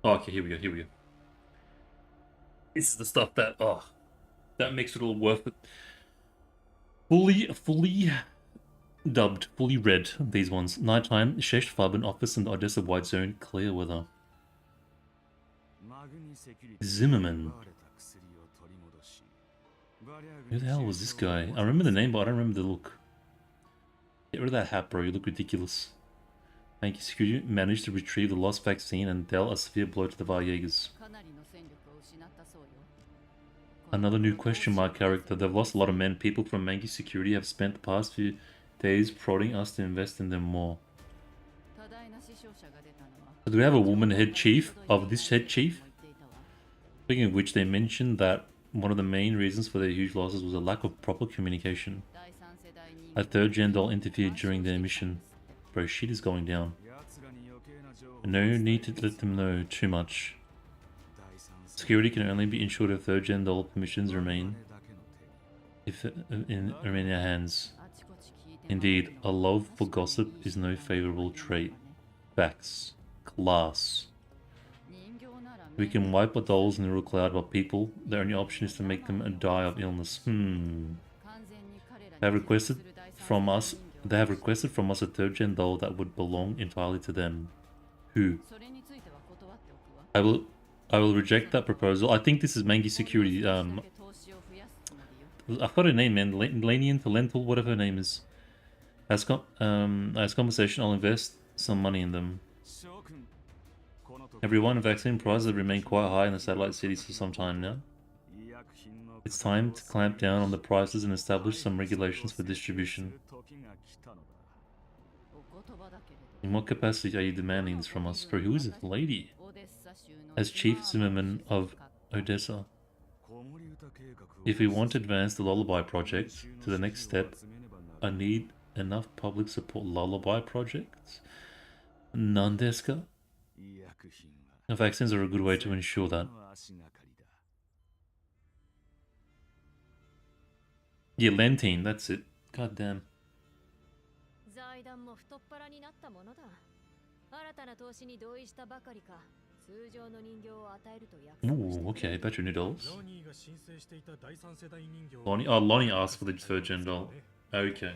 Speaker 2: Oh, okay, here we go, here we go. This is the stuff that, oh, that makes it all worth it. Fully dubbed, fully read, these ones. Nighttime, Shesh Farben office in the Odessa White Zone, clear weather. Zimmerman. Who the hell was this guy? I remember the name, but I don't remember the look. Get rid of that hat, bro. You look ridiculous. Thank you, security managed to retrieve the lost vaccine and dealt a severe blow to the Varyegas. Another new question mark character. They've lost a lot of men. People from Mangi Security have spent the past few days prodding us to invest in them more. So do we have a woman head chief of this head chief? Speaking of which, they mentioned that one of the main reasons for their huge losses was a lack of proper communication. A third gen doll interfered during their mission. Bro, shit is going down. No need to let them know too much. Security can only be ensured if third gen doll permissions remain in our hands. Indeed, a love for gossip is no favorable trait. Facts. Class. We can wipe our dolls in the real cloud, but people, their only option is to make them die of illness. They have requested from us a third gen doll that would belong entirely to them. Who? I will reject that proposal. I think this is Mangi Security. I thought her name, man. Lenient, Lentil, whatever her name is. As compensation, I'll invest some money in them. Everyone, vaccine prices have remained quite high in the satellite cities for some time now. It's time to clamp down on the prices and establish some regulations for distribution. In what capacity are you demanding this from us? For who is it, lady? As Chief Zimmerman of Odessa. If we want to advance the Lullaby project to the next step, I need enough public support. Lullaby projects? Nandeska? Vaccines are a good way to ensure that. Yeah, Lentine, that's it. God damn. Ooh, okay, better noodles. Lonnie asked for the third gen doll. Okay.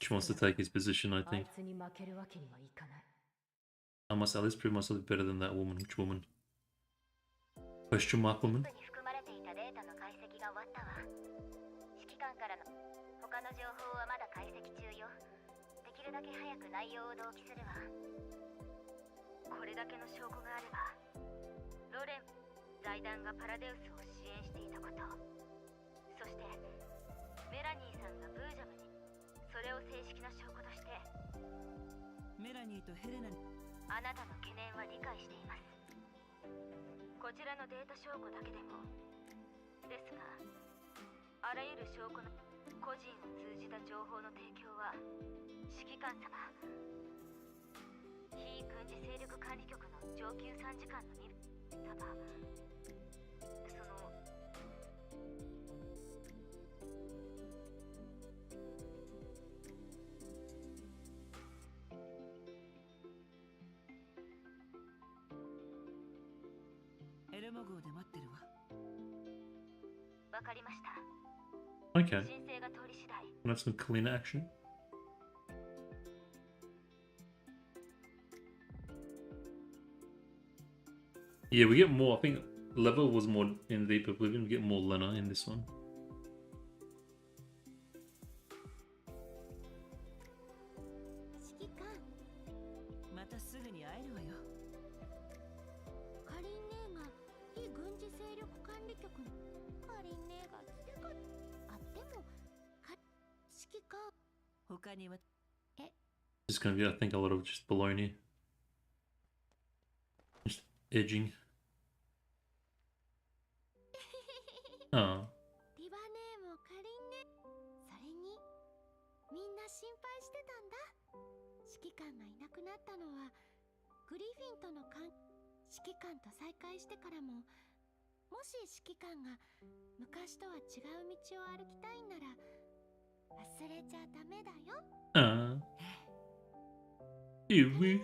Speaker 2: She wants to take his position, I think. I must at least prove myself better than that woman. Which woman? Question mark woman? Okay. That's some clean action. Yeah, we get more. I think level was more in Deep Oblivion. We get more Lena in this one. It's gonna be, I think, a lot of just baloney. Just edging. Oh. Ew.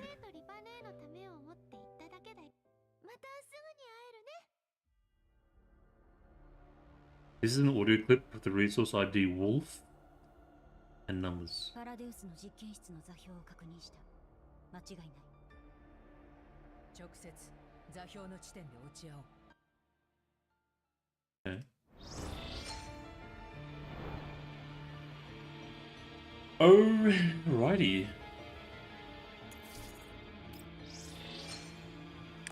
Speaker 2: This is an audio clip with the resource ID Wolf and numbers. Okay. Alrighty.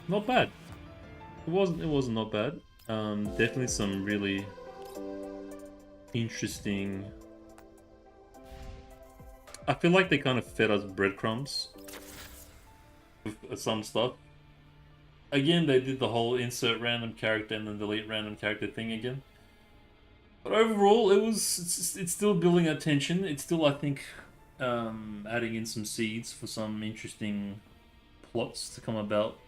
Speaker 2: Not bad. It wasn't not bad. Definitely some really interesting. I feel like they kind of fed us breadcrumbs with some stuff. Again, they did the whole insert random character and then delete random character thing again. But overall, it's still building that tension. It's still, I think, adding in some seeds for some interesting plots to come about.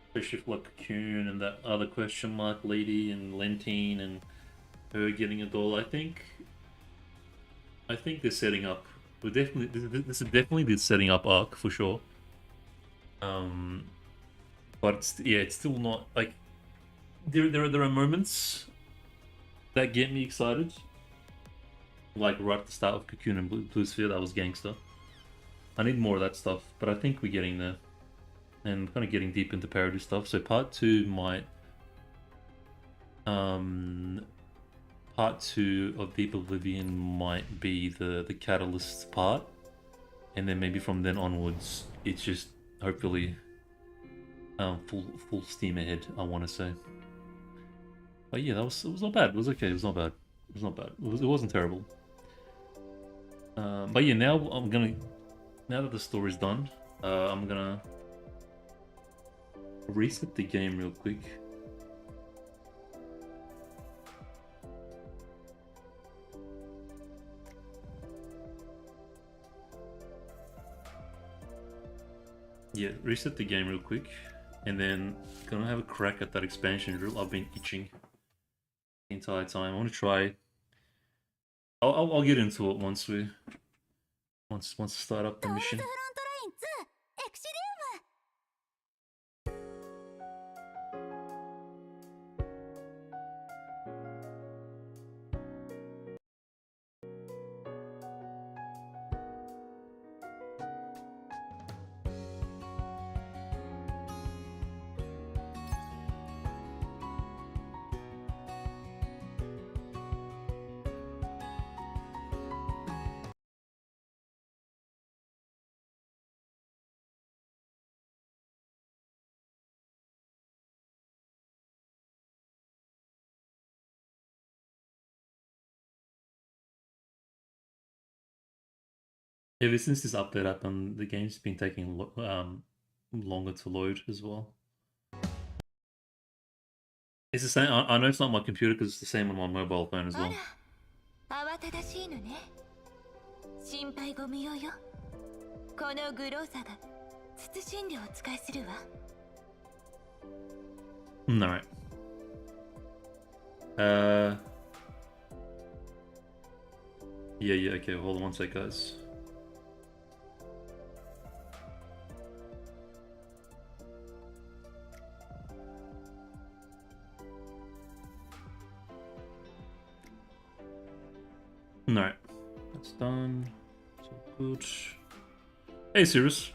Speaker 2: Especially for like Cocoon and that other question mark lady and Lentine and her getting a doll. I think they're setting up We're definitely this is definitely the setting up arc for sure. But it's still not like there are moments that get me excited. Like right at the start of Cocoon and Blue Sphere, that was gangster. I need more of that stuff, but I think we're getting there. And kind of getting deep into Paradeus stuff. So part 2 might part 2 of Deep Oblivion might be the catalyst part. And then maybe from then onwards it's just hopefully full steam ahead, I wanna say. But yeah, it was not bad. It was okay, it was not bad. It was not bad. It wasn't terrible. But yeah, now that the story's done, I'm gonna reset the game real quick. Yeah, reset the game real quick, and then gonna have a crack at that expansion drill. I've been itching the entire time. I want to try. I'll get into it once we start up the mission. Ever since this update happened, the game's been taking longer to load as well. It's the same. I know it's not my computer because it's the same on my mobile phone as well.
Speaker 9: 慌ただしいのね。心配ご無用よ。このグローサが慎んでお使いするわ。
Speaker 2: Alright. Yeah, okay, hold on one sec, guys. Alright, that's done. So good. Hey, Cirrus.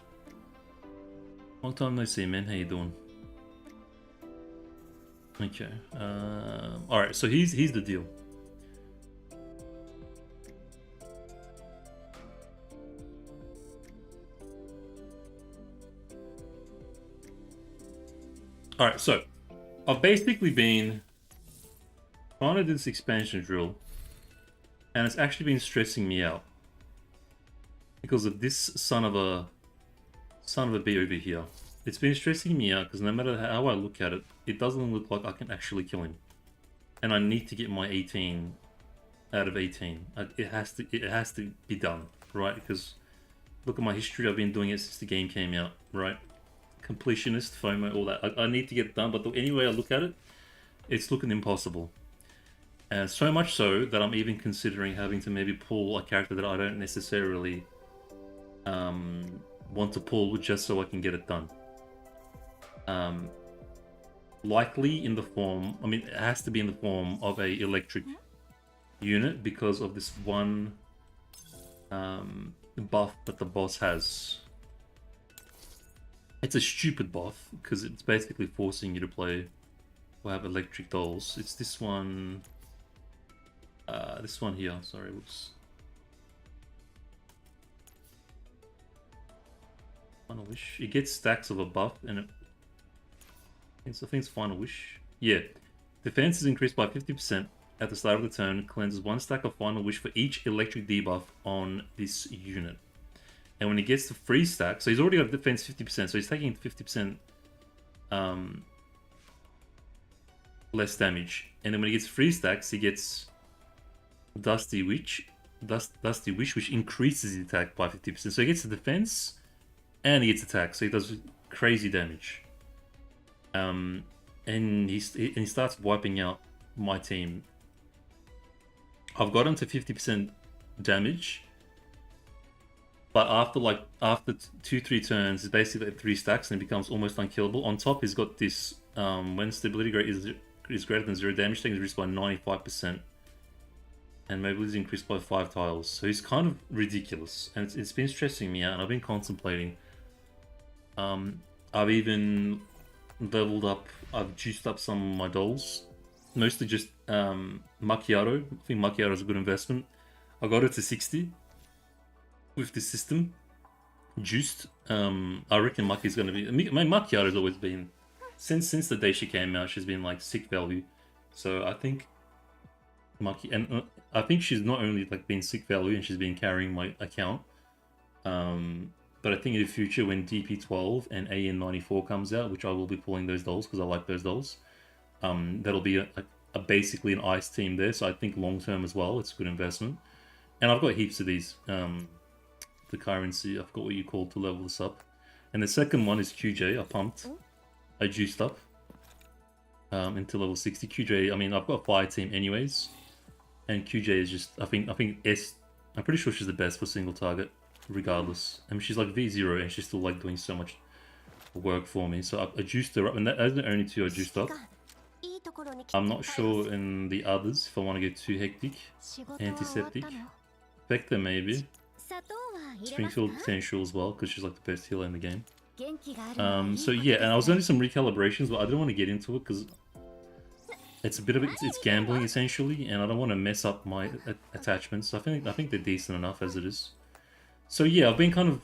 Speaker 2: Long time no see, man. How you doing? Okay. Alright, so here's the deal. Alright, so I've basically been trying to do this expansion drill, and it's actually been stressing me out because of this son of a bee over here. It's been stressing me out because no matter how I look at it, it doesn't look like I can actually kill him. And I need to get my 18 out of 18. It has to be done, right? Because look at my history. I've been doing it since the game came out, right? Completionist, FOMO, all that. I need to get it done, but any way I look at it, it's looking impossible. And so much so that I'm even considering having to maybe pull a character that I don't necessarily want to pull just so I can get it done. Likely in the form, I mean, it has to be in the form of a electric unit because of this one buff that the boss has. It's a stupid buff because it's basically forcing you to play or have electric dolls. It's this one. This one here. Sorry, whoops. Final Wish. It gets stacks of a buff, and I think it's Final Wish. Yeah, defense is increased by 50% at the start of the turn. Cleanses one stack of Final Wish for each electric debuff on this unit. And when he gets to free stack, so he's already got defense 50%, so he's taking 50% less damage. And then when he gets free stacks, he gets Dusty Wish, which increases his attack by 50%. So he gets the defense and he gets attack, so he does crazy damage. And he starts wiping out my team. I've got him to 50% damage, But after 2-3 turns, it's basically at 3 stacks and it becomes almost unkillable. On top, he's got this when stability rate is greater than 0 damage, taking increased by 95%. And mobility is increased by 5 tiles. So he's kind of ridiculous. And it's been stressing me out, and I've been contemplating. I've even leveled up, I've juiced up some of my dolls. Mostly just Macchiato. I think Macchiato is a good investment. I got it to 60 with this system. Juiced. I reckon Maki's going to be... My Macchiato's always been... Since the day she came out, she's been like sick value. So I think Maki... And I think she's not only like been sick value and she's been carrying my account. But I think in the future when DP12 and AN94 comes out, which I will be pulling those dolls because I like those dolls. That'll be a basically an ice team there. So I think long term as well, it's a good investment. And I've got heaps of these. The currency, I forgot what you call to level this up. And the second one is QJ. I pumped. I juiced up into level 60. QJ, I mean, I've got a fire team anyways. And QJ is just, I think I'm pretty sure she's the best for single target, regardless. I mean, she's like V0 and she's still like doing so much work for me. So I juiced her up, and those are the only 2 I juiced up. I'm not sure in the others if I want to get too hectic. Antiseptic. Vector maybe. Springfield potential as well, because she's like the best healer in the game. So yeah, and I was going to do some recalibrations, but I didn't want to get into it because it's a bit of it's gambling essentially, and I don't want to mess up my attachments. I think they're decent enough as it is. So yeah, I've been kind of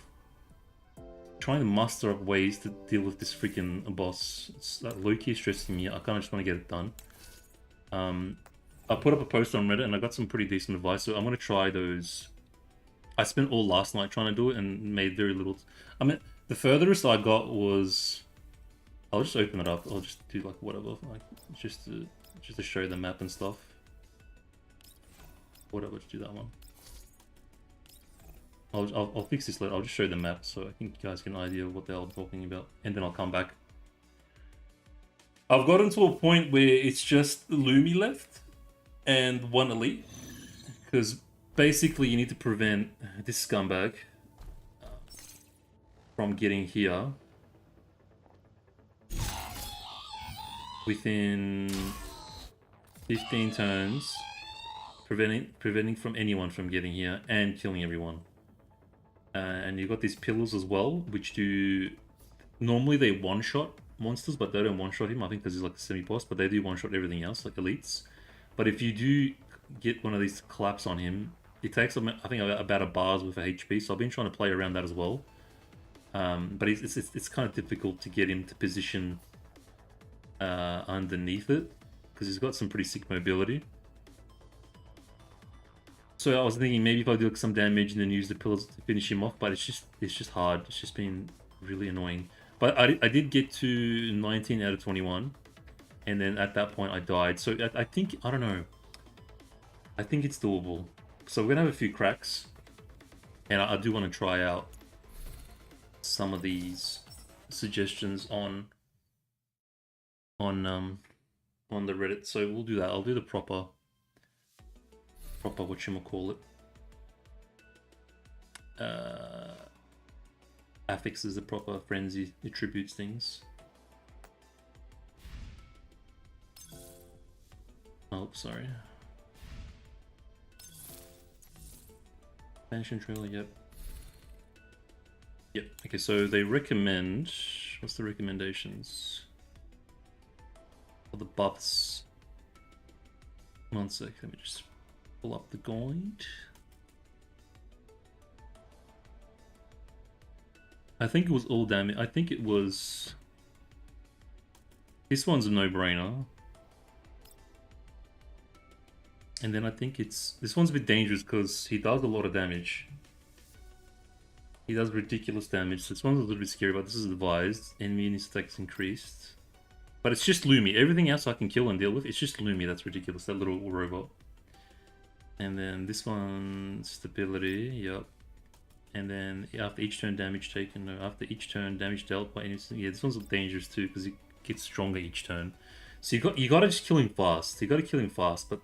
Speaker 2: trying to muster up ways to deal with this freaking boss. It's like low-key stressing me. I kind of just want to get it done. I put up a post on Reddit and I got some pretty decent advice, so I'm going to try those. I spent all last night trying to do it and made very little. I mean, the furthest I got was... I'll just open it up. I'll just do like whatever, like just to show the map and stuff. Whatever, just do that one. I'll fix this later. I'll just show the map so I think you guys get an idea of what the hell I'm talking about, and then I'll come back. I've gotten to a point where it's just Lumi left and 1 elite, because basically you need to prevent this scumbag from getting here within 15 turns, preventing from anyone from getting here and killing everyone. And you've got these pillars as well, which do... Normally they one-shot monsters, but they don't one-shot him. I think because he's like a semi-boss, but they do one-shot everything else, like elites. But if you do get one of these collapse on him, it takes, I think, about a bar's worth of HP, so I've been trying to play around that as well. But it's kind of difficult to get him to position underneath it, because he's got some pretty sick mobility. So I was thinking maybe if I do some damage and then use the pillars to finish him off, but it's just hard. It's just been really annoying. But I did get to 19 out of 21, and then at that point I died. So I think, I don't know, I think it's doable. So we're gonna have a few cracks, and I do want to try out some of these suggestions on the Reddit. So we'll do that. I'll do the proper whatchamacallit. Affix is the proper frenzy, attributes things. Oh, sorry. Expansion trailer, yep. Yep, okay, so they recommend... What's the recommendations? For the buffs. 1 sec, let me just pull up the guide. I think it was all damage. I think it was... This one's a no-brainer. And then I think it's... This one's a bit dangerous because he does a lot of damage. He does ridiculous damage. So this one's a little bit scary, but this is advised. Enemy attacks increased. But it's just Lumi. Everything else I can kill and deal with. It's just Lumi that's ridiculous. That little robot. And then this one, stability. Yep. And then after each turn damage taken, no, after each turn damage dealt by any, yeah, this one's dangerous too because it gets stronger each turn. So you got to just kill him fast. You got to kill him fast, but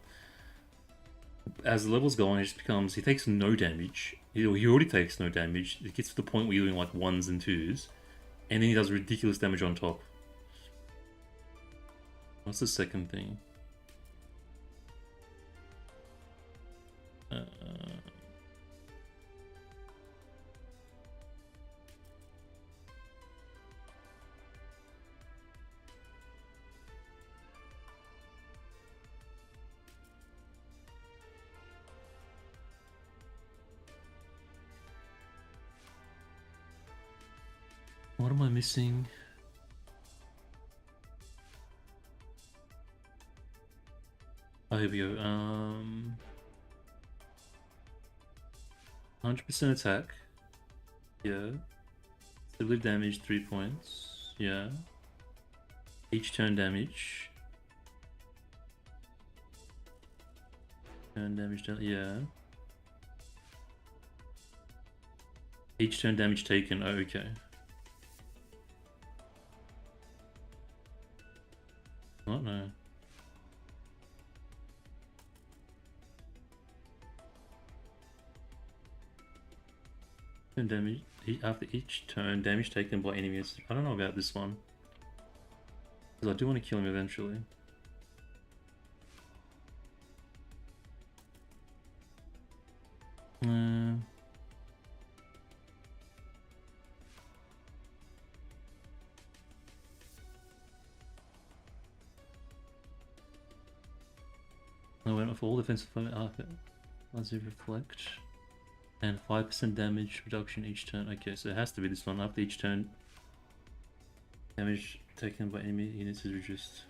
Speaker 2: as the levels go on, it just becomes he takes no damage. He already takes no damage. It gets to the point where you're doing like 1s and 2s, and then he does ridiculous damage on top. What's the second thing? What am I missing? Oh, here we go. 100% attack. Yeah. Stability damage 3 points. Yeah. Each turn damage. Turn damage. Yeah. Each turn damage taken. Oh, okay. Oh no. And damage after each turn, damage taken by enemies. I don't know about this one, because I do want to kill him eventually. I went with all defensive after 1-0 reflect. And 5% damage reduction each turn. Okay, so it has to be this one. After each turn, damage taken by enemy units is reduced.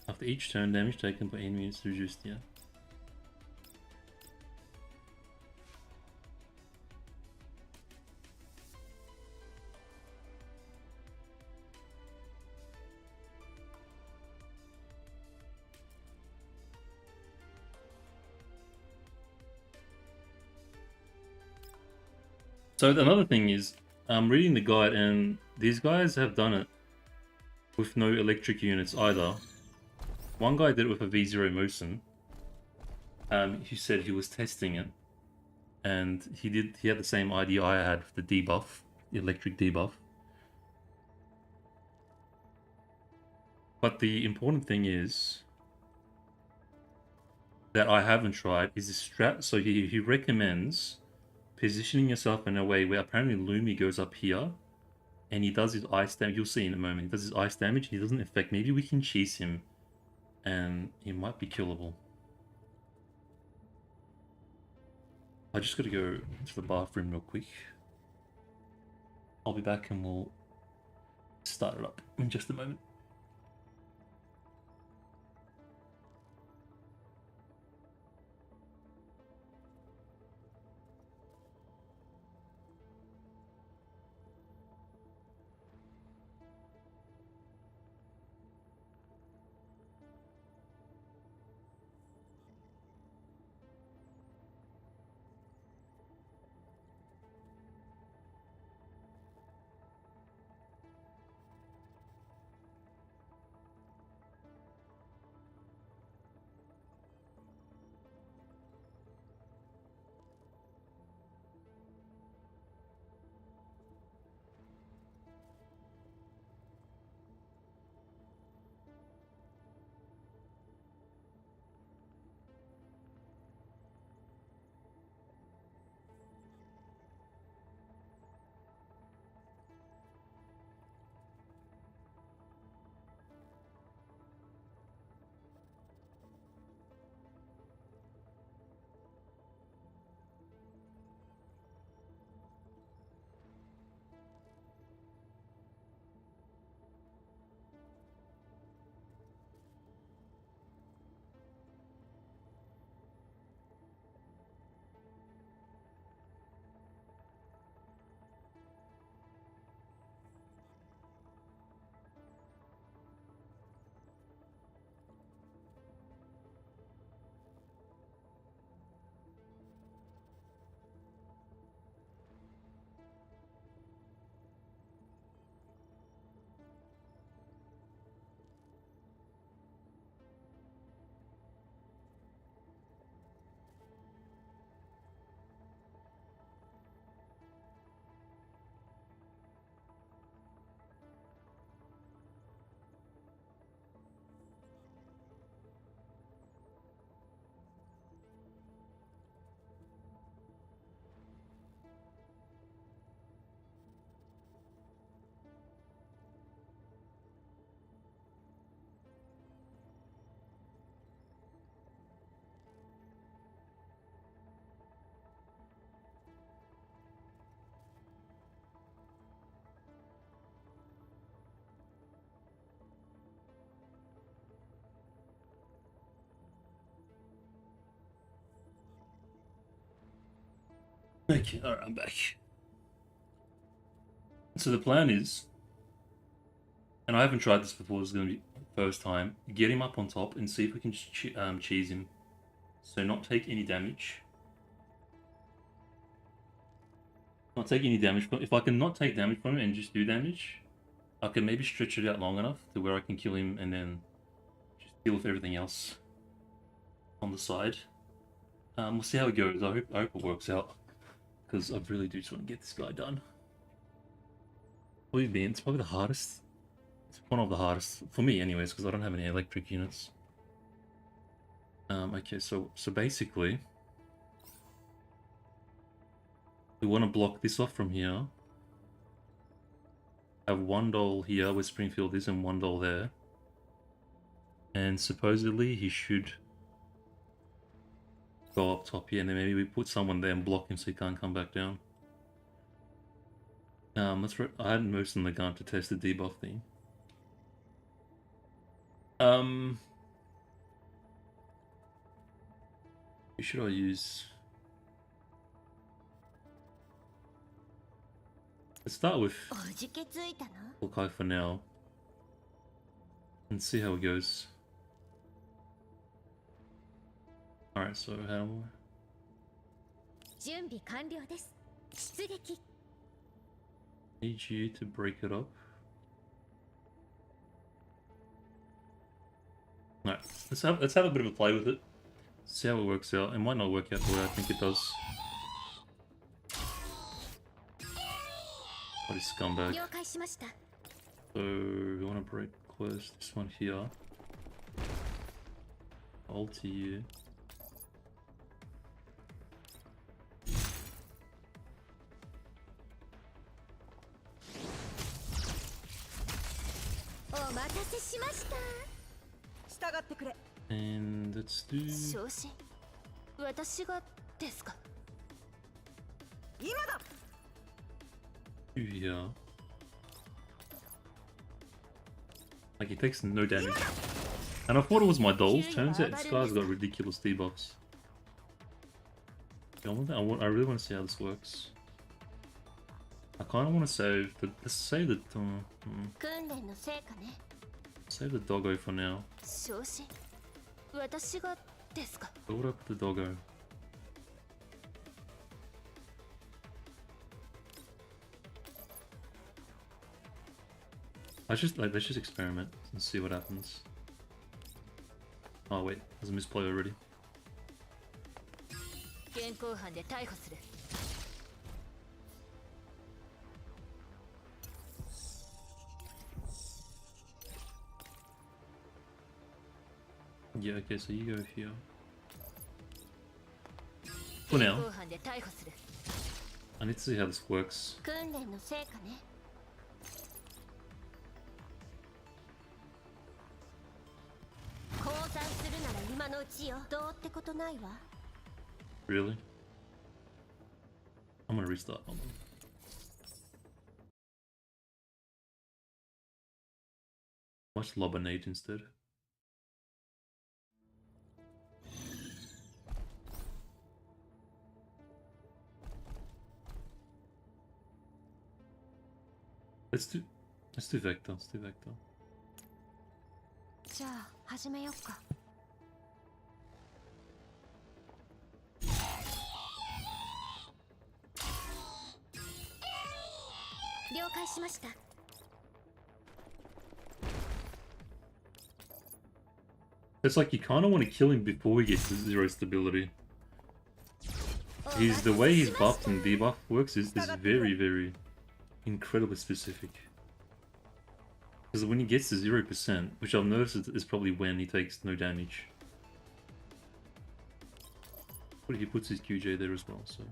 Speaker 2: After each turn, damage taken by enemy units is reduced, yeah. So another thing is, I'm reading the guide and these guys have done it with no electric units either. One guy did it with a V0 Mosin. He said he was testing it, and he had the same idea I had with the debuff, the electric debuff. But the important thing is that I haven't tried is the strat. So he recommends positioning yourself in a way where apparently Lumi goes up here and he does his ice damage. You'll see in a moment. He does his ice damage. He doesn't affect. Maybe we can cheese him and he might be killable. I just gotta go to the bathroom real quick. I'll be back and we'll start it up in just a moment. Okay, alright, I'm back. So the plan is, and I haven't tried this before, this is going to be the first time, get him up on top and see if we can just cheese him. So not take any damage. Not take any damage from, if I can not take damage from him and just do damage, I can maybe stretch it out long enough to where I can kill him and then just deal with everything else on the side. We'll see how it goes. I hope it works out, because I really do just want to get this guy done. What have you been? It's probably the hardest. It's one of the hardest for me, anyways, because I don't have any electric units. Okay, so basically, we want to block this off from here. Have one doll here where Springfield is and one doll there. And supposedly he should go up top here, and then maybe we put someone there and block him so he can't come back down. I hadn't moved in the gun to test the debuff thing. Who should I use? Let's start with Hawkeye for now and see how it goes. Alright, so how need you to break it up. Alright, let's have a bit of a play with it. See how it works out. It might not work out the way I think it does. What a scumbag. So we want to break close this one here. Ult to you. And let's do here. Like, he takes no damage. And I thought it was my dolls. Turns out this guy's got ridiculous debuffs. I really want to see how this works. I kind of want to save the save the doggo for now. Build up the doggo. Let's just experiment and see what happens. Oh wait, there's a misplay already. Yeah, okay, so you go here. For now. I need to see how this works. Really? I'm gonna restart. Watch Lobanade instead. Let's do Vector. Let's do Vector.
Speaker 5: じゃあ始めよっか。了解しました。
Speaker 2: It's like you kind of want to kill him before he gets to 0 stability. The way his buff and debuff works is very, very incredibly specific. Because when he gets to 0%, which I've noticed is probably when he takes no damage. But he puts his QJ there as well, so.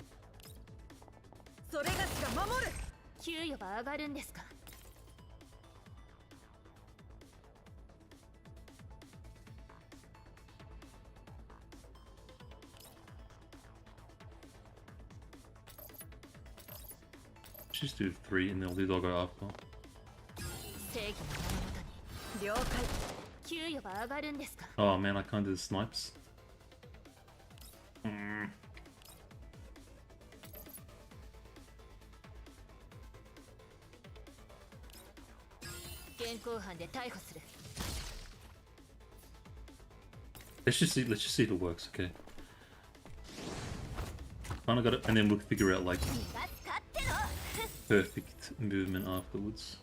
Speaker 2: Let's just do 3 and they'll do doggo after. Oh man, I can't do the snipes. Let's just see if it works, okay. Kinda got it, and then we'll figure out like perfect movement afterwards.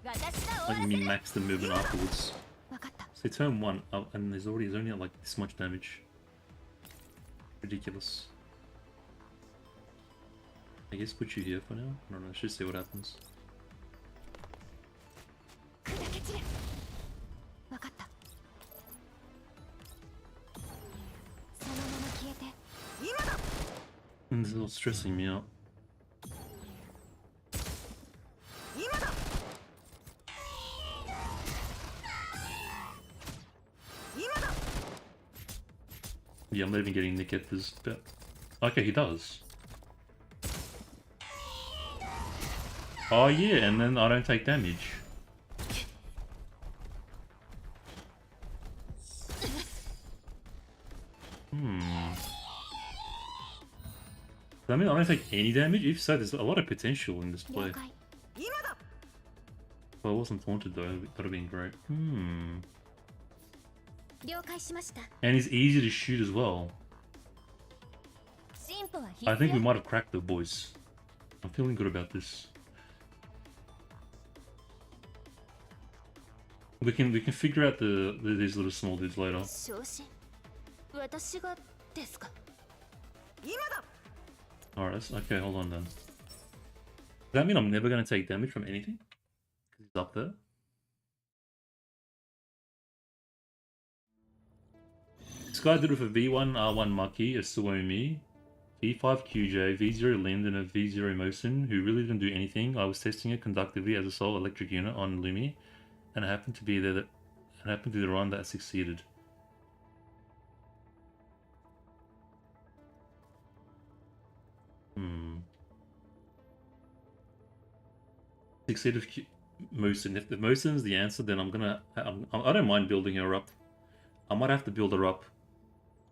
Speaker 2: Like min-max the movement afterwards. So turn 1 up and there's only like this much damage. Ridiculous. I guess put you here for now. I don't know, let's just see what happens. And this is all stressing me out. Yeah, I'm not even getting Nick at this bit. Okay, he does. Oh yeah, and then I don't take damage. Does that mean I don't take any damage? If so, there's a lot of potential in this play. If I wasn't taunted though, that would have been great. And he's easy to shoot as well. I think we might have cracked the boys. I'm feeling good about this. We can figure out these little small dudes later. Alright, okay, hold on then. Does that mean I'm never going to take damage from anything? Because he's up there? This guy did it with a V1, R1 Maki, a Suomi, V5 QJ, V0 Lind, and a V0 Mosin, who really didn't do anything. I was testing it conductively as a sole electric unit on Lumi, and I happened to be there and happened to be the run that succeeded. Succeeded Mosin. If the Mosin's the answer, then I don't mind building her up. I might have to build her up.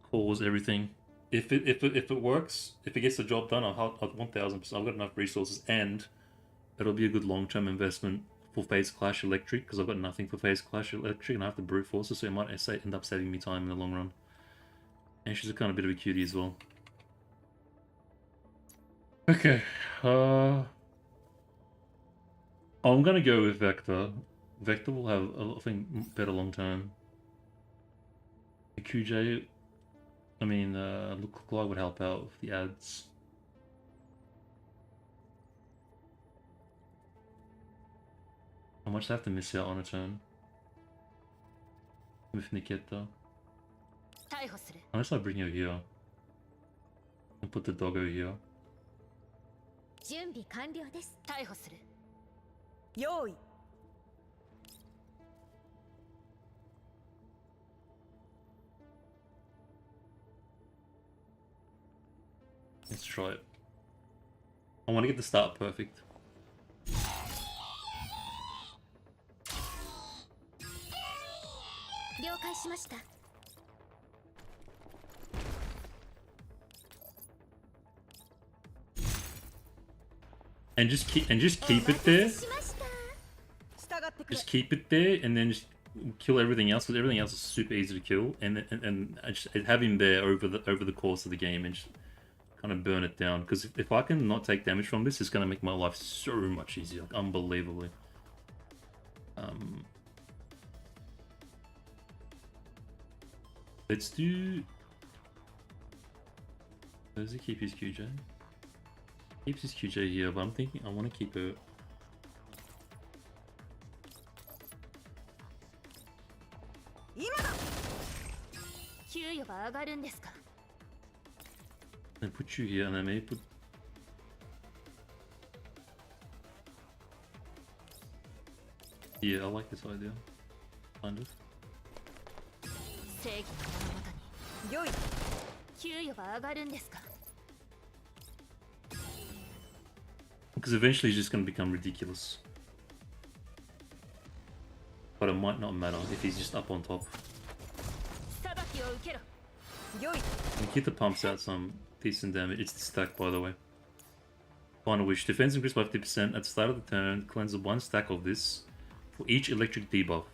Speaker 2: Cause everything. If it works, if it gets the job done, I'll 1000%. I've got enough resources, and it'll be a good long-term investment for Phase Clash Electric, because I've got nothing for Phase Clash Electric, and I have to brute force it, so it might end up saving me time in the long run. And she's a kind of bit of a cutie as well. Okay, I'm gonna go with Vector. Vector will have, I think, better long term. The QJ, I mean, look like would help out with the ads. How much do I have to miss out on a turn? With Nikita. Unless I bring her here. And put the doggo here. Let's try it. I want to get the start perfect. And just keep it there. Just keep it there, and then just kill everything else, because everything else is super easy to kill. And just have him there over the course of the game, and just kind of burn it down. Because if I can not take damage from this, it's gonna make my life so much easier, like, unbelievably. Let's do. Where does he keep his QJ? Keeps his QJ here, but I'm thinking I want to keep her. And put you here, and then maybe put. Yeah, I like this idea. Kind of. Because eventually it's just going to become ridiculous. But it might not matter if he's just up on top. Nikita pumps out some decent damage. It's the stack, by the way. Final wish. Defense increased by 50% at the start of the turn. Cleanse one stack of this for each electric debuff.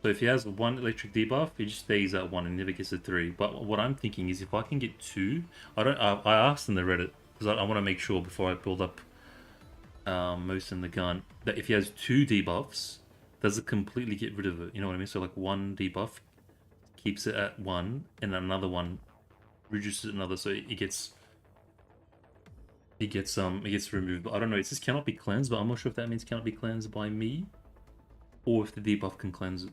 Speaker 2: So if he has one electric debuff, he just stays at 1 and never gets a 3. But what I'm thinking is if I can get 2, I asked in the Reddit because I want to make sure before I build up most in the gun that if he has 2 debuffs, does it completely get rid of it? You know what I mean? So like 1 debuff keeps it at 1, and another one reduces another, so it gets removed. But I don't know. It says cannot be cleansed, but I'm not sure if that means cannot be cleansed by me, or if the debuff can cleanse it.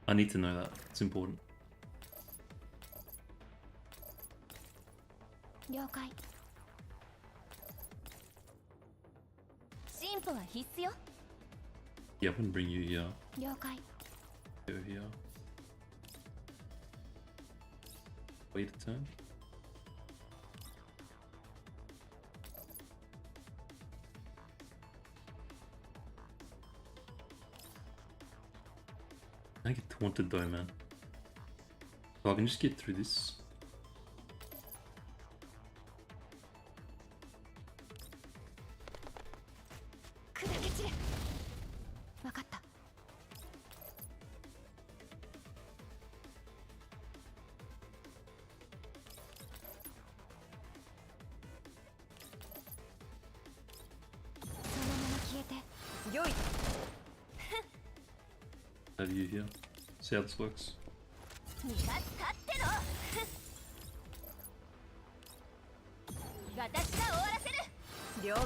Speaker 2: I need to know that. It's important.
Speaker 1: 了解。進歩は必須よ。
Speaker 2: Yeah, I wouldn't bring you here.
Speaker 1: 了解。
Speaker 2: Go here. Wait a turn. I get taunted though, man. So I can just get through this. Have you here? See how this works.
Speaker 1: 私が終わらせる。了解。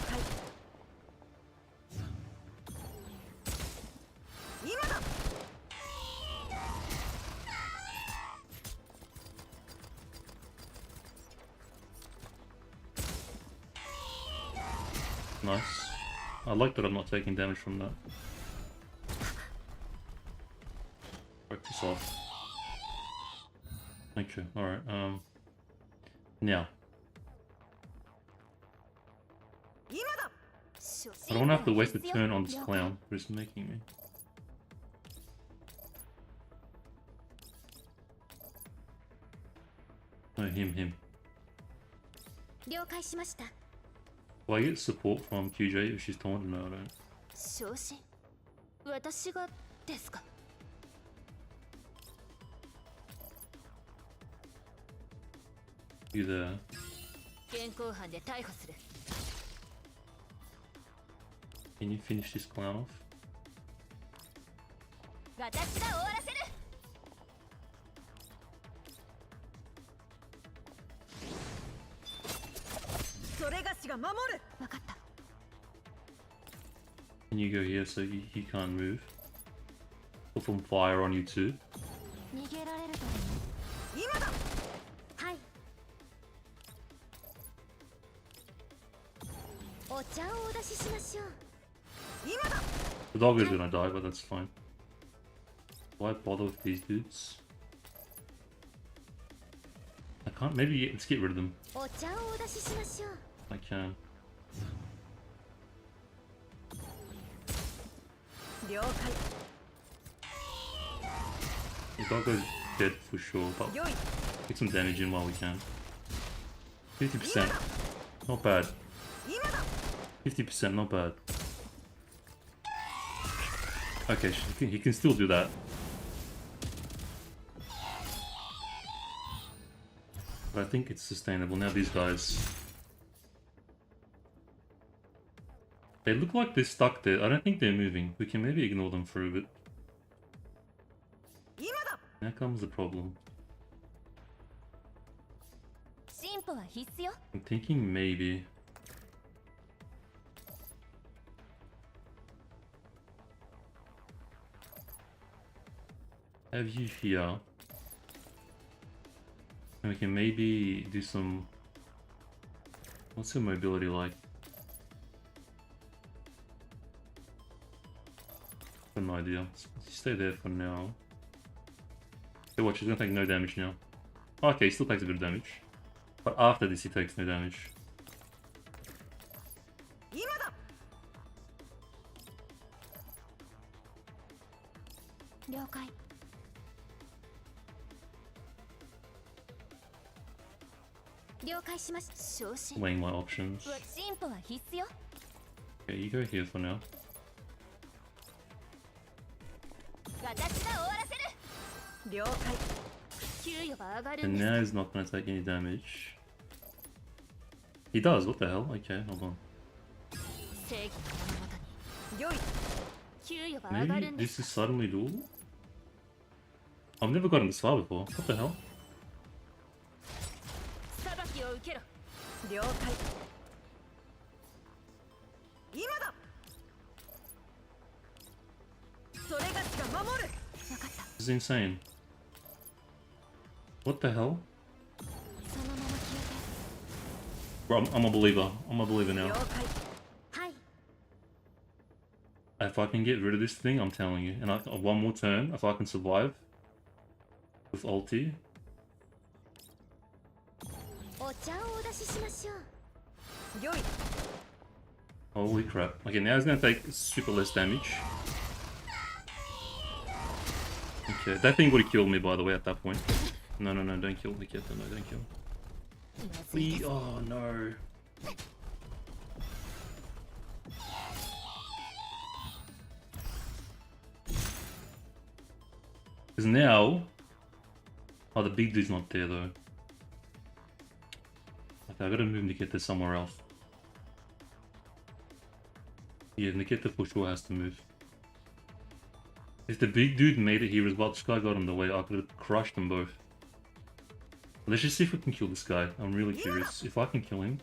Speaker 1: 今だ。
Speaker 2: Nice. I like that I'm not taking damage from that. Break this off. Okay, alright, now. I don't want to have to waste a turn on this clown, but it's making me. No, him. Do I get support from QJ if she's taunted? No, I don't.
Speaker 1: 昇進私がですか
Speaker 2: You there?
Speaker 1: 現行犯で逮捕する
Speaker 2: Can you finish this clown off?
Speaker 1: 私が終わらせる それがしが守る分かった
Speaker 2: Can you go here so he can't move? Put from fire on you too.
Speaker 1: 逃げられると今だはい お茶をお出ししましょう
Speaker 2: The dog is gonna die, but that's fine. Why bother with these dudes? I can't. Maybe let's get rid of them.
Speaker 1: お茶をお出ししましょう
Speaker 2: I can.
Speaker 1: 了解
Speaker 2: The dog is dead for sure, but get some damage in while we can. 50%. Not bad. 50%, not bad. Okay, he can still do that. But I think it's sustainable. Now these guys... They look like they're stuck there. I don't think they're moving. We can maybe ignore them for a bit. Now comes the problem. I'm thinking maybe... Have you here. And we can maybe do some... What's your mobility like? I have no idea. Stay there for now. Okay, watch, he's gonna take no damage now. Okay, he still takes a bit of damage. But after this he takes no damage.
Speaker 1: 了解しました。昇進。
Speaker 2: Weighing my options.
Speaker 1: 進歩は必須よ。
Speaker 2: Okay, you go here for now.
Speaker 1: 私が終わらせる。了解。給与が上がるん
Speaker 2: And
Speaker 1: です。
Speaker 2: now he's not gonna take any damage. He does, what the hell? Okay, hold on.
Speaker 1: 正義の物語に。良い。給与が上がる
Speaker 2: Maybe
Speaker 1: んで
Speaker 2: this
Speaker 1: す。
Speaker 2: is suddenly dual? I've never gotten this far before. What the hell?
Speaker 1: 裁きを受けろ。
Speaker 9: 了解。今だ。それがしが守る。
Speaker 1: 分かった。
Speaker 2: This is insane. What the hell?
Speaker 1: そのまま消
Speaker 2: Bro, I'm a believer. I'm a believer
Speaker 9: 了
Speaker 2: now.
Speaker 9: 解。
Speaker 1: えて。はい。
Speaker 2: If I can get rid of this thing, I'm telling you. And one more turn, if I can survive with ulti.
Speaker 1: お茶をお出ししましょう。
Speaker 9: 良い。
Speaker 2: Holy crap. Okay, now he's gonna take super less damage. Okay, that thing would have killed me, by the way, at that point. No, no, no, don't kill Nikita. No, don't kill.
Speaker 1: まずいです
Speaker 2: Oh, no. Because now... Oh, the big dude's not there, though. Okay, I gotta move Nikita somewhere else. Yeah, Nikita for sure has to move. If the big dude made it here as well, this guy got in the way, I could have crushed them both. Let's just see if we can kill this guy. I'm really curious. If I can kill him...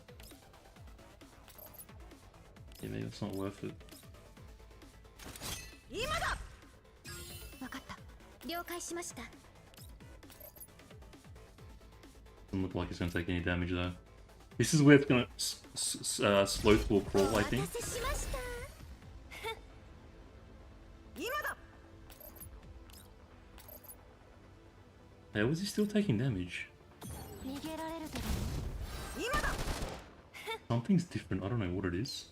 Speaker 2: Yeah, maybe it's not worth it.
Speaker 9: 今だ。
Speaker 1: 分かった。了解しました。
Speaker 2: Doesn't look like it's gonna take any damage though. This is where it's gonna slow to a crawl,
Speaker 1: お
Speaker 2: I
Speaker 1: 待
Speaker 2: think.
Speaker 1: たせしました。
Speaker 9: 今だ。
Speaker 2: How is he still taking damage?
Speaker 1: 逃げられるけど。
Speaker 9: 今だ。
Speaker 2: Something's different. I don't know what it is.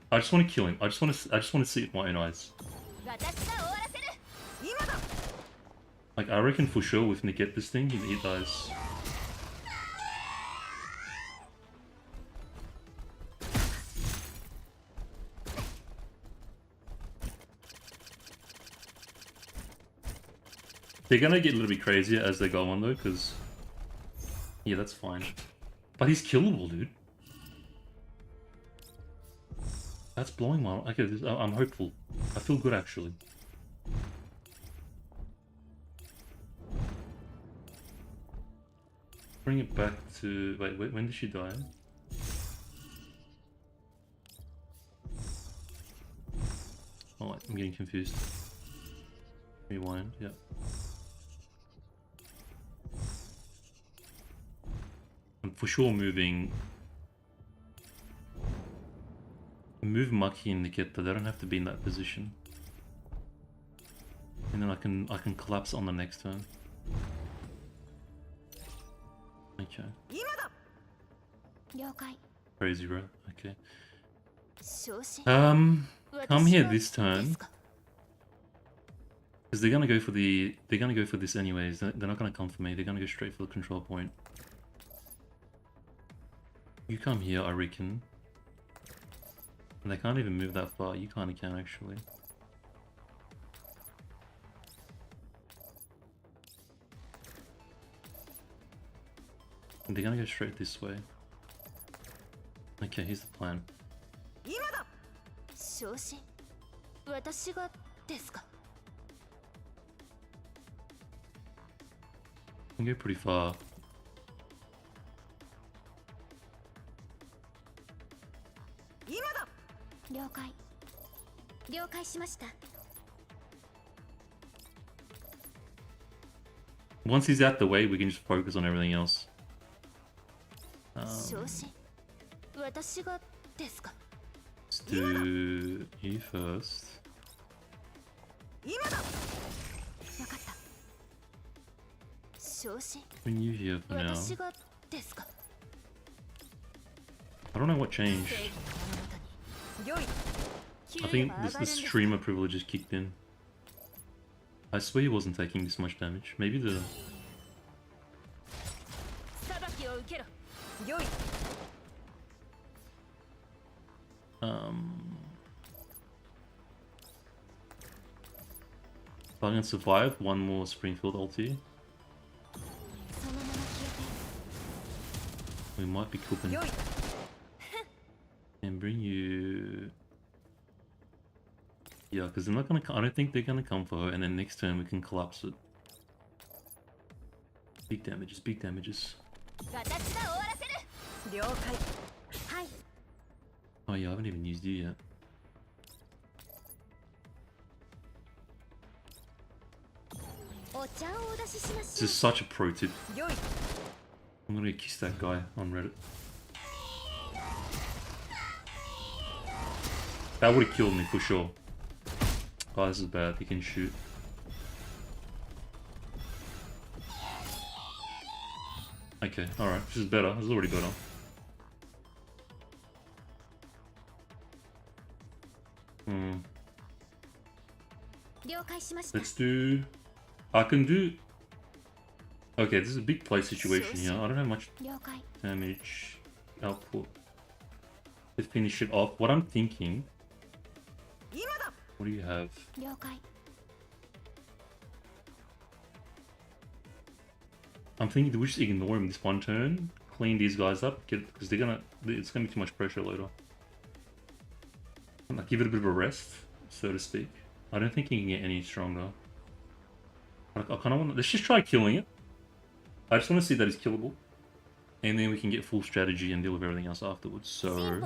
Speaker 2: I just want to kill him. I just want to see it with my own eyes.
Speaker 1: 私が終わらせる。
Speaker 9: 今だ。
Speaker 2: Like I reckon for sure with Nick get this thing, he dies. They're gonna get a little bit crazier as they go on though, because yeah, that's fine. But he's killable, dude. That's blowing my... Okay, I'm hopeful. I feel good actually. Bring it back to... Wait, when did she die? Oh, I'm getting confused. Rewind, yeah. I'm for sure moving... Move Maki and Nikita, they don't have to be in that position. And then I can collapse on the next turn. Okay.
Speaker 9: 今だ。
Speaker 1: 了解。
Speaker 2: Crazy, bro. Okay.
Speaker 1: 昇進。
Speaker 2: Come
Speaker 1: 私
Speaker 2: here
Speaker 1: は
Speaker 2: this
Speaker 1: です
Speaker 2: turn.
Speaker 1: か。
Speaker 2: Because they're gonna go for the... They're gonna go for this anyways. They're not gonna come for me. They're gonna go straight for the control point. You come here, I reckon. And they can't even move that far. You kinda can, actually. And they're gonna go straight this way. Okay, here's the plan.
Speaker 9: 今だ。
Speaker 1: 昇進。私がですか。
Speaker 2: I can go pretty far.
Speaker 9: 今だ。
Speaker 1: 了解。了解しました。
Speaker 2: Once he's out the way, we can just focus on everything else.
Speaker 1: 昇進。私がですか。
Speaker 2: Let's do you first.
Speaker 9: 今だ。
Speaker 1: 分かった。昇進。
Speaker 2: Bring you here for now.
Speaker 1: 私がですか。
Speaker 2: I don't know what changed.
Speaker 1: 正義の物語に。
Speaker 9: 良い。
Speaker 2: I think the streamer privileges kicked in. I swear he wasn't taking this much damage. Maybe the...
Speaker 1: 裁きを受けろ。
Speaker 2: If I can survive one more Springfield ulti, we might be cooking. And bring you... Yeah, because they're not gonna. I don't think they're gonna come for her, and then next turn we can collapse it. Big damages, big damages. Oh yeah, I haven't even used you yet. This is such a pro tip. I'm gonna kiss that guy on Reddit. That would have killed me for sure. Oh, this is bad. He can shoot. Okay, alright. This is better. This is already better. Let's do... I can do... Okay, this is a big play situation here. I don't have much damage output to finish it off. What I'm thinking... What do you have? I'm thinking, do we just ignore him this one turn? Clean these guys up? Because they're gonna... It's gonna be too much pressure later. Like, give it a bit of a rest, so to speak. I don't think he can get any stronger. I kind of want to... Let's just try killing it. I just want to see that he's killable. And then we can get full strategy and deal with everything else afterwards. So...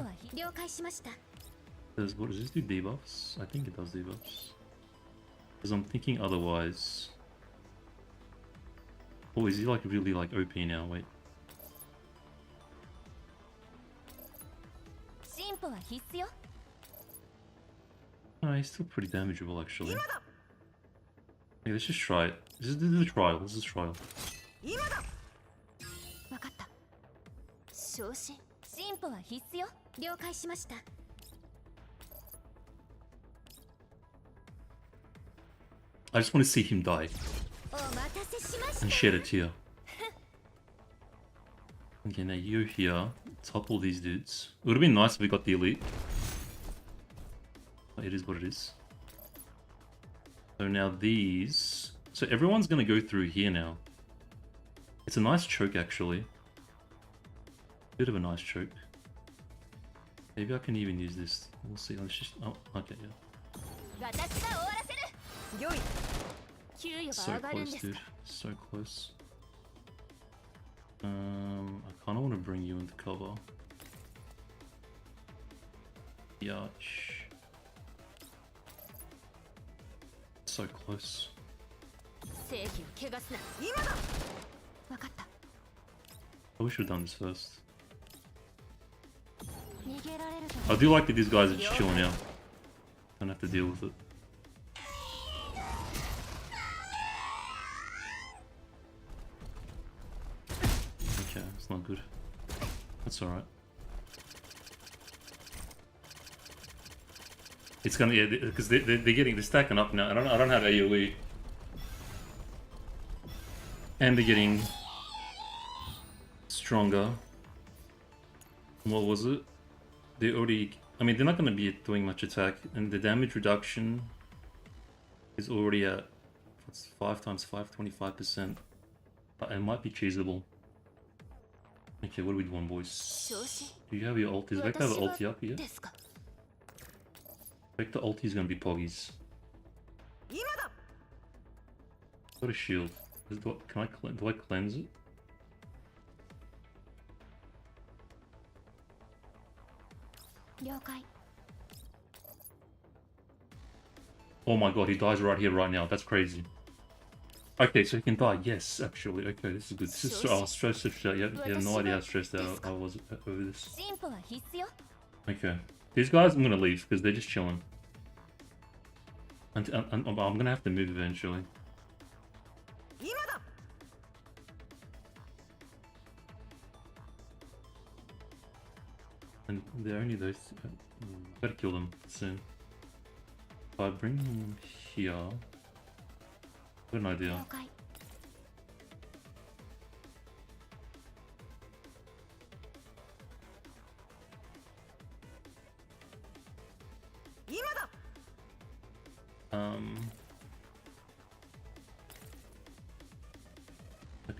Speaker 2: What does this do? Debuffs? I think it does debuffs. Because I'm thinking otherwise... Oh, is he like really like OP now? Wait. No, he's still pretty damageable actually. Okay, let's just try it. This is the trial. This is the trial. I just want to see him die. And shed a tear. Okay, now you here. Topple these dudes. It would have been nice if we got the elite. But it is what it is. So now these... So everyone's going to go through here now. It's a nice choke actually. Bit of a nice choke. Maybe I can even use this. We'll see. Let's just... Oh, okay, yeah. So close, dude. So close. I kind of want to bring you into cover. Yach. So close. I wish we'd done this first. I do like that these guys are just chilling out. Don't have to deal with it. Okay, it's not good. That's alright. It's gonna, yeah, because they're stacking up now. I don't have AoE. And they're getting stronger. What was it? They already... I mean, they're not going to be doing much attack. And the damage reduction is already at... What's 5 times 5? 25%. But it might be cheesable. Okay, what do we want, boys? Do you have your ulti? Does Vector have an ulti up here? Vector ulti is going to be poggies. Got a shield. Do I cleanse it? Oh my god, he dies right here, right now. That's crazy. Okay, so he can die. Yes, actually. Okay, this is good. This is I was stressed out. You have no idea how stressed out I was over this. Okay. These guys I'm gonna leave because they're just chilling. And I'm gonna have to move eventually. And they're only those... Better kill them soon. If I bring them here... What an idea.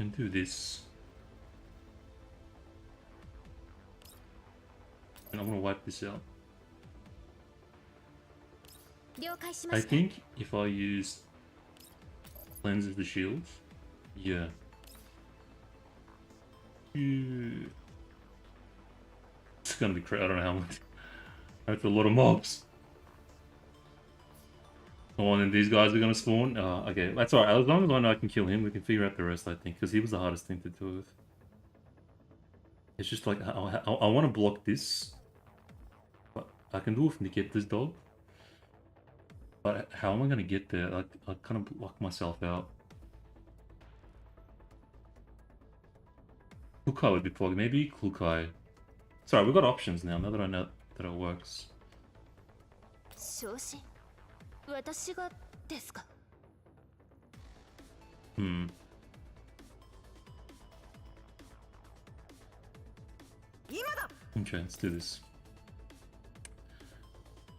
Speaker 2: can do this. And I'm gonna wipe this out.
Speaker 5: 了解しま
Speaker 2: I
Speaker 5: した。
Speaker 2: think if I use cleanse of the shields, yeah. It's gonna be crazy. I don't know how much. That's a lot of mobs. Oh, and then these guys are gonna spawn. Okay, that's alright. As long as I know I can kill him, we can figure out the rest, I think, because he was the hardest thing to do with. It's just like I want to block this, but I can do it to get this dog. But how am I gonna get there? Like I kind of block myself out. Klukai would be probably maybe Klukai. Sorry, we've got options now. Now that I know that it works.
Speaker 9: 昇進私がですか
Speaker 2: Hmm.
Speaker 7: 今だ
Speaker 2: Okay, let's do this.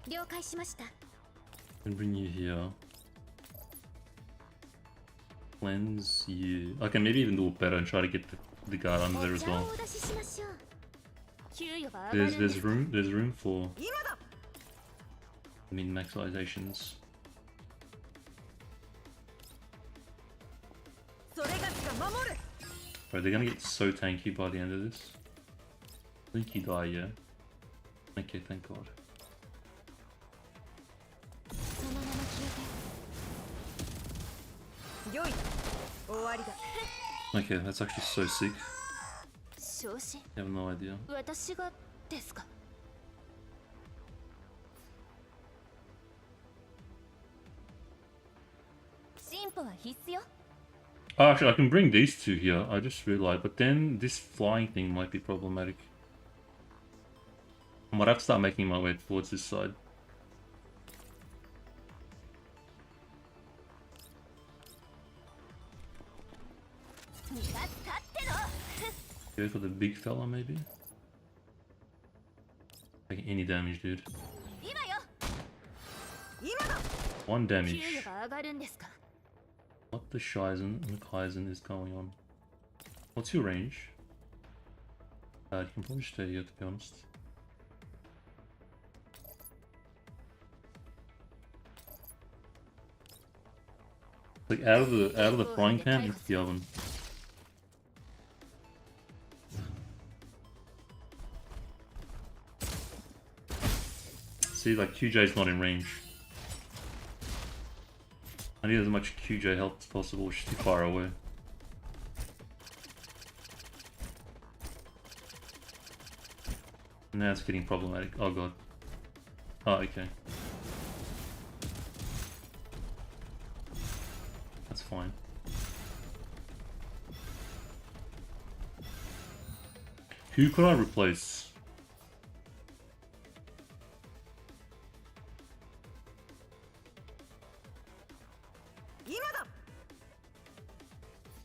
Speaker 5: 了解しました。
Speaker 2: And bring you here. Cleanse you. I can maybe even do it better and try to get the guard under there
Speaker 5: お
Speaker 2: as
Speaker 5: 茶を
Speaker 2: well.
Speaker 5: お出ししましょう。
Speaker 9: 給与は上がるんで
Speaker 2: There's
Speaker 9: すか
Speaker 2: there's room for
Speaker 7: 今だ
Speaker 2: min maximizations.
Speaker 7: それがしが守る
Speaker 2: Right, they're gonna get so tanky by the end of this. I think you die, yeah. Okay, thank God.
Speaker 5: そのまま消えて。
Speaker 7: 良い終わりだ
Speaker 2: Okay, that's actually so sick.
Speaker 9: 昇進
Speaker 2: You have no idea.
Speaker 9: 私がですか
Speaker 1: 進歩は必須よ。
Speaker 2: Oh, actually, I can bring these two here. I just realized, but then this flying thing might be problematic. I might have to start making my way towards this side. Go for the big fella, maybe? Taking any damage, dude.
Speaker 9: 今よ
Speaker 7: 今だ
Speaker 2: One
Speaker 9: 給
Speaker 2: damage.
Speaker 9: 与が上がるんですか
Speaker 2: What the Shizen and Kaizen is going on? What's your range? You can probably stay here, to be honest. Like out of the frying pan into the oven. See, like QJ's not in range. I need as much QJ health as possible, which is too far away. Now it's getting problematic. Oh god. Oh, okay. That's fine. Who could I replace?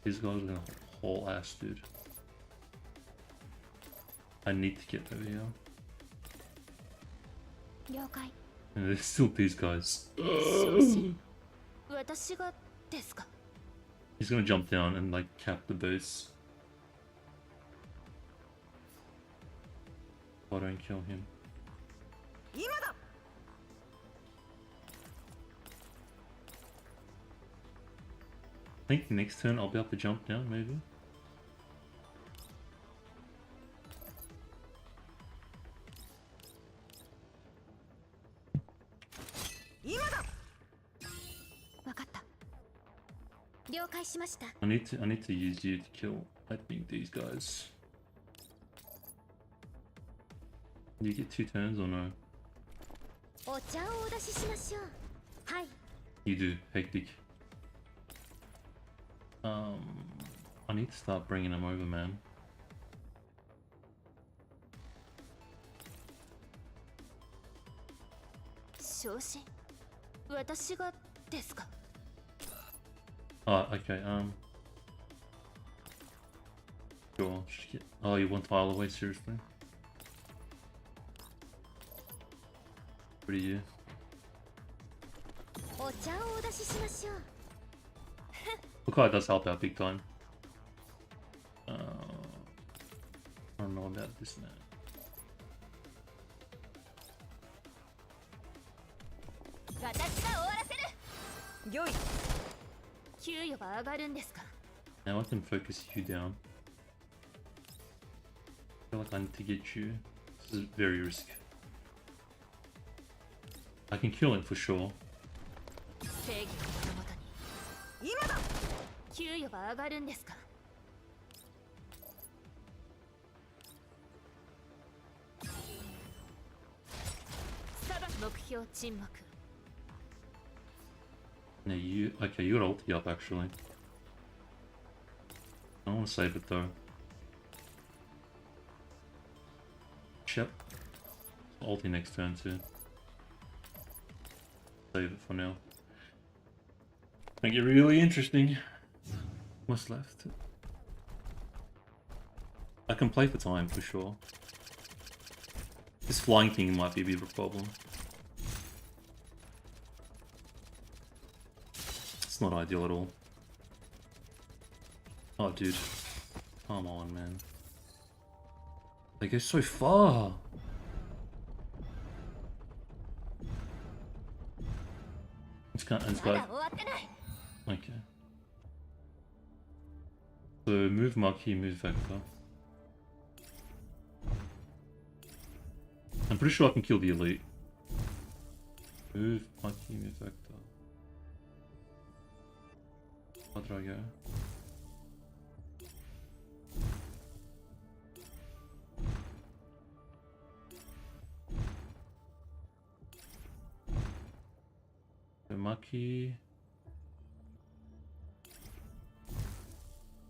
Speaker 2: These guys are gonna haul ass, dude. I need to get over here.
Speaker 5: 了解。
Speaker 2: And there's still these guys.
Speaker 9: 昇進私がですか
Speaker 2: He's gonna jump down and like cap the base. If I don't kill him.
Speaker 7: 今だ
Speaker 2: I think next turn I'll be able to jump down, maybe. I need to use you to kill, I think, these guys. Do you get 2 turns or no?
Speaker 5: お茶をお出ししましょう。はい。
Speaker 2: You do, hectic. I need to start bringing them over, man.
Speaker 9: 昇進私がですか
Speaker 2: Oh, okay, Sure, just get... Oh, you want tile away, seriously? What are you?
Speaker 5: お茶をお出ししましょう。
Speaker 2: Lukai does help out big time. this now.
Speaker 1: 私が終わらせる。
Speaker 9: 御意。
Speaker 1: 給与は上がるんですか。
Speaker 2: Now I can focus you down. I feel like I need to get you. This is very risky. I can kill it for sure.
Speaker 1: 正義の子供に
Speaker 9: 今だ。
Speaker 1: 給与は上がるんですか。目標沈黙。
Speaker 2: Yeah, you okay? You got ulti up actually. I don't want to save it though. Yep. Ulti next turn too. Save it for now. Make it really interesting. What's left? I can play for time for sure. This flying thing might be a bit of a problem. It's not ideal at all. Oh, dude. Come on, man. They go so far. It's got. Okay. So move marquee, move vector. I'm pretty sure I can kill the elite. Move marquee, move vector. How did I go? The Maki.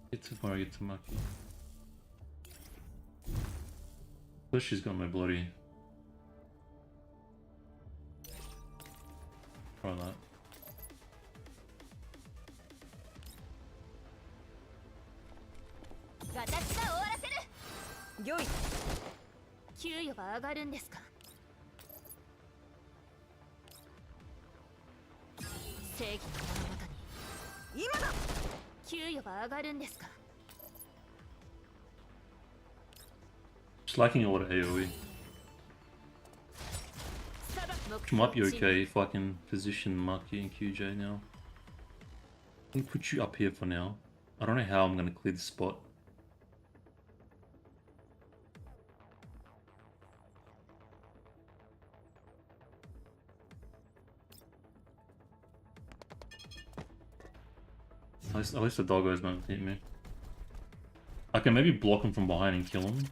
Speaker 2: Get to where I get to Maki. Plus she's got my bloody. Try that. Just lacking a lot of AoE. Which might be okay if I can position Maki and QJ now. I'm gonna put you up here for now. I don't know how I'm gonna clear the spot. At least the doggos won't hit me. I can maybe block him from behind and kill him.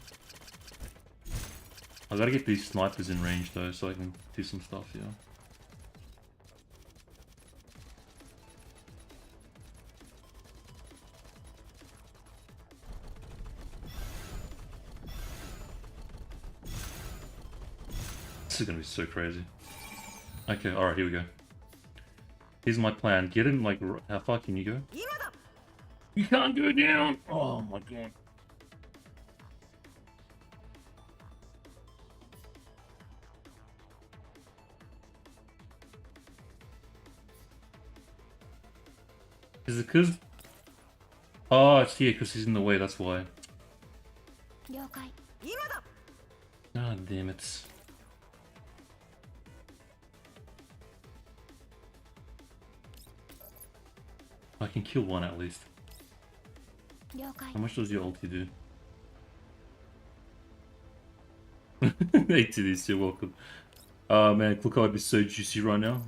Speaker 2: I gotta get these snipers in range though, so I can do some stuff here. This is gonna be so crazy. Okay, alright, here we go. Here's my plan. Get him like, how far can you go? You can't go down! Oh my god. Is it because... Oh, it's here because he's in the way, that's why. Ah, damn it. I can kill one at least. How much does your ulti do? 8 you're welcome. Oh man, Klukai would be so juicy right now.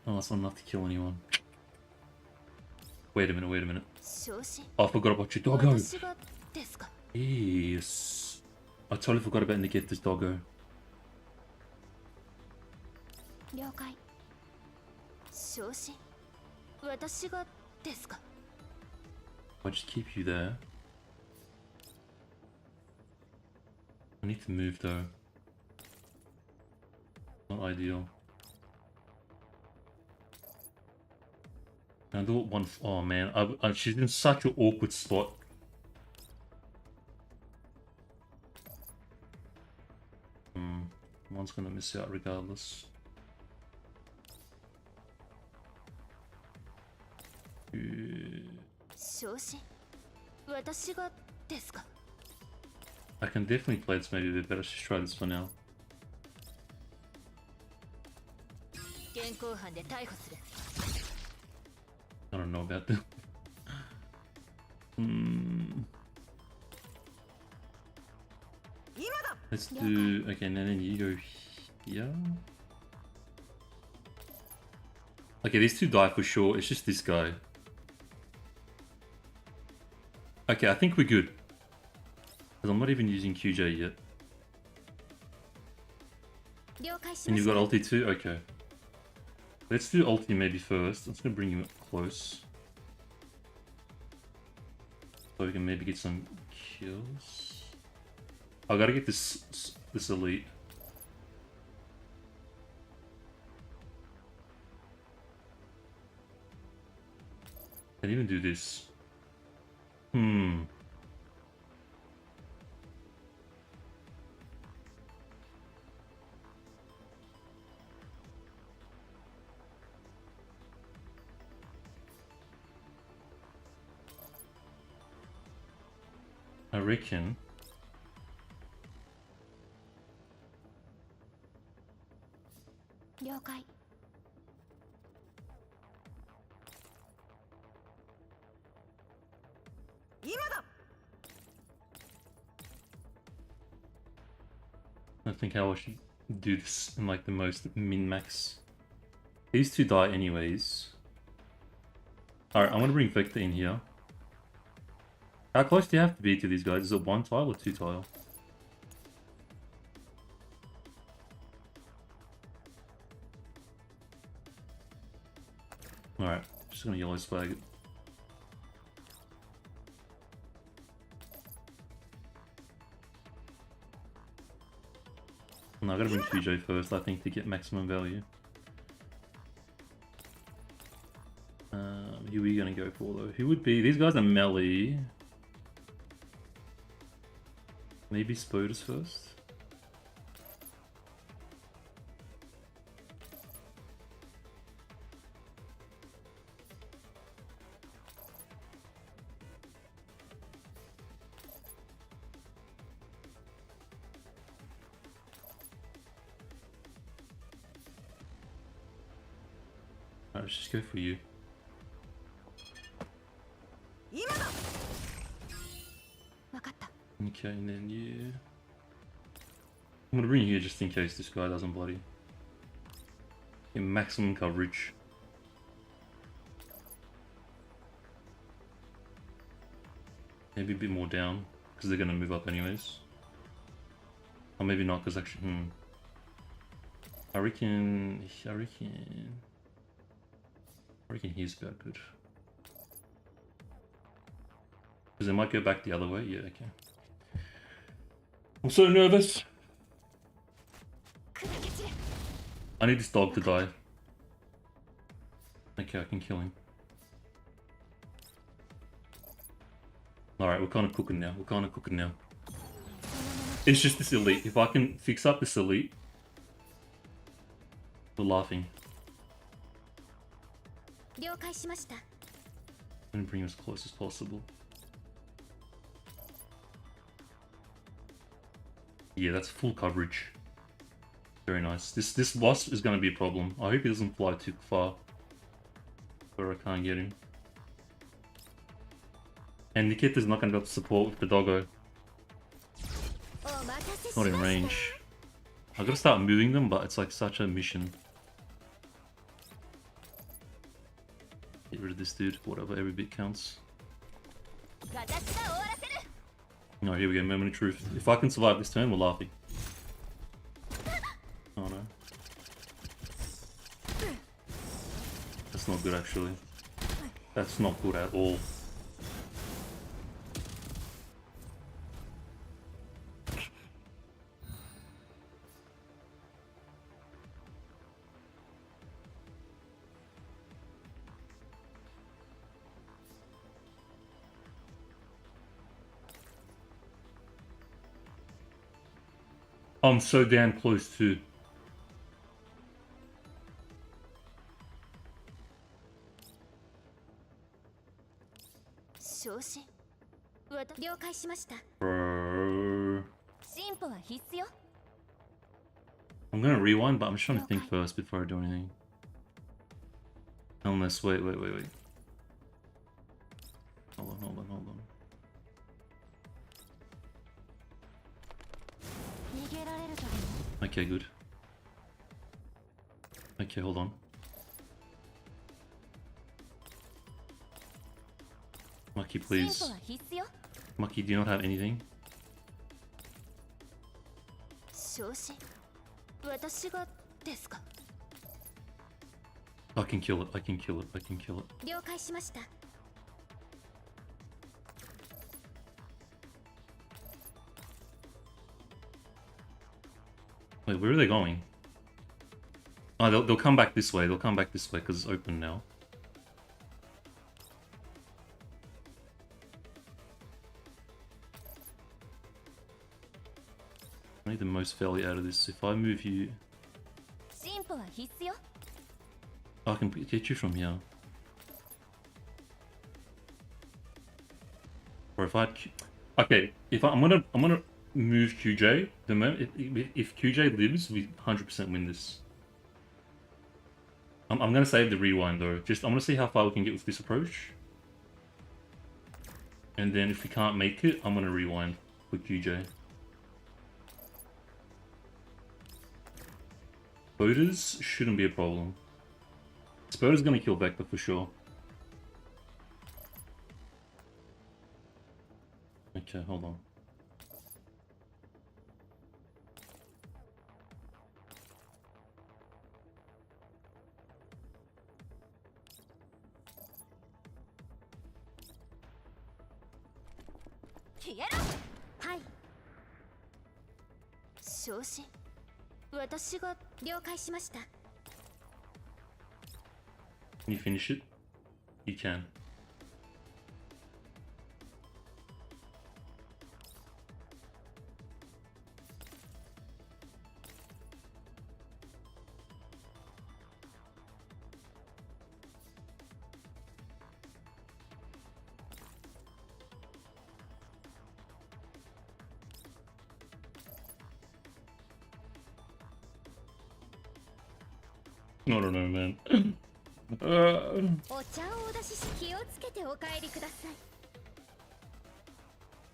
Speaker 2: Oh, that's not enough to kill anyone. Wait a minute, wait a minute. Oh, I forgot about your doggo. Yes. I totally forgot about to get this doggo. I'll just keep you there. I need to move though. Not ideal. Can I do it one? Oh man, she's in such an awkward spot. One's gonna miss out regardless. I can definitely play this maybe a bit better. Let's just try this for now.
Speaker 1: 現行犯で逮捕する。
Speaker 2: I don't know about that. Let's do... Okay, and then you go here. Okay, these two die for sure. It's just this guy. Okay, I think we're good. Because I'm not even using QJ yet.
Speaker 1: 了解し
Speaker 2: And
Speaker 1: ま
Speaker 2: you've
Speaker 1: した。
Speaker 2: got ulti too? Okay. Let's do ulti maybe first. I'm just gonna bring you close. So we can maybe get some kills. I gotta get this elite. Can even do this. I reckon. I think how I should do this in like the most min-max. These two die anyways. Alright, I'm gonna bring Vector in here. How close do you have to be to these guys? Is it 1 tile or 2 tile? Alright, just gonna yellow flag it. No, I gotta bring QJ first, I think, to get maximum value. Who are we gonna go for though? Who would be? These guys are melee. Maybe Spodus first? Alright, let's just go for you. Okay, and then you... I'm gonna bring you here just in case this guy doesn't bloody... Get maximum coverage. Maybe a bit more down, because they're gonna move up anyways. Or maybe not, because actually... I reckon he's about good. Because they might go back the other way. Yeah, okay. I'm so nervous. I need this dog to die. Okay, I can kill him. Alright, we're kind of cooking now. It's just this elite. If I can fix up this elite, we're laughing. I'm gonna bring him as close as possible. Yeah, that's full coverage. Very nice. This boss is gonna be a problem. I hope he doesn't fly too far, where I can't get him. And Nikita's not gonna be able to support with the doggo. Not in range. I gotta start moving them, but it's like such a mission. Get rid of this dude, whatever, every bit counts. Oh, here we go, moment of truth. If I can survive this turn, we're laughing. Oh no. That's not good actually. That's not good at all. I'm so damn close to. Bro.
Speaker 1: 進歩は必須よ。
Speaker 2: I'm gonna rewind, but I'm just trying to think first before I do anything. Unless, wait. Hold on.
Speaker 1: 逃げられるとでも
Speaker 2: Okay, good. Okay, hold on. Maki,
Speaker 1: 進
Speaker 2: please.
Speaker 1: 歩は必須よ。
Speaker 2: Maki, do you not have anything?
Speaker 9: 昇進私がですか。
Speaker 2: I can kill it.
Speaker 9: 了解しました。
Speaker 2: Wait, where are they going? Oh, they'll come back this way. They'll come back this way because it's open now. I need the most value out of this. If I move you,
Speaker 1: 進歩は必須よ。
Speaker 2: I can get you from here. Or if I, okay, if I'm gonna move QJ. The moment if QJ lives, we 100% win this. I'm gonna save the rewind though. Just I'm gonna see how far we can get with this approach. And then if we can't make it, I'm gonna rewind with QJ. Voters shouldn't be a problem. Spoder's gonna kill Vector for sure. Okay, hold on.
Speaker 9: はい。昇進私が了解しました。
Speaker 2: Can you finish it? You can. I don't know, man.
Speaker 9: お茶をお出しし気をつけてお帰りください。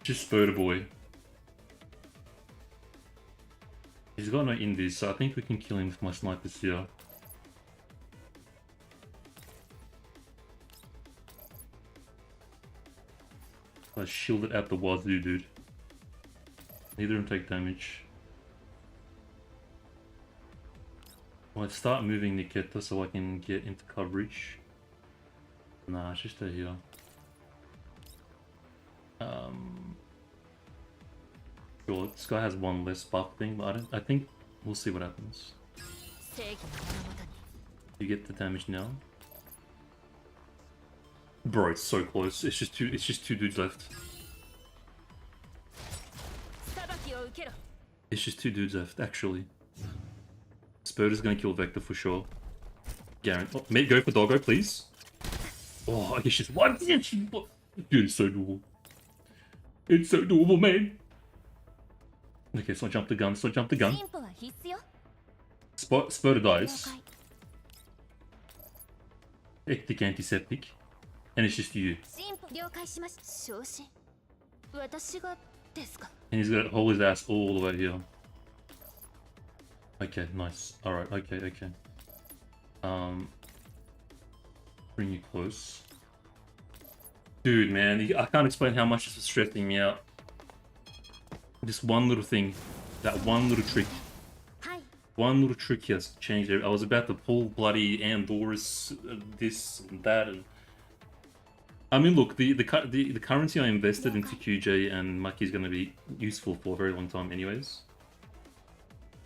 Speaker 2: Just Spoder boy. He's got no indies, so I think we can kill him with my snipers here. I shielded out the wazoo, dude. Neither of them take damage. I'd start moving Nikita so I can get into coverage. Nah, it's just stay here. Sure, this guy has one less buff thing, but I think we'll see what happens. You get the damage now. Bro, it's so close. It's just two dudes left. It's just two dudes left, actually. Spoder's gonna kill Vector for sure. Guarantee. Oh, mate, go for Doggo, please. Oh, I guess she's one. Dude, it's so doable. It's so doable, man. Okay, so I jump the gun. Spoder dies. Hectic antiseptic. And it's just you. And he's gonna hold his ass all the way here. Okay, nice. Alright, okay. Bring you close. Dude, man, I can't explain how much this is stressing me out. Just one little thing. That one little trick. One little trick has changed it. I was about to pull bloody Andorus, this and that, and... I mean, look, the currency I invested into QJ and Maki is going to be useful for a very long time anyways.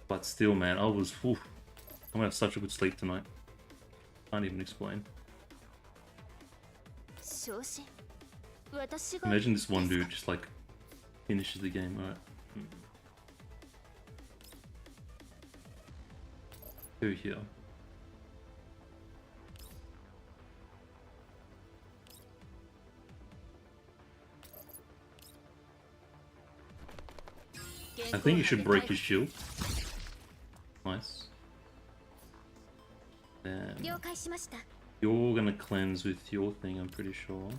Speaker 2: But still, man, I was... Oof, I'm going to have such a good sleep tonight. Can't even explain. Imagine this one dude just, like, finishes the game, alright. Go here. I think you should break his shield. Nice. Then
Speaker 9: 了解しました。
Speaker 2: you're gonna cleanse with your thing, I'm pretty sure.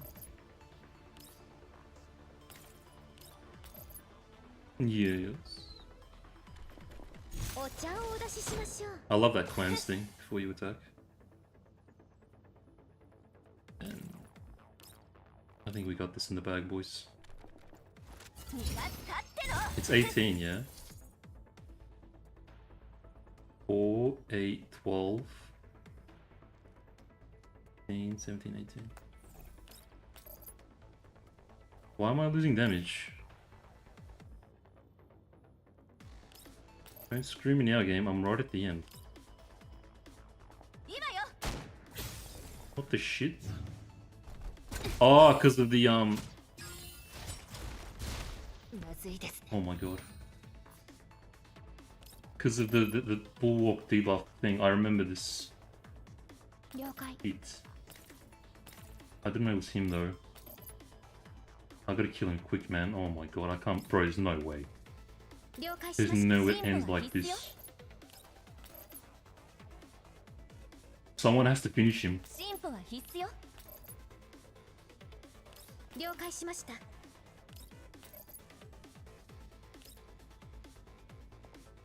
Speaker 2: Yes.
Speaker 9: お茶をお出ししましょう。
Speaker 2: I love that cleanse thing before you attack. And I think we got this in the bag, boys. It's 18, yeah? 4, 8, 12, 15, 17, 18. Why am I losing damage? Don't screw me now, game. I'm right at the end. What the shit? Oh, because of the Oh my god. Because of the bulwark debuff thing. I remember this.
Speaker 9: 了解。
Speaker 2: Hit. I didn't know it was him though. I gotta kill him quick, man. Oh my god, I can't. Bro, there's no way.
Speaker 9: 了解し
Speaker 2: There's
Speaker 9: ました。
Speaker 2: no it ends like this. Someone has to finish him.
Speaker 9: 進歩は必須よ。了解しました。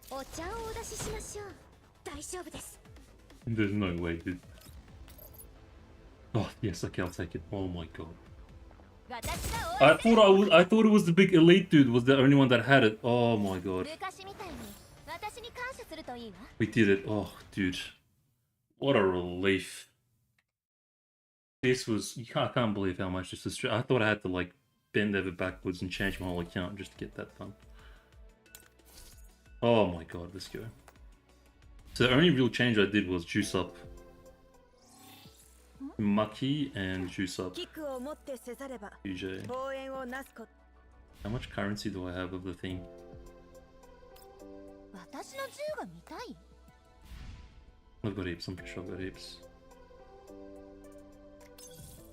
Speaker 9: お茶をお出ししましょう。大丈夫です。
Speaker 2: There's no way, dude. Oh yes, okay, I'll take it. Oh my god. I thought it was the big elite dude was the only one that had it. Oh my god.
Speaker 9: 昔みたいに私に感謝するといいわ。
Speaker 2: We did it. Oh dude. What a relief. This was I can't believe how much this was. I thought I had to like bend over backwards and change my whole account just to get that done. Oh my god, let's go. So the only real change I did was juice up Maki and juice up
Speaker 9: キックを持ってせざれば
Speaker 2: UJ.
Speaker 9: 応援をなすこと。
Speaker 2: How much currency do I have of the thing?
Speaker 9: 私の銃が見たい？
Speaker 2: I've got heaps, I'm pretty sure I've got heaps.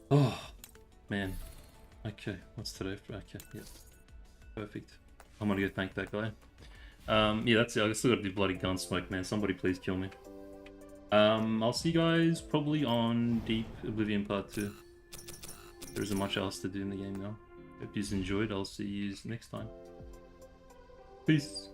Speaker 2: Oh, man. Okay, what's today? Okay, yeah. Perfect. I'm gonna go thank that guy. Yeah, that's it. I still gotta do bloody gun smoke, man. Somebody please kill me. I'll see you guys probably on Deep Oblivion Part 2. There isn't much else to do in the game now. Hope you enjoyed. I'll see you next time. Peace.